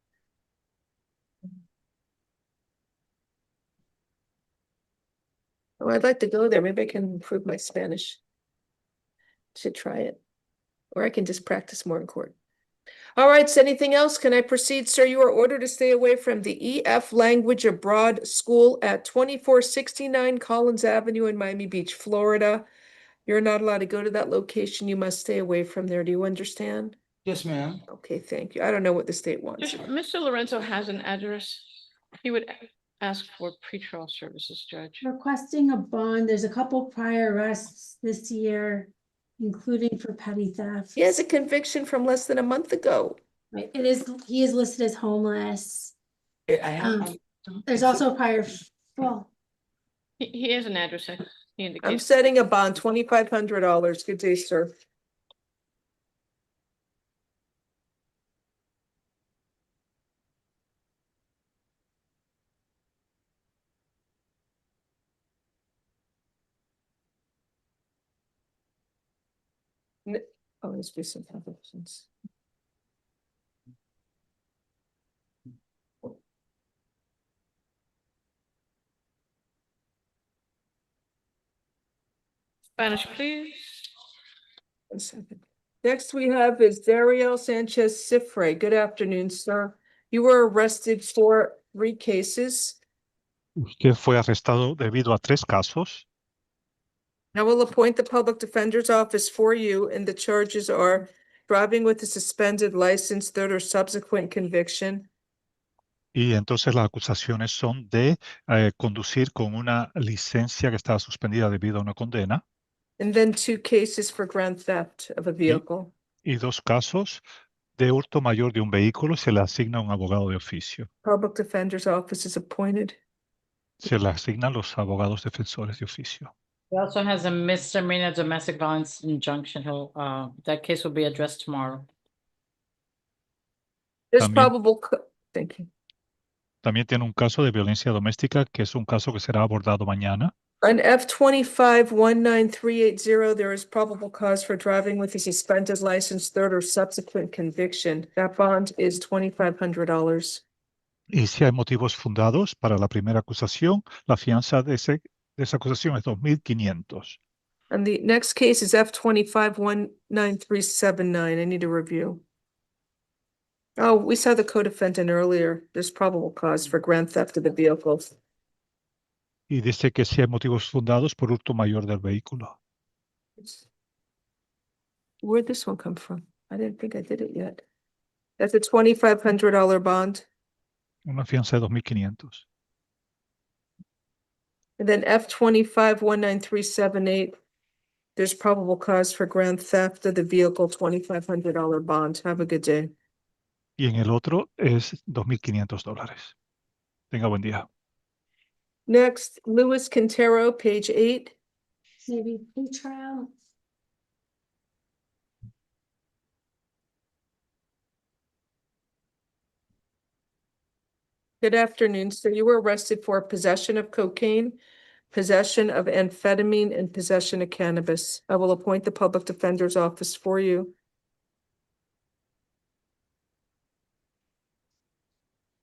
Oh, I'd like to go there. Maybe I can improve my Spanish. Should try it. Or I can just practice more in court. All right, so anything else? Can I proceed, sir? You are ordered to stay away from the EF Language Abroad School at 2469 Collins Avenue in Miami Beach, Florida. You're not allowed to go to that location. You must stay away from there. Do you understand? Yes, ma'am. Okay, thank you. I don't know what the state wants. Mr. Lorenzo has an address. He would ask for pretrial services, Judge. Requesting a bond. There's a couple prior arrests this year. including for petty theft. He has a conviction from less than a month ago. Right, he is listed as homeless. I There's also a prior, well, He has an address. He I'm indicates. setting a bond, $2,500. Good day, sir. Oh, there's be some convictions. Spanish, please. 1 second. Next we have is Dario Sanchez Cifre. Good afternoon, sir. You were arrested for 3 cases. Usted fue arrestado debido a 3 casos. I will appoint the public defender's office for you, and the charges are driving with a suspended license, third or subsequent conviction, Y entonces las acusaciones son de conducir con una licencia que estaba suspendida debido a una condena and then 2 cases for grand theft of a vehicle. y 2 casos de hurto mayor de un vehículo. Se le asigna un abogado de oficio. Public defender's office is appointed. Se le asignan los abogados defensores de oficio. He also has a misdemeanor domestic violence injunction. That case will be addressed tomorrow. There's También- probable, thank you. También tiene un caso de violencia doméstica que es un caso que será abordado mañana. On F25-19380, there is probable cause for driving with a suspended license, third or subsequent conviction. That bond is $2,500. Y si hay motivos fundados para la primera acusación, la fianza de esa acusación es $2,500. And the next case is F25-19379. I need a review. Oh, we saw the co-defendant earlier. There's probable cause for grand theft of the vehicles. Y dice que si hay motivos fundados por hurto mayor del vehículo. Where'd this one come from? I didn't think I did it yet. That's a $2,500 bond. Una fianza de $2,500. And then F25-19378, there's probable cause for grand theft of the vehicle, $2,500 bond. Have a good day. Y en el otro es $2,500. Tenga buen día. Next, Luis Quintero, page 8. maybe pretrial. Good afternoon, sir. You were arrested for possession of cocaine, possession of amphetamine, and possession of cannabis. I will appoint the public defender's office for you.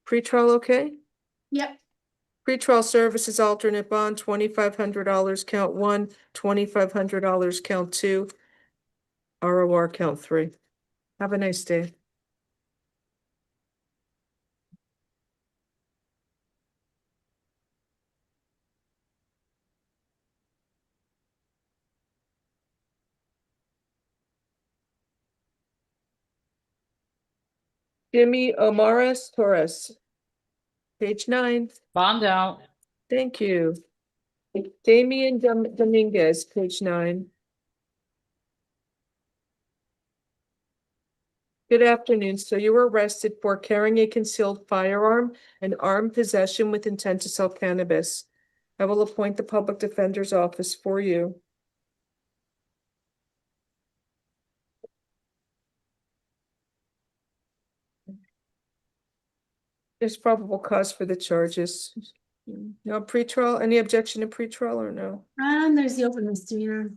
Pretrial okay? Yep. Pretrial services alternate bond, $2,500, count 1, $2,500, count 2, ROR count 3. Have a nice day. Jimmy Omaris Torres. Page 9. Bond out. Thank you. Damian Dominguez, page 9. Good afternoon. So you were arrested for carrying a concealed firearm and armed possession with intent to sell cannabis. I will appoint the public defender's office for you. There's probable cause for the charges. No pretrial, any objection to pretrial or no? There's the open misdemeanor.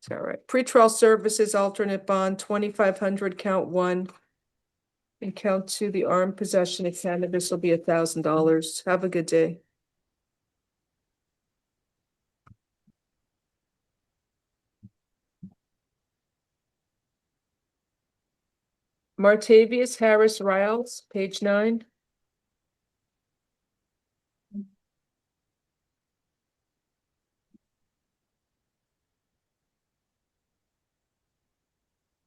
It's all right. Pretrial services alternate bond, $2,500, count 1. And count 2, the armed possession of cannabis will be $1,000. Have a good day. Martavius Harris Riles, page 9.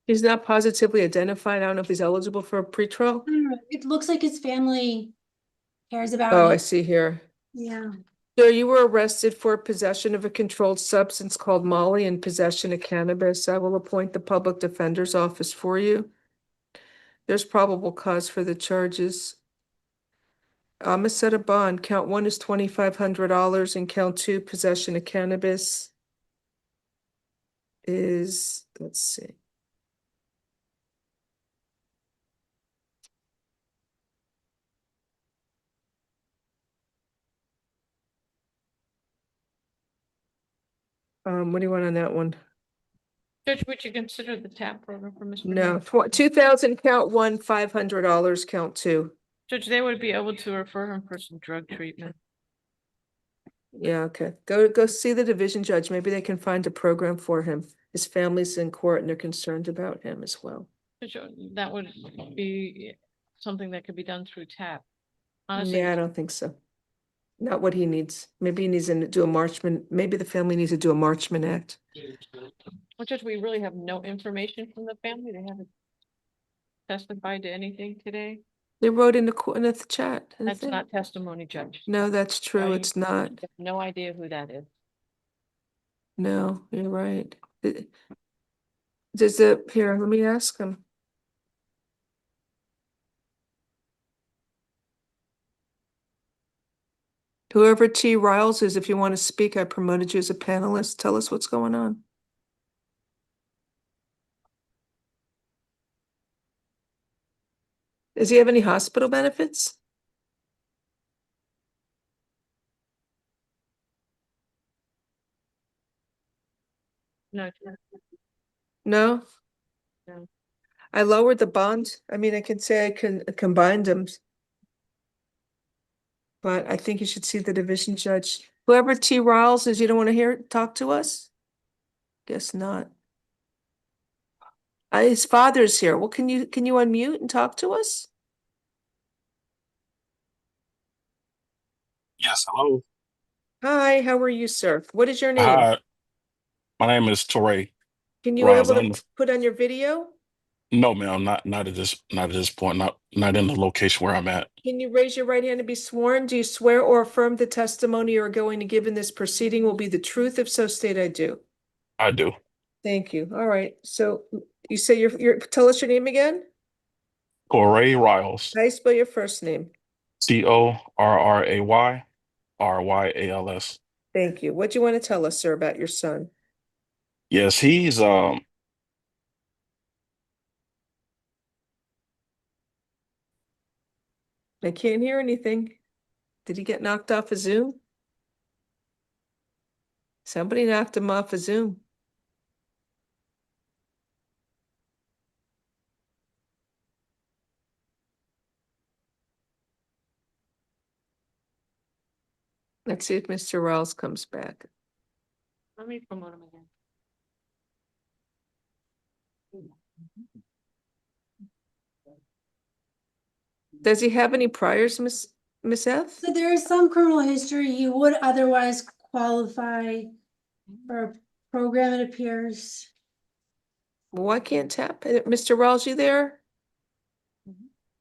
He's not positively identified. I don't know if he's eligible for a pretrial. It looks like his family cares about Oh, it. I see here. Yeah. Sir, you were arrested for possession of a controlled substance called Molly and possession of cannabis. I will appoint the public defender's office for you. There's probable cause for the charges. I'm gonna set a bond. Count one is $2,500 and count two, possession of cannabis is, let's see. What do you want on that one? Judge, would you consider the TAP program for Mr. No, Mayor? 2,000 count one, $500 count two. Judge, they would be able to refer him for some drug treatment. Yeah, okay. Go see the division judge. Maybe they can find a program for him. His family's in court and they're concerned about him as well. Judge, that would be something that could be done through TAP. Honestly, Yeah, I don't think so. Not what he needs. Maybe he needs to do a Marchman. Maybe the family needs to do a Marchman Act. well, Judge, we really have no information from the family. They haven't testified to anything today. They wrote in the chat. in the That's thing. not testimony, Judge. No, that's true. Right? It's not. I have no idea who that is. No, you're right. Does it, here, let me ask him. Whoever T. Riles is, if you want to speak, I promoted you as a panelist. Tell us what's going on. Does he have any hospital benefits? No. No? No. I lowered the bond. I mean, I can say I combined them. But I think you should see the division judge. Whoever T. Riles is, you don't want to talk to us? Guess not. His father's here. Well, can you unmute and talk to us? Yes, hello. Hi, how are you, sir? What is your name? Hi, my name is Torre Can you Riles. able to put on your video? No, ma'am, not at this point, not in the location where I'm at. Can you raise your right hand to be sworn? Do you swear or affirm the testimony you are going to give in this proceeding will be the truth? If so, state I do. I do. Thank you. All right. So you say tell us your name again? Torre Riles. How do you spell your first name? CORRAYRYALS. Thank you. What do you want to tell us, sir, about your son? Yes, he's I can't hear anything. Did he get knocked off of Zoom? Somebody knocked him off of Zoom. Let's see if Mr. Riles comes back. Let me promote him again. Does he have any priors, Miss F? So there is some criminal history. He would otherwise qualify for a program, it appears. Well, why can't tap? Mr. Riles, you there?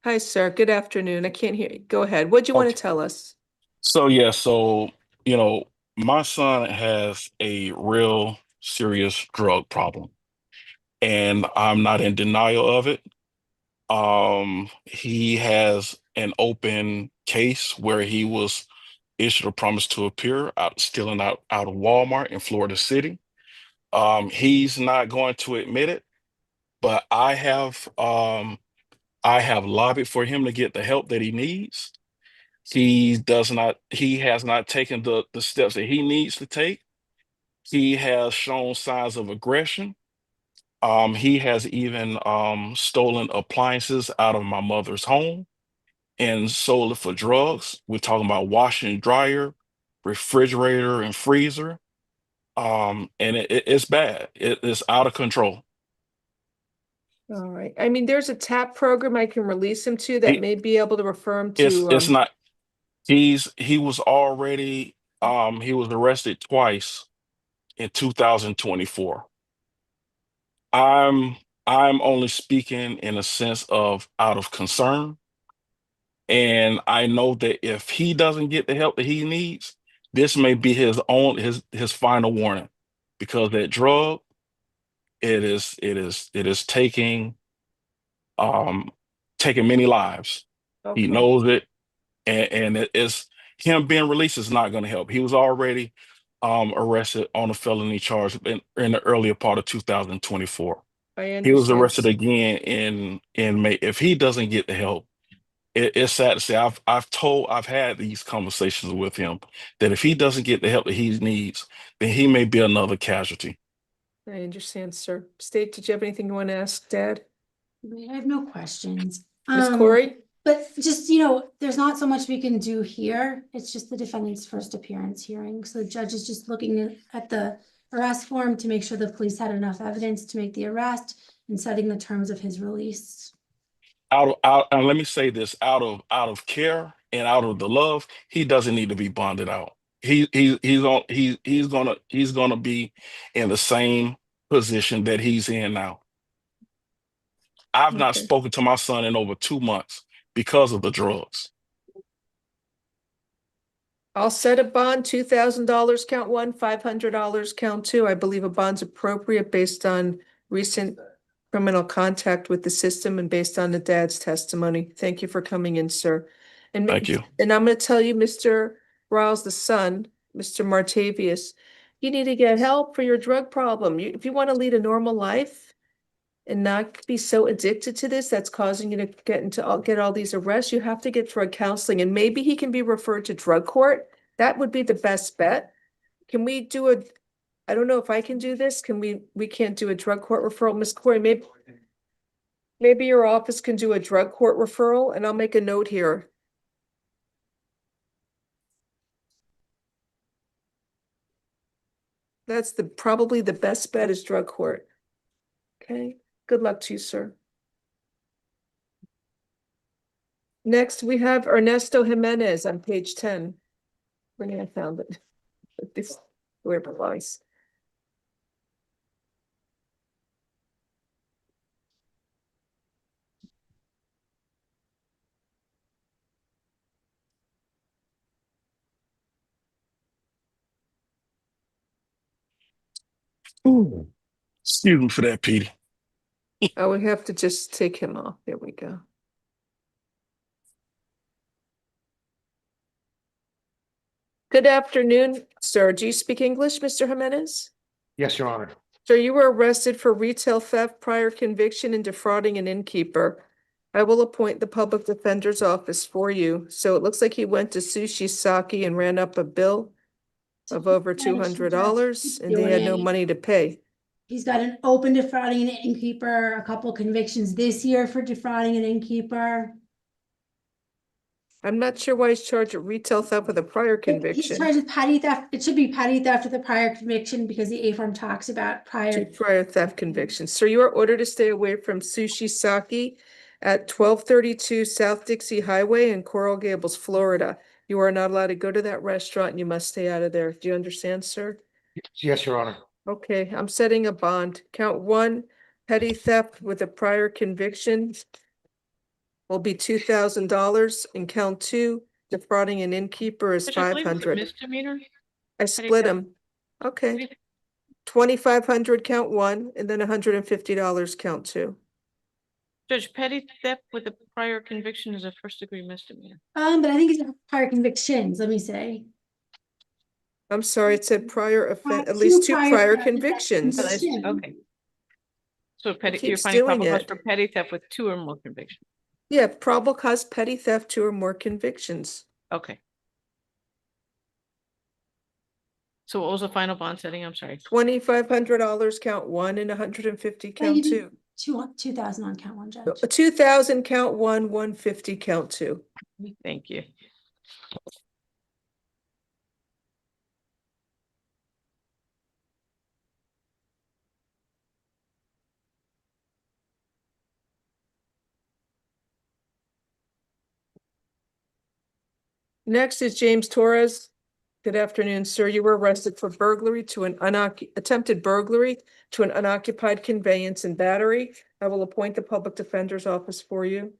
Hi, sir. Good afternoon. I can't hear you. Go ahead. What do you want to tell us? so my son has a real serious drug problem, and I'm not in denial of it. He has an open case where he was issued a promise to appear stealing out of Walmart in Florida City. He's not going to admit it, but I have lobbied for him to get the help that he needs. He has not taken the steps that he needs to take. He has shown signs of aggression. He has even stolen appliances out of my mother's home and sold it for drugs. We're talking about washer and dryer, refrigerator and freezer. And it's bad. It's out of control. All right. I mean, there's a TAP program I can release him to that may be able to refer him to. It's not. He was already he was arrested twice in 2024. I'm only speaking in a sense of out of concern. And I know that if he doesn't get the help that he needs, this may be his final warning, because that drug, it is taking many lives. He Okay. knows it, and it is him being released is not going to help. He was already arrested on a felony charge in the earlier part of 2024. I He was understand. arrested again in May. If he doesn't get the help, it's sad to say. I've had these conversations with him that if he doesn't get the help that he needs, then he may be another casualty. I understand, sir. State, did you have anything you want to ask Dad? I have no questions. Ms. Corey? But just, there's not so much we can do here. It's just the defendant's first appearance hearing. So the judge is just looking at the arrest form to make sure the police had enough evidence to make the arrest and setting the terms of his release. And let me say this, out of care and out of the love, he doesn't need to be bonded out. He's gonna be in the same position that he's in now. I've not Okay. spoken to my son in over 2 months because of the drugs. I'll set a bond, $2,000 count one, $500 count two. I believe a bond's appropriate based on recent criminal contact with the system and based on the dad's testimony. Thank you for coming in, sir. And Thank you. And I'm going to tell you, Mr. Riles, the son, Mr. Martavius, you need to get help for your drug problem. If you want to lead a normal life and not be so addicted to this, that's causing you to get all these arrests, you have to get drug counseling, and maybe he can be referred to drug court. That would be the best bet. Can we do I don't know if I can do this. We can't do a drug court referral. Ms. Corey, maybe your office can do a drug court referral, and I'll make a note here. That's probably the best bet is drug court. Okay, good luck to you, sir. Next, we have Ernesto Jimenez on page 10. Where I found it. This where it belongs. Ooh. Excuse me for that, Petey. I would have to just take him off. There we go. Good afternoon, sir. Do you speak English, Mr. Jimenez? Yes, Your Honor. Sir, you were arrested for retail theft, prior conviction, and defrauding an innkeeper. I will appoint the public defender's office for you. So it looks like he went to Sushi Sake and ran up a bill of over $200, and they had no money to pay. He's got an open defrauding an innkeeper, a couple convictions this year for defrauding an innkeeper. I'm not sure why he's charged with retail theft with a prior He's conviction. charged with petty theft. It should be petty theft with a prior conviction because the A form talks about Two prior. prior theft convictions. Sir, you are ordered to stay away from Sushi Sake at 1232 South Dixie Highway in Coral Gables, Florida. You are not allowed to go to that restaurant and you must stay out of there. Do you understand, sir? Yes, Your Honor. Okay, I'm setting a bond. Count one, petty theft with a prior conviction will be $2,000, and count two, defrauding an innkeeper is Judge, I believe it's a $500. misdemeanor. I split them. Okay. 2,500 count one, and then $150 count two. Judge, petty theft with a prior conviction is a first degree misdemeanor. But I think it's prior convictions, let me say. I'm sorry, it said prior offense, at Two least two prior prior theft convictions. convictions. Okay. So petty, you're keeps finding doing probable cause it. for petty theft with 2 or more convictions. Yeah, probable cause petty theft, 2 or more convictions. Okay. So what was the final bond setting? I'm sorry. $2,500 count one and $150 count two. 2,000 on count one, Judge. 2,000 count one, 150 count two. Thank you. Next is James Torres. Good afternoon, sir. You were arrested for burglary to an attempted burglary to an unoccupied conveyance and battery. I will appoint the public defender's office for you.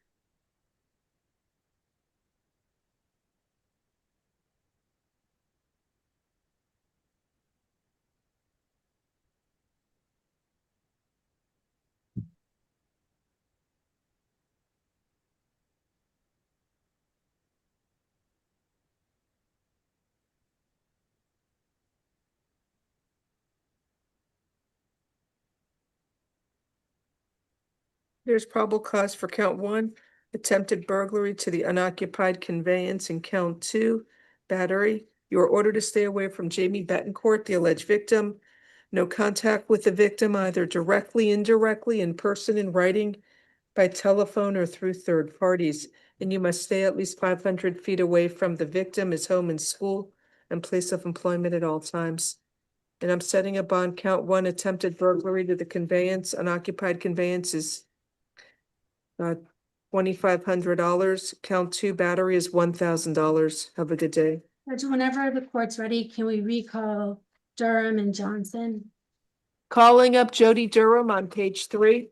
There's probable cause for count 1, attempted burglary to the unoccupied conveyance, and count 2, battery. You are ordered to stay away from Jamie Betancourt, the alleged victim. No contact with the victim, either directly, indirectly, in person, in writing, by telephone, or through third parties. And you must stay at least 500 feet away from the victim, his home and school, and place of employment at all times. And I'm setting a bond count 1, attempted burglary to the conveyance, unoccupied conveyance is $2,500. Count 2, battery is $1,000. Have a good day. Judge, whenever the court's ready, can we recall Durham and Johnson? Calling up Jody Durham on page 3.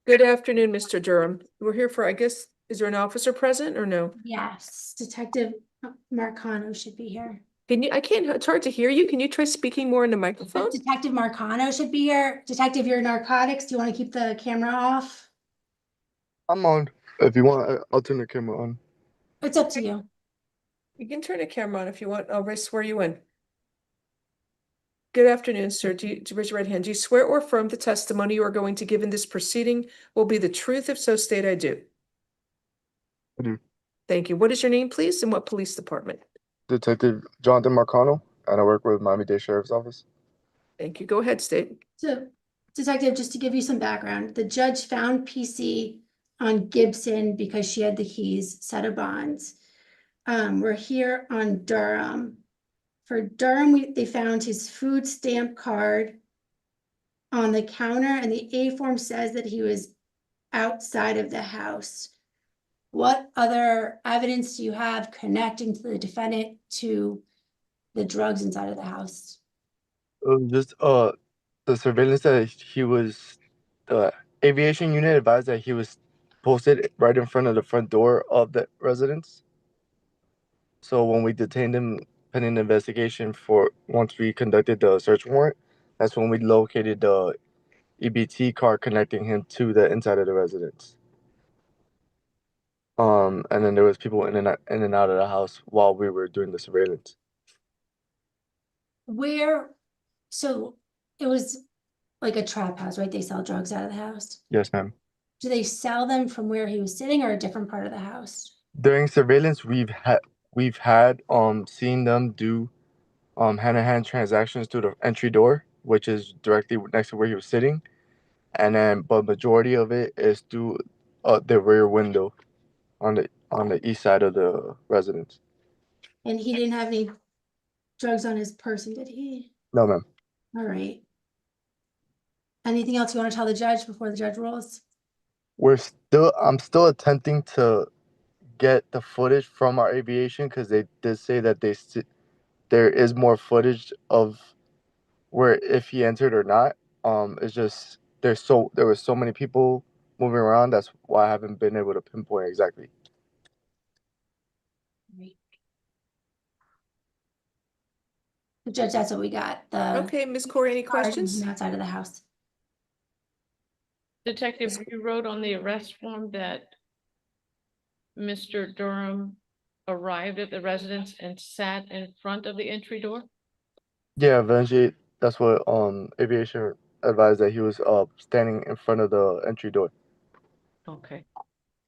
Good afternoon, Mr. Durham. We're here for, I guess, is there an officer present or no? Yes, Detective Marcano should be here. Can you, I can't, it's hard to hear you. Can you try speaking more in the microphone? Detective Marcano should be here. Detective, your narcotics, do you want to keep the camera off? I'm on. If you want, I'll turn the camera on. It's up to you. You can turn the camera on if you want. I'll swear you in. Good afternoon, sir. Do you raise your right hand? Do you swear or affirm the testimony you are going to give in this proceeding will be the truth? If so, state I do. I do. Thank you. What is your name, please, and what police department? Detective Jonathan Marcano, and I work with Miami-Dade Sheriff's Office. Thank you. Go ahead, state. So, Detective, just to give you some background, the judge found PC on Gibson because she had the keys, set of bonds. We're here on Durham. For Durham, they found his food stamp card on the counter, and the A form says that he was outside of the house. What other evidence do you have connecting to the defendant to the drugs inside of the house? Just the surveillance that he was, the aviation unit advised that he was posted right in front of the front door of the residence. So when we detained him pending the investigation once we conducted the search warrant, that's when we located the EBT card connecting him to the inside of the residence. And then there was people in and out of the house while we were doing the surveillance. So it was like a trap house, right? They sell drugs out of the house. Yes, ma'am. Do they sell them from where he was sitting or a different part of the house? During surveillance, we've had seen them do hand-to-hand transactions through the entry door, which is directly next to where he was sitting, and then but majority of it is through the rear window on the east side of the residence. And he didn't have any drugs on his person, did he? No, ma'am. All right. Anything else you want to tell the judge before the judge rules? I'm still attempting to get the footage from our aviation because they did say that there is more footage of where if he entered or not. It's just there were so many people moving around. That's why I haven't been able to pinpoint exactly. Right. The judge, that's what we got. Okay, Ms. Corey, any questions? Outside of the house. Detective, you wrote on the arrest form that Mr. Durham arrived at the residence and sat in front of the entry door? Yeah, eventually that's what aviation advised, that he was standing in front of the entry door. Okay.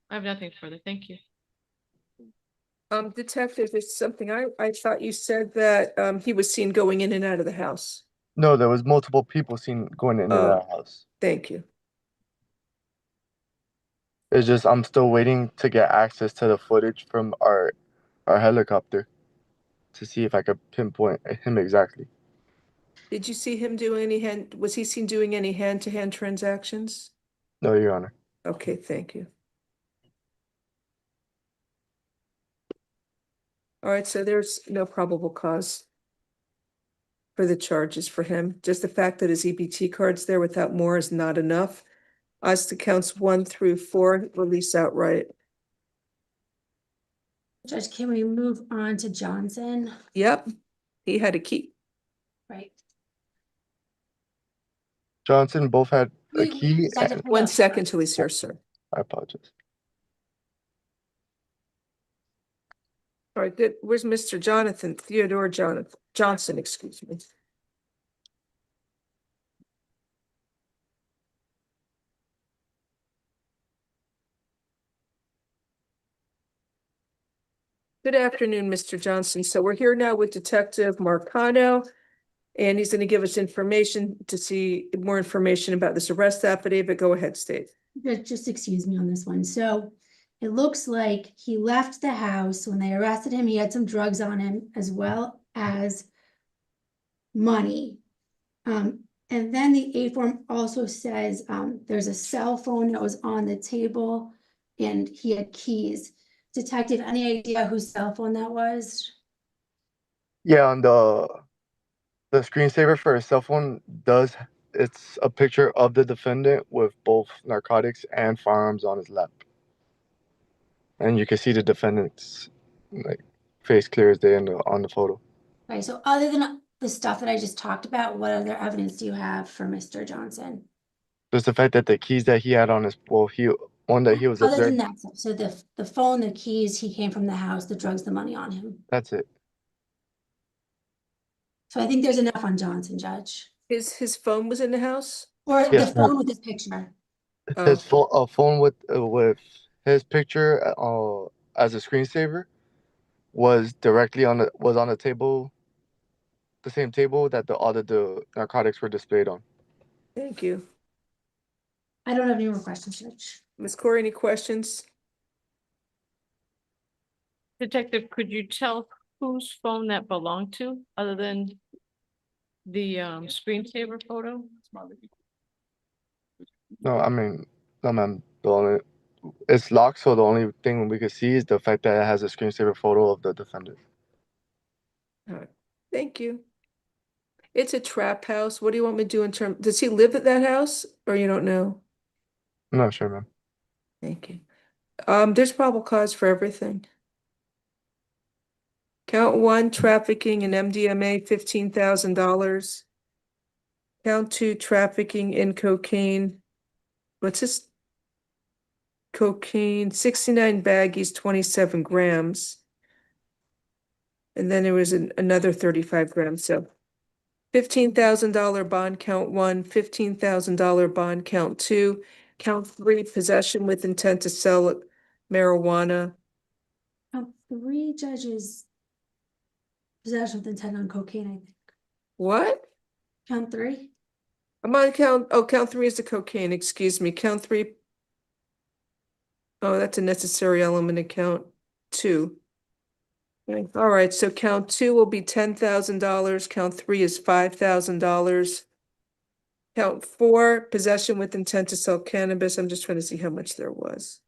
I have nothing further. Thank you. Detective, there's something I thought you said that he was seen going in and out of the house. No, there was multiple people seen going in and out of the house. Thank you. It's just I'm still waiting to get access to the footage from our helicopter to see if I could pinpoint him exactly. Did you see him do was he seen doing any hand-to-hand transactions? No, Your Honor. Okay, thank you. All right, so there's no probable cause for the charges for him. Just the fact that his EBT card's there without more is not enough. As to counts 1 through 4, release outright. Judge, can we move on to Johnson? Yep, he had a key. Right. Johnson both had a key. And, 1 second till he's here, sir. I apologize. All right, good. Where's Mr. Jonathan, Theodore Johnson, excuse me. Good afternoon, Mr. Johnson. So we're here now with Detective Marcano, and he's going to give us information to see more information about this arrest affidavit. Go ahead, State. Just excuse me on this one. So it looks like he left the house. When they arrested him, he had some drugs on him as well as money. And then the A form also says there's a cell phone that was on the table and he had keys. Detective, any idea whose cell phone that was? Yeah, on the screensaver for his cell phone it's a picture of the defendant with both narcotics and firearms on his lap. And you can see the defendant's like face clear as day on the photo. Okay, so other than the stuff that I just talked about, what other evidence do you have for Mr. Johnson? Just the fact that the keys that he had on his one that he was Other than observed. that, so the phone, the keys, he came from the house, the drugs, the money on him. That's it. So I think there's enough on Johnson, Judge. His phone was in the house? Or Yes, the phone ma'am. with his picture. His phone with his picture as a screensaver was directly on the table, the same table that all the narcotics were displayed on. Thank you. I don't have any more questions, Judge. Ms. Corey, any questions? Detective, could you tell whose phone that belonged to, other than the screensaver photo? No, I mean, no, ma'am. It's locked, so the only thing we could see is the fact that it has a screensaver photo of the defendant. All right. Thank you. It's a trap house. What do you want me to do in terms, does he live at that house or you don't know? I'm not sure, ma'am. Thank you. There's probable cause for everything. Count 1, trafficking in MDMA, $15,000. Count 2, trafficking in cocaine. What's this? Cocaine, 69 baggies, 27 grams. And then there was another 35 grams. So $15,000 bond count 1, $15,000 bond count 2, count 3, possession with intent to sell marijuana. 3 judges possession with intent on cocaine, I think. What? Count 3? I'm on count 3 is the cocaine, excuse me. Count 3. Oh, that's a necessary element of count 2. Okay. All right, so count 2 will be $10,000. Count 3 is $5,000. Count 4, possession with intent to sell cannabis. I'm just trying to see how much there was.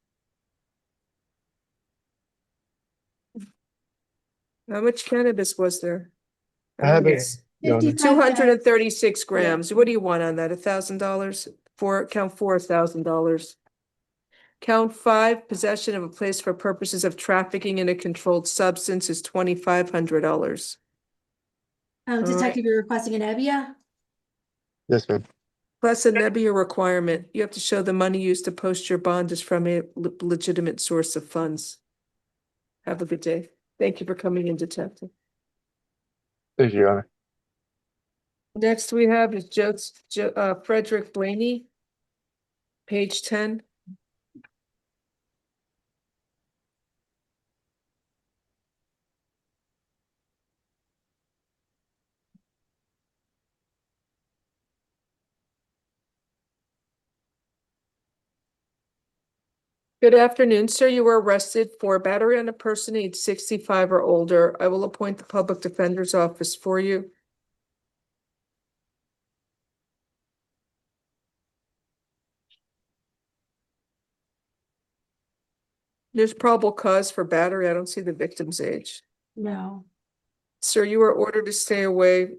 How much cannabis was there? I have it. 236 grams. What do you want on that? $1,000? Count 4, $1,000. Count 5, possession of a place for purposes of trafficking in a controlled substance is $2,500. Detective, you're requesting an EBIA? Yes, ma'am. Plus a NEBIA requirement. You have to show the money used to post your bond is from a legitimate source of funds. Have a good day. Thank you for coming in, Detective. Thank you, Your Honor. Next we have is Frederick Blaney, page 10. Good afternoon, sir. You were arrested for battery on a person age 65 or older. I will appoint the public defender's office for you. There's probable cause for battery. I don't see the victim's age. No. Sir, you are ordered to stay away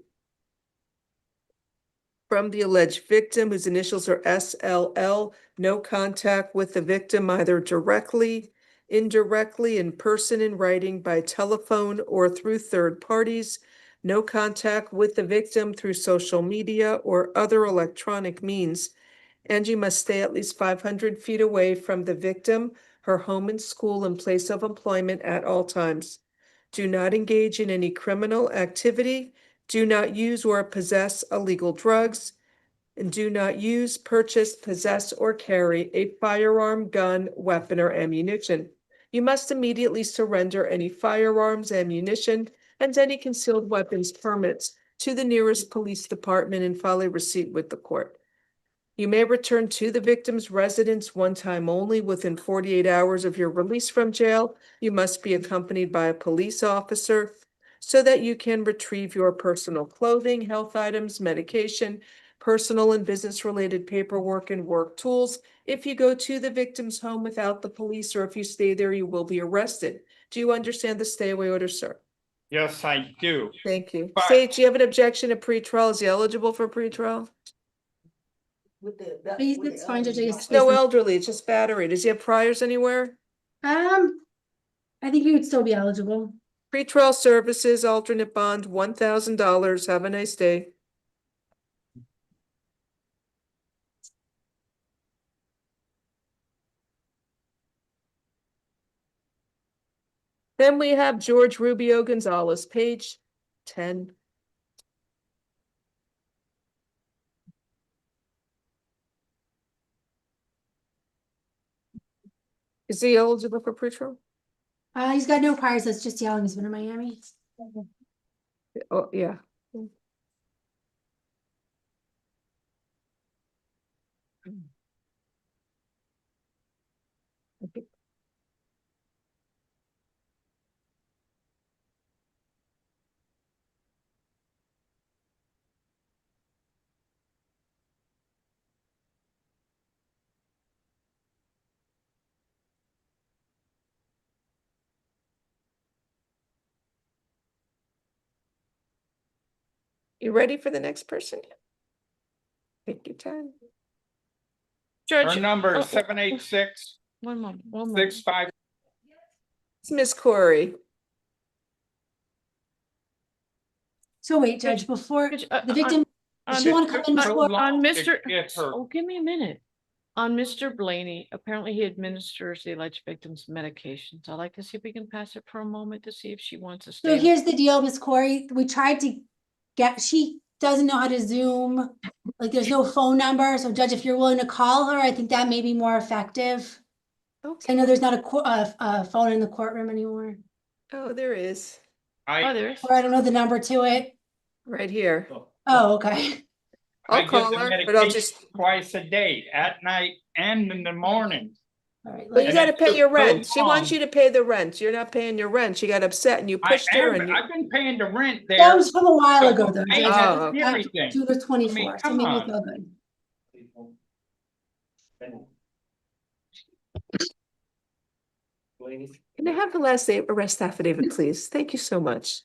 from the alleged victim, whose initials are SLL. No contact with the victim, either directly, indirectly, in person, in writing, by telephone, or through third parties. No contact with the victim through social media or other electronic means. and you must stay at least 500 feet away from the victim, her home and school and place of employment at all times. Do not engage in any criminal activity. Do not use or possess illegal drugs. And do not use, purchase, possess, or carry a firearm, gun, weapon, or ammunition. You must immediately surrender any firearms, ammunition, and any concealed weapons permits to the nearest police department and file a receipt with the court. You may return to the victim's residence one time only within 48 hours of your release from jail. You must be accompanied by a police officer so that you can retrieve your personal clothing, health items, medication, personal and business-related paperwork, and work tools. If you go to the victim's home without the police, or if you stay there, you will be arrested. Do you understand the stay away order, sir? Yes, I do. Thank you. Sage, do you have an objection to pretrial? Is he eligible for pretrial? It's fine, Judge. It's no elderly, it's just battery. Does he have priors anywhere? I think he would still be eligible. Pretrial services, alternate bond, $1,000. Have a nice day. Then we have George Rubio Gonzalez, page 10. Is he eligible for pretrial? He's got no priors. That's just yelling. He's been in Miami. Oh, yeah. Okay. You ready for the next person? Take your time. Our number is 786. One moment. 65. It's Miss Corey. So wait, Judge, before the victim, does she want to come in before? On Mr. Get her. Oh, give me a minute. On Mr. Blaney, apparently he administers the alleged victim's medications. I'd like to see if we can pass it for a moment to see if she wants to stay. So here's the deal, Miss Corey. We tried to she doesn't know how to Zoom. Like there's no phone number. So Judge, if you're willing to call her, I think that may be more effective. Okay. I know there's not a phone in the courtroom anymore. Oh, there is. There is. Or I don't know the number to it. Right here. Oh, okay. I'll I get call the her, but I'll medication just. twice a day, at night and in the morning. All right. But you And gotta it pay took your so rent. She wants long. you to pay the rent. You're not paying your rent. She got upset and you pushed her and you. I've been paying the rent there. That was from a while ago, though. I Judge. had Oh, okay. everything. June of 24. I mean, So come maybe on. it's all good. Can I have the last day arrest affidavit, please? Thank you so much.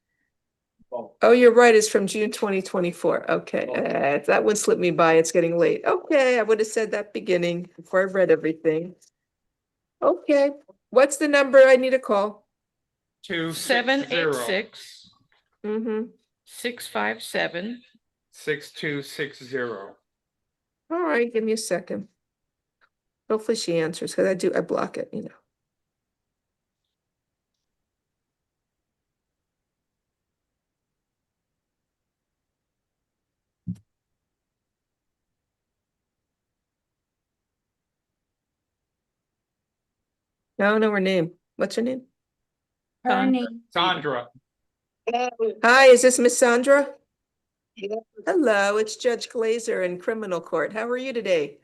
Oh, you're right. It's from June 2024. Okay, that one slipped me by. It's getting late. Okay, I would have said that beginning before I read everything. Okay, what's the number I need to call? 786 Mm-hmm. 657 6260. All right, give me a second. Hopefully she answers, because I block it, you know. I don't know her name. What's her name? Her name. Sandra. Hi, is this Miss Sandra? Hello, it's Judge GLAZER in criminal court. How are you today?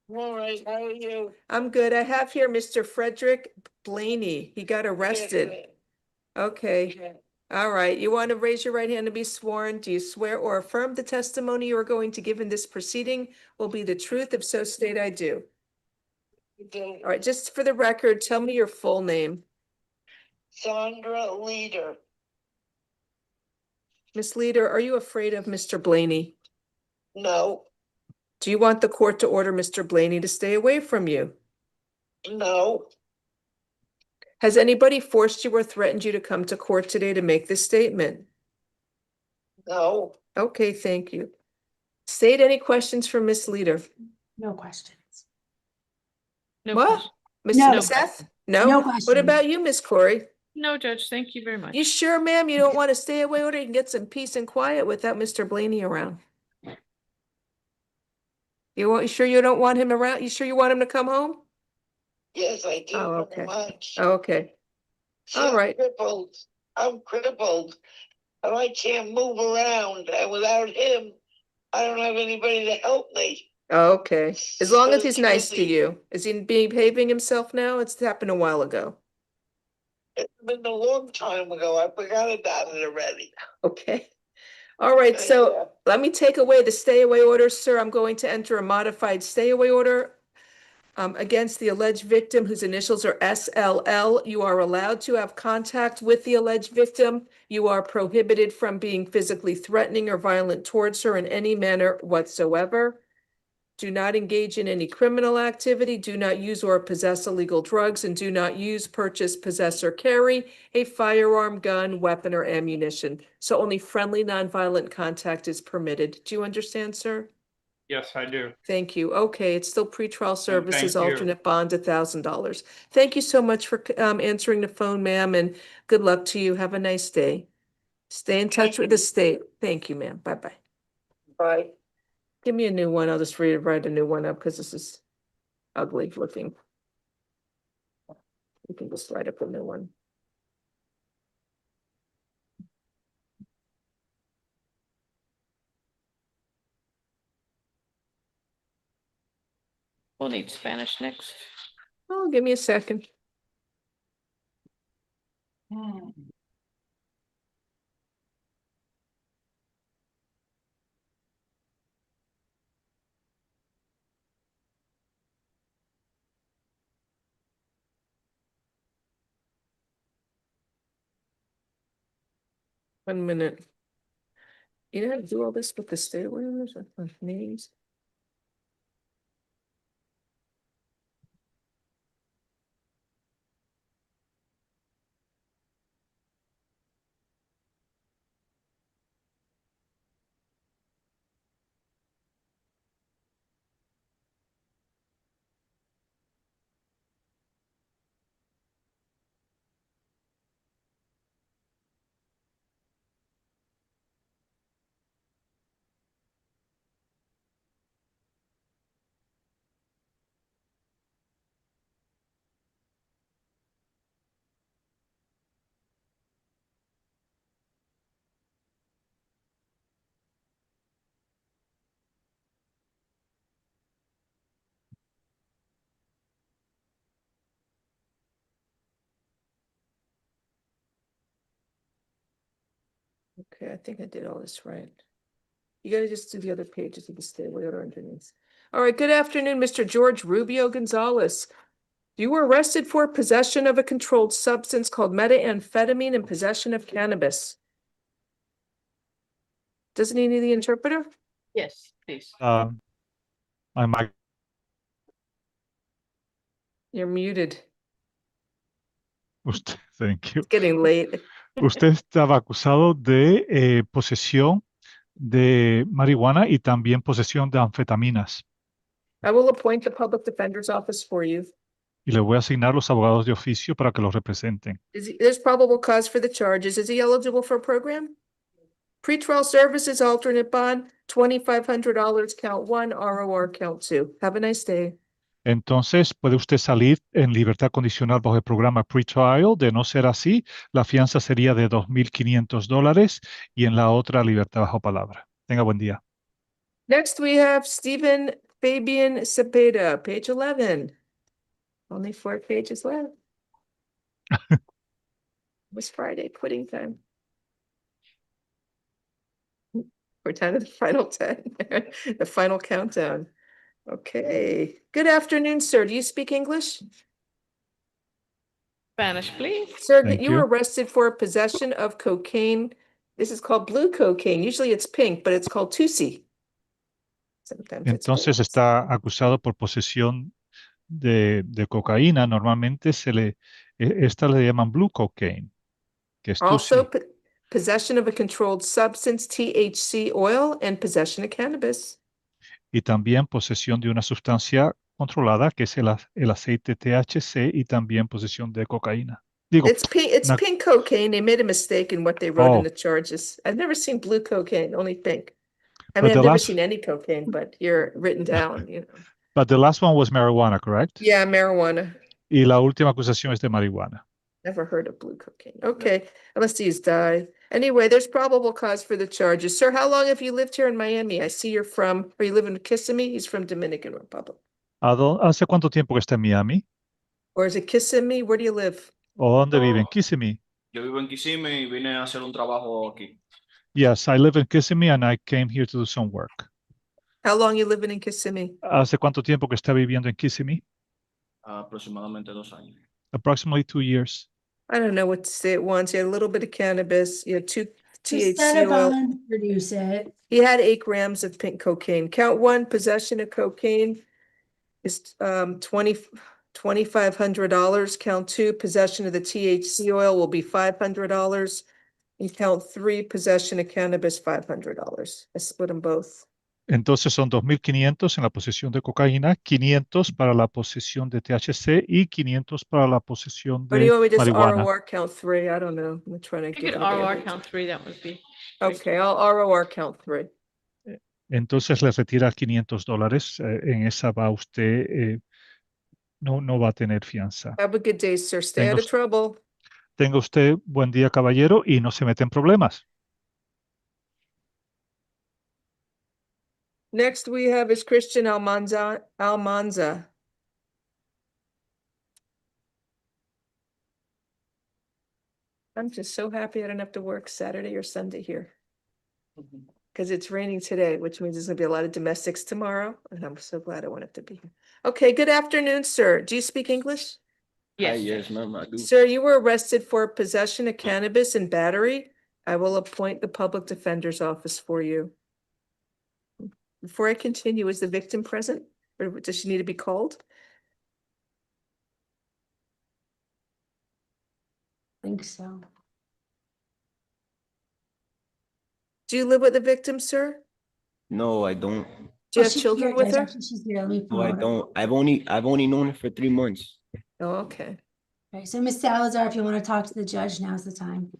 All right, how are you? I'm good. I have here Mr. Frederick Blaney. He got arrested. Okay. All right. You want to raise your right hand to be sworn? Do you swear or affirm the testimony you are going to give in this proceeding will be the truth? If so, state I do. All right. Just for the record, tell me your full name. Sandra Leader. Miss Leader, are you afraid of Mr. Blaney? No. Do you want the court to order Mr. Blaney to stay away from you? No. Has anybody forced you or threatened you to come to court today to make this statement? No. Okay, thank you. State any questions for Miss Leader. No questions. No What? question. Miss No. Seth? No No? What questions. about you, Miss Corey? No, Judge, thank you very much. You sure, ma'am? You don't want to stay away order? You can get some peace and quiet without Mr. Blaney around. You sure you don't want him around? You sure you want him to come home? Yes, I do Oh, very okay. much. Okay. See, All I'm right. crippled. I'm crippled. And I can't move around. And without him, I don't have anybody to help me. Okay. As long So as he's it's nice to really- you. Is he behaving himself now? It's happened a while ago. It's been a long time ago. I forgot about it already. Okay. All right, so let me take away the stay away order, sir. I'm going to enter a modified stay away order against the alleged victim whose initials are SLL. You are allowed to have contact with the alleged victim. You are prohibited from being physically threatening or violent towards her in any manner whatsoever. Do not engage in any criminal activity, do not use or possess illegal drugs, and do not use, purchase, possess, or carry a firearm, gun, weapon, or ammunition. So only friendly, nonviolent contact is permitted. Do you understand, sir? Yes, I do. Thank you. Okay, it's still pretrial services, thank you. alternate bond, $1,000. Thank you so much for answering the phone, ma'am, and good luck to you. Have a nice day. Stay in touch with the state. Thank you, ma'am. Bye-bye. Bye. Give me a new one. I'll just write a new one up because this is ugly looking. You can just write up a new one. We'll need Spanish next. Oh, give me a second. 1 minute. You know how to do all this with the state orders and names? Okay, I think I did all this right. You gotta just do the other pages of the state order underneath. All right, good afternoon, Mr. George Rubio Gonzalez. You were arrested for possession of a controlled substance called methamphetamine and possession of cannabis. Doesn't he need the interpreter? Yes, please. My mic. You're muted. Thank you. It's getting late. Usted estaba acusado de posesión de marihuana y también posesión de anfetaminas. I will appoint the public defender's office for you. Y le voy a asignar los abogados de oficio para que los representen. There's probable cause for the charges. Is he eligible for a program? Pretrial services, alternate bond, $2,500, count 1, ROR, count 2. Have a nice day. Entonces, puede usted salir en libertad condicional bajo el programa pretrial. De no ser así, la fianza sería de $2,500 y en la otra libertad bajo palabra. Tenga buen día. Next, we have Stephen Fabian Cepeda, page 11. Only 4 pages left. It was Friday, quitting time. We're down to the final 10, the final countdown. Okay. Good afternoon, sir. Do you speak English? Spanish, please. Sir, Thank you were you. arrested for possession of cocaine. This is called blue cocaine. Usually it's pink, but it's called Tusi. Sometimes it's Entonces blue. está acusado por posesión de cocaína. Normalmente esta le llaman blue cocaine, que es Also, tusi. possession of a controlled substance, THC oil, and possession of cannabis. y también posesión de una sustancia controlada, que es el aceite THC, y también posesión de cocaína. Digo, It's pink cocaine. They made a mistake in what they wrote in Oh. the charges. I've never seen blue cocaine, only pink. I But mean, the I've never last- seen any cocaine, but here written down, you know. but the last one was marijuana, correct? Yeah, marijuana. Y la última acusación es de marihuana. Never heard of blue cocaine. Okay, I must use dye. Anyway, there's probable cause for the charges. Sir, how long have you lived here in Miami? I see you're from, or you live in Kissimmee? He's from Dominican Republic. ¿Hace cuánto tiempo que está en Miami? Or is it Kissimmee? Where do you live? ¿O dónde vive? ¿En Kissimmee? Yo vivo en Kissimmee y vine a hacer un trabajo aquí. Yes, I live in Kissimmee and I came here to do some work. How long you living in Kissimmee? ¿Hace cuánto tiempo que está viviendo en Kissimmee? Aproximadamente 2 años. Approximately 2 years. I don't know what to say at once. He had a little bit of cannabis, you had 2 Just set THC a oil. bond, produce it. He had 8 grams of pink cocaine. Count 1, possession of cocaine is $2,500. Count 2, possession of the THC oil will be $500. And count 3, possession of cannabis, $500. I split them both. Entonces son 2.500 en la posesión de cocaína, 500 para la posesión de THC y 500 para la posesión Or do you de want me to just marihuana. ROR count 3? I don't know. I'm trying to You get could everybody ROR else. count 3, that would be. Okay, I'll ROR count 3. Entonces le retira $500. En esa va usted, no va a tener fianza. Have a good day, sir. Stay out of trouble. Tenga usted buen día, caballero, y no se mete en problemas. Next we have is Christian Almanza. I'm just so happy I don't have to work Saturday or Sunday here. Because it's raining today, which means there's gonna be a lot of domestics tomorrow, and I'm so glad I won't have to be here. Okay, good afternoon, sir. Do you speak English? Yes. Yes, ma'am, I do. Sir, you were arrested for possession of cannabis and battery. I will appoint the public defender's office for you. Before I continue, is the victim present, or does she need to be called? I think so. Do you live with the victim, sir? No, I don't. Do you have children with her? Actually, she's here. Let me No, I promote her. don't. I've only known her for 3 months. Oh, okay. Okay, so Ms. Salazar, if you want to talk to the judge, now's the time.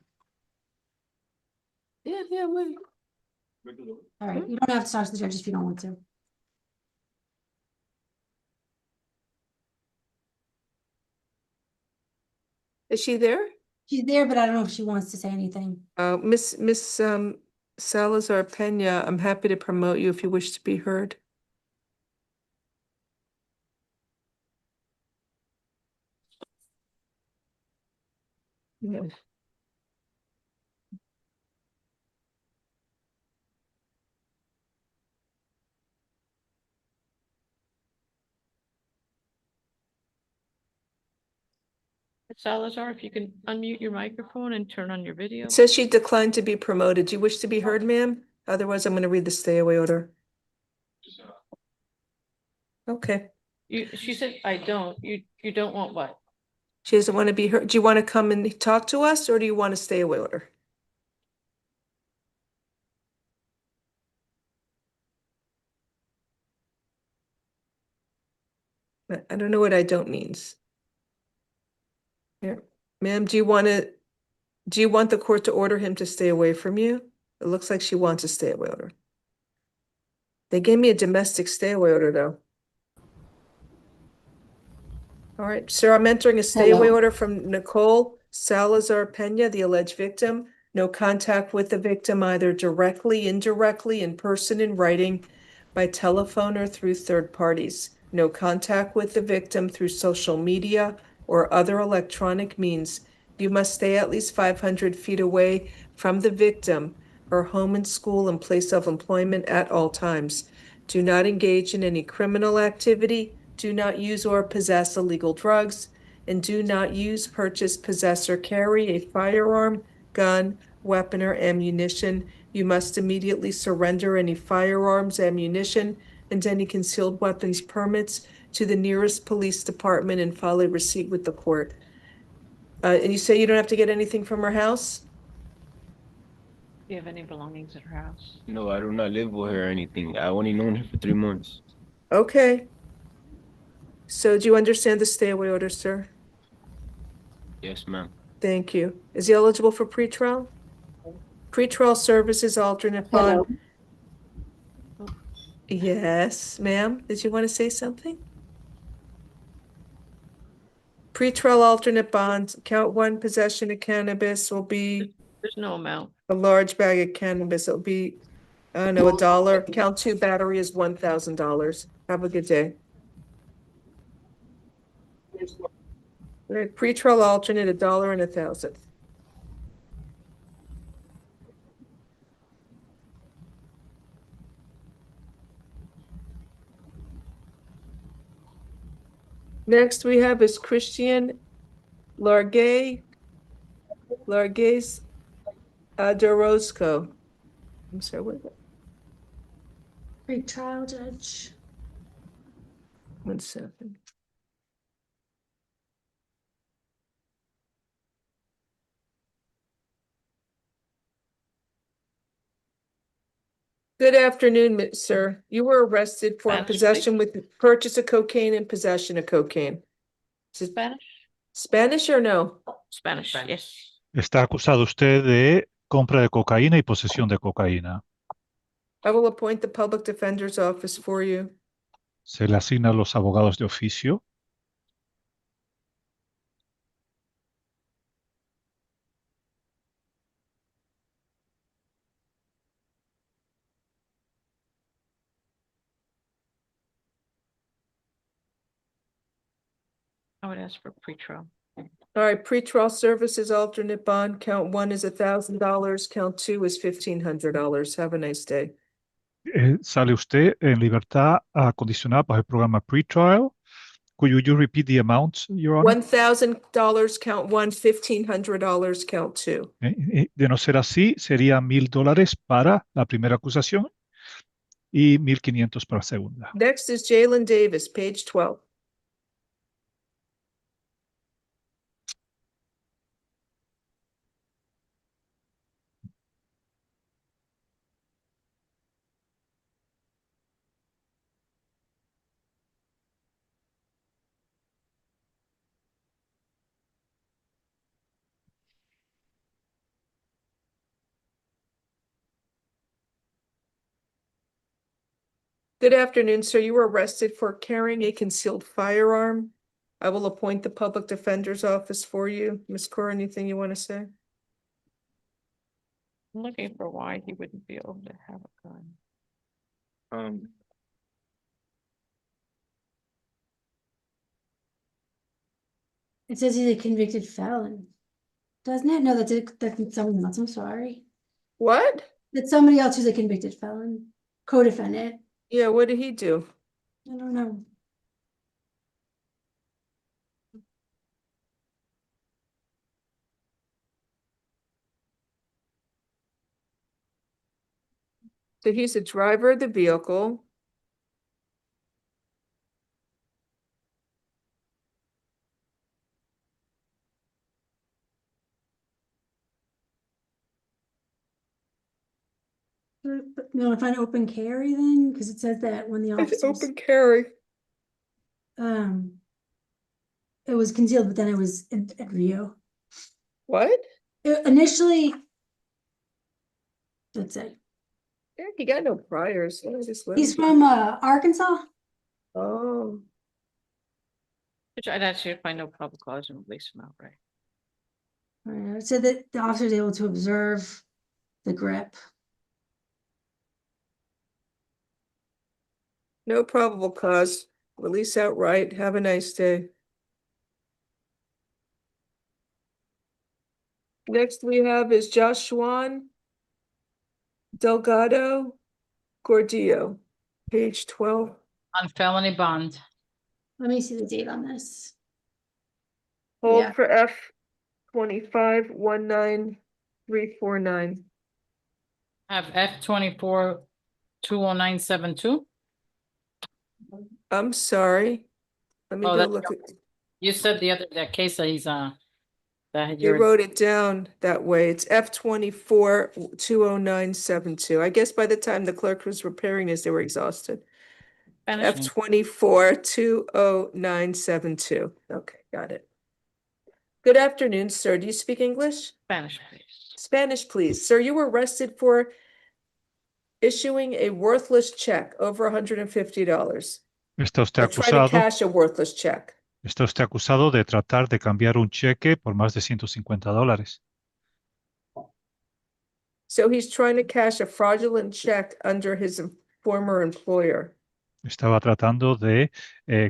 Yeah, wait. All right, you don't have to talk to the judge if you don't want to. Is she there? She's there, but I don't know if she wants to say anything. Miss Salazar Pena, I'm happy to promote you if you wish to be heard. Yeah. Salazar, if you can unmute your microphone and turn on your video. It says she declined to be promoted. Do you wish to be heard, ma'am? Otherwise, I'm going to read the stay away order. Okay. She said, I don't. You don't want what? She doesn't want to be heard. Do you want to come and talk to us, or do you want a stay away order? I don't know what I don't means. Here, ma'am, do you want the court to order him to stay away from you? It looks like she wants a stay away order. They gave me a domestic stay away order, though. All right, sir, I'm entering a stay away Hello. order from Nicole Salazar Pena, the alleged victim. No contact with the victim, either directly, indirectly, in person, in writing, by telephone, or through third parties. No contact with the victim through social media or other electronic means. You must stay at least 500 feet away from the victim, her home and school and place of employment at all times. Do not engage in any criminal activity. Do not use or possess illegal drugs, and do not use, purchase, possess, or carry a firearm, gun, weapon, or ammunition. You must immediately surrender any firearms, ammunition, and any concealed weapons permits to the nearest police department and file a receipt with the court. And you say you don't have to get anything from her house? Do you have any belongings at her house? No, I do not live with her or anything. I only known her for 3 months. Okay. So do you understand the stay away order, sir? Yes, ma'am. Thank you. Is he eligible for pretrial? Pretrial services alternate bond. Yes, ma'am. Did you want to say something? Pretrial alternate bonds, count one possession of cannabis will be There's no amount. a large bag of cannabis. It'll be, I don't know, $1. Count two battery is $1,000. Have a good day. Right, pretrial alternate, $1 and $1,000. Next we have is Christian Largay, Largays Dorosco. I'm sorry, what is it? Pre-trial judge. 1 second. Good afternoon, sir. You were arrested for Spanish, possession with purchase of cocaine and possession of cocaine. Is it Spanish? Spanish or no? Spanish, yes. Está acusado usted de compra de cocaína y posesión de cocaína. I will appoint the public defender's office for you. Se le asigna a los abogados de oficio. I would ask for pretrial. All right, pretrial services alternate bond, count one is $1,000, count two is $1,500. Have a nice day. Sale usted en libertad condicionada bajo el programa pretrial. Could you repeat the amounts, Your Honor? $1,000, count one, $1,500, count two. De no ser así, sería $1,000 para la primera acusación y 1,500 para la segunda. Next is Jalen Davis, page 12. Good afternoon, sir. You were arrested for carrying a concealed firearm. I will appoint the public defender's office for you. Ms. Kerr, anything you want to say? I'm looking for why he wouldn't be able to have a gun. It says he's a convicted felon. Doesn't it? No, that's someone else. I'm sorry. What? That's somebody else who's a convicted felon. Co-defendant. Yeah, what did he do? I don't know. So he's the driver of the vehicle. But you want to find open carry then? Because it says that when the It's officers open carry. it was concealed, but then it was at Rio. What? Initially, let's say Yeah, he got no priors. he's from Arkansas. Oh. Which I'd actually find no probable cause and release him outright. So that the officer is able to observe the grip. No probable cause. Release outright. Have a nice day. Next we have is Joshua Delgado Gordillo, page 12. On felony bond. Let me see the date on this. Hold Yeah. for F 25-19349. Have F 24-20972. I'm sorry. Let me Oh, go that's look at. You said the other, that case that he's that You wrote it down that way. It's F24-20972. I guess by the time the clerk was preparing this, they were exhausted. Spanish. F24-20972. Okay, got it. Good afternoon, sir. Do you speak English? Spanish, please. Spanish, please. Sir, you were arrested for issuing a worthless check over $150. Está usted Or trying to acusado, cash a worthless check. está usted acusado de tratar de cambiar un cheque por más de $150. So he's trying to cash a fraudulent check under his former employer. Estaba tratando de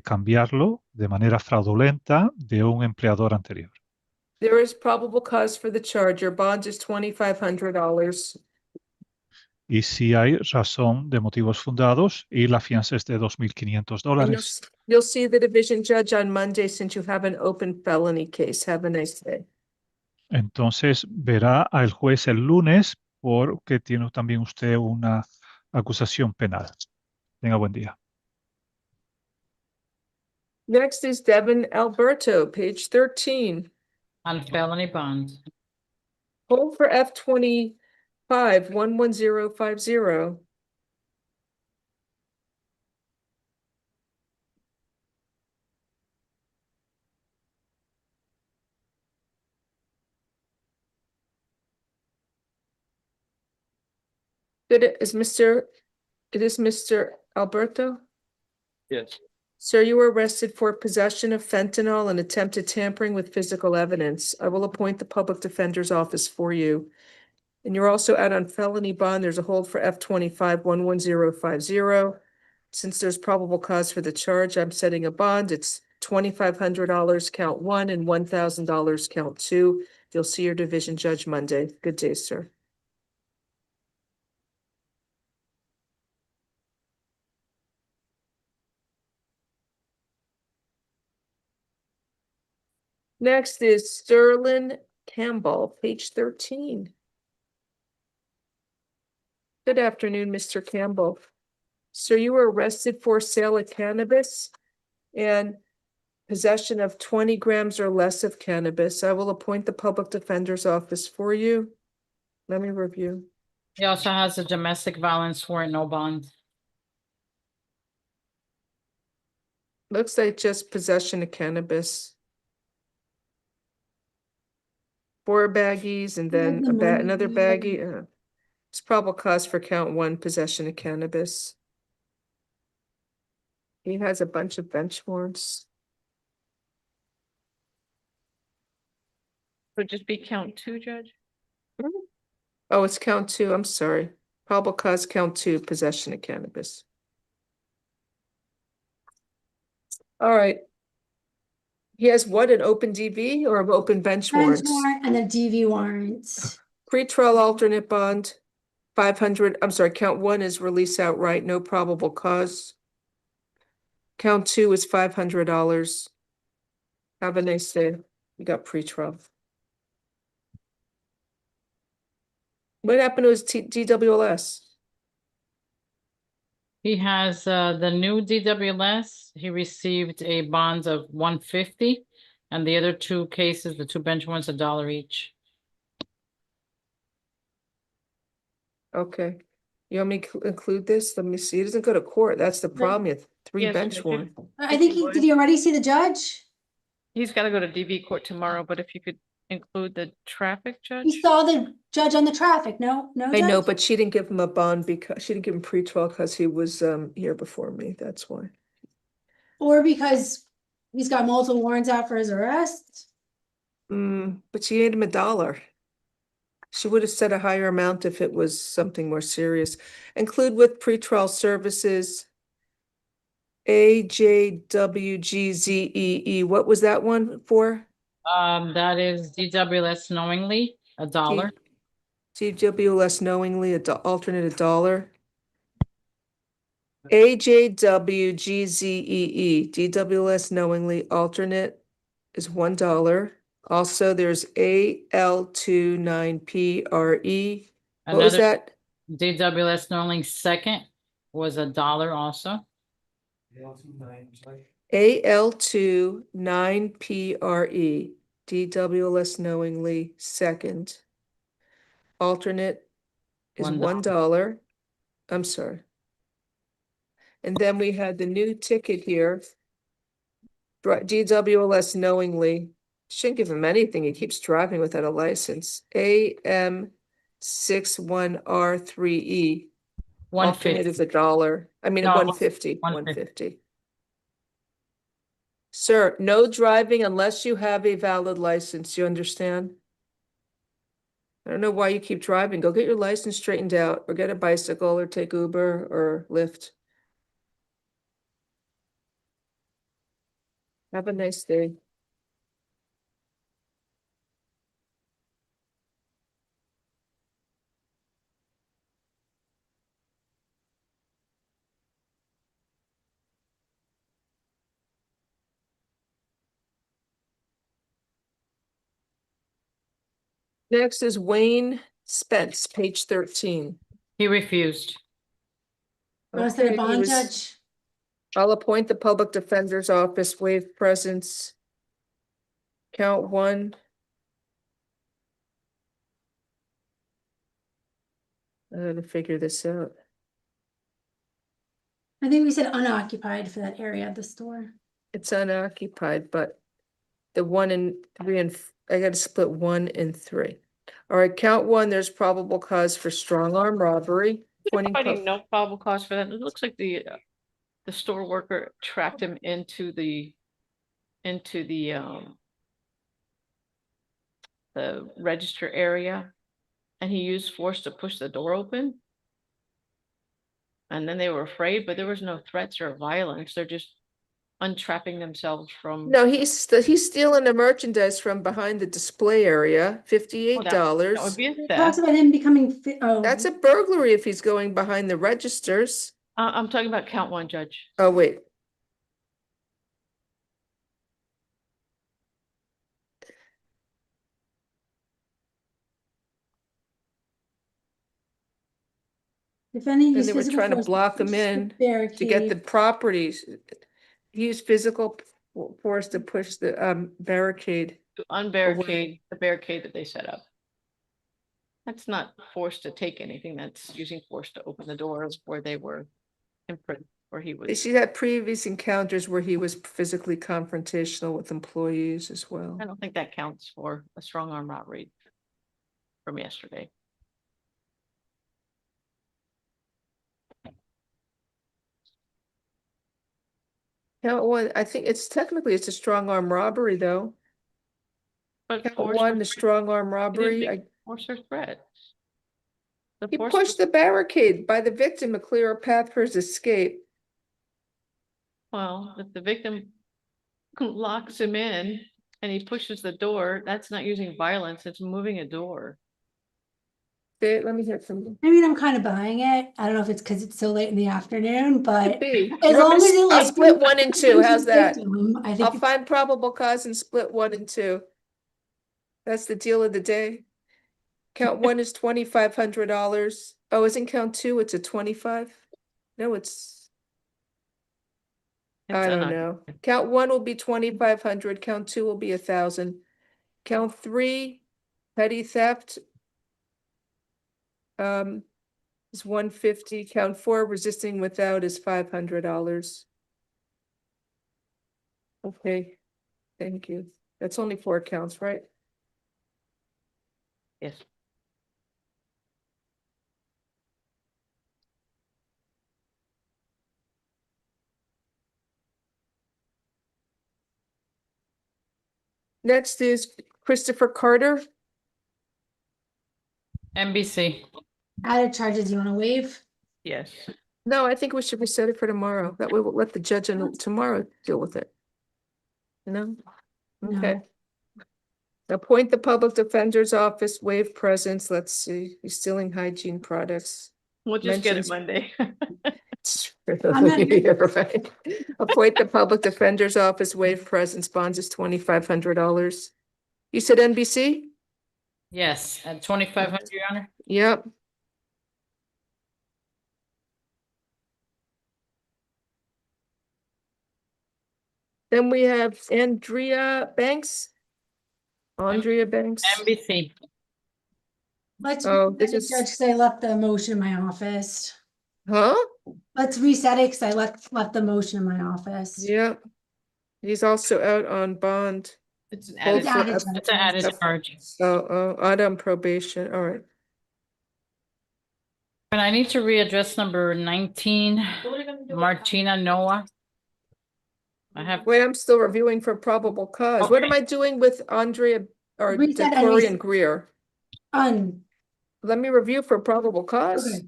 cambiarlo de manera fraudulenta de un empleador anterior. There is probable cause for the charge. Your bond is $2,500. Y si hay razón de motivos fundados y la fianza es de And $2,500. you'll see the division judge on Monday since you have an open felony case. Have a nice day. Entonces verá al juez el lunes porque tiene también usted una acusación penal. Tenga buen día. Next is Devin Alberto, page 13. On felony bond. Hold for F25-11050. Good, is Mr. It is Mr. Alberto? Yes. Sir, you were arrested for possession of fentanyl and attempted tampering with physical evidence. I will appoint the public defender's office for you. And you're also out on felony bond. There's a hold for F25-11050. Since there's probable cause for the charge, I'm setting a bond. It's $2,500 count one and $1,000 count two. You'll see your division judge Monday. Good day, sir. Next is Sterling Campbell, page 13. Good afternoon, Mr. Campbell. Sir, you were arrested for sale of cannabis and possession of 20 grams or less of cannabis. I will appoint the public defender's office for you. Let me review. He also has a domestic violence warrant, no bond. Looks like just possession of cannabis. 4 baggies and then another baggie. It's probable cause for count one, possession of cannabis. He has a bunch of bench warrants. Would just be count two, Judge? Oh, it's count two. I'm sorry. Probable cause count two, possession of cannabis. All right. He has what, an open DV or an open bench warrants? Warrant and a DV warrant. Pretrial alternate bond, 500, I'm sorry, count one is release outright, no probable cause. Count two is $500. Have a nice day. You got pretrial. What happened to his DWLS? He has the new DWLS. He received a bond of $150, and the other two cases, the two bench ones, $1 each. Okay. You want me to include this? Let me see. He doesn't go to court. That's the problem. You have 3 Yes, bench Judge. warrants. I think did he already see the judge? He's got to go to DV court tomorrow, but if you could include the traffic judge? He saw the judge on the traffic. No, I know, judge? but she didn't give him a bond because she didn't give him pretrial because he was here before me. That's why. Or because he's got multiple warrants out for his arrest. But she gave him $1. She would have said a higher amount if it was something more serious. Include with pretrial services AJWGZEE. What was that one for? That is DWLS knowingly, $1. DWLS knowingly, alternate $1. AJWGZEE, DWLS knowingly, alternate is $1. Also, there's AL29PRE. What was that? DWLS knowingly second was $1 also. AL29PRE. DWLS knowingly, second. Alternate is $1. $1. I'm sorry. And then we had the new ticket here. DWLS knowingly, shouldn't give him anything, he keeps driving without a license. AM 61R3E. Alternate is $1. I mean, No, 150, 150. 150. Sir, no driving unless you have a valid license, you understand? I don't know why you keep driving. Go get your license straightened out, or get a bicycle, or take Uber or Lyft. Have a nice day. Next is Wayne Spence, page 13. He refused. Was there a Okay, he bond was- judge? I'll appoint the public defender's office, waive presence. Count 1. I gotta figure this out. I think we said unoccupied for that area of the store. It's unoccupied, but the 1 and 3 and I gotta split 1 and 3. All right, count 1, there's probable cause for strong arm robbery. Pointing Finding no probable cause for that. It looks like the store worker tracked him into the register area, and he used force to push the door open. And then they were afraid, but there was no threats or violence. They're just untrapping themselves from. No, he's stealing the merchandise from behind the display area, $58. That would be a Talks theft. about him becoming, That's a burglary if he's going behind the registers. I'm talking about count 1, Judge. Oh, wait. defending And his they were physical trying to force block push him the in to get barricade. the properties. He used physical force to push the barricade. To unbarricade the barricade that they set up. That's not forced to take anything. That's using force to open the doors where they were imprisoned, where he was. She had previous encounters where he was physically confrontational with employees as well. I don't think that counts for a strong arm robbery from yesterday. Count 1, I think it's technically it's a strong arm robbery though. But Count force 1, or the threat. strong arm He robbery. didn't force or threat. The He force- pushed the barricade by the victim to clear a path for his escape. Well, if the victim locks him in and he pushes the door, that's not using violence, it's moving a door. Okay, let me hear from you. I mean, I'm kind of buying it. I don't know if it's because it's so late in the afternoon, but Be. as long as it I'll like split 1 and 2. How's that? I think I'll it's- find probable cause and split 1 and 2. That's the deal of the day. Count 1 is $2,500. Oh, isn't count 2? It's a 25? No, I don't know. Count 1 will be 2,500. Count 2 will be 1,000. Count 3, petty theft. Is 150. Count 4, resisting without is $500. Okay, thank you. That's only 4 counts, right? Yes. Next is Christopher Carter. NBC. Added charges you want to waive? Yes. No, I think we should reset it for tomorrow. That way we'll let the judge tomorrow deal with it. No? Okay. Appoint the public defender's office, waive presence. Let's see, he's stealing hygiene products. We'll just get it Mentions- Monday. Yeah, right. Appoint the public defender's office, waive presence, bonds is $2,500. You said NBC? Yes, at 2,500, Your Honor. Yep. Then we have Andrea Banks. Andrea Banks. NBC. Let's Oh, reset this it, is- Judge, 'cause I left the motion in my office. Huh? Let's reset it, 'cause I left the motion in my office. Yep. He's also out on bond. It's an Hold added, for- It's an added charge. Out on probation. All right. And I need to readdress number 19, Martina Noah. I have, Wait, I'm still reviewing for probable cause. What am I doing with Andrea or Reset and Corey reset. and Greer? Un. Let me review for probable cause. Okay.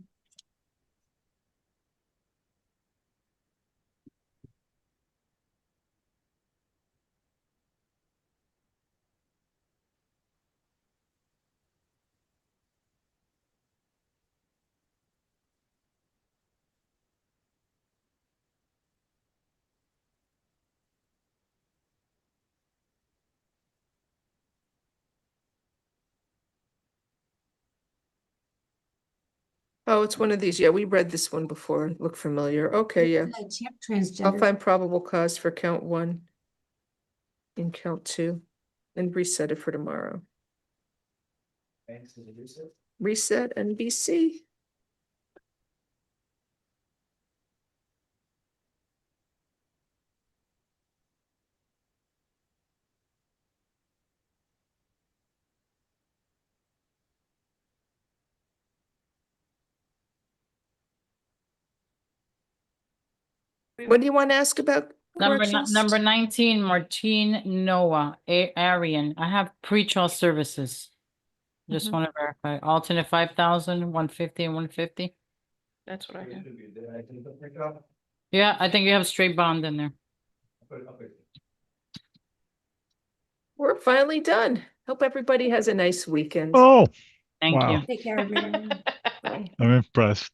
Oh, it's one of these. Yeah, we read this one before. Look familiar. Okay, yeah. Transgender. I'll find probable cause for count 1 and count 2 and reset it for tomorrow. Reset NBC. What do you want to ask about corrections? number 19, Martine Noah, Arian. I have pretrial services. Just want to verify. Alternate 5,000, 150 and 150. that's what I have. Yeah, I think you have straight bond in there. We're finally done. Hope everybody has a nice weekend. Oh, Thank wow. you. Take care, everyone. Bye. I'm impressed.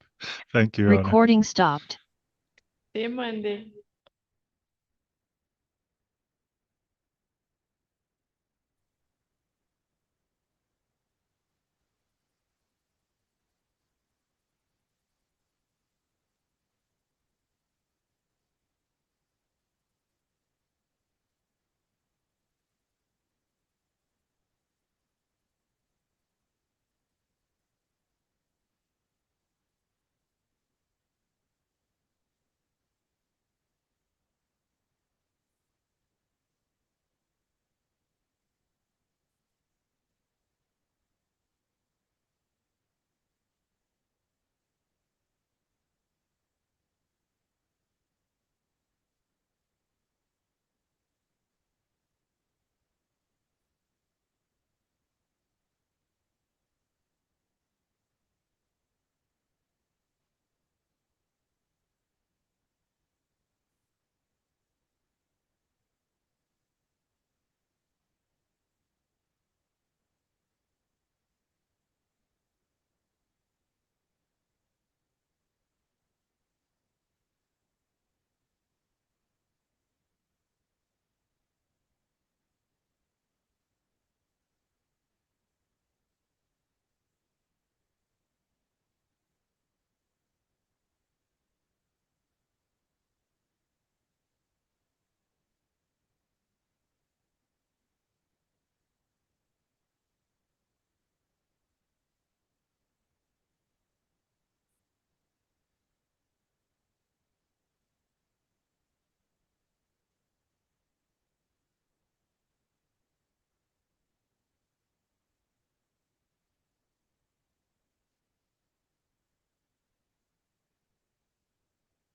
Thank you, Anna. Recording stopped. See you Monday.